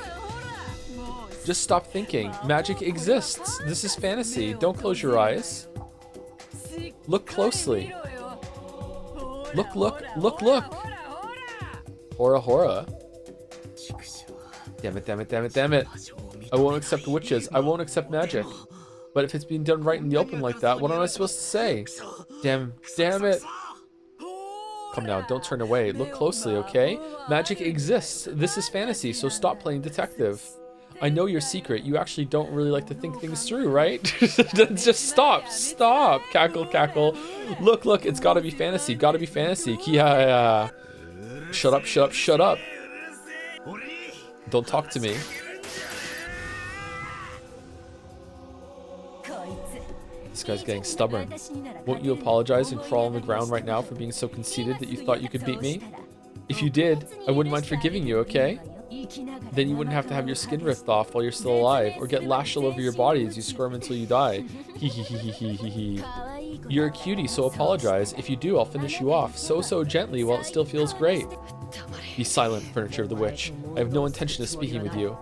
Just stop thinking. Magic exists. This is fantasy. Don't close your eyes. Look closely. Look, look, look, look. Hora, hora. Damn it, damn it, damn it, damn it. I won't accept witches. I won't accept magic. But if it's being done right in the open like that, what am I supposed to say? Damn it. Come now, don't turn away. Look closely, okay? Magic exists. This is fantasy, so stop playing detective. I know your secret. You actually don't really like to think things through, right? Just stop. Stop. Cackle, cackle. Look, look. It's gotta be fantasy. Gotta be fantasy. Yeah. Shut up, shut up, shut up. Don't talk to me. This guy's getting stubborn. Won't you apologize and crawl on the ground right now for being so conceited that you thought you could beat me? If you did, I wouldn't mind forgiving you, okay? Then you wouldn't have to have your skin ripped off while you're still alive, or get lashed all over your body as you squirm until you die. Hee hee hee hee hee hee. You're a cutie, so apologize. If you do, I'll finish you off, so gently while it still feels great. Be silent, furniture of the witch. I have no intention of speaking with you.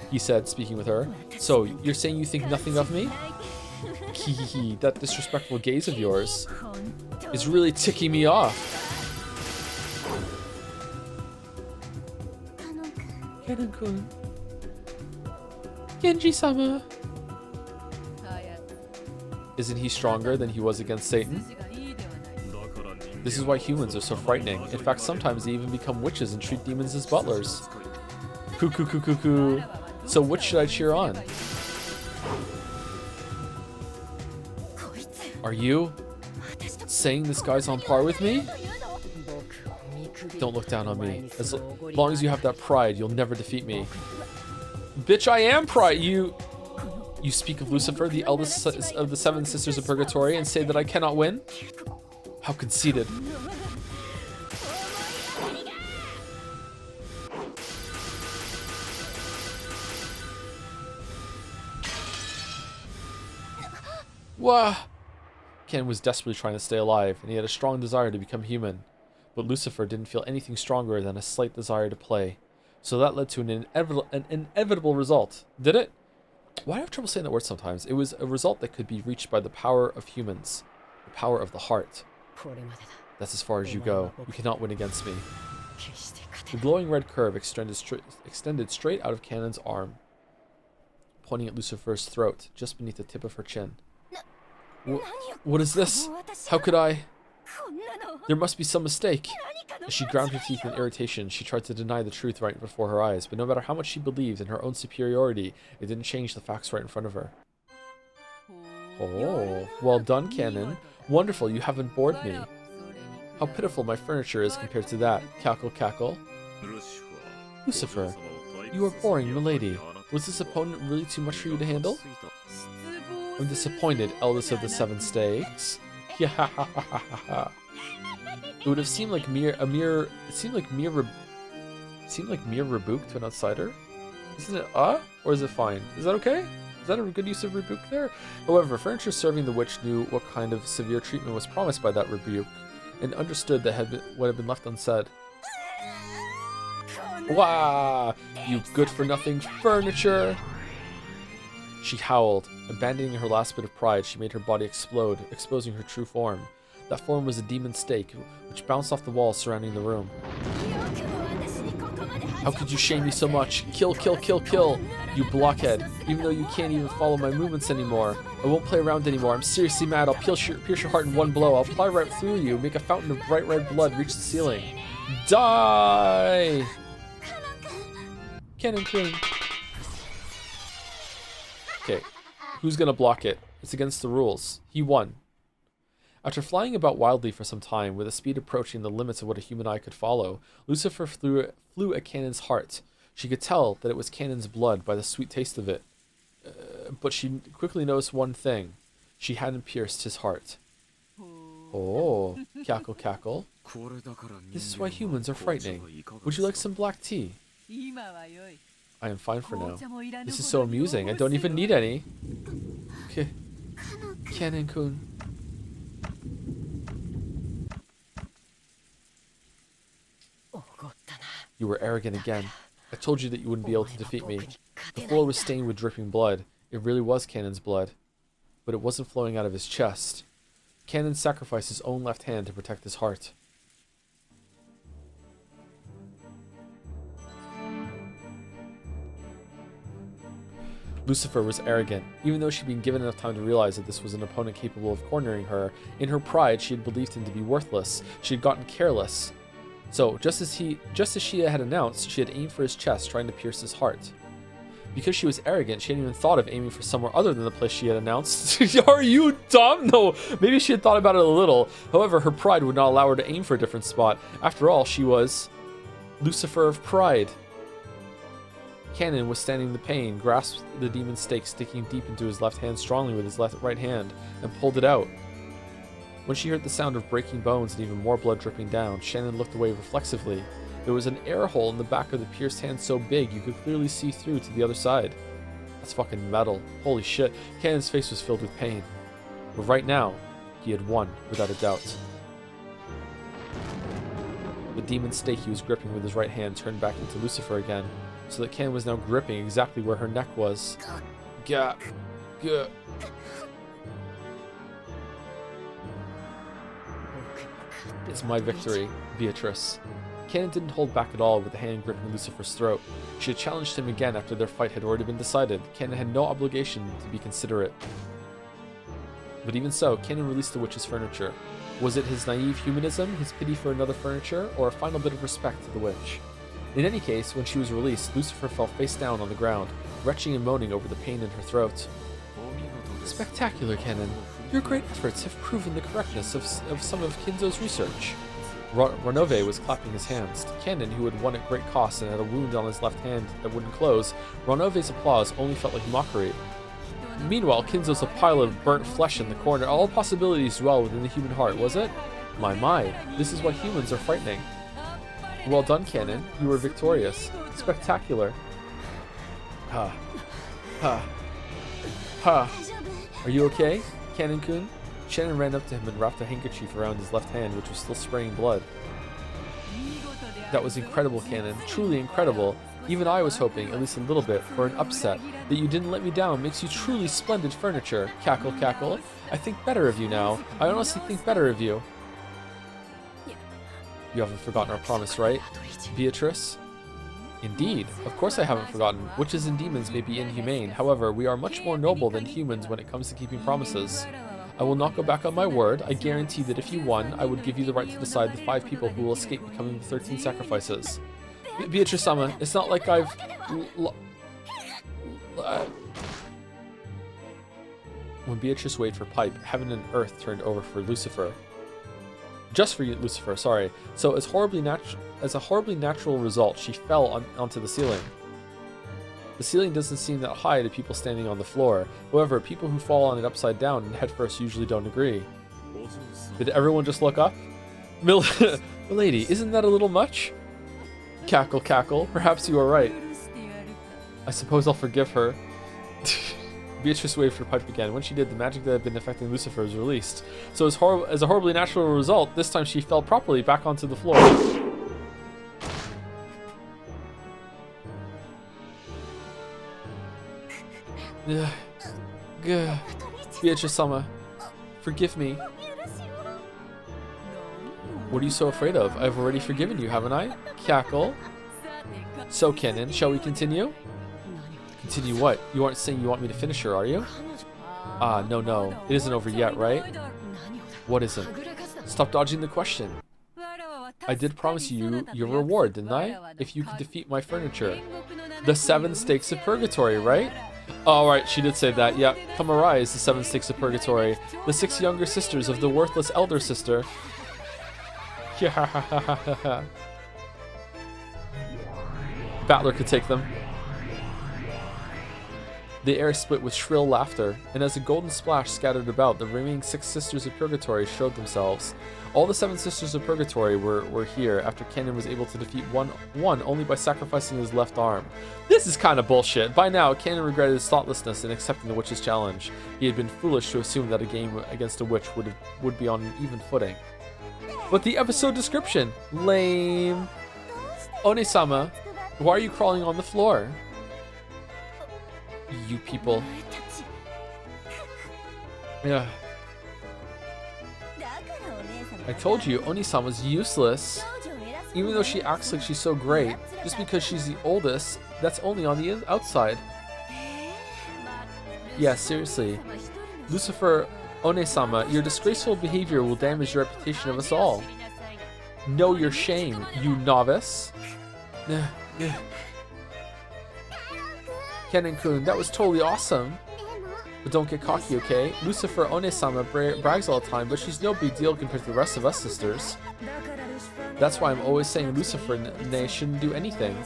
He said, speaking with her. So, you're saying you think nothing of me? Hee hee hee, that disrespectful gaze of yours is really ticking me off. Kennen-kun. Genji-sama. Isn't he stronger than he was against Satan? This is why humans are so frightening. In fact, sometimes they even become witches and treat demons as butlers. Cuckoo. So which should I cheer on? Are you saying this guy's on par with me? Don't look down on me. As long as you have that pride, you'll never defeat me. Bitch, I am pride. You speak of Lucifer, the eldest of the 7 sisters of purgatory, and say that I cannot win? How conceited. Wah! Ken was desperately trying to stay alive, and he had a strong desire to become human. But Lucifer didn't feel anything stronger than a slight desire to play. So that led to an inevitable result. Did it? Why do I have trouble saying that word sometimes? It was a result that could be reached by the power of humans. The power of the heart. That's as far as you go. You cannot win against me. The glowing red curve extended straight out of Cannon's arm, pointing at Lucifer's throat, just beneath the tip of her chin. What is this? How could I? There must be some mistake. As she ground her teeth in irritation, she tried to deny the truth right before her eyes, but no matter how much she believed in her own superiority, it didn't change the facts right in front of her. Oh, well done, Cannon. Wonderful, you haven't bored me. How pitiful my furniture is compared to that. Cackle, cackle. Lucifer, you are boring, milady. Was this opponent really too much for you to handle? I'm disappointed, eldest of the 7 stakes. Yeah. It would have seemed like mere rebuke to an outsider. Isn't it or is it fine? Is that okay? Is that a good use of rebuke there? However, furniture serving the witch knew what kind of severe treatment was promised by that rebuke, and understood that what had been left unsaid. Wah! You good-for-nothing furniture! She howled. Abandoning her last bit of pride, she made her body explode, exposing her true form. That form was a demon stake, which bounced off the walls surrounding the room. How could you shame me so much? Kill, kill, kill, kill. You blockhead. Even though you can't even follow my movements anymore. I won't play around anymore. I'm seriously mad. I'll pierce your heart in one blow. I'll fly right through you. Make a fountain of bright red blood reach the ceiling. Die! Canon-kun. Okay. Who's gonna block it? It's against the rules. He won. After flying about wildly for some time, with a speed approaching the limits of what a human eye could follow, Lucifer flew at Canon's heart. She could tell that it was Canon's blood by the sweet taste of it. But she quickly noticed one thing. She hadn't pierced his heart. Oh, cackle cackle. This is why humans are frightening. Would you like some black tea? I am fine for now. This is so amusing. I don't even need any. Okay. Canon-kun. You were arrogant again. I told you that you wouldn't be able to defeat me. The floor was stained with dripping blood. It really was Canon's blood. But it wasn't flowing out of his chest. Canon sacrificed his own left hand to protect his heart. Lucifer was arrogant. Even though she'd been given enough time to realize that this was an opponent capable of cornering her, in her pride she had believed him to be worthless. She had gotten careless. So, just as she had announced, she had aimed for his chest, trying to pierce his heart. Because she was arrogant, she hadn't even thought of aiming for somewhere other than the place she had announced. Are you dumb? No, maybe she had thought about it a little. However, her pride would not allow her to aim for a different spot. After all, she was Lucifer of Pride. Canon, withstanding the pain, grasped the demon's stake, sticking deep into his left hand strongly with his right hand, and pulled it out. When she heard the sound of breaking bones and even more blood dripping down, Shannon looked away reflexively. There was an air hole in the back of the pierced hand so big you could clearly see through to the other side. That's fucking metal. Holy shit. Cannon's face was filled with pain. But right now, he had won, without a doubt. The demon's stake he was gripping with his right hand turned back into Lucifer again, so that Cannon was now gripping exactly where her neck was. Gah. Gah. It's my victory, Beatrice. Cannon didn't hold back at all with the hand gripping Lucifer's throat. She had challenged him again after their fight had already been decided. Cannon had no obligation to be considerate. But even so, Cannon released the witch's furniture. Was it his naive humanism, his pity for another furniture, or a final bit of respect to the witch? In any case, when she was released, Lucifer fell face down on the ground, retching and moaning over the pain in her throat. Spectacular, Cannon. Your great efforts have proven the correctness of some of Kinzo's research. Ronove was clapping his hands. Cannon, who had won at great cost and had a wound on his left hand that wouldn't close, Ronove's applause only felt like mockery. Meanwhile, Kinzo's a pile of burnt flesh in the corner. All possibilities dwell within the human heart, was it? My, this is why humans are frightening. Well done, Cannon. You were victorious. Spectacular. Ha. Ha. Ha. Are you okay, Cannon-kun? Shannon ran up to him and wrapped a handkerchief around his left hand, which was still spraying blood. That was incredible, Cannon. Truly incredible. Even I was hoping, at least a little bit, for an upset. That you didn't let me down makes you truly splendid furniture. Cackle, cackle. I think better of you now. I honestly think better of you. You haven't forgotten our promise, right, Beatrice? Indeed. Of course I haven't forgotten. Witches and demons may be inhumane. However, we are much more noble than humans when it comes to keeping promises. I will not go back on my word. I guarantee that if you won, I would give you the right to decide the 5 people who will escape becoming the 13 sacrifices. Beatrice-sama, it's not like I've... When Beatrice waited for Pipe, heaven and earth turned over for Lucifer. Just for Lucifer, sorry. So as a horribly natural result, she fell onto the ceiling. The ceiling doesn't seem that high to people standing on the floor. However, people who fall on it upside down and headfirst usually don't agree. Did everyone just look up? Milady, isn't that a little much? Cackle, cackle. Perhaps you are right. I suppose I'll forgive her. Beatrice waved for Pipe again. When she did, the magic that had been affecting Lucifer was released. So as a horribly natural result, this time she fell properly back onto the floor. Beatrice-sama, forgive me. What are you so afraid of? I've already forgiven you, haven't I? Cackle. So, Kennen, shall we continue? Continue what? You aren't saying you want me to finish her, are you? Ah, no. It isn't over yet, right? What isn't? Stop dodging the question. I did promise you your reward, didn't I? If you could defeat my furniture. The 7 stakes of purgatory, right? All right, she did say that. Yeah, come arise, the 7 stakes of purgatory. The 6 younger sisters of the worthless elder sister. Yeah. Battler could take them. The air split with shrill laughter, and as a golden splash scattered about, the remaining 6 sisters of purgatory showed themselves. All the 7 sisters of purgatory were here after Kennen was able to defeat one only by sacrificing his left arm. This is kind of bullshit. By now, Kennen regretted his thoughtlessness in accepting the witch's challenge. He had been foolish to assume that a game against a witch would be on an even footing. But the episode description, lame. One-sama, why are you crawling on the floor? You people. Yeah. I told you, Oni-sama's useless. Even though she acts like she's so great, just because she's the oldest, that's only on the outside. Yeah, seriously. Lucifer, One-sama, your disgraceful behavior will damage the reputation of us all. Know your shame, you novice. Kennen-kun, that was totally awesome. But don't get cocky, okay? Lucifer One-sama brags all the time, but she's no big deal compared to the rest of us sisters. That's why I'm always saying Lucifer shouldn't do anything.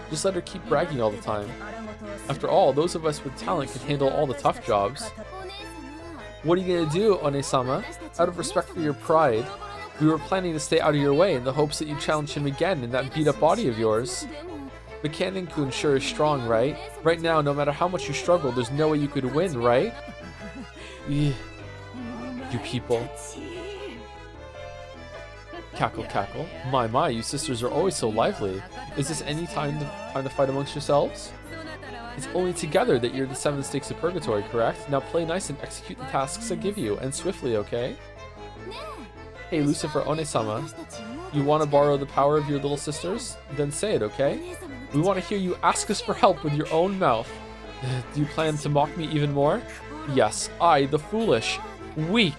Just let her keep bragging all the time. After all, those of us with talent can handle all the tough jobs. What are you gonna do, One-sama? Out of respect for your pride, we were planning to stay out of your way in the hopes that you'd challenge him again in that beat-up body of yours. But Kennen-kun sure is strong, right? Right now, no matter how much you struggle, there's no way you could win, right? You people. Cackle, cackle. My, you sisters are always so lively. Is this any time to fight amongst yourselves? It's only together that you're the 7 stakes of purgatory, correct? Now play nice and execute the tasks I give you, and swiftly, okay? Hey, Lucifer One-sama, you want to borrow the power of your little sisters? Then say it, okay? We want to hear you ask us for help with your own mouth. Do you plan to mock me even more? Yes, I, the foolish, weak,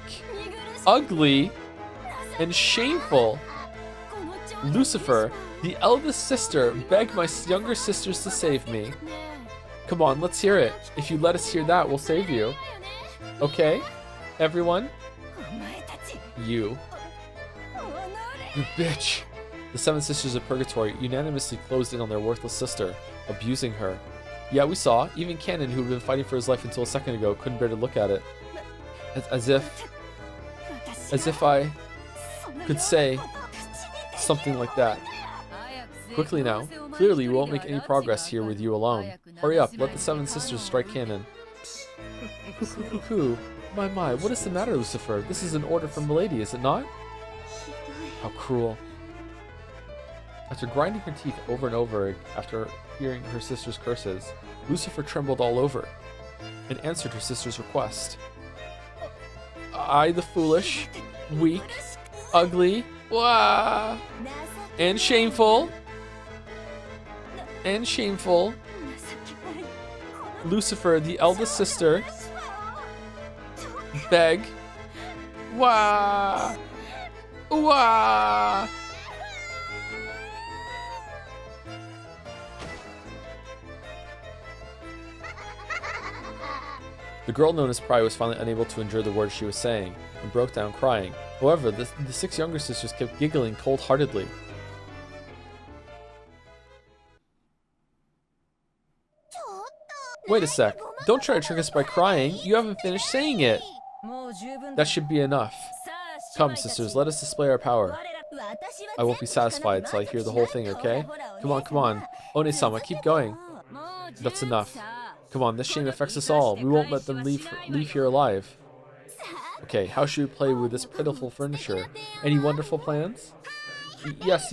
ugly, and shameful Lucifer, the eldest sister, beg my younger sisters to save me. Come on, let's hear it. If you let us hear that, we'll save you. Okay? Everyone? You bitch. The 7 sisters of purgatory unanimously closed in on their worthless sister, abusing her. Yeah, we saw. Even Kennen, who had been fighting for his life until a second ago, couldn't bear to look at it. As if I could say something like that. Quickly now. Clearly, we won't make any progress here with you alone. Hurry up, let the 7 sisters strike Kennen. My, what is the matter, Lucifer? This is an order from Milady, is it not? How cruel. After grinding her teeth over and over after hearing her sister's curses, Lucifer trembled all over and answered her sister's request. I, the foolish, weak, ugly, and shameful, Lucifer, the eldest sister, beg, The girl known as Pry was finally unable to endure the words she was saying and broke down crying. However, the 6 younger sisters kept giggling cold-heartedly. Wait a sec. Don't try to trick us by crying. You haven't finished saying it. That should be enough. Come, sisters, let us display our power. I won't be satisfied till I hear the whole thing, okay? Come on. One-sama, keep going. That's enough. Come on, this shame affects us all. We won't let them leave here alive. Okay, how should we play with this pitiful furniture? Any wonderful plans? Yes.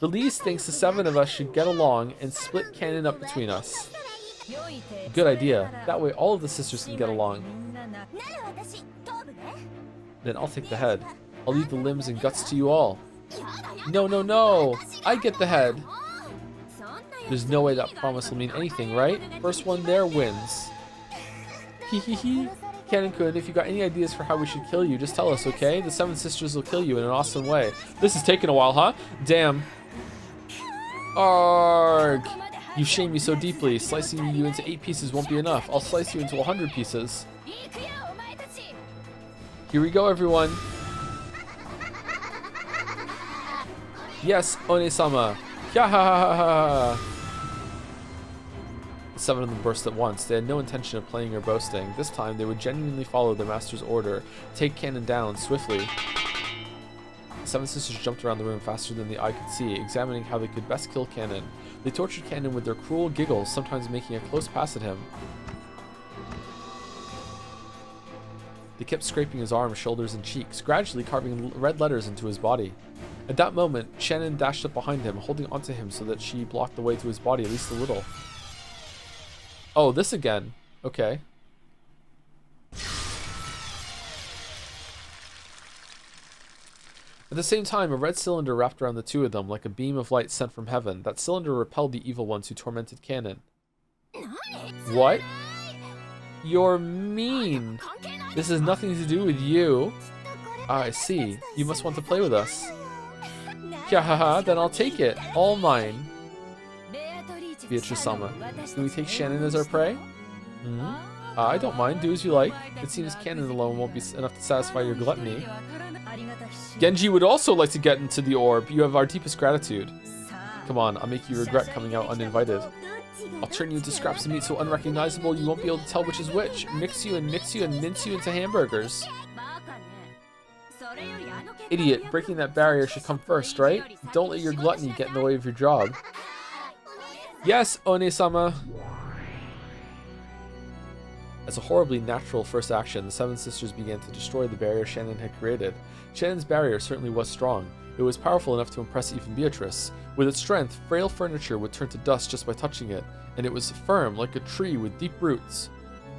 The least thinks the 7 of us should get along and split Kennen up between us. Good idea. That way all of the sisters can get along. Then I'll take the head. I'll leave the limbs and guts to you all. No. I get the head. There's no way that promise will mean anything, right? First one there wins. Hehehe. Canon-kun, if you got any ideas for how we should kill you, just tell us, okay? The Seven Sisters will kill you in an awesome way. This is taking a while, huh? Damn. Arg. You shame me so deeply. Slicing you into 8 pieces won't be enough. I'll slice you into 100 pieces. Here we go, everyone. Yes, One-sama. Yahahaha. The 7 of them burst at once. They had no intention of playing or boasting. This time, they would genuinely follow their master's order. Take Cannon down, swiftly. The 7 sisters jumped around the room faster than the eye could see, examining how they could best kill Cannon. They tortured Cannon with their cruel giggles, sometimes making a close pass at him. They kept scraping his arms, shoulders, and cheeks, gradually carving red letters into his body. At that moment, Shannon dashed up behind him, holding onto him so that she blocked the way to his body at least a little. Oh, this again. Okay. At the same time, a red cylinder wrapped around the two of them like a beam of light sent from heaven. That cylinder repelled the evil ones who tormented Cannon. What? You're mean. This has nothing to do with you. Ah, I see. You must want to play with us. Yahaha, then I'll take it. All mine. Beatrice-sama, can we take Shannon as our prey? I don't mind. Do as you like. It seems Cannon alone won't be enough to satisfy your gluttony. Genji would also like to get into the orb. You have our deepest gratitude. Come on, I'll make you regret coming out uninvited. I'll turn you into scraps of meat so unrecognizable you won't be able to tell which is which. Mix you and mince you into hamburgers. Idiot, breaking that barrier should come first, right? Don't let your gluttony get in the way of your job. Yes, One-sama. As a horribly natural first action, the 7 sisters began to destroy the barrier Shannon had created. Shannon's barrier certainly was strong. It was powerful enough to impress even Beatrice. With its strength, frail furniture would turn to dust just by touching it, and it was firm like a tree with deep roots.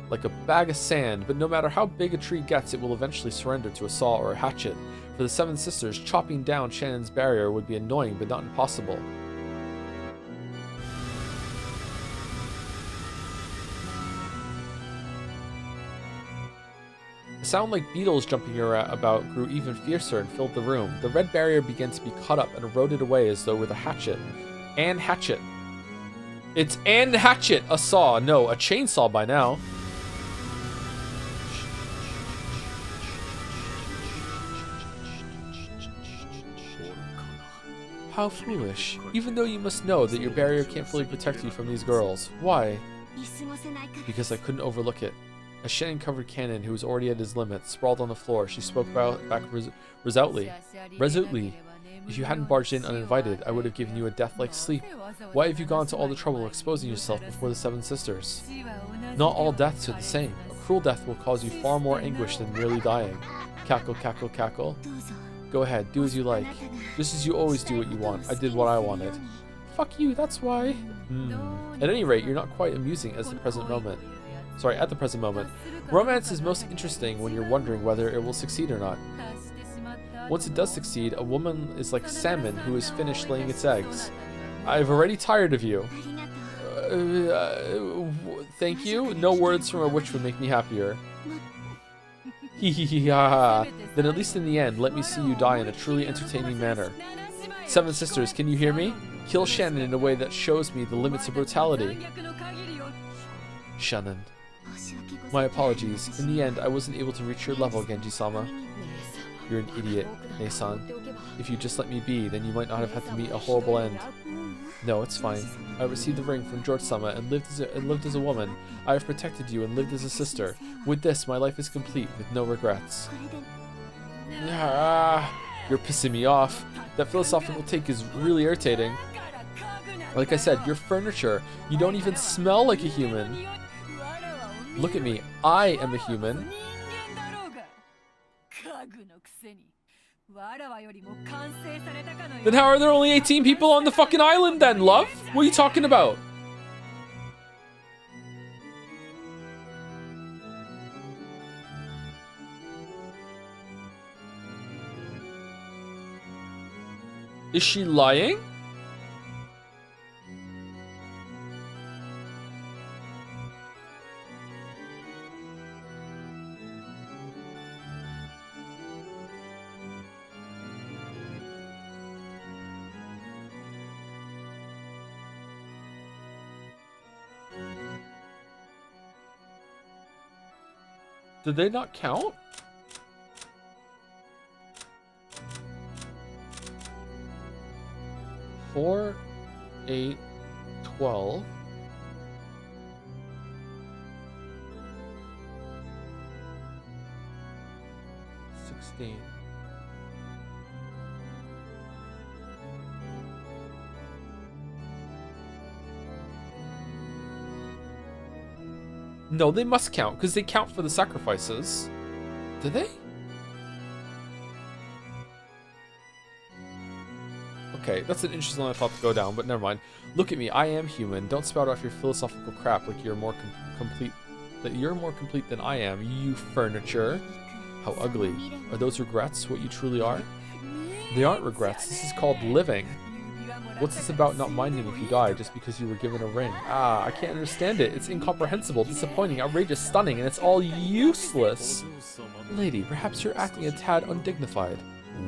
Like a bag of sand, but no matter how big a tree gets, it will eventually surrender to a saw or a hatchet. For the 7 sisters, chopping down Shannon's barrier would be annoying but not impossible. A sound like beetles jumping about grew even fiercer and filled the room. The red barrier began to be cut up and eroded away as though with a hatchet. And hatchet. It's and hatchet, a saw. No, a chainsaw by now. How foolish. Even though you must know that your barrier can't fully protect you from these girls. Why? Because I couldn't overlook it. A Shannon-covered Cannon, who was already at his limit, sprawled on the floor. She spoke back resolutely. If you hadn't barged in uninvited, I would have given you a death-like sleep. Why have you gone to all the trouble of exposing yourself before the 7 sisters? Not all deaths are the same. A cruel death will cause you far more anguish than merely dying. Cackle, cackle, cackle. Go ahead, do as you like. Just as you always do what you want. I did what I wanted. Fuck you, that's why. At any rate, you're not quite amusing at the present moment. Romance is most interesting when you're wondering whether it will succeed or not. Once it does succeed, a woman is like salmon who has finished laying its eggs. I've already tired of you. Thank you. No words from a witch would make me happier. Hee. Then at least in the end, let me see you die in a truly entertaining manner. 7 sisters, can you hear me? Kill Shannon in a way that shows me the limits of brutality. Shannon. My apologies. In the end, I wasn't able to reach your level, Genji-sama. You're an idiot, Ne-san. If you just let me be, then you might not have had to meet a horrible end. No, it's fine. I received the ring from George-sama and lived as a woman. I have protected you and lived as a sister. With this, my life is complete, with no regrets. You're pissing me off. That philosophical take is really irritating. Like I said, you're furniture. You don't even smell like a human. Look at me. I am a human. Then how are there only 18 people on the fucking island then, love? What are you talking about? Is she lying? Did they not count? Four, 8, 12. 16. No, they must count, because they count for the sacrifices. Do they? Okay, that's an interesting line of thought to go down, but never mind. Look at me, I am human. Don't spout off your philosophical crap like you're more complete. That you're more complete than I am, you furniture. How ugly. Are those regrets what you truly are? They aren't regrets. This is called living. What's this about not minding if you die just because you were given a ring? Ah, I can't understand it. It's incomprehensible, disappointing, outrageous, stunning, and it's all useless. Lady, perhaps you're acting a tad undignified.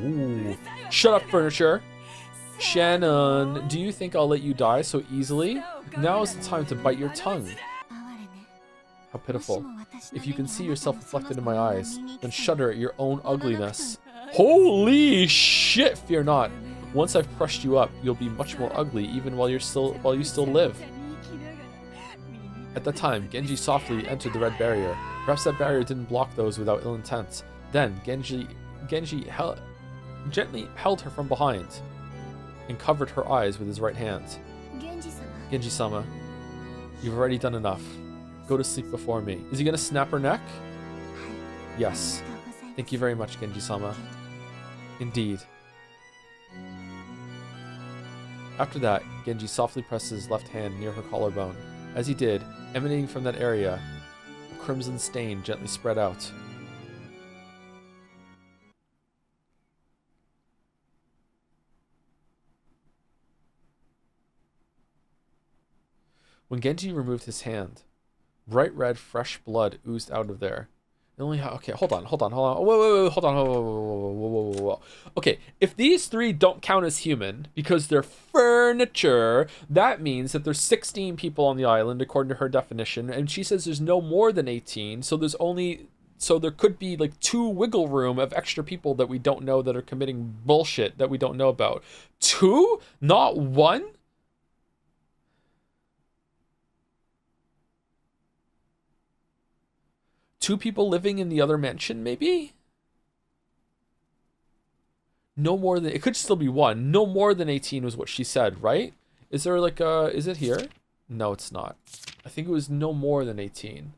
Ooh. Shut up, furniture. Shannon, do you think I'll let you die so easily? Now is the time to bite your tongue. How pitiful. If you can see yourself reflected in my eyes, then shudder at your own ugliness. Holy shit, fear not. Once I've crushed you up, you'll be much more ugly even while you still live. At that time, Genji softly entered the red barrier. Perhaps that barrier didn't block those without ill intent. Then Genji gently held her from behind and covered her eyes with his right hand. Genji-sama, you've already done enough. Go to sleep before me. Is he gonna snap her neck? Yes. Thank you very much, Genji-sama. Indeed. After that, Genji softly pressed his left hand near her collarbone. As he did, emanating from that area, a crimson stain gently spread out. When Genji removed his hand, bright red, fresh blood oozed out of there. Okay, hold on. Whoa, hold on. Whoa. Okay, if these three don't count as human because they're furniture, that means that there's 16 people on the island according to her definition, and she says there's no more than 18. So there could be like 2 wiggle room of extra people that we don't know that are committing bullshit that we don't know about. 2, not 1. Two people living in the other mansion, maybe? No more than... It could still be 1. No more than 18 was what she said, right? Is there like a... Is it here? No, it's not. I think it was no more than 18.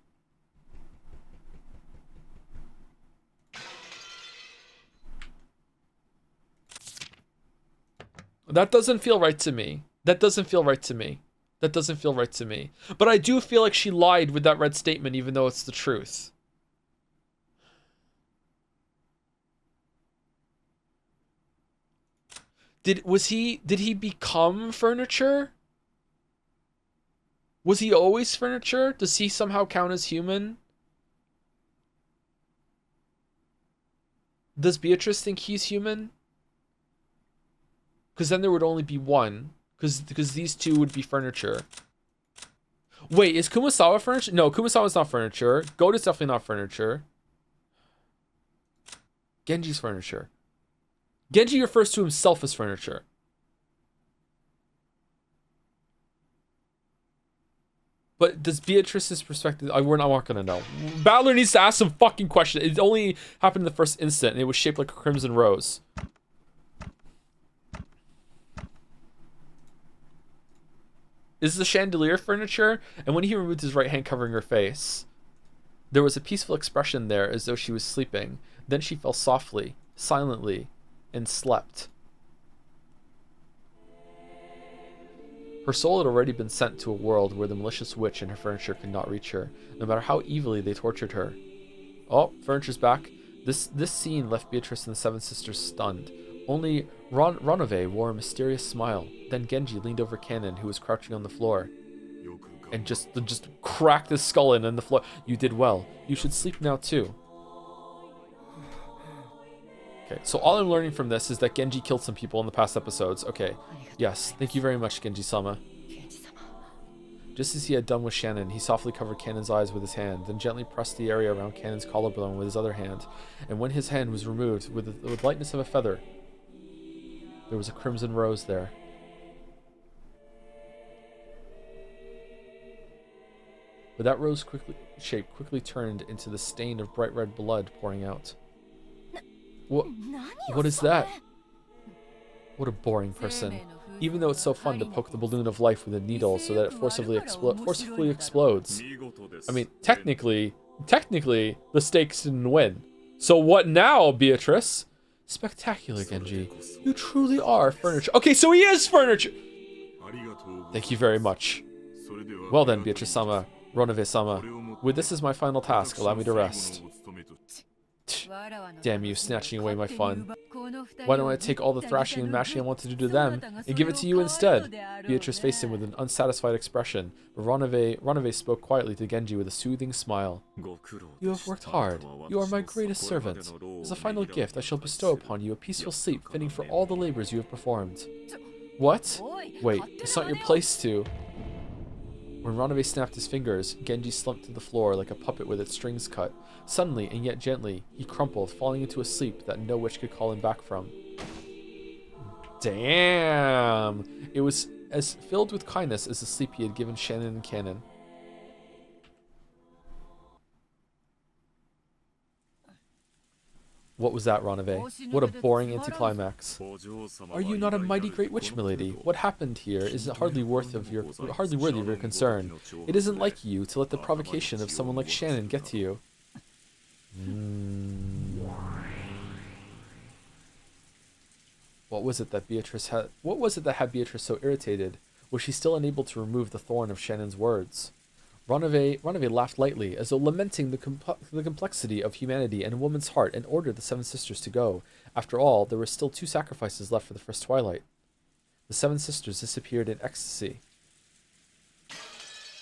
That doesn't feel right to me. That doesn't feel right to me. That doesn't feel right to me. But I do feel like she lied with that red statement, even though it's the truth. Did he become furniture? Was he always furniture? Does he somehow count as human? Does Beatrice think he's human? Because then there would only be 1. Because these 2 would be furniture. Wait, is Kumasawa furniture? No, Kumasawa's not furniture. Goat is definitely not furniture. Genji's furniture. Genji refers to himself as furniture. But does Beatrice's perspective... We're not going to know. Battler needs to ask some fucking questions. It only happened in the first instant, and it was shaped like a crimson rose. Is the chandelier furniture? And when he removed his right hand covering her face, there was a peaceful expression there as though she was sleeping. Then she fell softly, silently, and slept. Her soul had already been sent to a world where the malicious witch and her furniture could not reach her, no matter how evilly they tortured her. Oh, furniture's back. This scene left Beatrice and the Seven Sisters stunned. Only Ranove wore a mysterious smile. Then Genji leaned over Kanon, who was crouching on the floor, and just cracked his skull in the floor. You did well. You should sleep now too. Okay, so all I'm learning from this is that Genji killed some people in the past episodes. Okay, yes, thank you very much, Genji-sama. Just as he had done with Shannon, he softly covered Cannon's eyes with his hand, then gently pressed the area around Cannon's collarbone with his other hand, and when his hand was removed with the lightness of a feather, there was a crimson rose there. But that rose shape quickly turned into the stain of bright red blood pouring out. What is that? What a boring person. Even though it's so fun to poke the balloon of life with a needle so that it forcibly explodes. I mean, technically, the stakes didn't win. So what now, Beatrice? Spectacular, Genji. You truly are furniture. Okay, so he is furniture! Thank you very much. Well then, Beatrice-sama, Ronave-sama, with this as my final task, allow me to rest. Damn you, snatching away my fun. Why don't I take all the thrashing and mashing I want to do to them and give it to you instead? Beatrice faced him with an unsatisfied expression, but Ronave spoke quietly to Genji with a soothing smile. You have worked hard. You are my greatest servant. As a final gift, I shall bestow upon you a peaceful sleep fitting for all the labors you have performed. What? Wait, it's not your place to... When Ronave snapped his fingers, Genji slumped to the floor like a puppet with its strings cut. Suddenly, and yet gently, he crumpled, falling into a sleep that no witch could call him back from. Damn! It was as filled with kindness as the sleep he had given Shannon and Cannon. What was that, Ronave? What a boring anticlimax. Are you not a mighty great witch, milady? What happened here is hardly worthy of your concern. It isn't like you to let the provocation of someone like Shannon get to you. What was it that had Beatrice so irritated? Was she still unable to remove the thorn of Shannon's words? Ronave laughed lightly, as though lamenting the complexity of humanity and a woman's heart, and ordered the seven sisters to go. After all, there were still 2 sacrifices left for the first twilight. The seven sisters disappeared in ecstasy.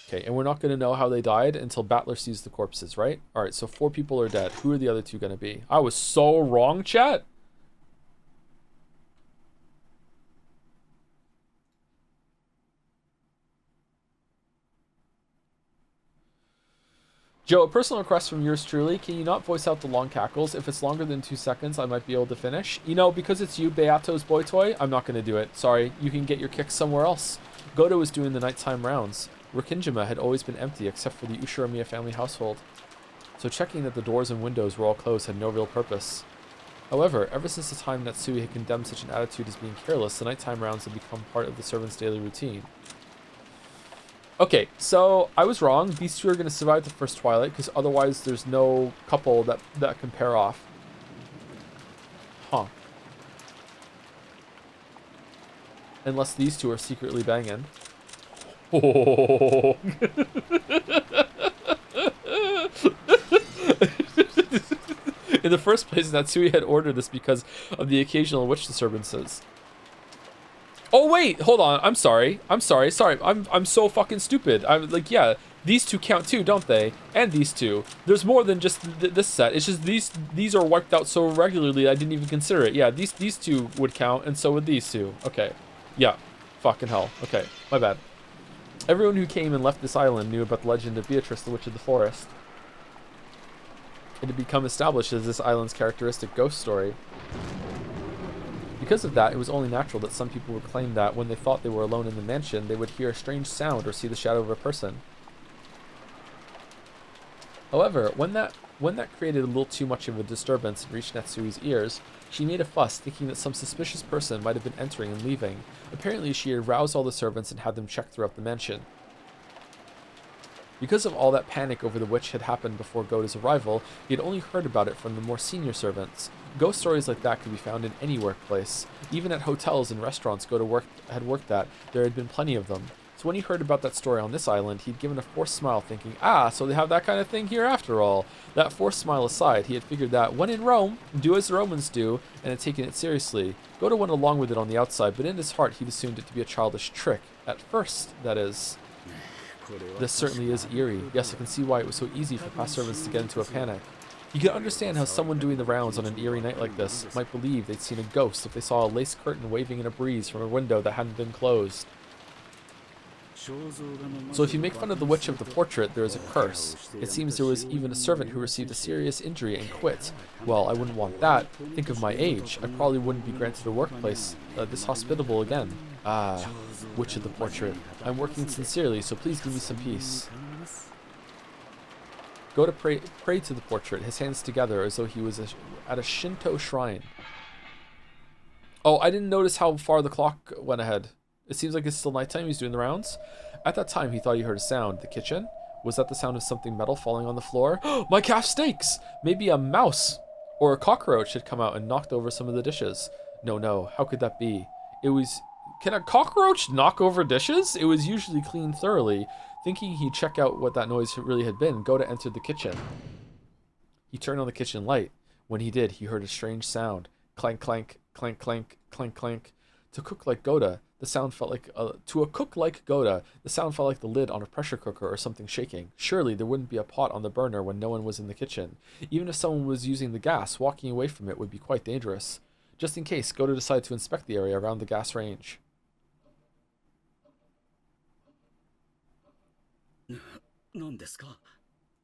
Okay, and we're not going to know how they died until Battler sees the corpses, right? Alright, so 4 people are dead. Who are the other 2 going to be? I was so wrong, chat! Joe, a personal request from yours truly. Can you not voice out the long cackles? If it's longer than 2 seconds, I might be able to finish. You know, because it's you, Beato's boy toy, I'm not going to do it. Sorry, you can get your kicks somewhere else. Goto was doing the nighttime rounds. Rokkinjima had always been empty except for the Ushiromiya family household. So checking that the doors and windows were all closed had no real purpose. However, ever since the time Natsui had condemned such an attitude as being careless, the nighttime rounds had become part of the servants' daily routine. Okay, so I was wrong. These 2 are going to survive the first twilight, because otherwise there's no couple that can pair off. Huh. Unless these 2 are secretly banging. Oh. In the first place, Natsui had ordered this because of the occasional witch disturbances. Oh wait, hold on. I'm sorry. I'm so fucking stupid. I'm like, yeah, these 2 count too, don't they? And these 2. There's more than just this set. It's just these are wiped out so regularly I didn't even consider it. Yeah, these 2 would count, and so would these 2. Okay. Yeah. Fucking hell. Okay. My bad. Everyone who came and left this island knew about the legend of Beatrice, the Witch of the Forest. It had become established as this island's characteristic ghost story. Because of that, it was only natural that some people would claim that when they thought they were alone in the mansion, they would hear a strange sound or see the shadow of a person. However, when that created a little too much of a disturbance and reached Natsui's ears, she made a fuss, thinking that some suspicious person might have been entering and leaving. Apparently, she had roused all the servants and had them checked throughout the mansion. Because of all that panic over the witch had happened before Goto's arrival, he had only heard about it from the more senior servants. Ghost stories like that could be found in any workplace. Even at hotels and restaurants Goto had worked at, there had been plenty of them. So when he heard about that story on this island, he'd given a forced smile, thinking, ah, so they have that kind of thing here after all. That forced smile aside, he had figured that, when in Rome, do as the Romans do, and had taken it seriously. Goto went along with it on the outside, but in his heart he'd assumed it to be a childish trick. At first, that is. This certainly is eerie. Yes, I can see why it was so easy for past servants to get into a panic. You can understand how someone doing the rounds on an eerie night like this might believe they'd seen a ghost if they saw a lace curtain waving in a breeze from a window that hadn't been closed. So if you make fun of the witch of the portrait, there is a curse. It seems there was even a servant who received a serious injury and quit. Well, I wouldn't want that. Think of my age. I probably wouldn't be granted a workplace this hospitable again. Ah, witch of the portrait. I'm working sincerely, so please give me some peace. Go to pray to the portrait, his hands together as though he was at a Shinto shrine. Oh, I didn't notice how far the clock went ahead. It seems like it's still nighttime. He's doing the rounds. At that time, he thought he heard a sound. The kitchen? Was that the sound of something metal falling on the floor? My calf steaks! Maybe a mouse or a cockroach had come out and knocked over some of the dishes. No. How could that be? It was... Can a cockroach knock over dishes? It was usually cleaned thoroughly. Thinking he'd check out what that noise really had been, Goda entered the kitchen. He turned on the kitchen light. When he did, he heard a strange sound. Clank, clank, clank, clank, clank, clank. To cook like Goda, the sound felt like to a cook like Goda, the sound felt like the lid on a pressure cooker or something shaking. Surely there wouldn't be a pot on the burner when no one was in the kitchen. Even if someone was using the gas, walking away from it would be quite dangerous. Just in case, Goda decided to inspect the area around the gas range.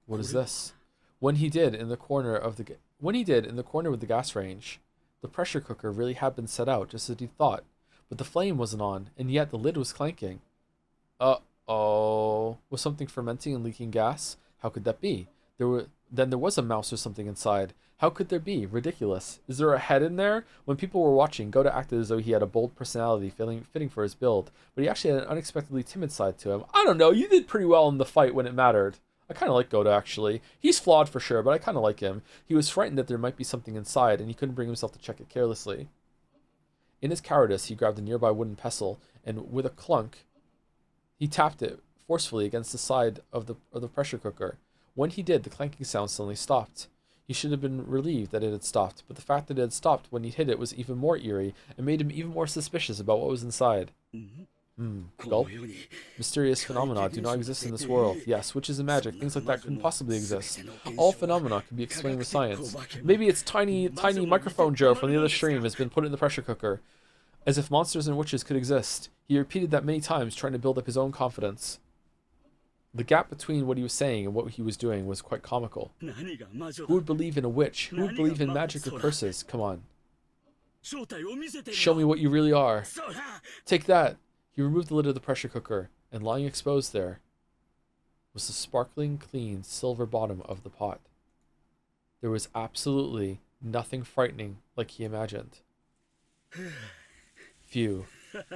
What is this? When he did in the corner with the gas range, the pressure cooker really had been set out just as he thought. But the flame wasn't on, and yet the lid was clanking. Uh-oh. Was something fermenting and leaking gas? How could that be? Then there was a mouse or something inside. How could there be? Ridiculous. Is there a head in there? When people were watching, Goda acted as though he had a bold personality fitting for his build, but he actually had an unexpectedly timid side to him. I don't know, you did pretty well in the fight when it mattered. I kind of like Goda, actually. He's flawed for sure, but I kind of like him. He was frightened that there might be something inside, and he couldn't bring himself to check it carelessly. In his cowardice, he grabbed a nearby wooden pestle, and with a clunk, he tapped it forcefully against the side of the pressure cooker. When he did, the clanking sound suddenly stopped. He should have been relieved that it had stopped, but the fact that it had stopped when he hit it was even more eerie, and made him even more suspicious about what was inside. Gulp. Mysterious phenomena do not exist in this world. Yes, witches and magic, things like that couldn't possibly exist. All phenomena can be explained with science. Maybe it's tiny microphone Joe from the other stream has been put in the pressure cooker. As if monsters and witches could exist. He repeated that many times, trying to build up his own confidence. The gap between what he was saying and what he was doing was quite comical. Who would believe in a witch? Who would believe in magic or curses? Come on. Show me what you really are. Take that. He removed the lid of the pressure cooker, and lying exposed there was the sparkling, clean silver bottom of the pot. There was absolutely nothing frightening like he imagined. Phew.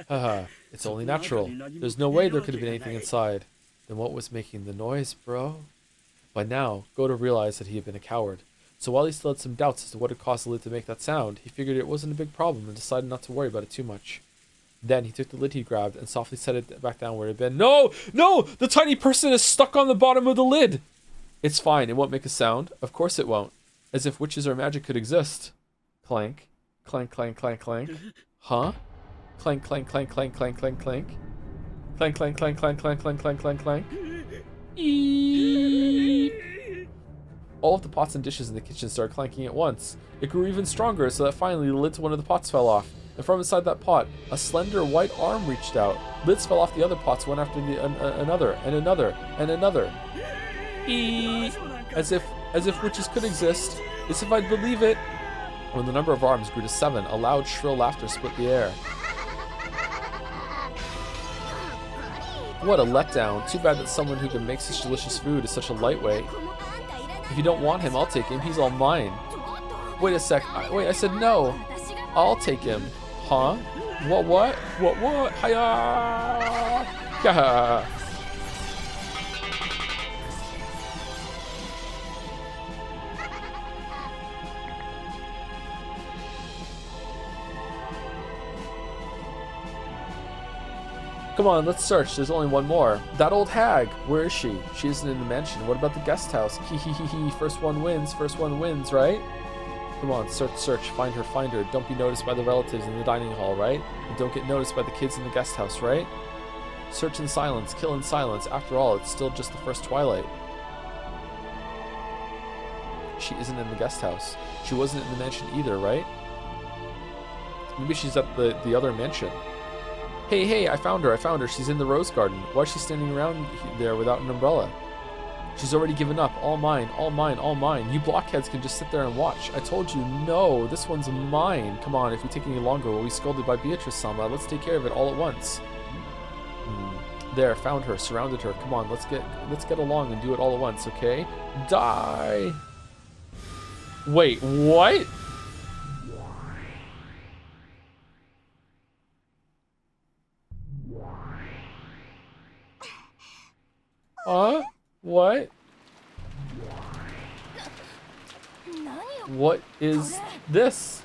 Haha, it's only natural. There's no way there could have been anything inside. Then what was making the noise, bro? By now, Goda realized that he had been a coward. So while he still had some doubts as to what had caused the lid to make that sound, he figured it wasn't a big problem and decided not to worry about it too much. Then he took the lid he grabbed and softly set it back down where it had been. No! No! The tiny person is stuck on the bottom of the lid! It's fine, it won't make a sound. Of course it won't. As if witches or magic could exist. Clank. Clank, clank, clank, clank. Huh? Clank, clank, clank, clank, clank, clank, clank. Clank, clank, clank, clank, clank, clank, clank, clank, clank. Eeeeep. All of the pots and dishes in the kitchen started clanking at once. It grew even stronger, so that finally the lid to one of the pots fell off. And from inside that pot, a slender white arm reached out. Lids fell off the other pots one after another, and another, and another. As if witches could exist. As if I'd believe it. When the number of arms grew to 7, a loud, shrill laughter split the air. What a letdown. Too bad that someone who can make such delicious food is such a lightweight. If you don't want him, I'll take him. He's all mine. Wait a sec. Wait, I said no. I'll take him. Huh? What? Hiya! Gah! Come on, let's search. There's only one more. That old hag. Where is she? She isn't in the mansion. What about the guest house? Hee. First one wins, right? Come on, search. Find her. Don't be noticed by the relatives in the dining hall, right? And don't get noticed by the kids in the guest house, right? Search in silence. Kill in silence. After all, it's still just the first twilight. She isn't in the guest house. She wasn't in the mansion either, right? Maybe she's at the other mansion. Hey, hey, I found her, she's in the rose garden. Why is she standing around there without an umbrella? She's already given up. All mine, all mine, all mine. You blockheads can just sit there and watch. I told you, no, this one's mine. Come on, if we take any longer, we'll be scolded by Beatrice-sama. Let's take care of it all at once. There, found her, surrounded her. Come on, let's get along and do it all at once, okay? Die. Wait, what? Huh? What? What is this?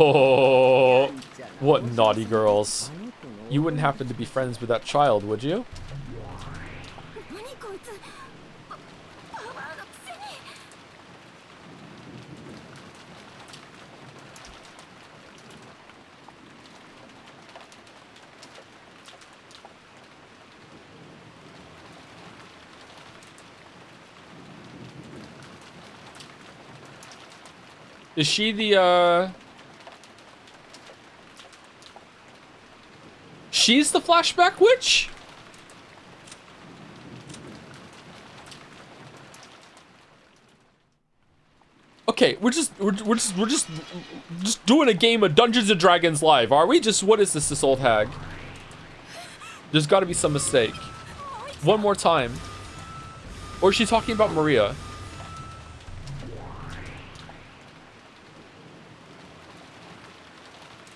Oh, what naughty girls. You wouldn't happen to be friends with that child, would you? Is she the, she's the flashback witch? Okay, we're just doing a game of Dungeons and Dragons live, are we? Just, what is this old hag? There's gotta be some mistake. One more time. Or is she talking about Maria?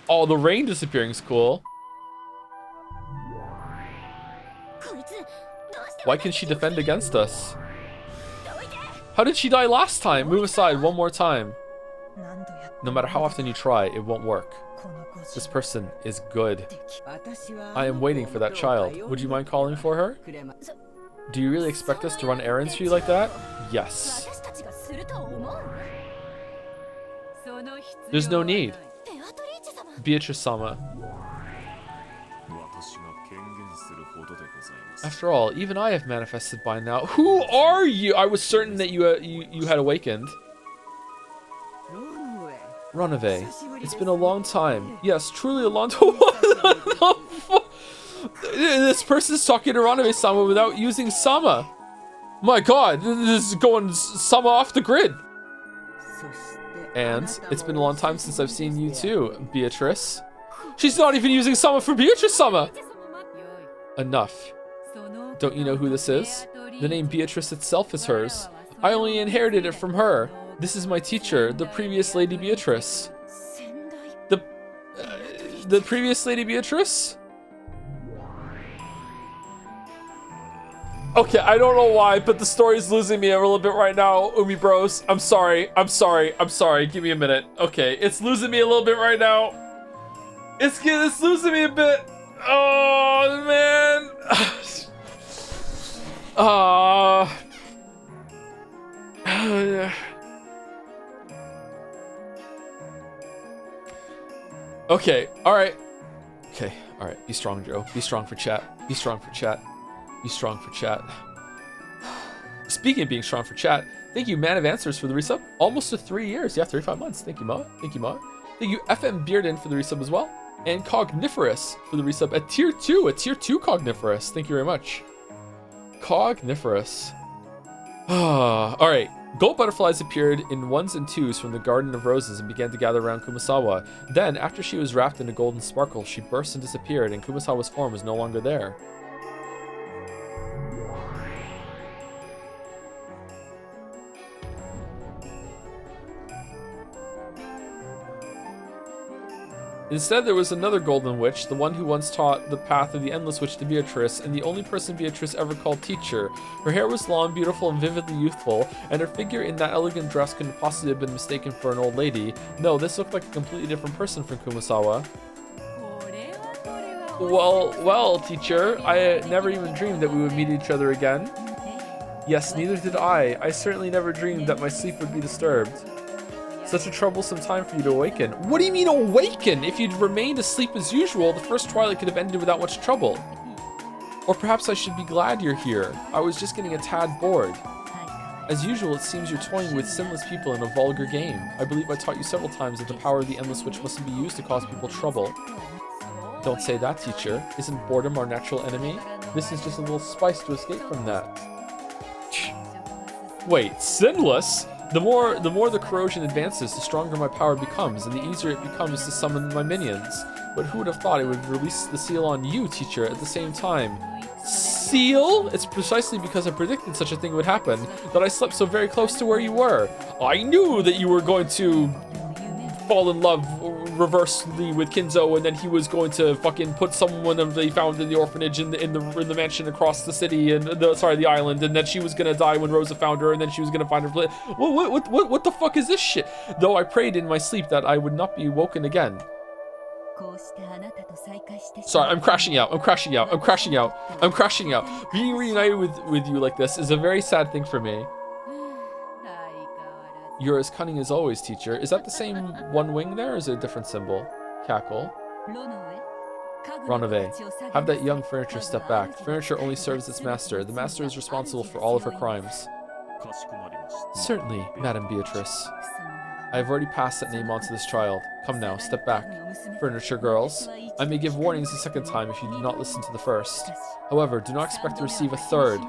Oh, the rain disappearing is cool. Why can she defend against us? How did she die last time? Move aside one more time. No matter how often you try, it won't work. This person is good. I am waiting for that child. Would you mind calling for her? Do you really expect us to run errands for you like that? Yes. There's no need. Beatrice-sama. After all, even I have manifested by now. Who are you? I was certain that you had awakened. Runaway. It's been a long time. Yes, truly a long time. What the fuck? This person's talking to Runaway-sama without using Sama. My god, this is going Sama off the grid. And it's been a long time since I've seen you too, Beatrice. She's not even using Sama for Beatrice-sama. Enough. Don't you know who this is? The name Beatrice itself is hers. I only inherited it from her. This is my teacher, the previous Lady Beatrice. The previous Lady Beatrice? Okay, I don't know why, but the story's losing me a little bit right now, Umi Bros. I'm sorry. Give me a minute. Okay, it's losing me a little bit right now. It's losing me a bit. Oh, man. Okay, alright. Okay, alright. Be strong, Joe. Be strong for chat. Be strong for chat. Be strong for chat. Speaking of being strong for chat, thank you, Man of Answers, for the resub. Almost to 3 years. Yeah, 35 months. Thank you, Ma. Thank you, Ma. Thank you, FM Bearden, for the resub as well. And Cogniferous for the resub at tier 2. A tier 2 Cogniferous. Thank you very much. Cogniferous. Alright. Gold butterflies appeared in ones and twos from the Garden of Roses and began to gather around Kumasawa. Then, after she was wrapped in a golden sparkle, she burst and disappeared, and Kumasawa's form was no longer there. Instead, there was another golden witch, the one who once taught the path of the endless witch to Beatrice, and the only person Beatrice ever called teacher. Her hair was long, beautiful, and vividly youthful, and her figure in that elegant dress couldn't possibly have been mistaken for an old lady. No, this looked like a completely different person from Kumasawa. Well, teacher, I never even dreamed that we would meet each other again. Yes, neither did I. I certainly never dreamed that my sleep would be disturbed. Such a troublesome time for you to awaken. What do you mean awaken? If you'd remained asleep as usual, the first twilight could have ended without much trouble. Or perhaps I should be glad you're here. I was just getting a tad bored. As usual, it seems you're toying with sinless people in a vulgar game. I believe I taught you several times that the power of the endless switch mustn't be used to cause people trouble. Don't say that, teacher. Isn't boredom our natural enemy? This is just a little spice to escape from that. Wait, sinless? The more the corrosion advances, the stronger my power becomes, and the easier it becomes to summon my minions. But who would have thought it would release the seal on you, teacher, at the same time? Seal? It's precisely because I predicted such a thing would happen that I slept so very close to where you were. I knew that you were going to fall in love reversely with Kinzo, and then he was going to fucking put someone that they found in the orphanage in the mansion across the city and the island, and then she was gonna die when Rosa found her, and then she was gonna find her. What the fuck is this shit? Though I prayed in my sleep that I would not be woken again. Sorry, I'm crashing out. Being reunited with you like this is a very sad thing for me. You're as cunning as always, teacher. Is that the same one wing there, or is it a different symbol? Cackle. Ronove, have that young furniture step back. Furniture only serves its master. The master is responsible for all of her crimes. Certainly, Madam Beatrice. I have already passed that name on to this child. Come now, step back. Furniture girls. I may give warnings a second time if you do not listen to the first. However, do not expect to receive a third.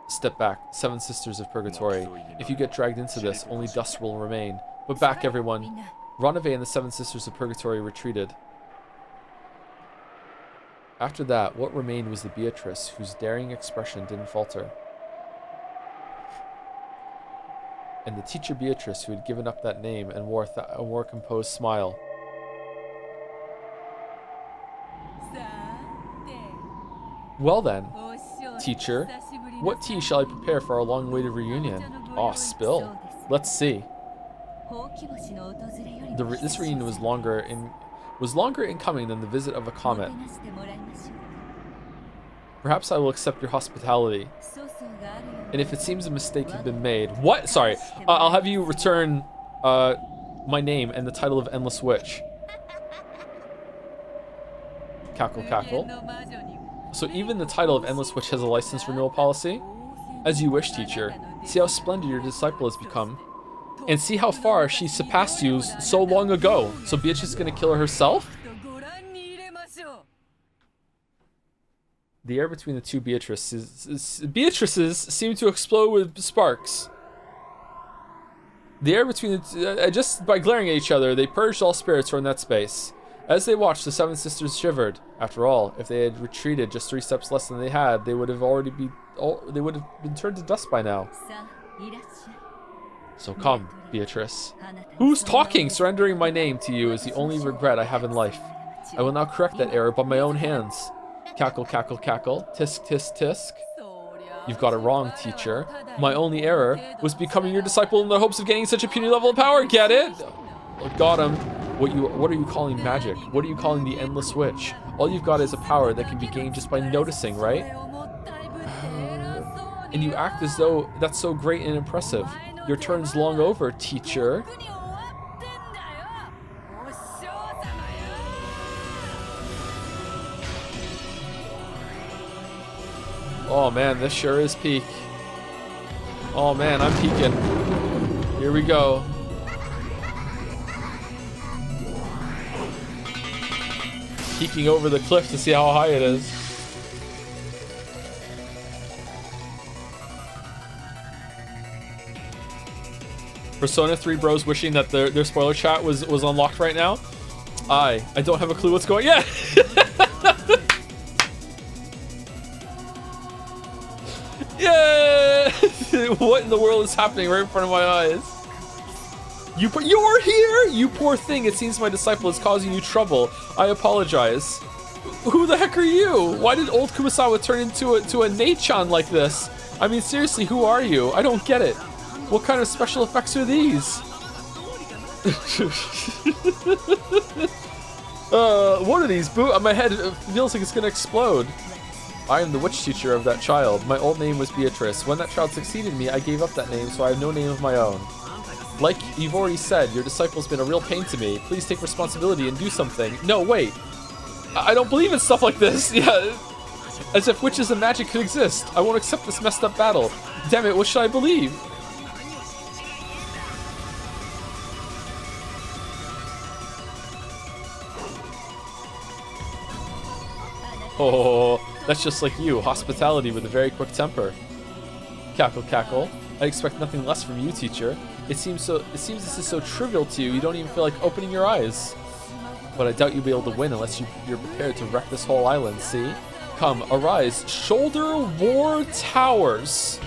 Step back, Seven Sisters of Purgatory. If you get dragged into this, only dust will remain. But back, everyone. Ronove and the Seven Sisters of Purgatory retreated. After that, what remained was the Beatrice, whose daring expression didn't falter. And the teacher Beatrice, who had given up that name and wore a more composed smile. Well then, teacher, what tea shall I prepare for our long-awaited reunion? Aw, spill. Let's see. This reunion was longer in coming than the visit of a comet. Perhaps I will accept your hospitality. And if it seems a mistake had been made... What? Sorry. I'll have you return my name and the title of Endless Witch. Cackle, cackle. So even the title of Endless Witch has a license renewal policy? As you wish, teacher. See how splendid your disciple has become. And see how far she surpassed you so long ago. So Beatrice is going to kill her herself? The air between the two Beatrices seem to explode with sparks. The air between the two, just by glaring at each other, they purged all spirits from that space. As they watched, the Seven Sisters shivered. After all, if they had retreated just 3 steps less than they had, they would have been turned to dust by now. So come, Beatrice. Who's talking? Surrendering my name to you is the only regret I have in life. I will now correct that error by my own hands. Cackle, cackle, cackle. Tisk, tisk, tisk. You've got it wrong, teacher. My only error was becoming your disciple in the hopes of gaining such a puny level of power. Get it? Got him. What are you calling magic? What are you calling the Endless Witch? All you've got is a power that can be gained just by noticing, right? And you act as though that's so great and impressive. Your turn's long over, teacher. Oh man, this sure is peak. Oh man, I'm peaking. Here we go. Peeking over the cliff to see how high it is. Persona 3 bros wishing that their spoiler chat was unlocked right now. I don't have a clue what's going on. Yeah! Yeah! What in the world is happening right in front of my eyes? You're here? You poor thing. It seems my disciple is causing you trouble. I apologize. Who the heck are you? Why did old Kumasawa turn into a Nei-chan like this? I mean, seriously, who are you? I don't get it. What kind of special effects are these? What are these? My head feels like it's gonna explode. I am the witch teacher of that child. My old name was Beatrice. When that child succeeded me, I gave up that name, so I have no name of my own. Like you've already said, your disciple's been a real pain to me. Please take responsibility and do something. No, wait. I don't believe in stuff like this. Yeah. As if witches and magic could exist. I won't accept this messed up battle. Damn it, what should I believe? Oh, that's just like you. Hospitality with a very quick temper. Cackle, cackle. I expect nothing less from you, teacher. It seems this is so trivial to you, you don't even feel like opening your eyes. But I doubt you'll be able to win unless you're prepared to wreck this whole island, see? Come, arise. Shoulder War Towers.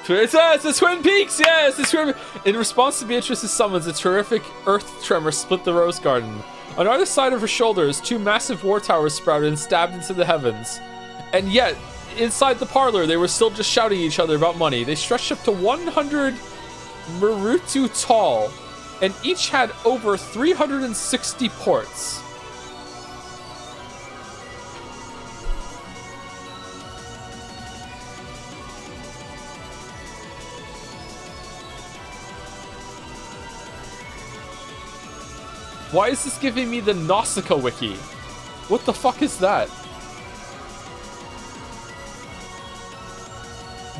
It's the Twin Peaks, yes! The Twin. In response to Beatrice's summons, a terrific earth tremor split the rose garden. On either side of her shoulders, two massive war towers sprouted and stabbed into the heavens. And yet, inside the parlor, they were still just shouting at each other about money. They stretched up to 100 Marutu tall, and each had over 360 ports. Why is this giving me the Nausicaa wiki? What the fuck is that?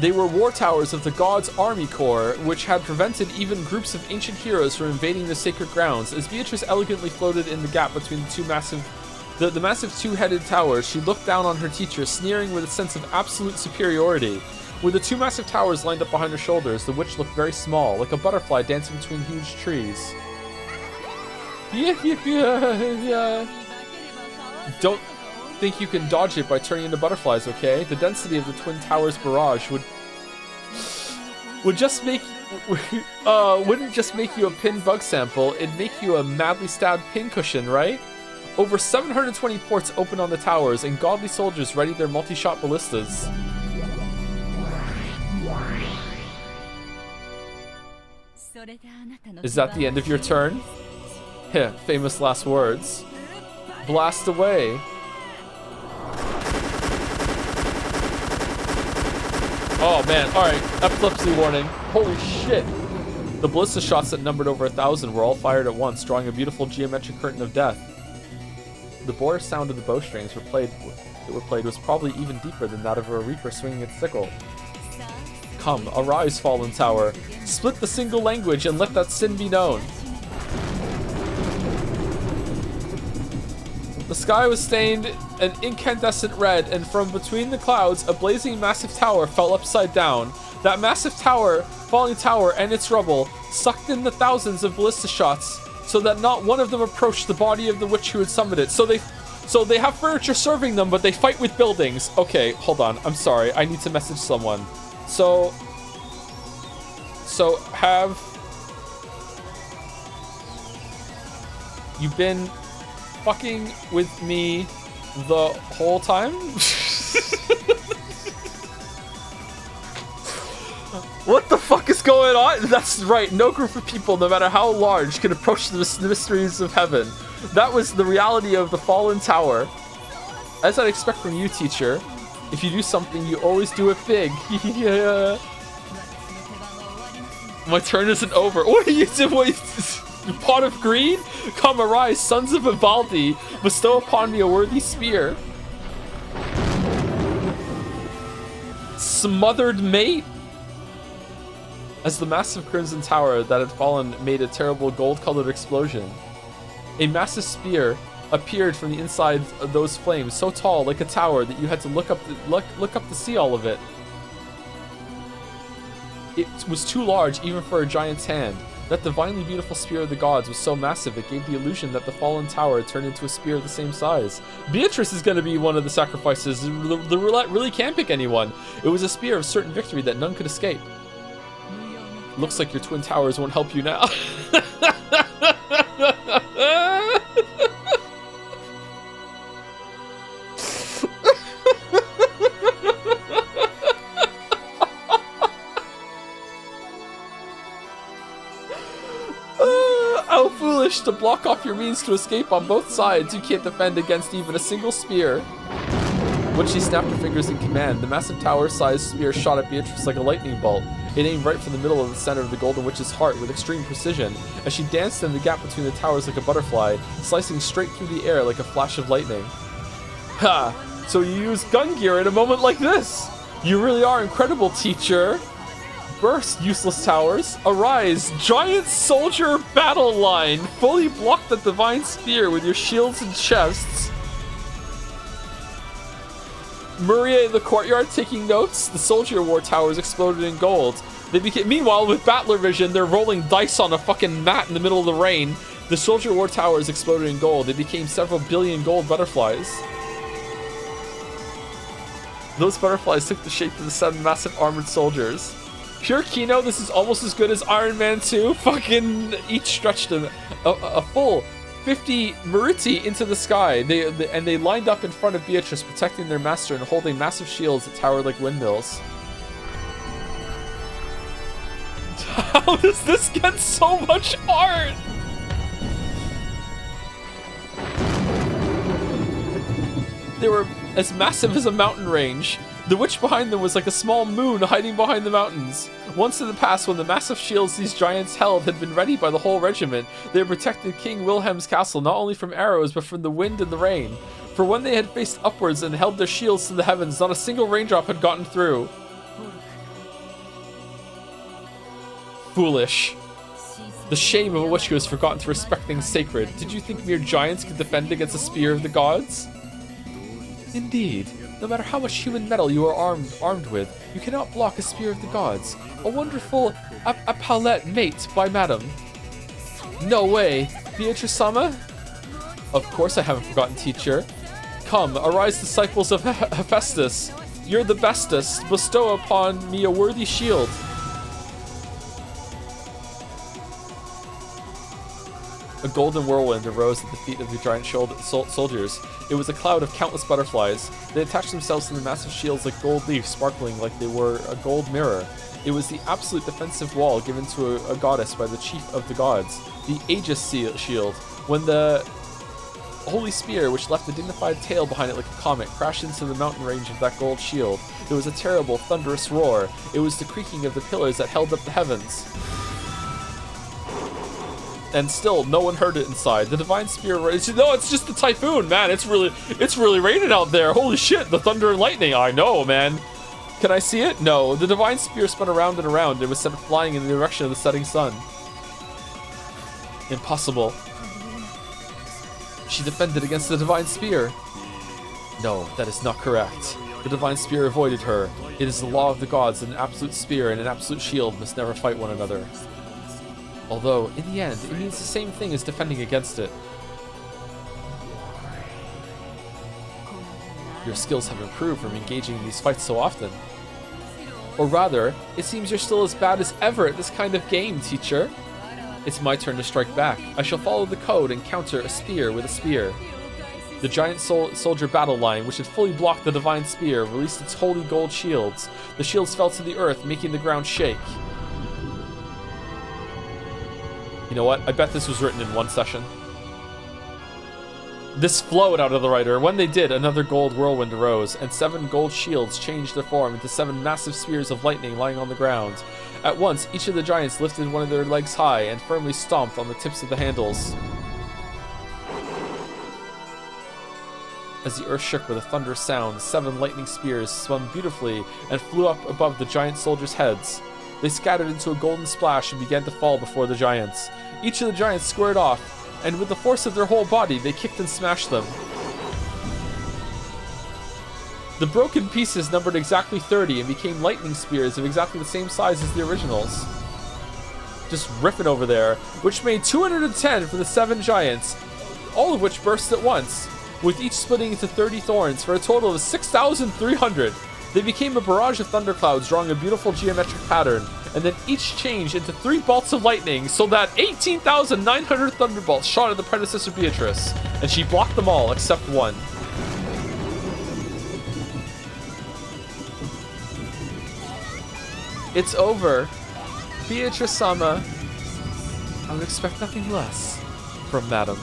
They were war towers of the gods' army corps, which had prevented even groups of ancient heroes from invading the sacred grounds. As Beatrice elegantly floated in the gap between the two the massive two-headed towers, she looked down on her teacher, sneering with a sense of absolute superiority. With the two massive towers lined up behind her shoulders, the witch looked very small, like a butterfly dancing between huge trees. Yeah. Don't think you can dodge it by turning into butterflies, okay? The density of the Twin Towers barrage would just make wouldn't just make you a pin bug sample, it'd make you a madly stabbed pincushion, right? Over 720 ports open on the towers, and godly soldiers ready their multi-shot ballistas. Is that the end of your turn? Heh, famous last words. Blast away. Oh man, alright, epilepsy warning. Holy shit. The ballista shots that numbered over 1,000 were all fired at once, drawing a beautiful geometric curtain of death. The bore sound of the bowstrings were played was probably even deeper than that of a reaper swinging its sickle. Come, arise, fallen tower. Split the single language and let that sin be known. The sky was stained an incandescent red, and from between the clouds, a blazing massive tower fell upside down. That massive tower, falling tower, and its rubble sucked in the thousands of ballista shots, so that not one of them approached the body of the witch who had summoned it. So they have furniture serving them, but they fight with buildings. Okay, hold on. I'm sorry. I need to message someone. So have you been fucking with me the whole time? What the fuck is going on? That's right, no group of people, no matter how large, can approach the mysteries of heaven. That was the reality of the fallen tower. As I'd expect from you, teacher, if you do something, you always do it big. Yeah. My turn isn't over. What are you doing? Pot of greed? Come, arise, sons of Vivaldi. Bestow upon me a worthy spear. Smothered mate? As the massive crimson tower that had fallen made a terrible gold-colored explosion, a massive spear appeared from the inside of those flames, so tall, like a tower, that you had to look up to see all of it. It was too large even for a giant's hand. That divinely beautiful spear of the gods was so massive it gave the illusion that the fallen tower had turned into a spear of the same size. Beatrice is going to be one of the sacrifices. The roulette really can't pick anyone. It was a spear of certain victory that none could escape. Looks like your twin towers won't help you now. How foolish to block off your means to escape on both sides. You can't defend against even a single spear. When she snapped her fingers in command, the massive tower-sized spear shot at Beatrice like a lightning bolt. It aimed right for the middle of the center of the Golden Witch's heart with extreme precision, as she danced in the gap between the towers like a butterfly, slicing straight through the air like a flash of lightning. Ha! So you use gun gear in a moment like this! You really are incredible, teacher! Burst, useless towers! Arise, giant soldier battle line! Fully block the divine spear with your shields and chests! Murray in the courtyard taking notes. The soldier war towers exploded in gold. They became, meanwhile, with Battler Vision, they're rolling dice on a fucking mat in the middle of the rain. The soldier war towers exploded in gold. They became several billion gold butterflies. Those butterflies took the shape of the 7 massive armored soldiers. Pure Kino, this is almost as good as Iron Man 2. Fucking each stretched a full 50 Maruti into the sky. And they lined up in front of Beatrice, protecting their master and holding massive shields that towered like windmills. How does this get so much art? They were as massive as a mountain range. The witch behind them was like a small moon hiding behind the mountains. Once in the past, when the massive shields these giants held had been ready by the whole regiment, they had protected King Wilhelm's castle not only from arrows but from the wind and the rain. For when they had faced upwards and held their shields to the heavens, not a single raindrop had gotten through. Foolish. The shame of a witch who has forgotten to respect things sacred. Did you think mere giants could defend against the spear of the gods? Indeed. No matter how much human metal you are armed with, you cannot block a spear of the gods. A wonderful palette mate by Madam. No way. Beatrice-sama? Of course I haven't forgotten, teacher. Come, arise, disciples of Hephaestus. You're the bestest. Bestow upon me a worthy shield. A golden whirlwind arose at the feet of the giant soldiers. It was a cloud of countless butterflies. They attached themselves to the massive shields like gold leaves, sparkling like they were a gold mirror. It was the absolute defensive wall given to a goddess by the chief of the gods, the Aegis shield. When the holy spear, which left a dignified tail behind it like a comet, crashed into the mountain range of that gold shield, there was a terrible, thunderous roar. It was the creaking of the pillars that held up the heavens. And still, no one heard it inside. The divine spear. No, it's just the typhoon, man. It's really raining out there. Holy shit! The thunder and lightning. I know, man. Can I see it? No. The divine spear spun around and around and was sent flying in the direction of the setting sun. Impossible. She defended against the divine spear. No, that is not correct. The divine spear avoided her. It is the law of the gods that an absolute spear and an absolute shield must never fight one another. Although, in the end, it means the same thing as defending against it. Your skills have improved from engaging in these fights so often. Or rather, it seems you're still as bad as ever at this kind of game, teacher. It's my turn to strike back. I shall follow the code and counter a spear with a spear. The giant soldier battle line, which had fully blocked the divine spear, released its holy gold shields. The shields fell to the earth, making the ground shake. You know what? I bet this was written in one session. This flowed out of the writer. When they did, another gold whirlwind arose, and 7 gold shields changed their form into 7 massive spears of lightning lying on the ground. At once, each of the giants lifted one of their legs high and firmly stomped on the tips of the handles. As the earth shook with a thunderous sound, 7 lightning spears spun beautifully and flew up above the giant soldiers' heads. They scattered into a golden splash and began to fall before the giants. Each of the giants squared off, and with the force of their whole body, they kicked and smashed them. The broken pieces numbered exactly 30 and became lightning spears of exactly the same size as the originals. Just ripping over there, which made 210 for the 7 giants, all of which burst at once, with each splitting into 30 thorns for a total of 6,300. They became a barrage of thunderclouds, drawing a beautiful geometric pattern, and then each changed into 3 bolts of lightning, so that 18,900 thunderbolts shot at the predecessor Beatrice, and she blocked them all except one. It's over. Beatrice-sama. I would expect nothing less from Madam.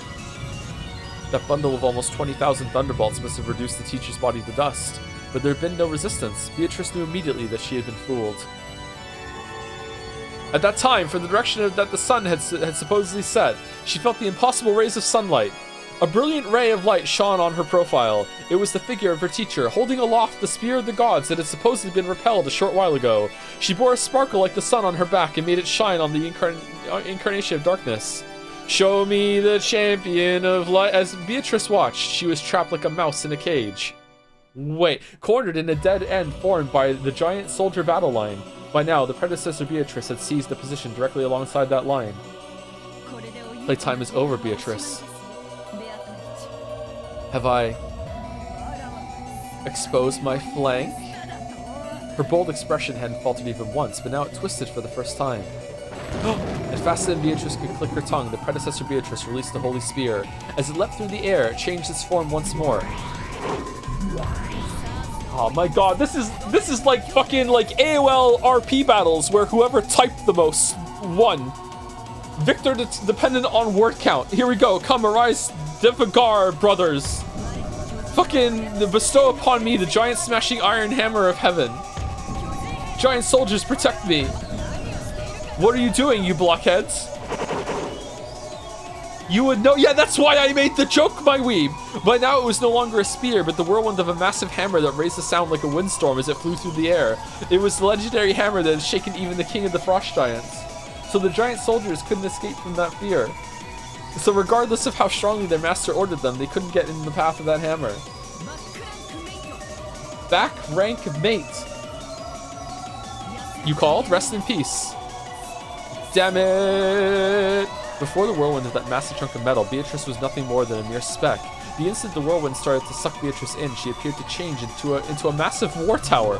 That bundle of almost 20,000 thunderbolts must have reduced the teacher's body to dust, but there had been no resistance. Beatrice knew immediately that she had been fooled. At that time, from the direction that the sun had supposedly set, she felt the impossible rays of sunlight. A brilliant ray of light shone on her profile. It was the figure of her teacher, holding aloft the spear of the gods that had supposedly been repelled a short while ago. She bore a sparkle like the sun on her back and made it shine on the incarnation of darkness. Show me the champion of light. As Beatrice watched, she was trapped like a mouse in a cage. Wait, cornered in a dead end formed by the giant soldier battle line. By now, the predecessor Beatrice had seized a position directly alongside that line. Playtime is over, Beatrice. Have I exposed my flank? Her bold expression hadn't faltered even once, but now it twisted for the first time. And faster than Beatrice could click her tongue, the predecessor Beatrice released the holy spear. As it leapt through the air, it changed its form once more. Oh my god, this is like fucking like AOL RP battles where whoever typed the most won. Victor dependent on word count. Here we go. Come, arise, Devagar brothers. Fucking bestow upon me the giant smashing iron hammer of heaven. Giant soldiers, protect me. What are you doing, you blockheads? You would know. Yeah, that's why I made the joke, my weeb. By now it was no longer a spear, but the whirlwind of a massive hammer that raised a sound like a windstorm as it flew through the air. It was the legendary hammer that had shaken even the king of the frost giants. So the giant soldiers couldn't escape from that fear. So regardless of how strongly their master ordered them, they couldn't get in the path of that hammer. Back rank mate. You called? Rest in peace. Damn it! Before the whirlwind of that massive chunk of metal, Beatrice was nothing more than a mere speck. The instant the whirlwind started to suck Beatrice in, she appeared to change into a massive war tower.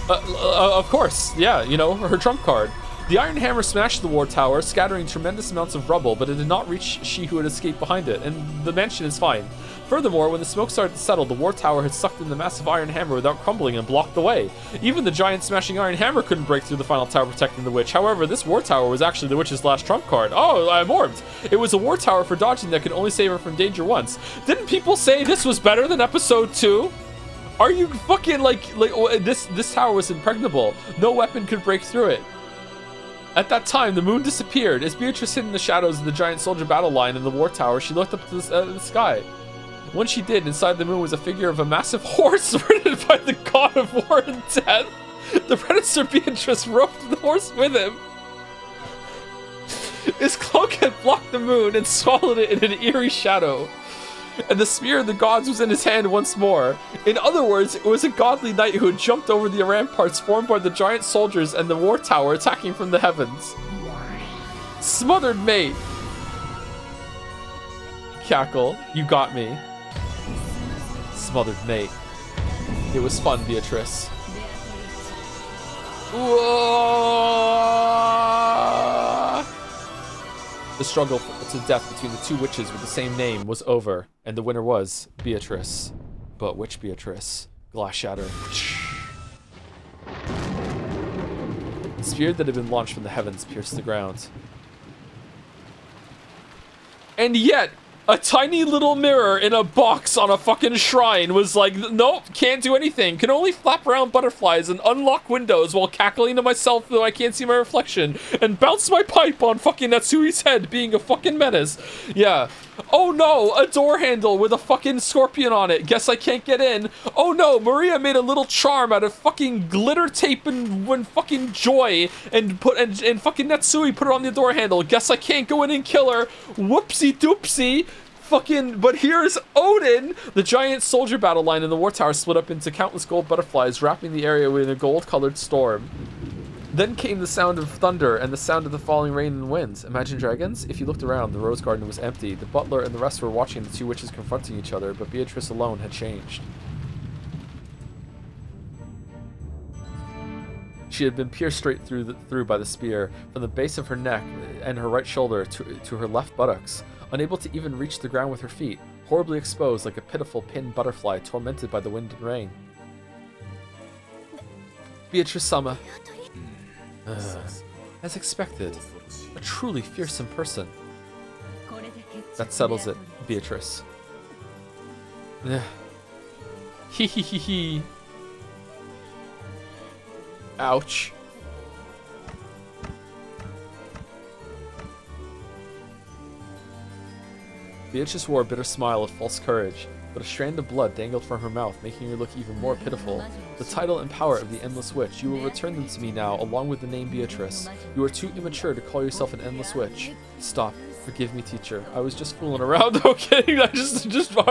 Of course, yeah, you know, her trump card. The iron hammer smashed the war tower, scattering tremendous amounts of rubble, but it did not reach she who had escaped behind it, and the mansion is fine. Furthermore, when the smoke started to settle, the war tower had sucked in the massive iron hammer without crumbling and blocked the way. Even the giant smashing iron hammer couldn't break through the final tower protecting the witch. However, this war tower was actually the witch's last trump card. Oh, I'm orbed. It was a war tower for dodging that could only save her from danger once. Didn't people say this was better than episode 2? Are you fucking like this tower was impregnable. No weapon could break through it. At that time, the moon disappeared. As Beatrice hid in the shadows of the giant soldier battle line in the war tower, she looked up to the sky. When she did, inside the moon was a figure of a massive horse ridden by the god of war and death. The predecessor Beatrice rode the horse with him. His cloak had blocked the moon and swallowed it in an eerie shadow. And the spear of the gods was in his hand once more. In other words, it was a godly knight who had jumped over the ramparts formed by the giant soldiers and the war tower attacking from the heavens. Smothered mate. Cackle, you got me. Smothered mate. It was fun, Beatrice. Whoa! The struggle to death between the two witches with the same name was over, and the winner was Beatrice. But which Beatrice? Glass shatter. The spear that had been launched from the heavens pierced the ground. And yet, a tiny little mirror in a box on a fucking shrine was like, nope, can't do anything. Can only flap around butterflies and unlock windows while cackling to myself though I can't see my reflection. And bounce my pipe on fucking Natsui's head being a fucking menace. Yeah. Oh no, a door handle with a fucking scorpion on it. Guess I can't get in. Oh no, Maria made a little charm out of fucking glitter tape and fucking joy and fucking Natsui put it on the door handle. Guess I can't go in and kill her. Whoopsie doopsie. Fucking, but here's Odin! The giant soldier battle line in the war tower split up into countless gold butterflies, wrapping the area in a gold-colored storm. Then came the sound of thunder and the sound of the falling rain and winds. Imagine dragons? If you looked around, the rose garden was empty. The butler and the rest were watching the two witches confronting each other, but Beatrice alone had changed. She had been pierced straight through by the spear, from the base of her neck and her right shoulder to her left buttocks, unable to even reach the ground with her feet, horribly exposed like a pitiful pinned butterfly tormented by the wind and rain. Beatrice-sama. As expected, a truly fearsome person. That settles it, Beatrice. Hee hee hee hee. Ouch. Beatrice wore a bitter smile of false courage, but a strand of blood dangled from her mouth, making her look even more pitiful. The title and power of the Endless Witch, you will return them to me now, along with the name Beatrice. You are too immature to call yourself an Endless Witch. Stop. Forgive me, teacher. I was just fooling around. No kidding. I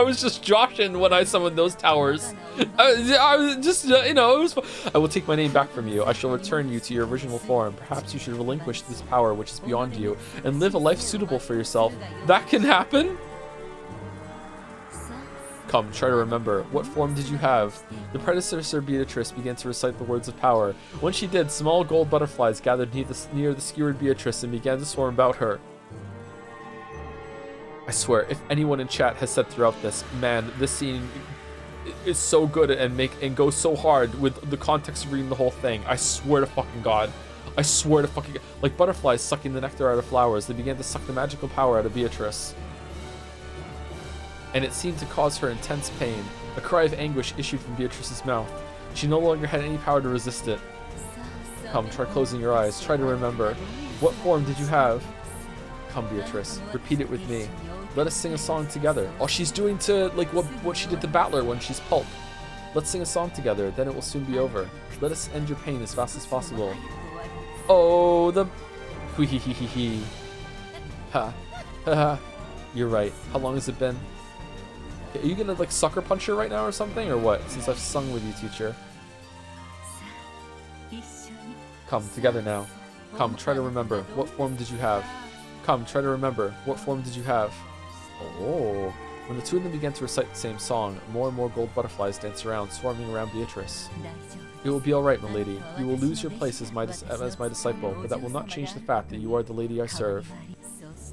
was just joshing when I summoned those towers. I was just, you know, it was fun. I will take my name back from you. I shall return you to your original form. Perhaps you should relinquish this power which is beyond you and live a life suitable for yourself. That can happen? Come, try to remember. What form did you have? The predecessor Beatrice began to recite the words of power. When she did, small gold butterflies gathered near the skewered Beatrice and began to swarm about her. I swear, if anyone in chat has said throughout this, man, this scene is so good and goes so hard with the context of reading the whole thing. I swear to fucking God. I swear to fucking God. Like butterflies sucking the nectar out of flowers, they began to suck the magical power out of Beatrice. And it seemed to cause her intense pain. A cry of anguish issued from Beatrice's mouth. She no longer had any power to resist it. Come, try closing your eyes. Try to remember. What form did you have? Come, Beatrice. Repeat it with me. Let us sing a song together. Oh, she's doing to, like, what she did to Battler when she's pulp. Let's sing a song together, then it will soon be over. Let us end your pain as fast as possible. Oh, the... Hee hee hee hee hee. Ha. Ha ha. You're right. How long has it been? Are you gonna, like, sucker punch her right now or something, or what? Since I've sung with you, teacher. Come, together now. Come, try to remember. What form did you have? Come, try to remember. What form did you have? Oh. When the two of them began to recite the same song, more and more gold butterflies danced around, swarming around Beatrice. It will be alright, my lady. You will lose your place as my disciple, but that will not change the fact that you are the lady I serve.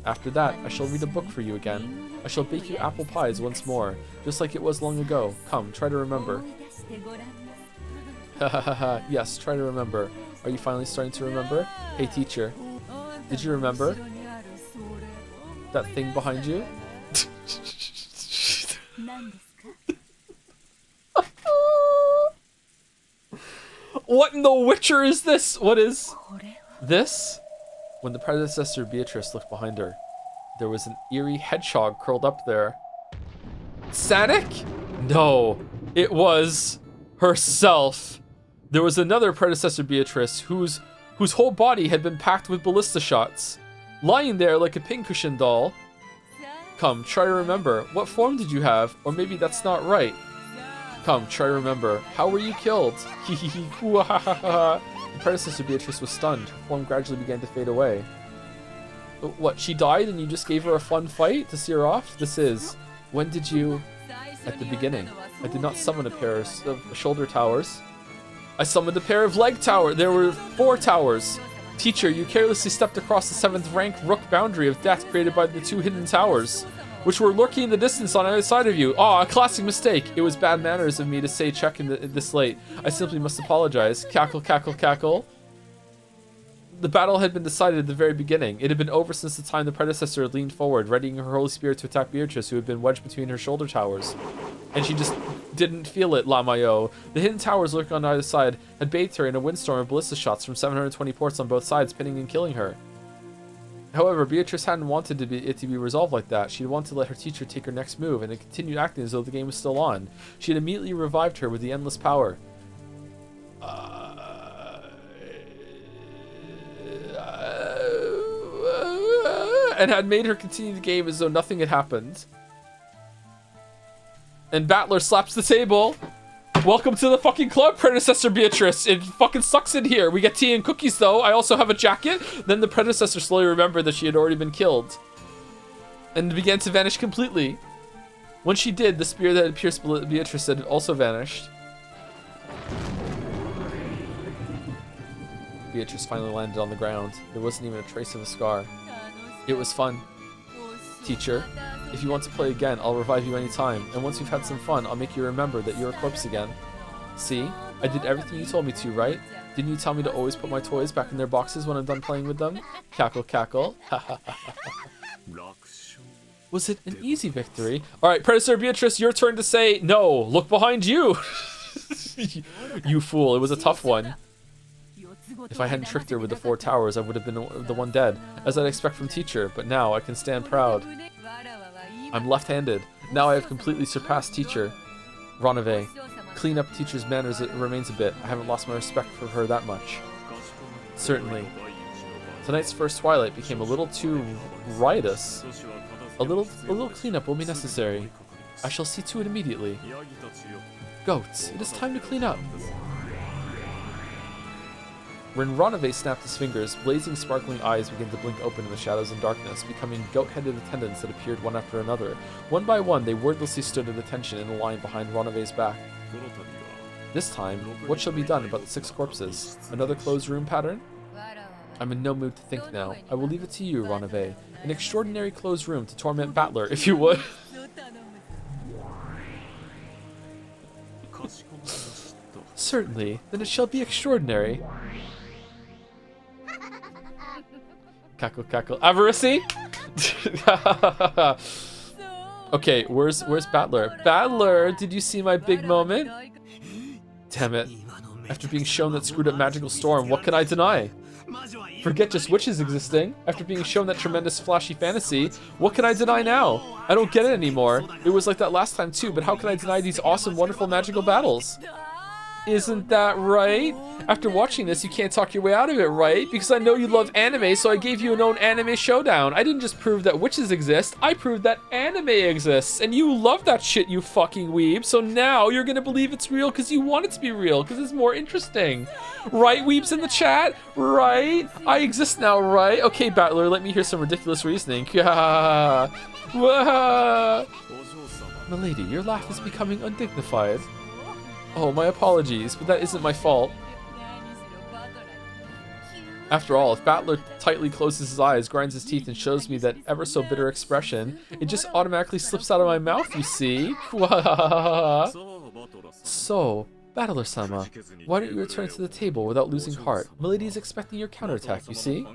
After that, I shall read a book for you again. I shall bake you apple pies once more, just like it was long ago. Come, try to remember. Ha ha ha ha. Yes, try to remember. Are you finally starting to remember? Hey, teacher. Did you remember? That thing behind you? What in the Witcher is this? What is this? When the predecessor Beatrice looked behind her, there was an eerie hedgehog curled up there. Sanic? No, it was herself. There was another predecessor Beatrice whose whole body had been packed with ballista shots, lying there like a pincushion doll. Come, try to remember. What form did you have? Or maybe that's not right. Come, try to remember. How were you killed? Hee hee hee. The predecessor Beatrice was stunned. Her form gradually began to fade away. What, she died and you just gave her a fun fight to see her off? This is... When did you... At the beginning. I did not summon a pair of shoulder towers. I summoned a pair of leg towers. There were 4 towers. Teacher, you carelessly stepped across the 7th rank rook boundary of death created by the 2 hidden towers, which were lurking in the distance on either side of you. Aw, a classic mistake. It was bad manners of me to say check in this late. I simply must apologize. Cackle, cackle, cackle. The battle had been decided at the very beginning. It had been over since the time the predecessor leaned forward, readying her holy spirit to attack Beatrice, who had been wedged between her shoulder towers. And she just didn't feel it, Lamayo. The hidden towers lurking on either side had bathed her in a windstorm of ballista shots from 720 ports on both sides, pinning and killing her. However, Beatrice hadn't wanted it to be resolved like that. She had wanted to let her teacher take her next move, and it continued acting as though the game was still on. She had immediately revived her with the endless power. And had made her continue the game as though nothing had happened. And Battler slaps the table. Welcome to the fucking club, predecessor Beatrice. It fucking sucks in here. We get tea and cookies though. I also have a jacket. Then the predecessor slowly remembered that she had already been killed. And began to vanish completely. When she did, the spear that had pierced Beatrice had also vanished. Beatrice finally landed on the ground. There wasn't even a trace of a scar. It was fun. Teacher, if you want to play again, I'll revive you anytime. And once you've had some fun, I'll make you remember that you're a corpse again. See? I did everything you told me to, right? Didn't you tell me to always put my toys back in their boxes when I'm done playing with them? Cackle, cackle. Was it an easy victory? Alright, Predator Beatrice, your turn to say no. Look behind you. You fool, it was a tough one. If I hadn't tricked her with the 4 towers, I would have been the one dead, as I'd expect from teacher, but now I can stand proud. I'm left-handed. Now I have completely surpassed teacher. Ronave, clean up teacher's manners, it remains a bit. I haven't lost my respect for her that much. Certainly. Tonight's first twilight became a little too riotous. A little cleanup will be necessary. I shall see to it immediately. Goats, it is time to clean up. When Ronave snapped his fingers, blazing, sparkling eyes began to blink open in the shadows and darkness, becoming goat-headed attendants that appeared one after another. One by one, they wordlessly stood at attention in a line behind Ronave's back. This time, what shall be done about the 6 corpses? Another closed room pattern? I'm in no mood to think now. I will leave it to you, Ronave. An extraordinary closed room to torment Battler, if you would. Certainly, then it shall be extraordinary. Cackle, cackle. Avarice? Okay, where's Battler? Battler, did you see my big moment? Damn it. After being shown that screwed up magical storm, what can I deny? Forget just witches existing. After being shown that tremendous flashy fantasy, what can I deny now? I don't get it anymore. It was like that last time too, but how can I deny these awesome, wonderful magical battles? Isn't that right? After watching this, you can't talk your way out of it, right? Because I know you love anime, so I gave you an own anime showdown. I didn't just prove that witches exist, I proved that anime exists. And you love that shit, you fucking weeb. So now you're gonna believe it's real because you want it to be real, because it's more interesting. Right, weebs in the chat? Right? I exist now, right? Okay, Battler, let me hear some ridiculous reasoning. Milady, your laugh is becoming undignified. Oh, my apologies, but that isn't my fault. After all, if Battler tightly closes his eyes, grinds his teeth, and shows me that ever so bitter expression, it just automatically slips out of my mouth, you see? So, Battler-sama, why don't you return to the table without losing heart? Milady is expecting your counterattack, you see?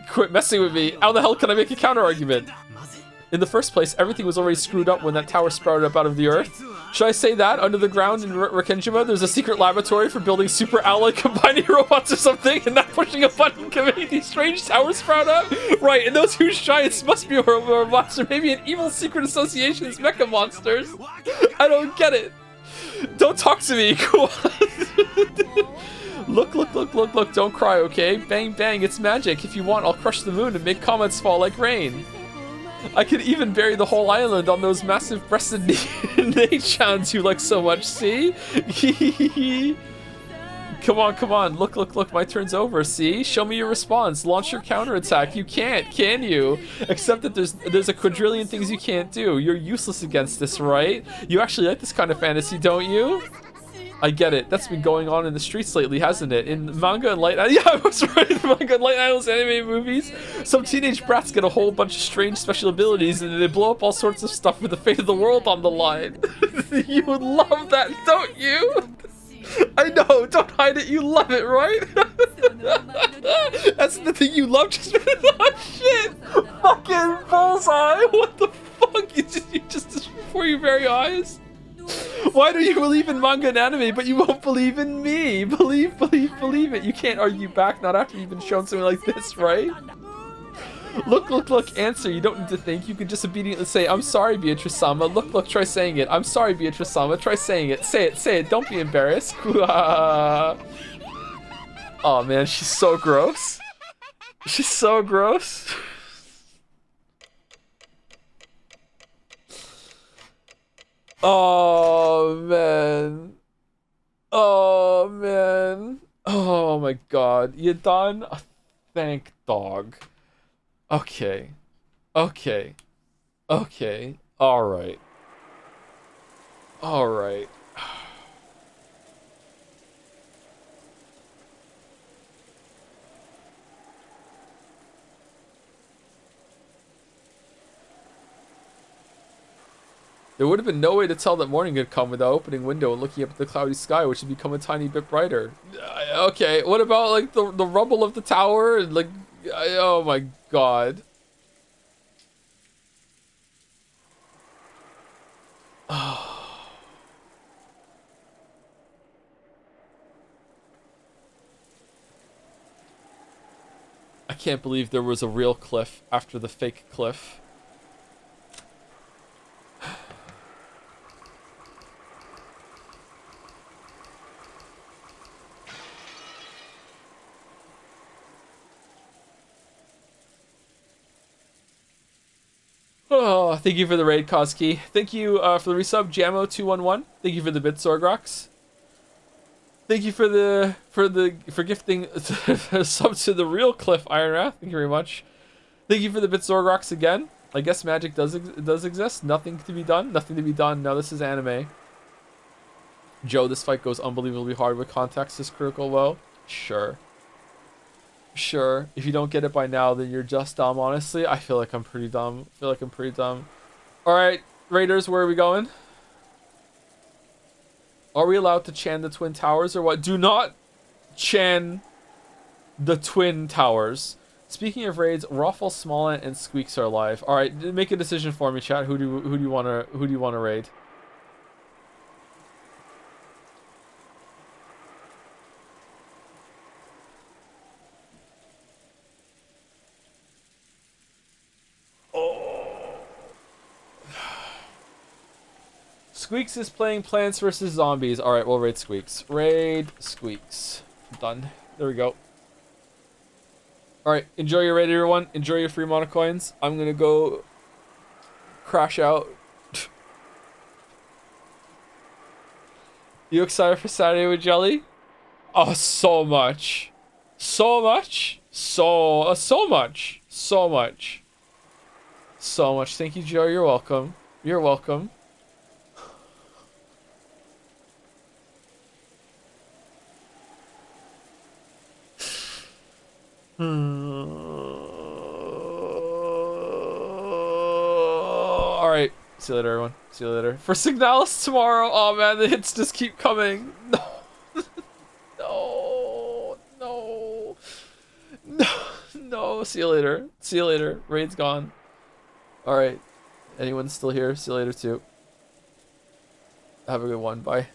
Quit messing with me! How the hell can I make a counter-argument? In the first place, everything was already screwed up when that tower sprouted up out of the earth. Should I say that? Under the ground in Rikenjima, there's a secret laboratory for building super alloy combining robots or something, and not pushing a button can make these strange towers sprout up? Right, and those huge giants must be robots, or maybe an evil secret association's mecha monsters. I don't get it. Don't talk to me. Cool. Look, don't cry, okay? Bang, bang, it's magic. If you want, I'll crush the moon and make comets fall like rain. I could even bury the whole island on those massive breasted Neichans you like so much, see? Come on, look, my turn's over, see? Show me your response, launch your counterattack. You can't, can you? Except that there's a quadrillion things you can't do. You're useless against this, right? You actually like this kind of fantasy, don't you? I get it. That's been going on in the streets lately, hasn't it? In manga and light... Yeah, I was right. In manga and light novels, anime movies, some teenage brats get a whole bunch of strange special abilities and they blow up all sorts of stuff with the fate of the world on the line. You would love that, don't you? I know. Don't hide it. You love it, right? That's the thing you love. Just... Oh, shit. Fucking bullseye. What the fuck? You just before your very eyes? Why do you believe in manga and anime, but you won't believe in me? Believe it. You can't argue back, not after you've been shown something like this, right? Look, answer. You don't need to think. You can just obediently say, I'm sorry, Beatrice-sama. Look, try saying it. I'm sorry, Beatrice-sama. Try saying it. Say it. Don't be embarrassed. Oh, man, she's so gross. She's so gross. Oh man. Oh my god. You done? Oh, thank dog. Okay. Alright. There would have been no way to tell that morning had come without opening window and looking up at the cloudy sky, which had become a tiny bit brighter. Okay, what about like the rubble of the tower and like, oh my god. I can't believe there was a real cliff after the fake cliff. Oh, thank you for the raid, Koski. Thank you for the resub, Jamo211. Thank you for the bit, Sorgrox. Thank you for gifting a sub to the real Cliff Ironwrath. Thank you very much. Thank you for the bit, Sorgrox again. I guess magic does exist. Nothing to be done. Nothing to be done. No, this is anime. Joe, this fight goes unbelievably hard with context. Is critical low. Sure. Sure. If you don't get it by now, then you're just dumb, honestly. I feel like I'm pretty dumb. Alright, Raiders, where are we going? Are we allowed to chan the Twin Towers or what? Do not chan the Twin Towers. Speaking of raids, Ruffle, Smollett, and Squeaks are alive. Alright, make a decision for me, chat. Who do you wanna raid? Squeaks is playing Plants vs. Zombies. Alright, we'll raid Squeaks. Raid Squeaks. Done. There we go. Alright, enjoy your raid, everyone. Enjoy your free monocoins. I'm gonna go crash out. You excited for Saturday with Jelly? Oh, so much. So much. So much. So much. So much. Thank you, Joe. You're welcome. You're welcome. Alright. See you later, everyone. See you later. For Signalis tomorrow. Oh man, the hits just keep coming. No. No. No. No. No. See you later. See you later. Raid's gone. Alright. Anyone still here? See you later too. Have a good one. Bye.